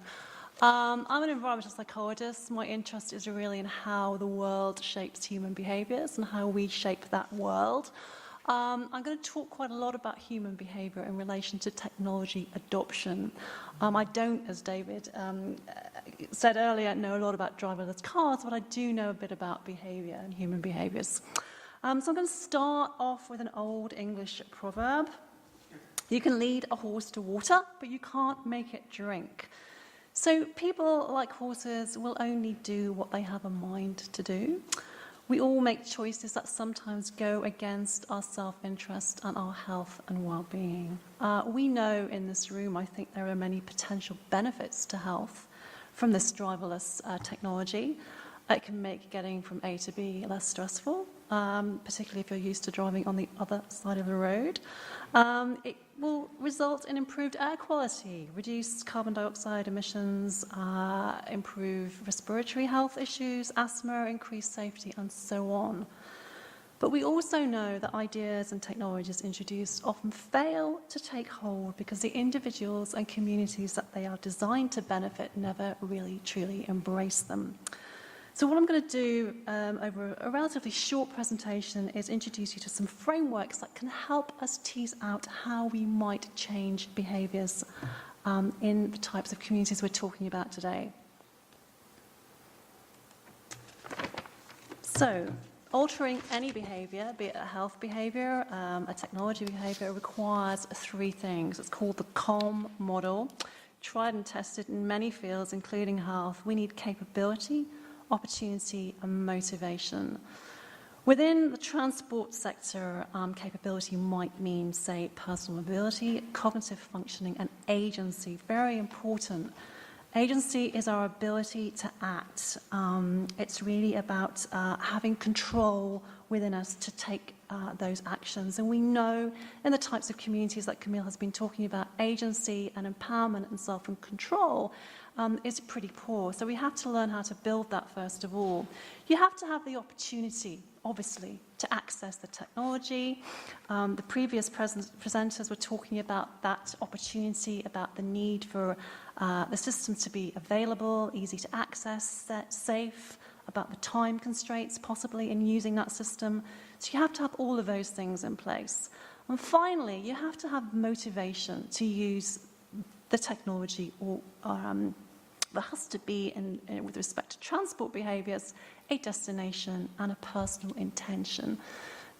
I'm an environmental psychologist. My interest is really in how the world shapes human behaviours and how we shape that world. I'm going to talk quite a lot about human behaviour in relation to technology adoption. I don't, as David said earlier, know a lot about driverless cars, but I do know a bit about behaviour and human behaviours. So I'm going to start off with an old English proverb. You can lead a horse to water, but you can't make it drink. So people, like horses, will only do what they have a mind to do. We all make choices that sometimes go against our self-interest and our health and well-being. We know in this room, I think there are many potential benefits to health from this driverless technology. It can make getting from A to B less stressful, particularly if you're used to driving on the other side of the road. It will result in improved air quality, reduced carbon dioxide emissions, improve respiratory health issues, asthma, increased safety, and so on. But we also know that ideas and technologies introduced often fail to take hold because the individuals and communities that they are designed to benefit never really truly embrace them. So what I'm going to do over a relatively short presentation is introduce you to some frameworks that can help us tease out how we might change behaviours in the types of communities we're talking about today. So, altering any behavior, be it a health behavior, a technology behavior, requires three things. It's called the CALM model, tried and tested in many fields, including health. We need capability, opportunity, and motivation. Within the transport sector, capability might mean, say, personal mobility, cognitive functioning, and agency. Very important. Agency is our ability to act. It's really about having control within us to take those actions. And we know in the types of communities that Camille has been talking about, agency and empowerment and self-control is pretty poor. So we have to learn how to build that first of all. You have to have the opportunity, obviously, to access the technology. The previous presenters were talking about that opportunity, about the need for the system to be available, easy to access, safe, about the time constraints possibly in using that system. So you have to have all of those things in place. And finally, you have to have motivation to use the technology, or there has to be, with respect to transport behaviours, a destination and a personal intention.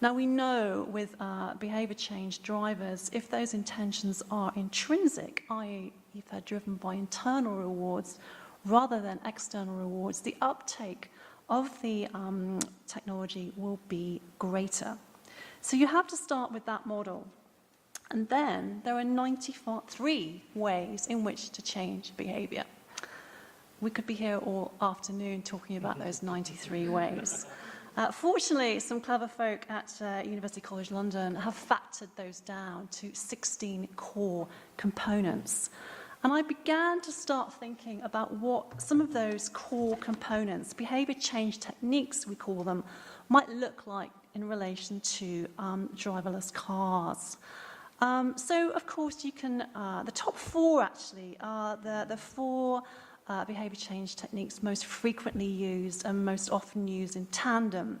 Now, we know with behaviour change drivers, if those intentions are intrinsic, i.e. if they're driven by internal rewards rather than external rewards, the uptake of the technology will be greater. So you have to start with that model. And then there are 93 ways in which to change behaviour. We could be here all afternoon talking about those 93 ways. Fortunately, some clever folk at University College London have factored those down to 16 core components. And I began to start thinking about what some of those core components, behaviour change techniques we call them, might look like in relation to driverless cars. So, of course, you can, the top four actually are the four behaviour change techniques most frequently used and most often used in tandem.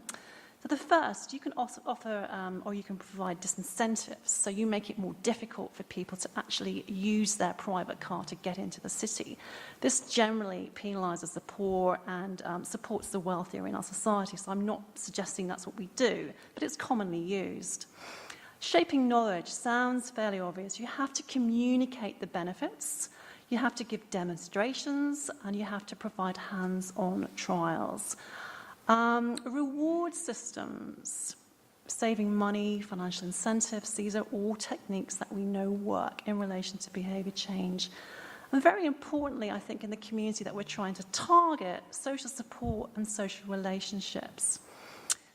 So the first, you can also offer or you can provide disincentives. So you make it more difficult for people to actually use their private car to get into the city. This generally penalises the poor and supports the wealthier in our society. So I'm not suggesting that's what we do, but it's commonly used. Shaping knowledge sounds fairly obvious. You have to communicate the benefits, you have to give demonstrations, and you have to provide hands-on trials. Reward systems, saving money, financial incentives, these are all techniques that we know work in relation to behaviour change. And very importantly, I think, in the community that we're trying to target, social support and social relationships.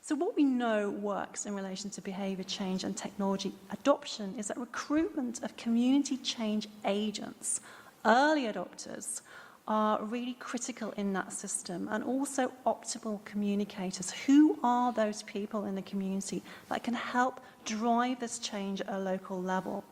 So what we know works in relation to behaviour change and technology adoption is that recruitment of community change agents, early adopters, are really critical in that system, and also optimal communicators. Who are those people in the community that can help drive this change at a local level?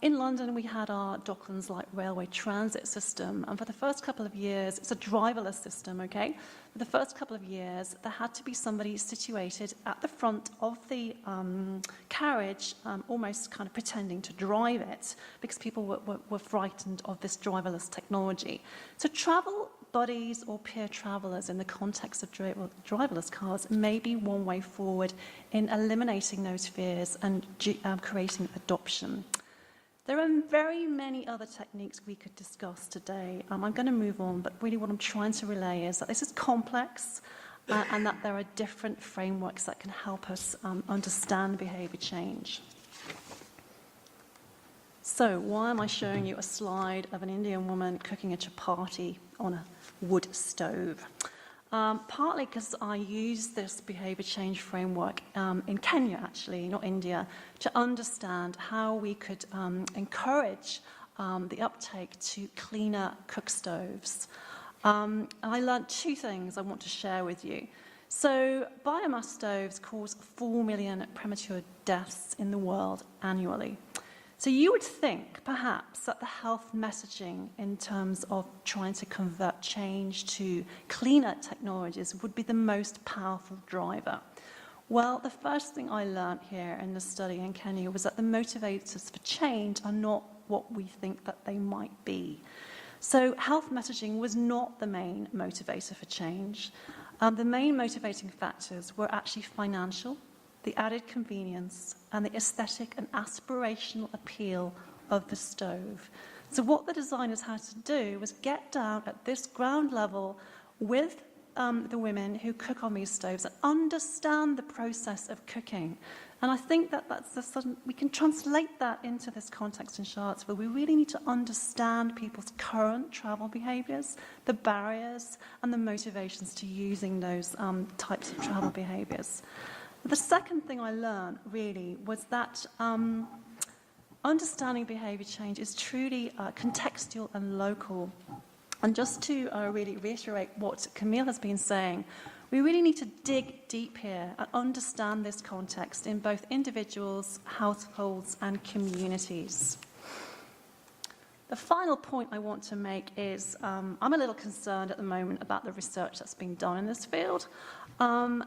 In London, we had our Docklands Light Railway transit system, and for the first couple of years, it's a driverless system, okay? For the first couple of years, there had to be somebody situated at the front of the carriage, almost kind of pretending to drive it, because people were frightened of this driverless technology. So travel buddies or peer travellers in the context of driverless cars may be one way forward in eliminating those fears and creating adoption. There are very many other techniques we could discuss today. I'm going to move on, but really what I'm trying to relay is that this is complex and that there are different frameworks that can help us understand behaviour change. So why am I showing you a slide of an Indian woman cooking a chapati on a wood stove? Partly because I use this behaviour change framework in Kenya, actually, not India, to understand how we could encourage the uptake to cleaner cook stoves. And I learned two things I want to share with you. So biomass stoves cause 4 million premature deaths in the world annually. So you would think, perhaps, that the health messaging in terms of trying to convert change to cleaner technologies would be the most powerful driver. Well, the first thing I learned here in the study in Kenya was that the motivators for change are not what we think that they might be. So health messaging was not the main motivator for change. The main motivating factors were actually financial, the added convenience, and the aesthetic and aspirational appeal of the stove. So what the designers had to do was get down at this ground level with the women who cook on these stoves and understand the process of cooking. And I think that we can translate that into this context in Charlottesville. We really need to understand people's current travel behaviours, the barriers and the motivations to using those types of travel behaviours. The second thing I learned really was that understanding behaviour change is truly contextual and local. And just to really reiterate what Camille has been saying, we really need to dig deep here and understand this context in both individuals, households, and communities. The final point I want to make is I'm a little concerned at the moment about the research that's being done in this field. And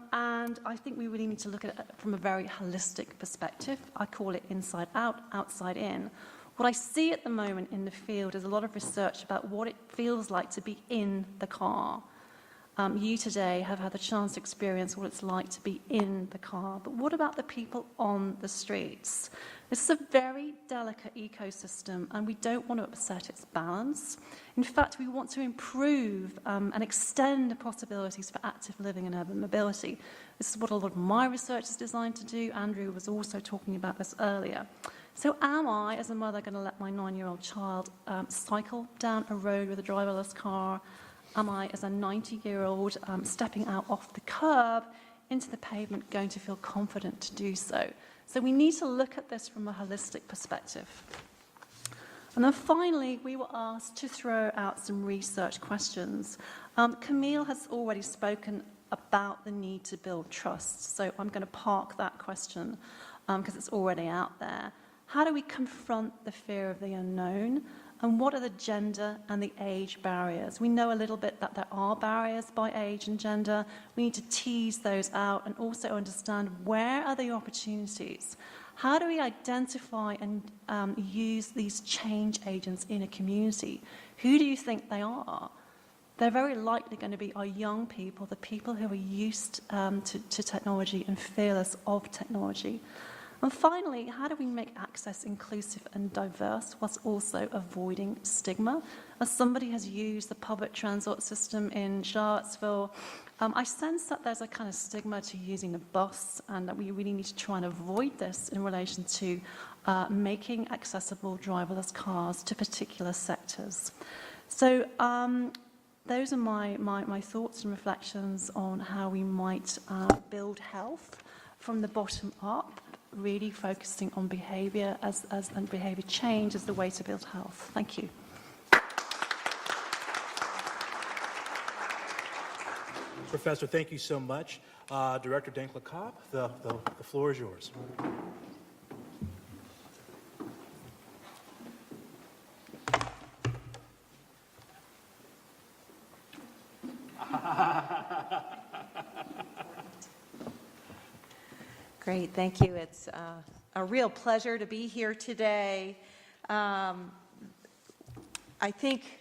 I think we really need to look at it from a very holistic perspective. I call it inside out, outside in. What I see at the moment in the field is a lot of research about what it feels like to be in the car. You today have had the chance to experience what it's like to be in the car, but what about the people on the streets? This is a very delicate ecosystem, and we don't want to upset its balance. In fact, we want to improve and extend the possibilities for active living and urban mobility. This is what a lot of my research is designed to do. Andrew was also talking about this earlier. So am I, as a mother, going to let my 9-year-old child cycle down a road with a driverless car? Am I, as a 90-year-old, stepping out off the curb into the pavement, going to feel confident to do so? So we need to look at this from a holistic perspective. And then finally, we were asked to throw out some research questions. Camille has already spoken about the need to build trust, so I'm going to park that question because it's already out there. How do we confront the fear of the unknown? And what are the gender and the age barriers? We know a little bit that there are barriers by age and gender. We need to tease those out and also understand where are the opportunities. How do we identify and use these change agents in a community? Who do you think they are? They're very likely going to be our young people, the people who are used to technology and fearless of technology. And finally, how do we make access inclusive and diverse whilst also avoiding stigma? As somebody has used the public transport system in Charlottesville, I sense that there's a kind of stigma to using the bus, and that we really need to try and avoid this in relation to making accessible driverless cars to particular sectors. So those are my thoughts and reflections on how we might build health from the bottom up, really focusing on behaviour and behaviour change as the way to build health. Thank you. Professor, thank you so much. Director Denkla-Kopp, the floor is yours. Great, thank you. It's a real pleasure to be here today. I think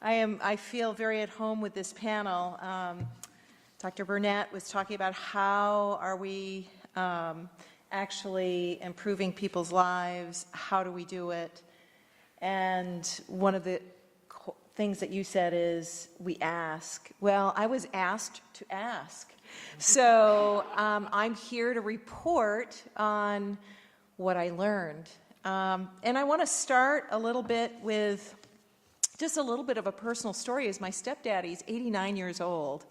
I feel very at home with this panel. Dr. Burnett was talking about how are we actually improving people's lives, how do we do it? And one of the things that you said is we ask. Well, I was asked to ask. So I'm here to report on what I learned. And I want to start a little bit with just a little bit of a personal story. As my stepdaddy's 89 years old,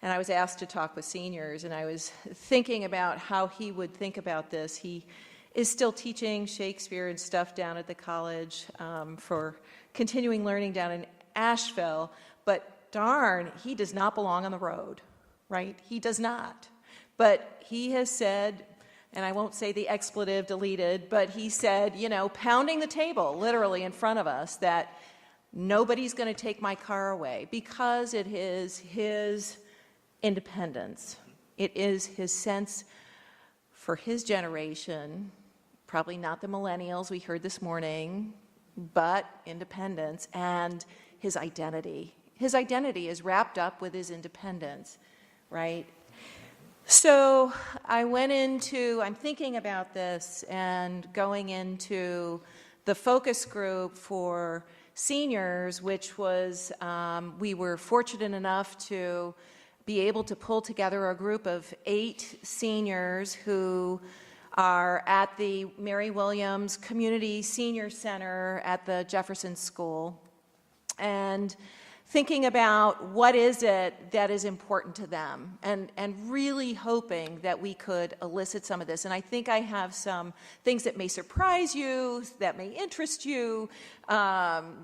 and I was asked to talk with seniors, and I was thinking about how he would think about this. He is still teaching Shakespeare and stuff down at the college for continuing learning down in Asheville, but darn, he does not belong on the road. Right? He does not. But he has said, and I won't say the expletive deleted, but he said, you know, pounding the table literally in front of us, that nobody's going to take my car away because it is his independence. It is his sense for his generation, probably not the millennials we heard this morning, but independence and his identity, his identity is wrapped up with his independence, right? So I'm thinking about this and going into the focus group for seniors, which was, we were fortunate enough to be able to pull together a group of 8 seniors who are at the Mary Williams Community Senior Center at the Jefferson School, and thinking about what is it that is important to them, and really hoping that we could elicit some of this. And I think I have some things that may surprise you, that may interest you.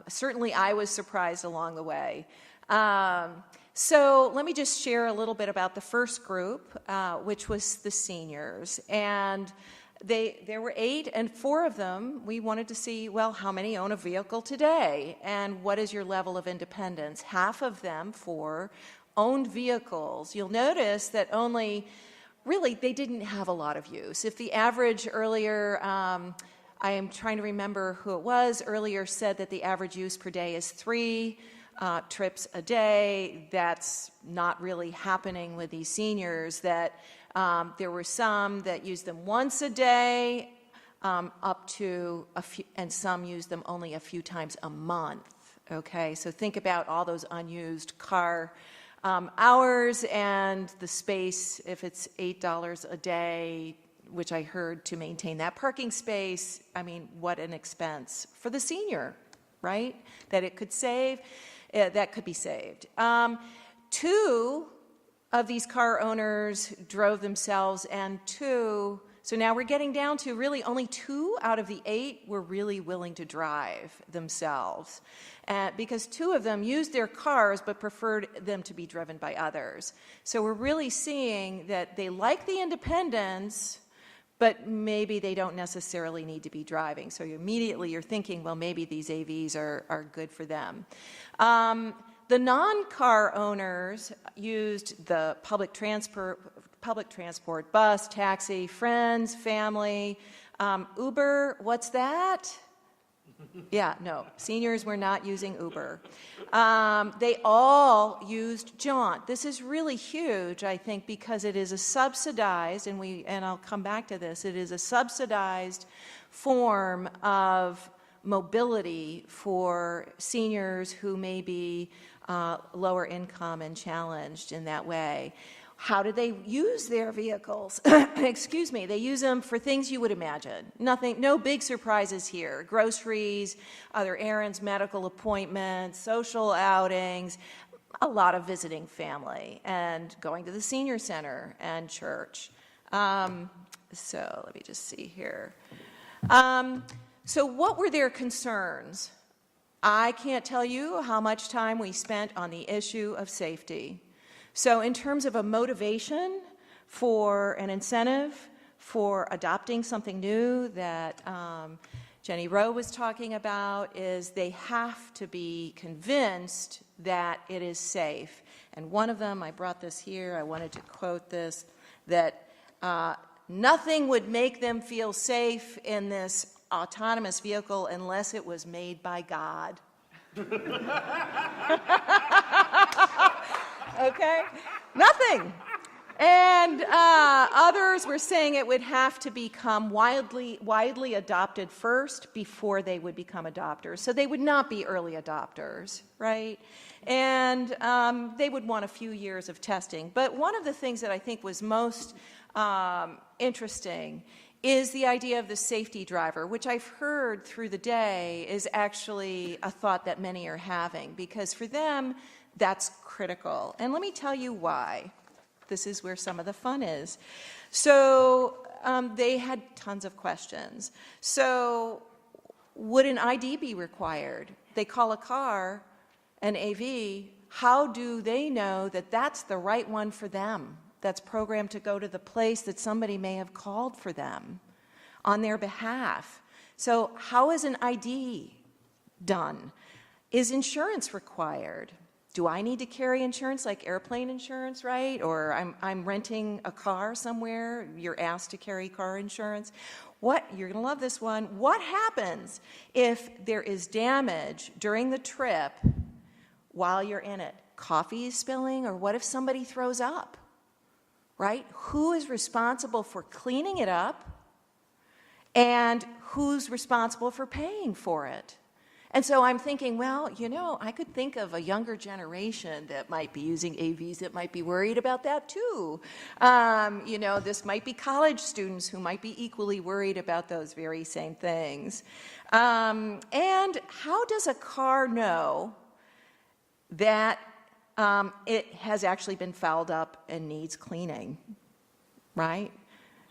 Certainly I was surprised along the way. So let me just share a little bit about the first group, which was the seniors. And there were 8, and 4 of them, we wanted to see, well, how many own a vehicle today? And what is your level of independence? Half of them, 4, owned vehicles. You'll notice that really, they didn't have a lot of use. If the average earlier, I am trying to remember who it was, earlier said that the average use per day is 3 trips a day. That's not really happening with these seniors. That there were some that used them once a day, up to a few, and some used them only a few times a month. Okay, so think about all those unused car hours and the space. If it's $8 a day, which I heard, to maintain that parking space, I mean, what an expense for the senior, right? That it could save. That could be saved. 2 of these car owners drove themselves, and 2, so now we're getting down to really only 2 out of the 8 were really willing to drive themselves, because 2 of them used their cars but preferred them to be driven by others. So we're really seeing that they like the independence, but maybe they don't necessarily need to be driving. So immediately you're thinking, well, maybe these AVs are good for them. The non-car owners used the public transport, bus, taxi, friends, family. Uber, what's that? Yeah, no, seniors were not using Uber. They all used Jaunt. This is really huge, I think, because it is a subsidized, and I'll come back to this, it is a subsidized form of mobility for seniors who may be lower income and challenged in that way. How do they use their vehicles? Excuse me, they use them for things you would imagine. Nothing, no big surprises here. Groceries, other errands, medical appointments, social outings, a lot of visiting family, and going to the senior center and church. So let me just see here. So what were their concerns? I can't tell you how much time we spent on the issue of safety. So in terms of a motivation for an incentive for adopting something new that Jenny Rowe was talking about, is they have to be convinced that it is safe. And one of them, I brought this here, I wanted to quote this, that nothing would make them feel safe in this autonomous vehicle unless it was made by God. Okay? Nothing. And others were saying it would have to become widely adopted first before they would become adopters. So they would not be early adopters, right? And they would want a few years of testing. But one of the things that I think was most interesting is the idea of the safety driver, which I've heard through the day is actually a thought that many are having, because for them, that's critical. And let me tell you why. This is where some of the fun is. So they had tons of questions. So would an ID be required? They call a car an AV. How do they know that that's the right one for them? That's programmed to go to the place that somebody may have called for them on their behalf. So how is an ID done? Is insurance required? Do I need to carry insurance like airplane insurance, right? Or I'm renting a car somewhere, you're asked to carry car insurance. You're gonna love this one. What happens if there is damage during the trip while you're in it? Coffee is spilling, or what if somebody throws up, right? Who is responsible for cleaning it up, and who's responsible for paying for it? And so I'm thinking, well, you know, I could think of a younger generation that might be using AVs that might be worried about that too. You know, this might be college students who might be equally worried about those very same things. And how does a car know that it has actually been fouled up and needs cleaning, right?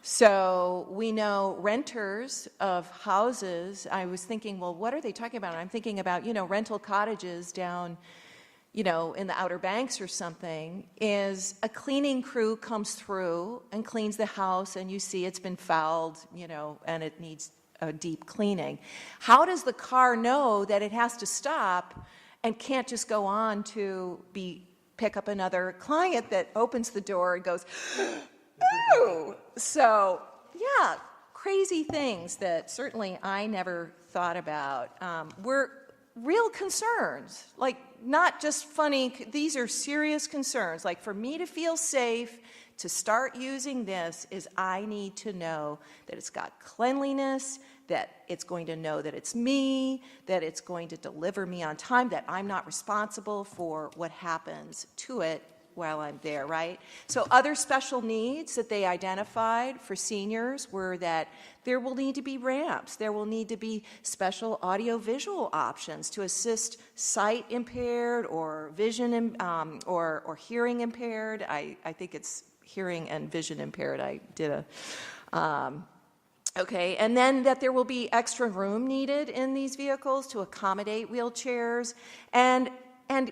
So we know renters of houses. I was thinking, well, what are they talking about? And I'm thinking about, you know, rental cottages down, you know, in the Outer Banks or something, is a cleaning crew comes through and cleans the house, and you see it's been fouled, you know, and it needs a deep cleaning. How does the car know that it has to stop and can't just go on to pick up another client that opens the door and goes, ooh. So, yeah, crazy things that certainly I never thought about were real concerns, like not just funny. These are serious concerns. Like, for me to feel safe to start using this is I need to know that it's got cleanliness, that it's going to know that it's me, that it's going to deliver me on time, that I'm not responsible for what happens to it while I'm there, right? So other special needs that they identified for seniors were that there will need to be ramps, there will need to be special audio-visual options to assist sight impaired or vision or hearing impaired. I think it's hearing and vision impaired. I did a okay, and then that there will be extra room needed in these vehicles to accommodate wheelchairs, and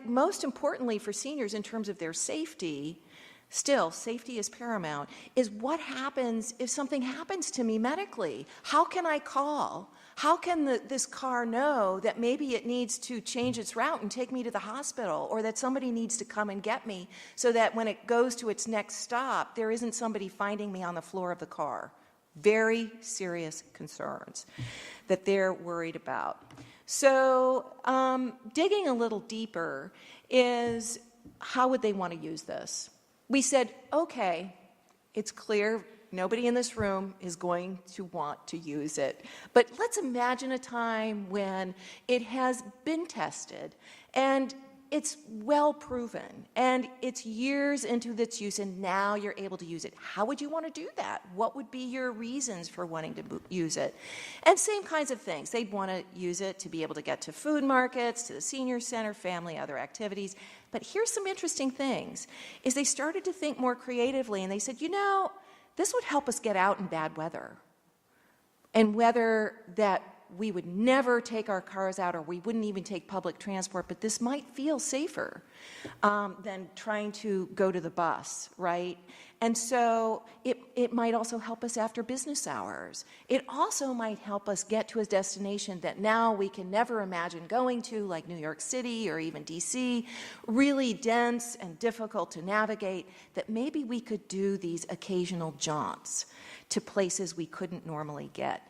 most importantly for seniors in terms of their safety, still safety is paramount, is what happens if something happens to me medically? How can I call? How can this car know that maybe it needs to change its route and take me to the hospital, or that somebody needs to come and get me so that when it goes to its next stop, there isn't somebody finding me on the floor of the car? Very serious concerns that they're worried about. So digging a little deeper is, how would they want to use this? We said, okay, it's clear nobody in this room is going to want to use it. But let's imagine a time when it has been tested and it's well proven and it's years into its use, and now you're able to use it. How would you want to do that? What would be your reasons for wanting to use it? And same kinds of things. They'd want to use it to be able to get to food markets, to the senior center, family, other activities. But here's some interesting things, is they started to think more creatively, and they said, you know, this would help us get out in bad weather, and weather that we would never take our cars out, or we wouldn't even take public transport, but this might feel safer than trying to go to the bus, right? And so it might also help us after business hours. It also might help us get to a destination that now we can never imagine going to, like New York City or even DC, really dense and difficult to navigate, that maybe we could do these occasional jaunts to places we couldn't normally get.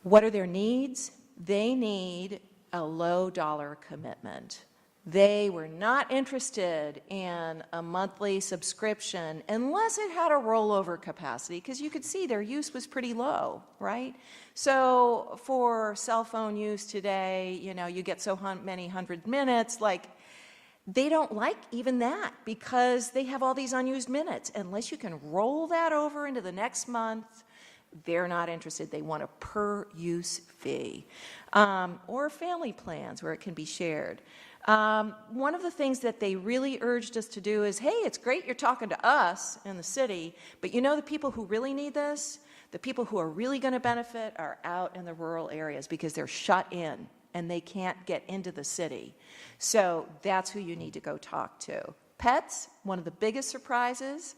What are their needs? They need a low dollar commitment. They were not interested in a monthly subscription unless it had a rollover capacity, because you could see their use was pretty low, right? So for cell phone use today, you know, you get so many 100 minutes, like, they don't like even that because they have all these unused minutes. Unless you can roll that over into the next month, they're not interested. They want a per-use fee. Or family plans where it can be shared. One of the things that they really urged us to do is, hey, it's great you're talking to us in the city, but you know the people who really need this? The people who are really going to benefit are out in the rural areas because they're shut in and they can't get into the city. So that's who you need to go talk to. Pets, one of the biggest surprises,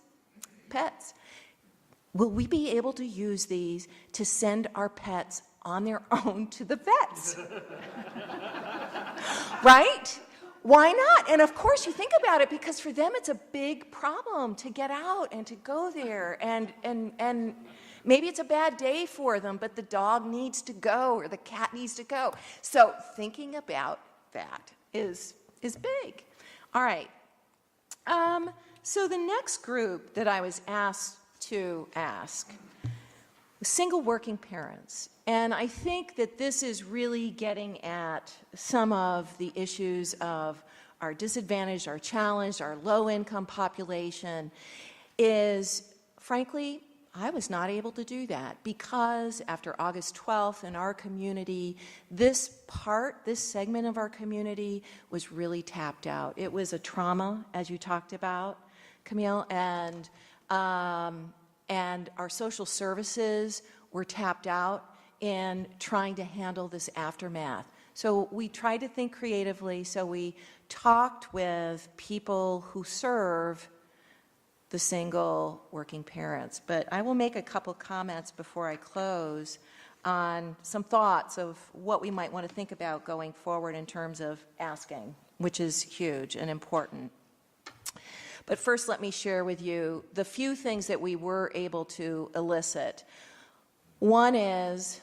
pets. Will we be able to use these to send our pets on their own to the vets? Right? Why not? And of course, you think about it, because for them it's a big problem to get out and to go there. And maybe it's a bad day for them, but the dog needs to go or the cat needs to go. So thinking about that is is big. All right. So the next group that I was asked to ask was single working parents. And I think that this is really getting at some of the issues of our disadvantaged, our challenged, our low-income population is, frankly, I was not able to do that because after August 12th in our community, this segment of our community was really tapped out. It was a trauma, as you talked about, Camille, and our social services were tapped out in trying to handle this aftermath. So we tried to think creatively, so we talked with people who serve the single working parents. But I will make a couple comments before I close on some thoughts of what we might want to think about going forward in terms of asking, which is huge and important. But first, let me share with you the few things that we were able to elicit. One is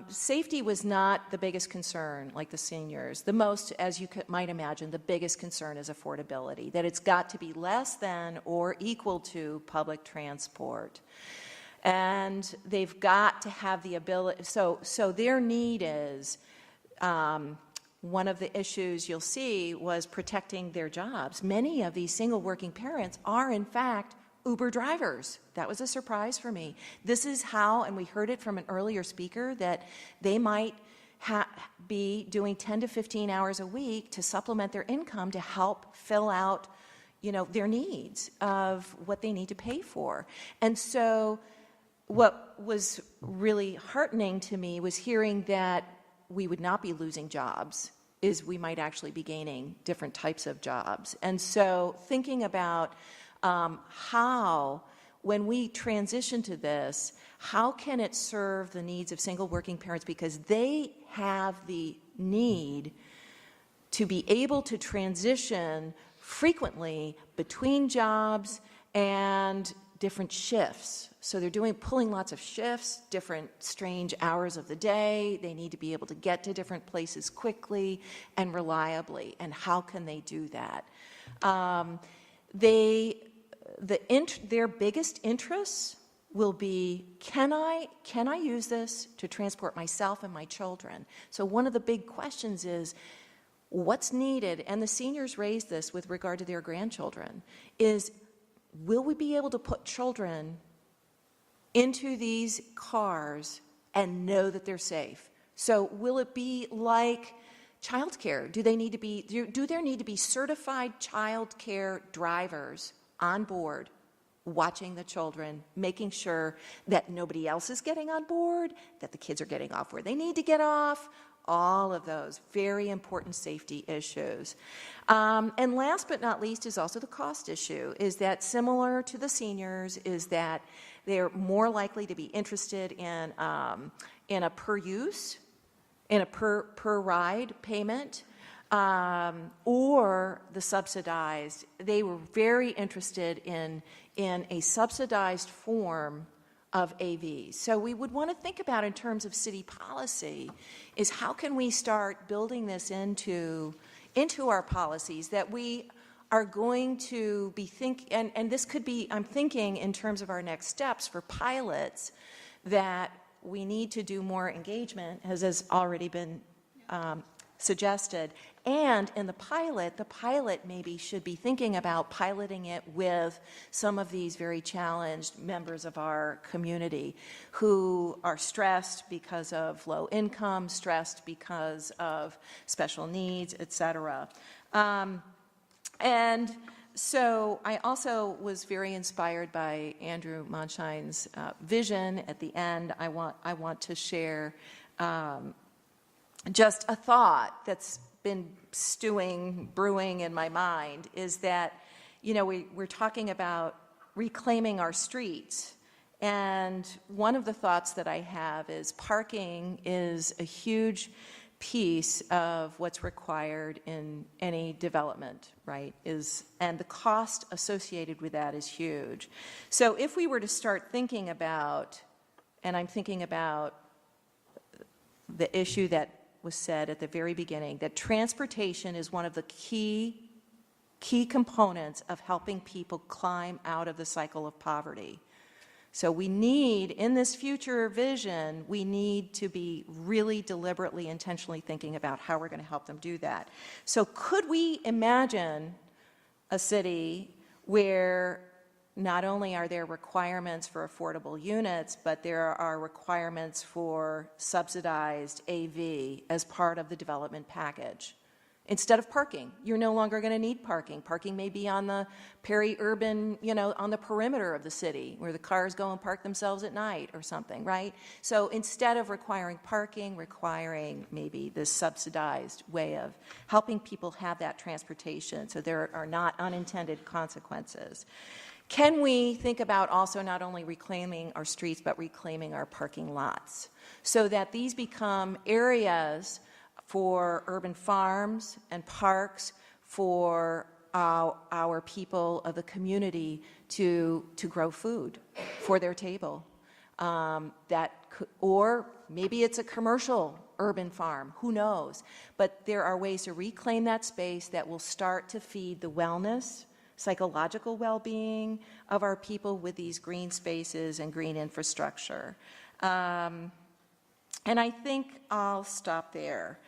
safety was not the biggest concern, like the seniors. The most, as you might imagine, the biggest concern is affordability, that it's got to be less than or equal to public transport. And they've got to have the ability, so their need is, one of the issues you'll see was protecting their jobs. Many of these single working parents are, in fact, Uber drivers. That was a surprise for me. This is how, and we heard it from an earlier speaker, that they might be doing 10 to 15 hours a week to supplement their income to help fill out, their needs of what they need to pay for. And so what was really heartening to me was hearing that we would not be losing jobs, is we might actually be gaining different types of jobs. And so thinking about how, when we transition to this, how can it serve the needs of single working parents, because they have the need to be able to transition frequently between jobs and different shifts. So they're pulling lots of shifts, different strange hours of the day. They need to be able to get to different places quickly and reliably. And how can they do that? Their biggest interests will be, can I use this to transport myself and my children? So one of the big questions is, what's needed, and the seniors raised this with regard to their grandchildren, is will we be able to put children into these cars and know that they're safe? So will it be like childcare? Do there need to be certified childcare drivers on board watching the children, making sure that nobody else is getting on board, that the kids are getting off where they need to get off? All of those very important safety issues. And last but not least is also the cost issue, is that similar to the seniors, is that they're more likely to be interested in a per use, in a per ride payment, or the subsidized. They were very interested in a subsidized form of AVs. So we would want to think about, in terms of city policy, is how can we start building this into our policies, that we are going to be and this could be, I'm thinking in terms of our next steps for pilots, that we need to do more engagement, as has already been suggested. And in the pilot maybe should be thinking about piloting it with some of these very challenged members of our community who are stressed because of low income, stressed because of special needs, et cetera. And so I also was very inspired by Andrew Monshine's vision at the end. I want to share just a thought that's been brewing in my mind, is that, we're talking about reclaiming our streets. And one of the thoughts that I have is parking is a huge piece of what's required in any development, right? And the cost associated with that is huge. So if we were to start thinking about, and I'm thinking about the issue that was said at the very beginning, that transportation is one of the key components of helping people climb out of the cycle of poverty. So we need, in this future vision, we need to be really deliberately, intentionally thinking about how we're going to help them do that. So could we imagine a city where not only are there requirements for affordable units, but there are requirements for subsidized AV as part of the development package? Instead of parking, you're no longer going to need parking. Parking may be on the peri-urban, on the perimeter of the city where the cars go and park themselves at night or something, right? So instead of requiring parking, requiring maybe this subsidized way of helping people have that transportation so there are not unintended consequences. Can we think about also not only reclaiming our streets, but reclaiming our parking lots so that these become areas for urban farms and parks for our people of the community to grow food for their table? Or maybe it's a commercial urban farm, who knows? But there are ways to reclaim that space that will start to feed the wellness, psychological well-being of our people with these green spaces and green infrastructure. And I think I'll stop there.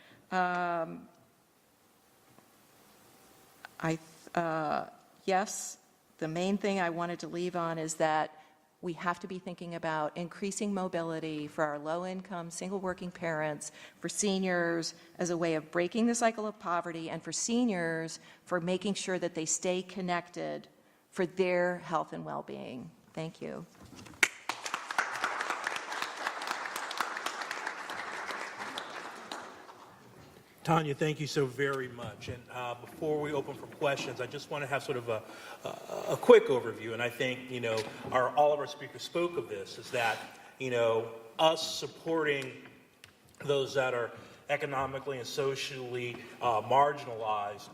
Yes, the main thing I wanted to leave on is that we have to be thinking about increasing mobility for our low-income, single working parents, for seniors as a way of breaking the cycle of poverty, and for seniors for making sure that they stay connected for their health and well-being. Thank you. Tanya, thank you so very much. And before we open for questions, I just want to have sort of a quick overview. And I think, all of our speakers spoke of this, is that, us supporting those that are economically and socially marginalized,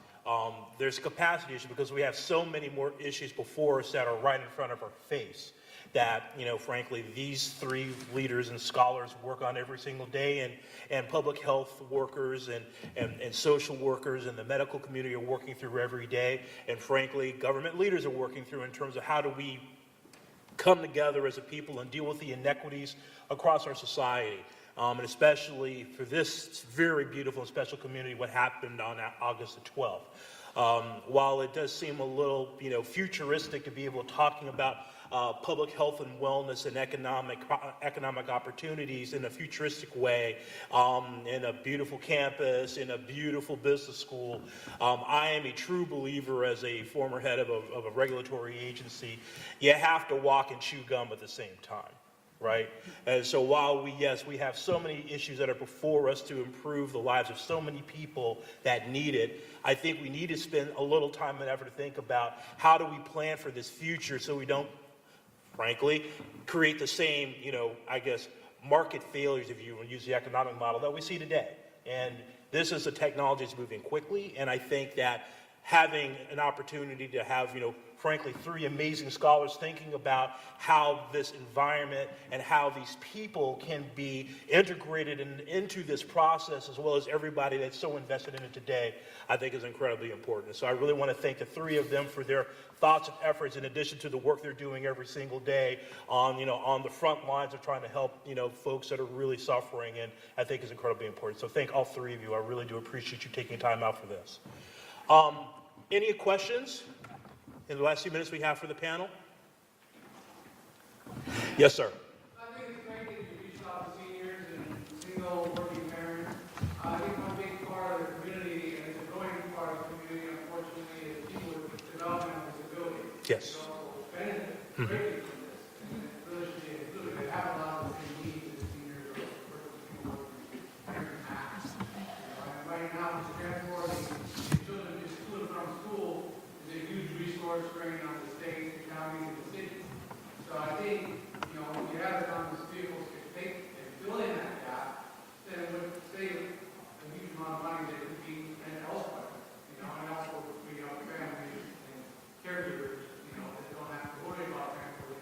there's a capacity issue because we have so many more issues before us that are right in front of our face that, frankly, these three leaders and scholars work on every single day, and public health workers and social workers and the medical community are working through every day, and frankly, government leaders are working through in terms of how do we come together as a people and deal with the inequities across our society. And especially for this very beautiful and special community, what happened on August the 12th. While it does seem a little, futuristic to be able to talking about public health and wellness and economic opportunities in a futuristic way, in a beautiful campus, in a beautiful business school. I am a true believer, as a former head of a regulatory agency, you have to walk and chew gum at the same time. Right? And so while we have so many issues that are before us to improve the lives of so many people that need it, I think we need to spend a little time and effort to think about how do we plan for this future so we don't, frankly, create the same, market failures, if you use the economic model, that we see today. And this is a technology that's moving quickly, and I think that having an opportunity to have, frankly, three amazing scholars thinking about how this environment and how these people can be integrated into this process, as well as everybody that's so invested in it today, I think is incredibly important. So I really want to thank the three of them for their thoughts and efforts, in addition to the work they're doing every single day on, on the front lines of trying to help, folks that are really suffering, and I think is incredibly important. So thank all three of you. I really do appreciate you taking time out for this. Any questions in the last few minutes we have for the panel? Yes, sir. I think it's great that you reached out to seniors and single working parents. I think one big part of the community, and it's a growing part of the community, unfortunately, is people with developmental disabilities. Yes. So benefit greatly from this, and it really should be included. They have a lot of the same needs as seniors or single working parents have. And right now, it's transporting children to school from school is a huge resource strain on the state, the county, and the city. So I think, when you have autonomous vehicles, if they fill in that gap, then it would save a huge amount of money that could be spent elsewhere. And also, families and caregivers, that don't have to worry about transportation.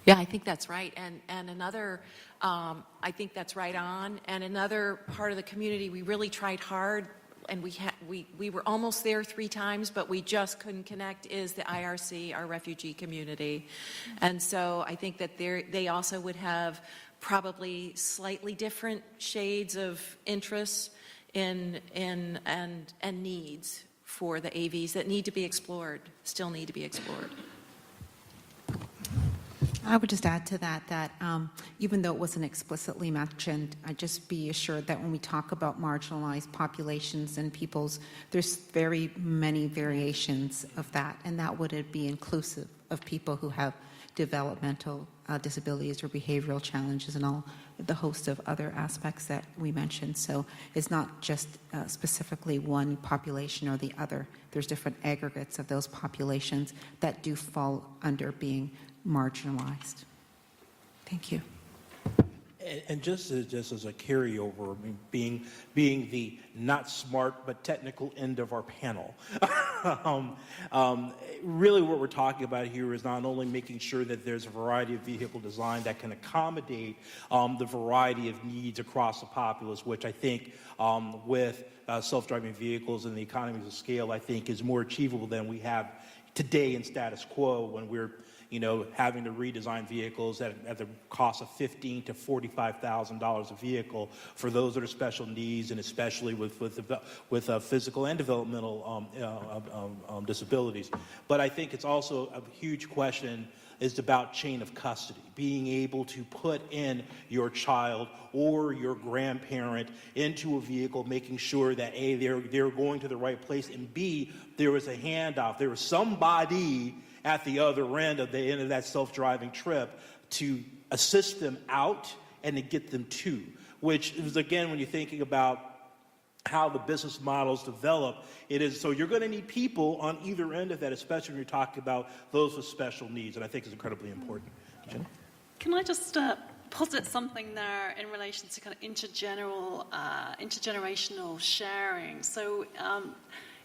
Yeah, I think that's right. And another, I think that's right on. And another part of the community, we really tried hard, and we were almost there 3 times, but we just couldn't connect, is the IRC, our refugee community. And so I think that they also would have probably slightly different shades of interests and needs for the AVs that need to be explored, still need to be explored. I would just add to that even though it wasn't explicitly mentioned, I'd just be assured that when we talk about marginalized populations and peoples, there's very many variations of that, and that would be inclusive of people who have developmental disabilities or behavioral challenges and all the host of other aspects that we mentioned. So it's not just specifically one population or the other. There's different aggregates of those populations that do fall under being marginalized. Thank you. And just as a carryover, I mean, being the not smart but technical end of our panel, really what we're talking about here is not only making sure that there's a variety of vehicle design that can accommodate the variety of needs across the populace, which I think with self-driving vehicles and the economies of scale, I think is more achievable than we have today in status quo when we're having to redesign vehicles at the cost of $15,000 to $45,000 a vehicle for those that are special needs, and especially with physical and developmental disabilities. But I think it's also a huge question is about chain of custody, being able to put in your child or your grandparent into a vehicle, making sure that A, they're going to the right place, and B, there was a handoff. There was somebody at the other end of that self-driving trip to assist them out and to get them to, which is, again, when you're thinking about how the business models develop, it is, so you're going to need people on either end of that, especially when you're talking about those with special needs, and I think it's incredibly important. Jenny? Can I just posit something there in relation to kind of intergenerational sharing? So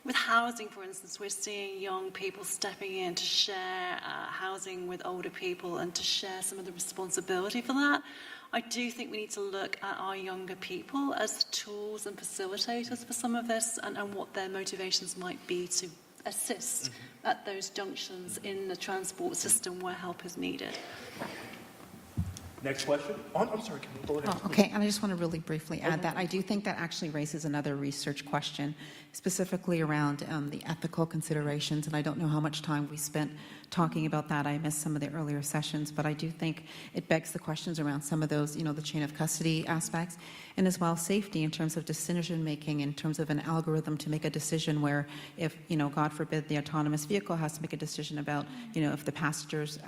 with housing, for instance, we're seeing young people stepping in to share housing with older people and to share some of the responsibility for that. I do think we need to look at our younger people as tools and facilitators for some of this, and what their motivations might be to assist at those junctions in the transport system where help is needed. Next question. Oh, I'm sorry, can you go ahead? Oh, okay, and I just want to really briefly add that I do think that actually raises another research question, specifically around the ethical considerations, and I don't know how much time we spent talking about that. I missed some of the earlier sessions, but I do think it begs the questions around some of those, the chain of custody aspects, and as well safety in terms of decision making, in terms of an algorithm to make a decision where if, God forbid, the autonomous vehicle has to make a decision about, if the passengers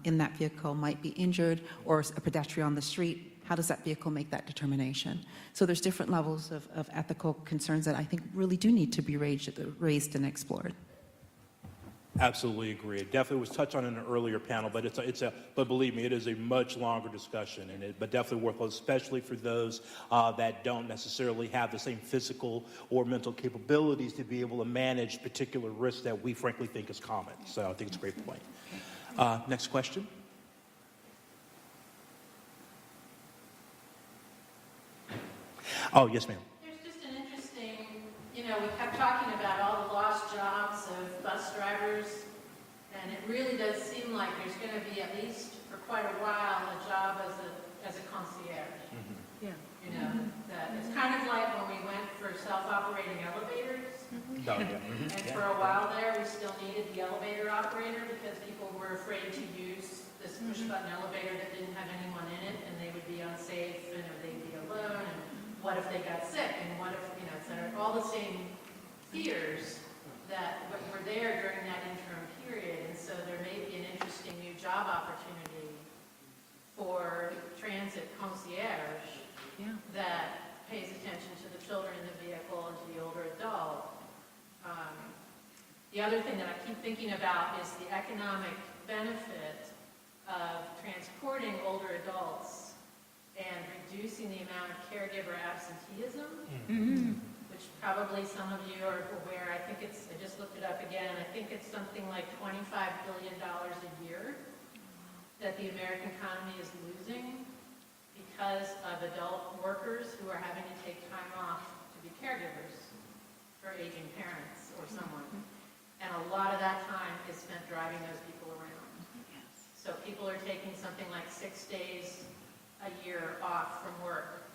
in that vehicle might be injured or a pedestrian on the street, how does that vehicle make that determination? So there's different levels of ethical concerns that I think really do need to be raised and explored. Absolutely agree. It definitely was touched on in an earlier panel, but but believe me, it is a much longer discussion, but definitely worthwhile, especially for those that don't necessarily have the same physical or mental capabilities to be able to manage particular risks that we frankly think is common. So I think it's a great point. Next question. Oh, yes, ma'am. There's just an interesting, we kept talking about all the lost jobs of bus drivers, and it really does seem like there's going to be, at least for quite a while, a job as a concierge. Yeah. That it's kind of like when we went for self-operating elevators. Oh, yeah. And for a while there, we still needed the elevator operator because people were afraid to use this push-button elevator that didn't have anyone in it, and they would be unsafe, and they'd be alone, and what if they got sick, and what if, et cetera. All the same fears that were there during that interim period, and so there may be an interesting new job opportunity for transit concierge that pays attention to the children in the vehicle and to the older adult. The other thing that I keep thinking about is the economic benefit of transporting older adults and reducing the amount of caregiver absenteeism, which probably some of you are aware. I just looked it up again, I think it's something like $25 billion a year that the American economy is losing because of adult workers who are having to take time off to be caregivers for aging parents or someone. And a lot of that time is spent driving those people around. So people are taking something like 6 days a year off from work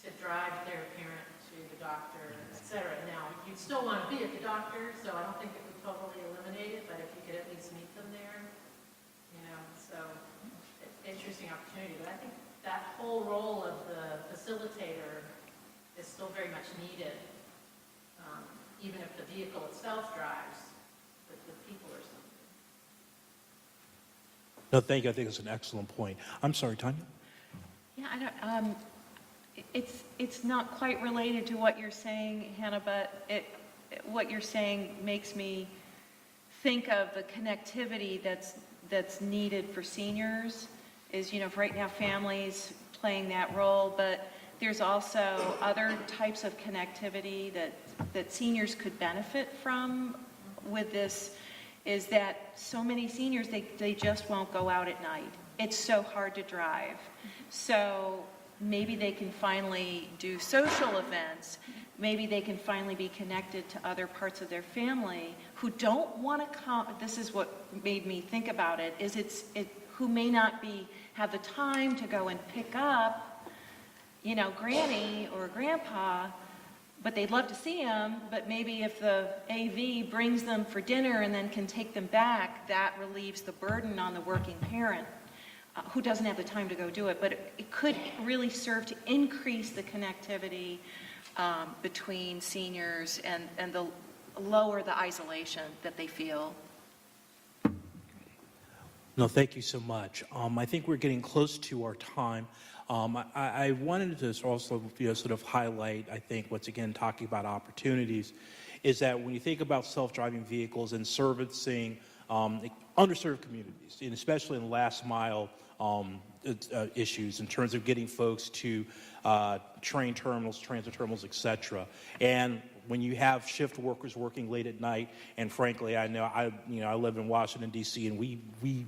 to drive their parent to the doctor, et cetera. Now, you'd still want to be at the doctor, so I don't think it would totally eliminate it, but if you could at least meet them there, so interesting opportunity. But I think that whole role of the facilitator is still very much needed, even if the vehicle itself drives, but the people or something. No, thank you. I think it's an excellent point. I'm sorry, Tanya? Yeah, I don't, it's not quite related to what you're saying, Hannah, but what you're saying makes me think of the connectivity that's needed for seniors. Is, right now families playing that role, but there's also other types of connectivity that seniors could benefit from with this, is that so many seniors, they just won't go out at night. It's so hard to drive. So maybe they can finally do social events. Maybe they can finally be connected to other parts of their family who don't want to come. This is what made me think about it, is who may not have the time to go and pick up, Granny or Grandpa, but they'd love to see them. But maybe if the AV brings them for dinner and then can take them back, that relieves the burden on the working parent who doesn't have the time to go do it. But it could really serve to increase the connectivity between seniors and lower the isolation that they feel. No, thank you so much. I think we're getting close to our time. I wanted to also sort of highlight, I think, once again, talking about opportunities, is that when you think about self-driving vehicles and servicing underserved communities, and especially in last mile issues in terms of getting folks to train terminals, transit terminals, et cetera. And when you have shift workers working late at night, and frankly, I know I live in Washington, D.C., and we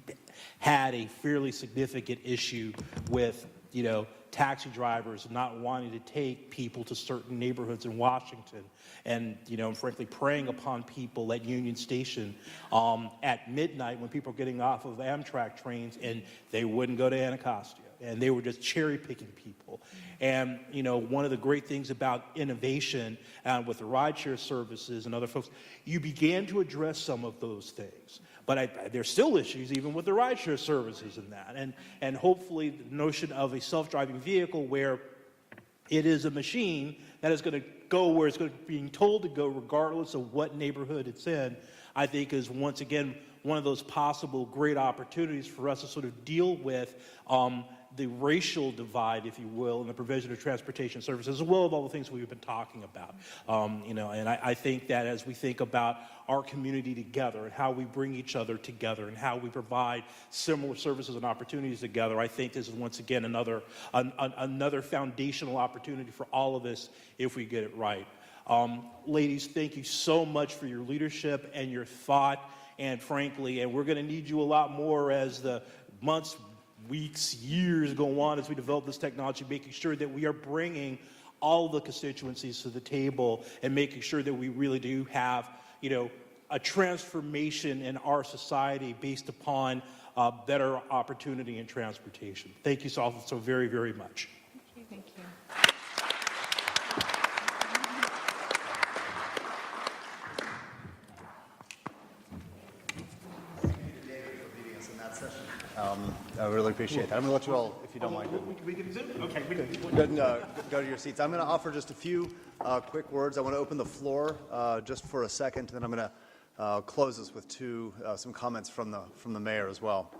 had a fairly significant issue with taxi drivers not wanting to take people to certain neighborhoods in Washington, and frankly preying upon people at Union Station at midnight when people are getting off of Amtrak trains, and they wouldn't go to Anacostia, and they were just cherry picking people. And one of the great things about innovation with the rideshare services and other folks, you began to address some of those things. But there's still issues even with the rideshare services and that. And hopefully the notion of a self-driving vehicle where it is a machine that is going to go where it's being told to go regardless of what neighborhood it's in, I think is once again one of those possible great opportunities for us to sort of deal with the racial divide, if you will, in the provision of transportation services, as well as all the things we've been talking about. And I think that as we think about our community together and how we bring each other together and how we provide similar services and opportunities together, I think this is once again another foundational opportunity for all of us if we get it right. Ladies, thank you so much for your leadership and your thought, and frankly, and we're going to need you a lot more as the months, weeks, years go on as we develop this technology, making sure that we are bringing all the constituencies to the table and making sure that we really do have, a transformation in our society based upon better opportunity in transportation. Thank you so very, very much. Thank you. I really appreciate that. I'm going to let you all, if you don't mind. We can zoom? Okay, we can. Go to your seats. I'm going to offer just a few quick words. I want to open the floor just for a second, and then I'm going to close this with some comments from the mayor as well.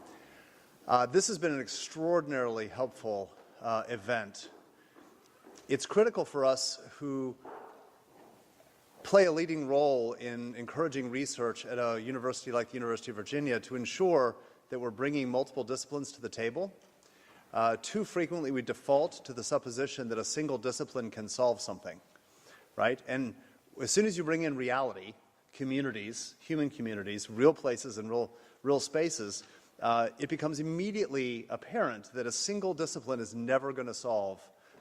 This has been an extraordinarily helpful event. It's critical for us who play a leading role in encouraging research at a university like the University of Virginia to ensure that we're bringing multiple disciplines to the table. Too frequently we default to the supposition that a single discipline can solve something, right? And as soon as you bring in reality, communities, human communities, real places and real spaces, it becomes immediately apparent that a single discipline is never going to solve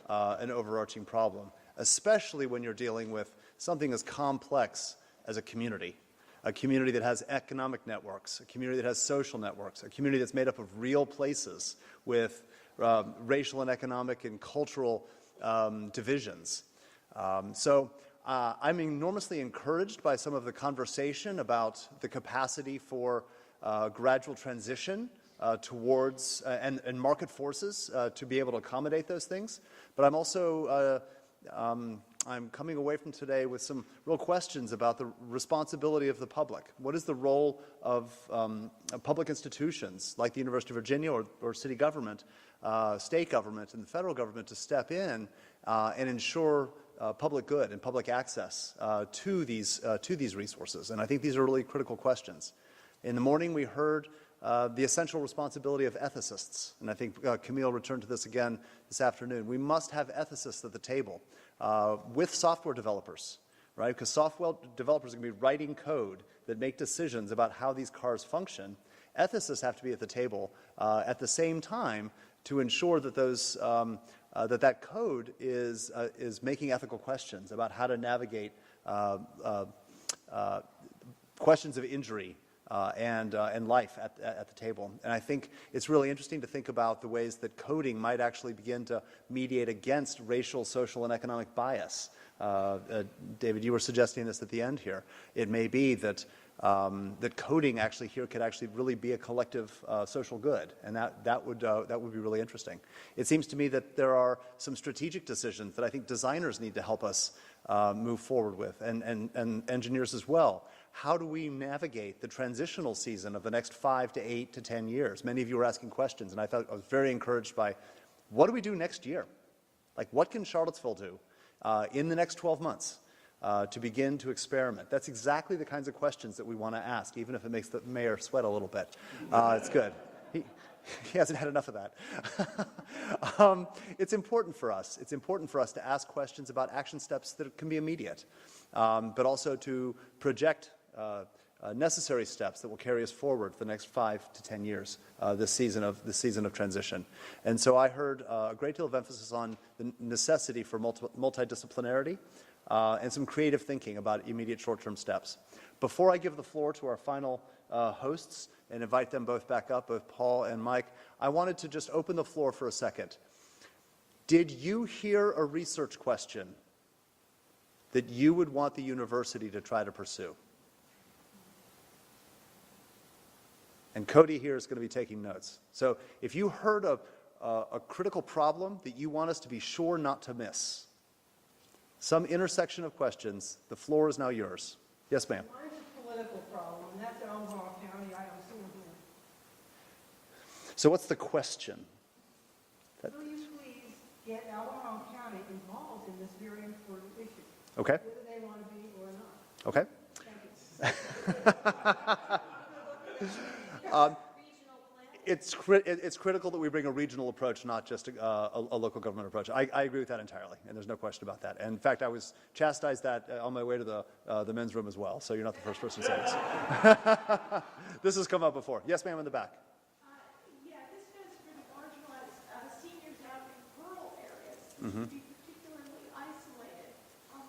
an overarching problem, especially when you're dealing with something as complex as a community that has economic networks, a community that has social networks, a community that's made up of real places with racial and economic and cultural divisions. So I'm enormously encouraged by some of the conversation about the capacity for gradual transition towards and market forces to be able to accommodate those things. But I'm also I'm coming away from today with some real questions about the responsibility of the public. What is the role of public institutions like the University of Virginia or city government, state government, and the federal government to step in and ensure public good and public access to these resources? And I think these are really critical questions. In the morning, we heard the essential responsibility of ethicists, and I think Camille returned to this again this afternoon. We must have ethicists at the table with software developers, right? Because software developers are going to be writing code that make decisions about how these cars function. Ethicists have to be at the table at the same time to ensure that those that code is making ethical questions about how to navigate questions of injury and life at the table. And I think it's really interesting to think about the ways that coding might actually begin to mediate against racial, social, and economic bias. David, you were suggesting this at the end here. It may be that that coding actually here could actually really be a collective social good, and that would be really interesting. It seems to me that there are some strategic decisions that I think designers need to help us move forward with, and engineers as well. How do we navigate the transitional season of the next 5 to 8 to 10 years? Many of you were asking questions, and I was very encouraged by what do we do next year? Like, what can Charlottesville do in the next 12 months to begin to experiment? That's exactly the kinds of questions that we want to ask, even if it makes the mayor sweat a little bit. It's good. He hasn't had enough of that. It's important for us. It's important for us to ask questions about action steps that can be immediate, but also to project necessary steps that will carry us forward for the next 5 to 10 years, this season of transition. And so I heard a great deal of emphasis on the necessity for multidisciplinarity and some creative thinking about immediate short-term steps. Before I give the floor to our final hosts and invite them both back up, both Paul and Mike, I wanted to just open the floor for a second. Did you hear a research question that you would want the university to try to pursue? And Cody here is going to be taking notes. So if you heard a critical problem that you want us to be sure not to miss, some intersection of questions, the floor is now yours. Yes, ma'am. Mine's a political problem, and that's Albemarle County. I don't see one here. So what's the question? Will you please get Albemarle County involved in this very important issue? Okay. Whether they want to be or not. Okay. It's critical that we bring a regional approach, not just a local government approach. I agree with that entirely, and there's no question about that. And in fact, I was chastised that on my way to the men's room as well, so you're not the first person to say this. This has come up before. Yes, ma'am, in the back. Yeah, this goes for the marginalized seniors out in rural areas. Mm-hmm. Be particularly isolated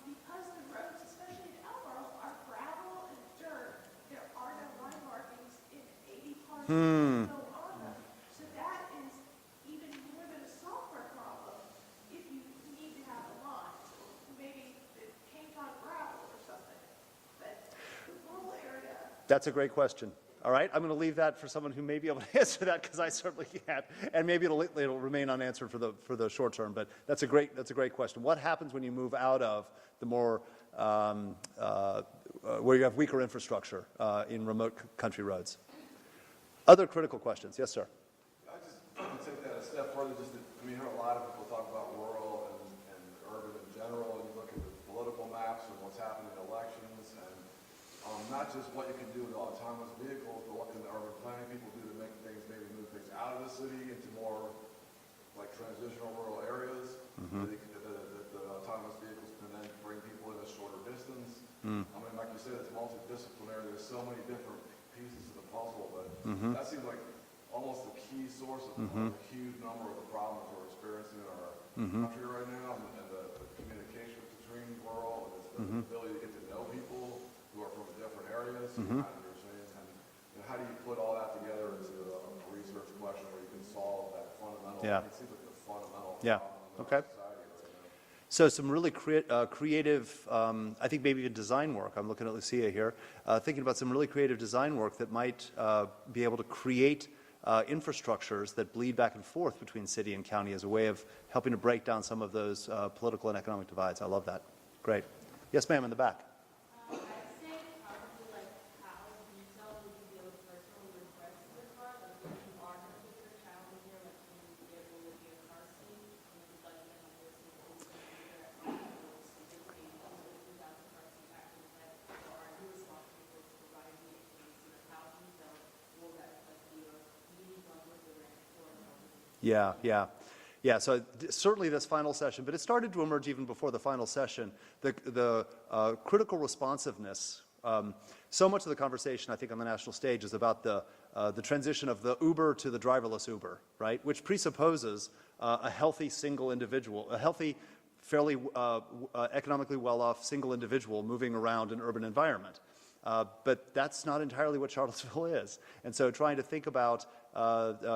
because the roads, especially in Albemarle, are gravel and dirt. There are no line markings in 80 parts of the on them. So that is even more than a software problem if you need to have a line. Maybe it paint on gravel or something. But the rural area. That's a great question. All right, I'm going to leave that for someone who may be able to answer that, because I certainly can't, and maybe it'll remain unanswered for the short term. But that's a great question. What happens when you move out of the more where you have weaker infrastructure in remote country roads? Other critical questions. Yes, sir. I just take that a step further. You hear a lot of people talk about rural and urban in general, and you look at the political maps and what's happening in elections, and not just what you can do with autonomous vehicles, but what can the urban planning people do to make things, maybe move things out of the city into more like transitional rural areas. Mm-hmm. The autonomous vehicles can then bring people in a shorter distance. Mm. I mean, like you said, it's multidisciplinary. There's so many different pieces of the puzzle, but Mm-hmm. that seems like almost the key source of Mhm. a huge number of the problems we're experiencing in our Mhm. country right now, and the communication between rural and the Mhm. ability to get to know people who are from different areas, Mhm. kind of you're saying, and how do you put all that together into a research question where you can solve that fundamental, Yeah. it seems like the fundamental Yeah. problem in Okay. our society right now. So some really creative, I think maybe even design work. I'm looking at Lucia here, thinking about some really creative design work that might be able to create infrastructures that bleed back and forth between city and county as a way of helping to break down some of those political and economic divides. I love that. Great. Yes, ma'am, in the back. Yeah, yeah. Yeah, so certainly this final session, but it started to emerge even before the final session, the critical responsiveness. So much of the conversation, I think, on the national stage is about the transition of the Uber to the driverless Uber, right? Which presupposes a healthy single individual, a healthy, fairly economically well-off single individual moving around an urban environment. But that's not entirely what Charlottesville is. And so trying to think about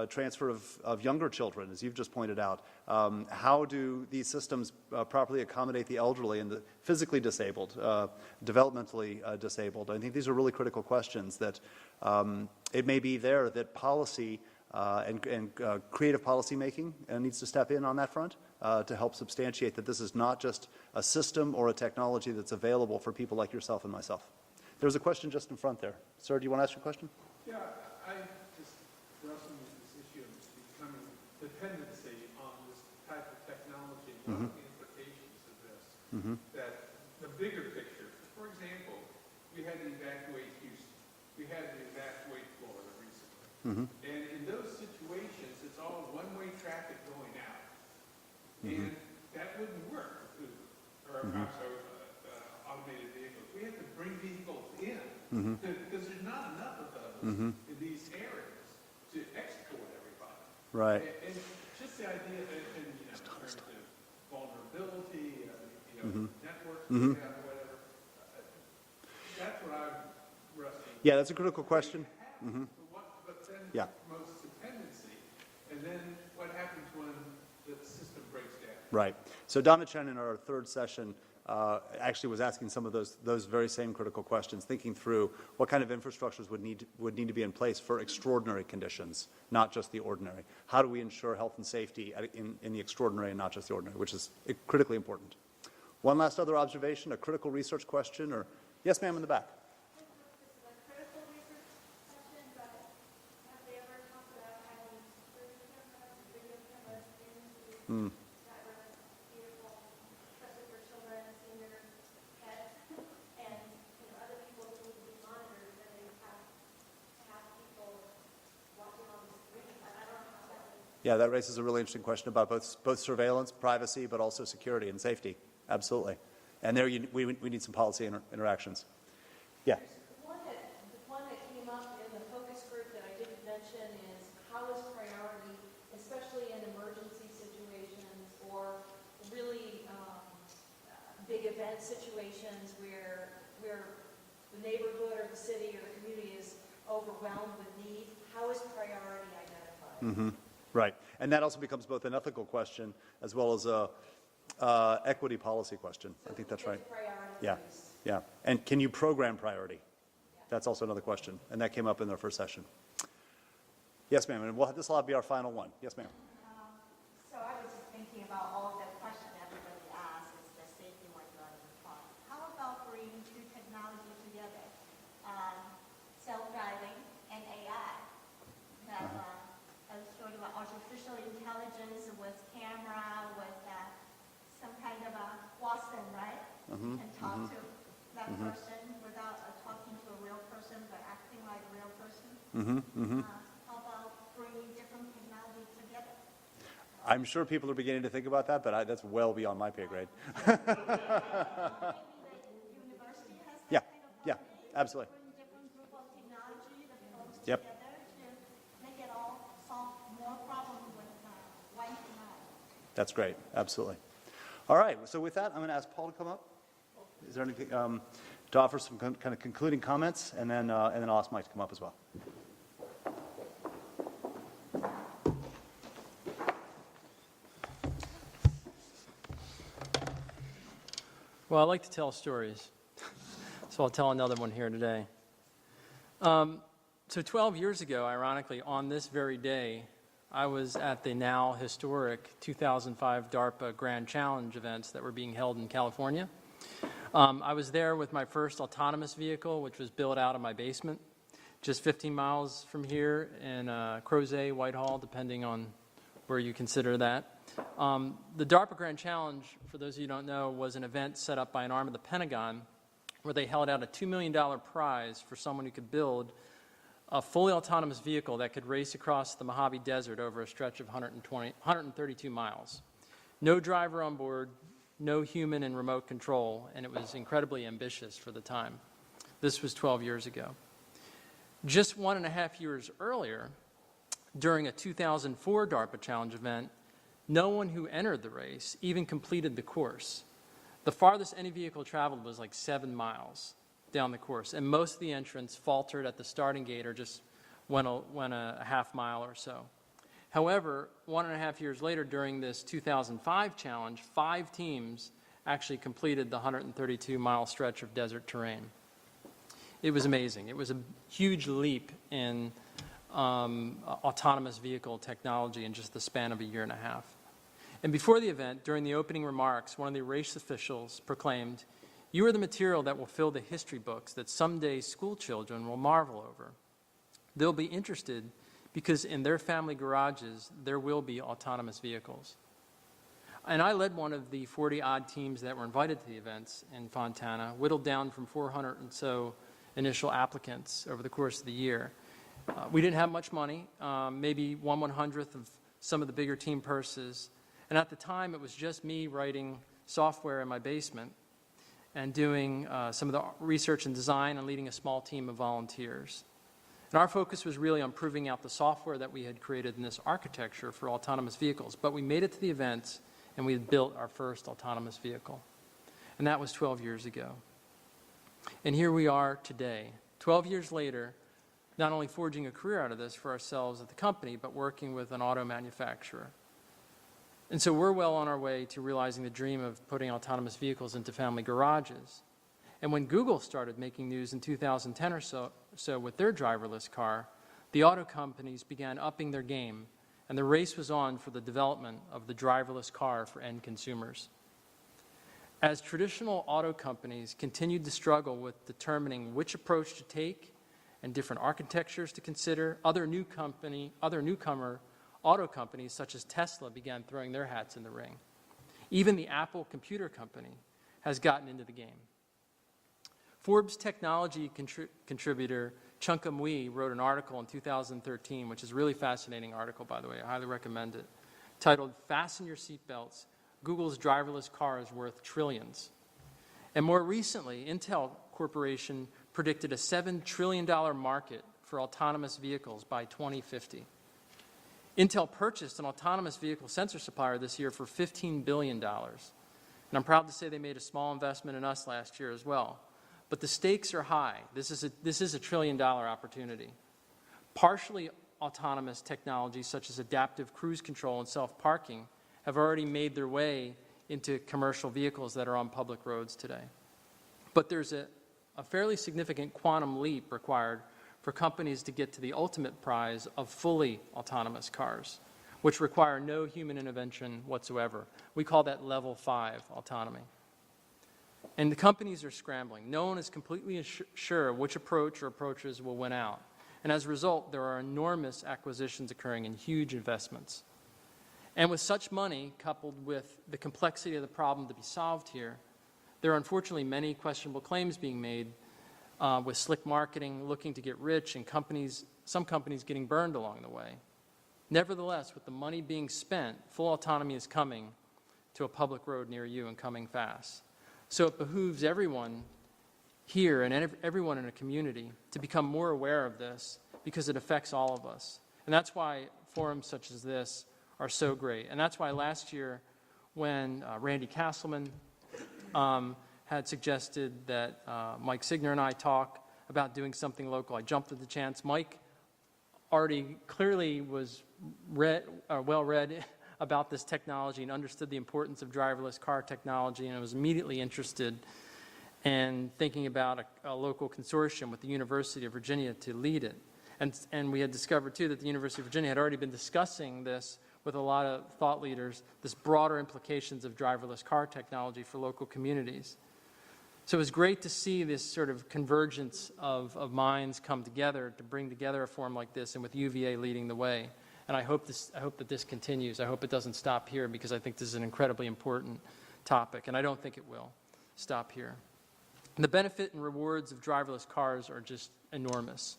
transfer of younger children, as you've just pointed out, how do these systems properly accommodate the elderly and the physically disabled, developmentally disabled? I think these are really critical questions that it may be there that policy and creative policy making needs to step in on that front to help substantiate that this is not just a system or a technology that's available for people like yourself and myself. There's a question just in front there. Sir, do you want to ask your question? Yeah, I just wrestling with this issue of becoming dependency on this type of technology, what are the implications of this? That the bigger picture, for example, we had to evacuate Houston. We had to evacuate Florida recently. And in those situations, it's all one-way traffic going out. And that wouldn't work with Uber, or I'm sorry, automated vehicles. We have to bring vehicles in because there's not enough of those in these areas to export everybody. Right. And just the idea, and in terms of vulnerability, networks, whatever. That's what I'm wrestling. Yeah, that's a critical question. But then Yeah. it promotes dependency, and then what happens when the system breaks down? Right. So Donna Chen in our third session actually was asking some of those very same critical questions, thinking through what kind of infrastructures would need to be in place for extraordinary conditions, not just the ordinary. How do we ensure health and safety in the extraordinary and not just the ordinary, which is critically important. One last other observation, a critical research question, or yes, ma'am, in the back. Yeah, that raises a really interesting question about both surveillance, privacy, but also security and safety. Absolutely. And there we need some policy interactions. Yeah. The one that came up in the focus group that I didn't mention is how is priority, especially in emergency situations or really big event situations where the neighborhood or the city or the community is overwhelmed with need, how is priority identified? Right. And that also becomes both an ethical question as well as a equity policy question. I think that's right. Yeah. Yeah. And can you program priority? That's also another question. And that came up in our first session. Yes, ma'am. And this will be our final one. Yes, ma'am. So I was just thinking about all the questions everybody asks, is the safety one running the car. How about bringing two technologies together? Self-driving and AI. That sort of artificial intelligence with camera, with some kind of a Watson, right? And talk to that person without talking to a real person, but acting like a real person. How about bringing different technologies together? I'm sure people are beginning to think about that, but that's well beyond my pay grade. Yeah, absolutely. Different group of technology that goes Yep. together to make it all That's great, absolutely. All right, so with that, I'm going to ask Paul to come up. Is there anything to offer some kind of concluding comments, and then I'll ask Mike to come up as well. Well, I like to tell stories, so I'll tell another one here today. So 12 years ago, ironically, on this very day, I was at the now historic 2005 DARPA Grand Challenge events that were being held in California. I was there with my first autonomous vehicle, which was built out of my basement, just 15 miles from here in Crozet, Whitehall, depending on where you consider that. The DARPA Grand Challenge, for those of you who don't know, was an event set up by an arm of the Pentagon where they held out a $2 million prize for someone who could build a fully autonomous vehicle that could race across the Mojave Desert over a stretch of 132 miles. No driver on board, no human in remote control, and it was incredibly ambitious for the time. This was 12 years ago. Just 1.5 years earlier, during a 2004 DARPA Challenge event, no one who entered the race even completed the course. The farthest any vehicle traveled was like 7 miles down the course, and most of the entrants faltered at the starting gate or just went a half mile or so. However, 1.5 years later, during this 2005 challenge, 5 teams actually completed the 132-mile stretch of desert terrain. It was amazing. It was a huge leap in autonomous vehicle technology in just the span of a year and a half. And before the event, during the opening remarks, one of the race officials proclaimed, "You are the material that will fill the history books that someday school children will marvel over. They'll be interested because in their family garages, there will be autonomous vehicles." And I led one of the 40-odd teams that were invited to the events in Fontana, whittled down from 400 and so initial applicants over the course of the year. We didn't have much money, maybe 1/100th of some of the bigger team purses. And at the time, it was just me writing software in my basement and doing some of the research and design and leading a small team of volunteers. And our focus was really on proving out the software that we had created in this architecture for autonomous vehicles. But we made it to the events, and we had built our first autonomous vehicle. And that was 12 years ago. And here we are today, 12 years later, not only forging a career out of this for ourselves at the company, but working with an auto manufacturer. And so we're well on our way to realizing the dream of putting autonomous vehicles into family garages. And when Google started making news in 2010 or so with their driverless car, the auto companies began upping their game, and the race was on for the development of the driverless car for end consumers. As traditional auto companies continued to struggle with determining which approach to take and different architectures to consider, other newcomer auto companies such as Tesla began throwing their hats in the ring. Even the Apple Computer Company has gotten into the game. Forbes technology contributor Chunka Mui wrote an article in 2013, which is a really fascinating article, by the way. I highly recommend it, titled "Fasten Your Seatbelts, Google's Driverless Car is Worth Trillions." And more recently, Intel Corporation predicted a $7 trillion market for autonomous vehicles by 2050. Intel purchased an autonomous vehicle sensor supplier this year for $15 billion. And I'm proud to say they made a small investment in us last year as well. But the stakes are high. This is a $1 trillion opportunity. Partially autonomous technologies such as adaptive cruise control and self-parking have already made their way into commercial vehicles that are on public roads today. But there's a fairly significant quantum leap required for companies to get to the ultimate prize of fully autonomous cars, which require no human intervention whatsoever. We call that level 5 autonomy. And the companies are scrambling. No one is completely sure which approach or approaches will win out. And as a result, there are enormous acquisitions occurring and huge investments. And with such money, coupled with the complexity of the problem to be solved here, there are unfortunately many questionable claims being made with slick marketing, looking to get rich, and some companies getting burned along the way. Nevertheless, with the money being spent, full autonomy is coming to a public road near you and coming fast. So it behooves everyone here and everyone in a community to become more aware of this because it affects all of us. And that's why forums such as this are so great. And that's why last year when Randy Castleman had suggested that Mike Signer and I talk about doing something local, I jumped at the chance. Mike already clearly was well read about this technology and understood the importance of driverless car technology, and was immediately interested in thinking about a local consortium with the University of Virginia to lead it. And we had discovered, too, that the University of Virginia had already been discussing this with a lot of thought leaders, this broader implications of driverless car technology for local communities. So it was great to see this sort of convergence of minds come together to bring together a forum like this, and with UVA leading the way. And I hope that this continues. I hope it doesn't stop here, because I think this is an incredibly important topic, and I don't think it will stop here. And the benefit and rewards of driverless cars are just enormous.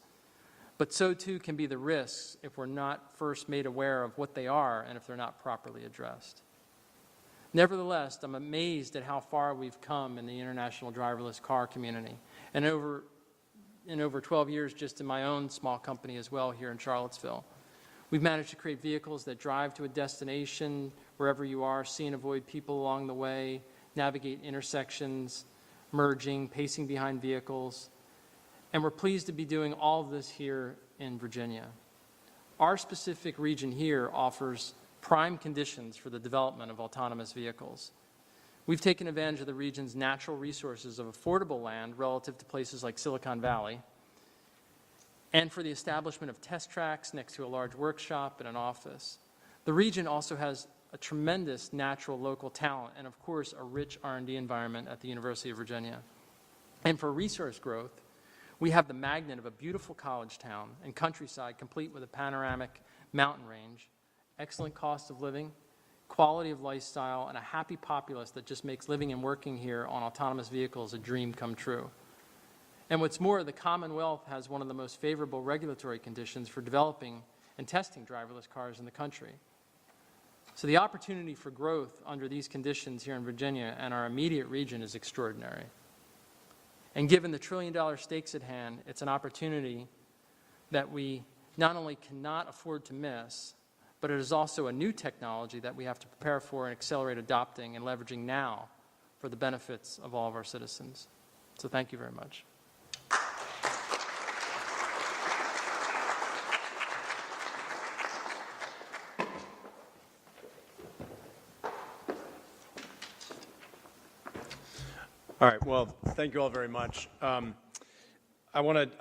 But so too can be the risks if we're not first made aware of what they are and if they're not properly addressed. Nevertheless, I'm amazed at how far we've come in the international driverless car community. And in over 12 years, just in my own small company as well here in Charlottesville, we've managed to create vehicles that drive to a destination wherever you are, see and avoid people along the way, navigate intersections, merging, pacing behind vehicles. And we're pleased to be doing all of this here in Virginia. Our specific region here offers prime conditions for the development of autonomous vehicles. We've taken advantage of the region's natural resources of affordable land relative to places like Silicon Valley, and for the establishment of test tracks next to a large workshop and an office. The region also has a tremendous natural local talent and, of course, a rich R&D environment at the University of Virginia. And for resource growth, we have the magnet of a beautiful college town and countryside complete with a panoramic mountain range, excellent cost of living, quality of lifestyle, and a happy populace that just makes living and working here on autonomous vehicles a dream come true. And what's more, the Commonwealth has one of the most favorable regulatory conditions for developing and testing driverless cars in the country. So the opportunity for growth under these conditions here in Virginia and our immediate region is extraordinary. And given the trillion-dollar stakes at hand, it's an opportunity that we not only cannot afford to miss, but it is also a new technology that we have to prepare for and accelerate adopting and leveraging now for the benefits of all of our citizens. So thank you very much. All right, well, thank you all very much. I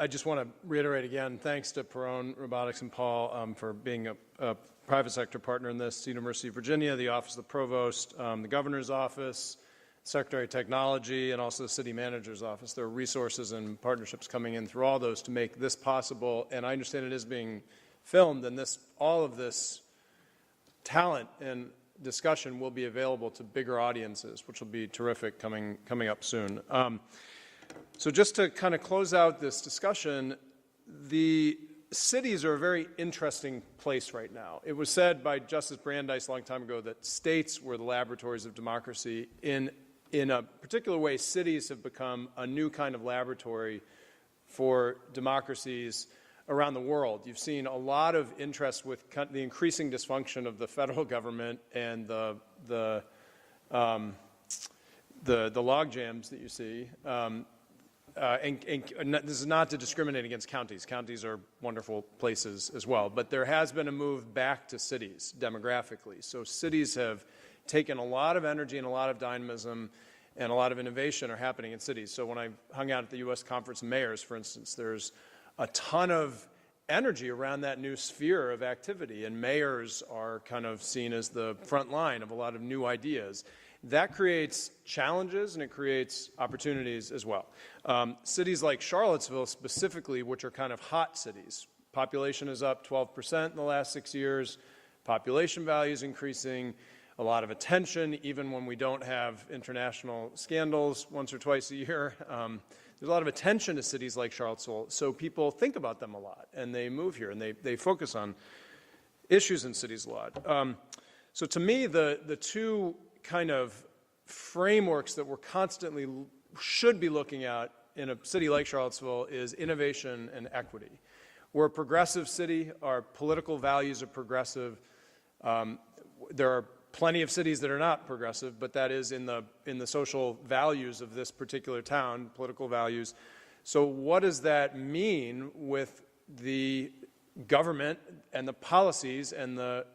just want to reiterate again, thanks to Perrone Robotics and Paul for being a private sector partner in this, the University of Virginia, the Office of the Provost, the Governor's Office, Secretary of Technology, and also the City Manager's Office. There are resources and partnerships coming in through all those to make this possible, and I understand it is being filmed, and all of this talent and discussion will be available to bigger audiences, which will be terrific coming up soon. So just to kind of close out this discussion, the cities are a very interesting place right now. It was said by Justice Brandeis a long time ago that states were the laboratories of democracy. In a particular way, cities have become a new kind of laboratory for democracies around the world. You've seen a lot of interest with the increasing dysfunction of the federal government and the log jams that you see. And this is not to discriminate against counties. Counties are wonderful places as well. But there has been a move back to cities demographically. So cities have taken a lot of energy and a lot of dynamism, and a lot of innovation are happening in cities. So when I hung out at the U.S. Conference of Mayors, for instance, there's a ton of energy around that new sphere of activity, and mayors are kind of seen as the front line of a lot of new ideas. That creates challenges and it creates opportunities as well. Cities like Charlottesville specifically, which are kind of hot cities, population is up 12% in the last 6 years, population value is increasing, a lot of attention, even when we don't have international scandals once or twice a year. There's a lot of attention to cities like Charlottesville, so people think about them a lot, and they move here, and they focus on issues in cities a lot. So to me, the two kind of frameworks that we're constantly should be looking at in a city like Charlottesville is innovation and equity. We're a progressive city. Our political values are progressive. There are plenty of cities that are not progressive, but that is in the social values of this particular town, political values. So what does that mean with the government and the policies and the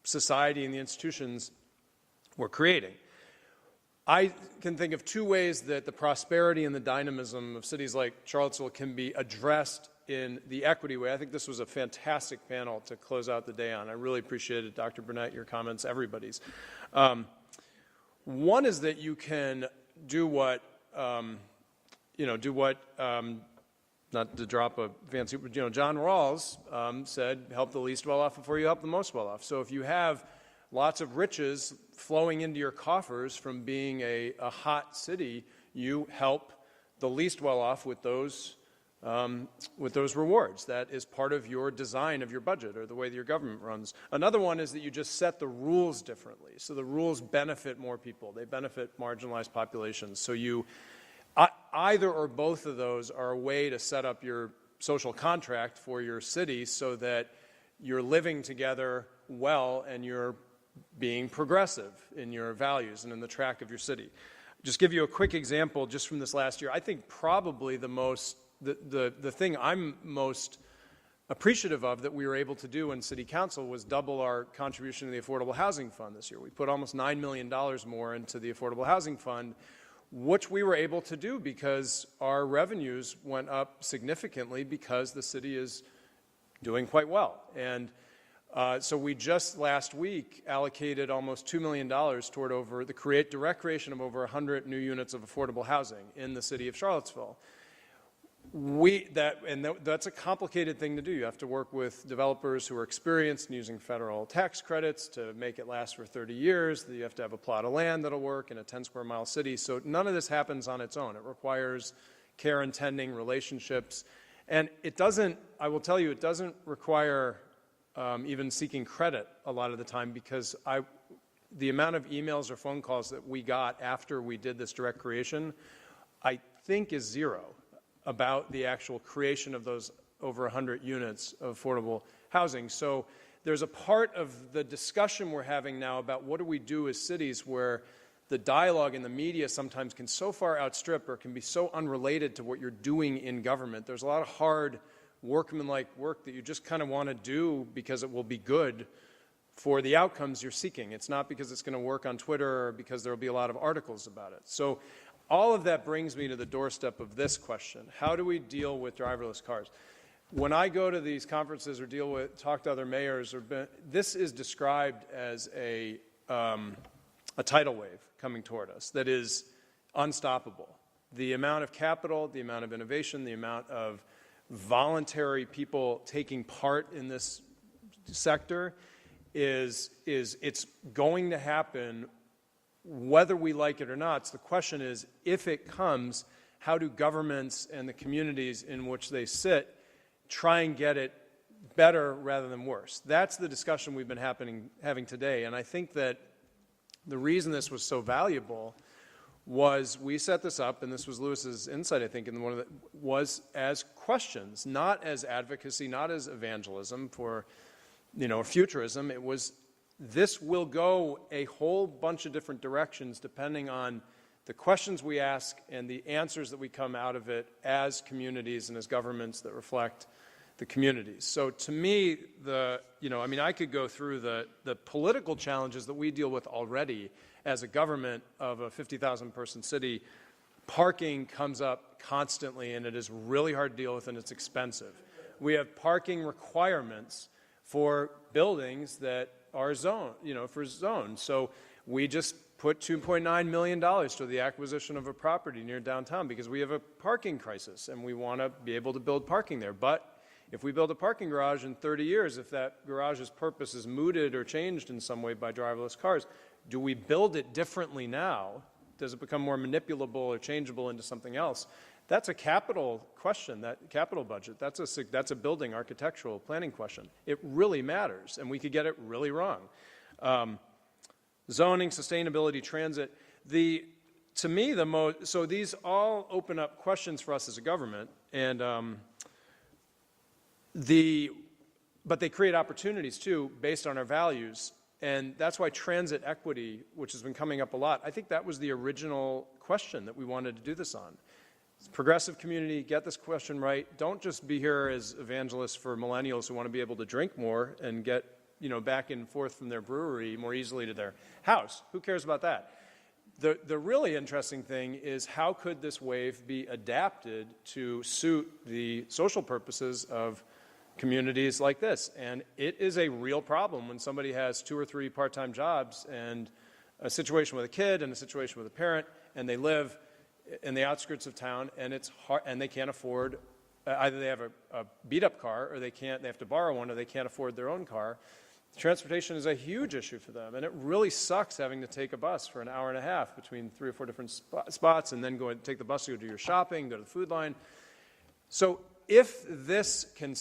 society and the institutions we're creating? I can think of two ways that the prosperity and the dynamism of cities like Charlottesville can be addressed in the equity way. I think this was a fantastic panel to close out the day on. I really appreciated, Dr. Burnett, your comments, everybody's. One is that you can do what, not to drop a fancy, John Rawls said, help the least well off before you help the most well off. So if you have lots of riches flowing into your coffers from being a hot city, you help the least well off with those rewards. That is part of your design of your budget or the way that your government runs. Another one is that you just set the rules differently. So the rules benefit more people. They benefit marginalized populations. So you, either or both of those are a way to set up your social contract for your city so that you're living together well and you're being progressive in your values and in the track of your city. Just give you a quick example just from this last year. I think probably the thing I'm most appreciative of that we were able to do in City Council was double our contribution to the Affordable Housing Fund this year. We put almost $9 million more into the Affordable Housing Fund, which we were able to do because our revenues went up significantly because the city is doing quite well. And so we just last week allocated almost $2 million toward the direct creation of over 100 new units of affordable housing in the city of Charlottesville. That's a complicated thing to do. You have to work with developers who are experienced in using federal tax credits to make it last for 30 years. You have to have a plot of land that'll work in a 10 square mile city. So none of this happens on its own. It requires care and tending, relationships. And it doesn't, I will tell you, it doesn't require even seeking credit a lot of the time because the amount of emails or phone calls that we got after we did this direct creation, I think is zero about the actual creation of those over 100 units of affordable housing. So there's a part of the discussion we're having now about what do we do as cities where the dialogue in the media sometimes can so far outstrip or can be so unrelated to what you're doing in government. There's a lot of hard workmanlike work that you just kind of want to do because it will be good for the outcomes you're seeking. It's not because it's going to work on Twitter or because there will be a lot of articles about it. So all of that brings me to the doorstep of this question. How do we deal with driverless cars? When I go to these conferences or talk to other mayors, this is described as a tidal wave coming toward us that is unstoppable. The amount of capital, the amount of innovation, the amount of voluntary people taking part in this sector it's going to happen whether we like it or not. So the question is, if it comes, how do governments and the communities in which they sit try and get it better rather than worse? That's the discussion we've been having today. And I think that the reason this was so valuable was we set this up, and this was Lewis's insight, I think, and was as questions, not as advocacy, not as evangelism for, futurism. It was, this will go a whole bunch of different directions depending on the questions we ask and the answers that we come out of it as communities and as governments that reflect the communities. So to me, I could go through the political challenges that we deal with already as a government of a 50,000 person city. Parking comes up constantly and it is really hard to deal with and it's expensive. We have parking requirements for buildings that are for zones. So we just put $2.9 million to the acquisition of a property near downtown because we have a parking crisis and we want to be able to build parking there. But if we build a parking garage in 30 years, if that garage's purpose is mooted or changed in some way by driverless cars, do we build it differently now? Does it become more manipulable or changeable into something else? That's a capital question, that capital budget. That's a building architectural planning question. It really matters, and we could get it really wrong. Zoning, sustainability, transit. To me, so these all open up questions for us as a government, and but they create opportunities too, based on our values. And that's why transit equity, which has been coming up a lot, I think that was the original question that we wanted to do this on. Progressive community, get this question right. Don't just be here as evangelists for millennials who want to be able to drink more and get, back and forth from their brewery more easily to their house. Who cares about that? The really interesting thing is how could this wave be adapted to suit the social purposes of communities like this? And it is a real problem when somebody has 2 or 3 part-time jobs and a situation with a kid and a situation with a parent, and they live in the outskirts of town, and it's hard, and they can't afford, either they have a beat-up car, or they have to borrow one, or they can't afford their own car. Transportation is a huge issue for them, and it really sucks having to take a bus for an hour and a half between 3 or 4 different spots, and then go and take the bus to go do your shopping, go to the food line. So if this can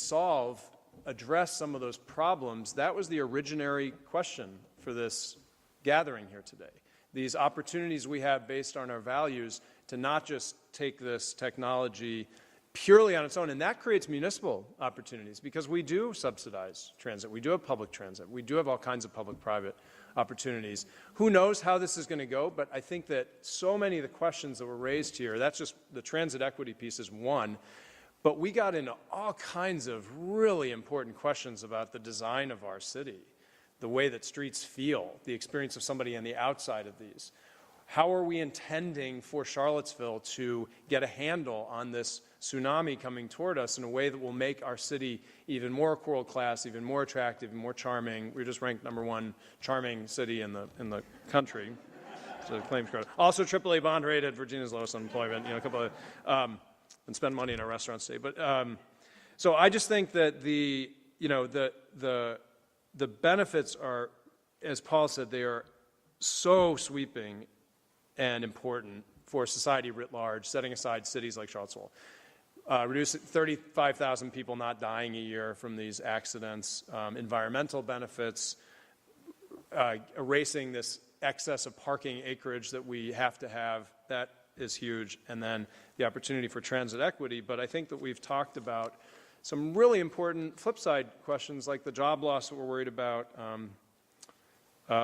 address some of those problems, that was the originary question for this gathering here today. These opportunities we have based on our values to not just take this technology purely on its own, and that creates municipal opportunities because we do subsidize transit, we do have public transit, we do have all kinds of public-private opportunities. Who knows how this is going to go, but I think that so many of the questions that were raised here, that's just the transit equity piece is one, but we got into all kinds of really important questions about the design of our city, the way that streets feel, the experience of somebody on the outside of these. How are we intending for Charlottesville to get a handle on this tsunami coming toward us in a way that will make our city even more world-class, even more attractive, and more charming? We were just ranked #1 charming city in the country. So claims credit. Also AAA bond rated, Virginia's lowest unemployment, a couple of, and spend money in our restaurants today. But so I just think that the benefits are, as Paul said, they are so sweeping and important for society writ large, setting aside cities like Charlottesville. Reducing 35,000 people not dying a year from these accidents, environmental benefits, erasing this excess of parking acreage that we have to have, that is huge, and then the opportunity for transit equity. But I think that we've talked about some really important flip side questions like the job loss that we're worried about.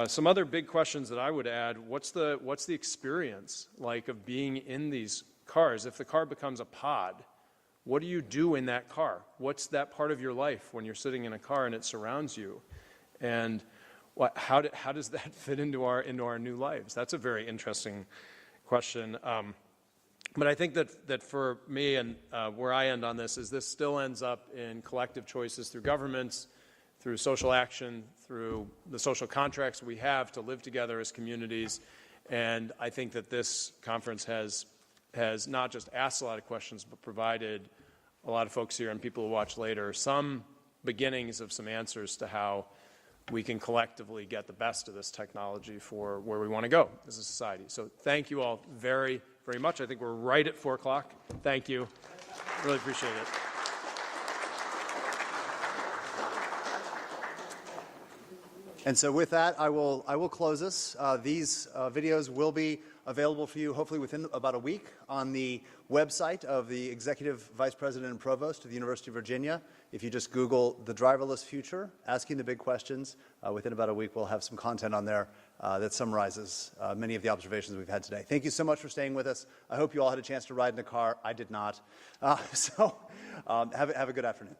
Some other big questions that I would add, what's the experience like of being in these cars? If the car becomes a pod, what do you do in that car? What's that part of your life when you're sitting in a car and it surrounds you? And how does that fit into our new lives? That's a very interesting question. But I think that for me and where I end on this is this still ends up in collective choices through governments, through social action, through the social contracts we have to live together as communities. And I think that this conference has not just asked a lot of questions, but provided a lot of folks here and people who watch later some beginnings of some answers to how we can collectively get the best of this technology for where we want to go as a society. So thank you all very, very much. I think we're right at 4 o'clock. Thank you. Really appreciate it. And so with that, I will close this. These videos will be available for you hopefully within about a week on the website of the Executive Vice President and Provost of the University of Virginia. If you just Google the driverless future, asking the big questions, within about a week we'll have some content on there that summarizes many of the observations we've had today. Thank you so much for staying with us. I hope you all had a chance to ride in the car. I did not. Have a good afternoon.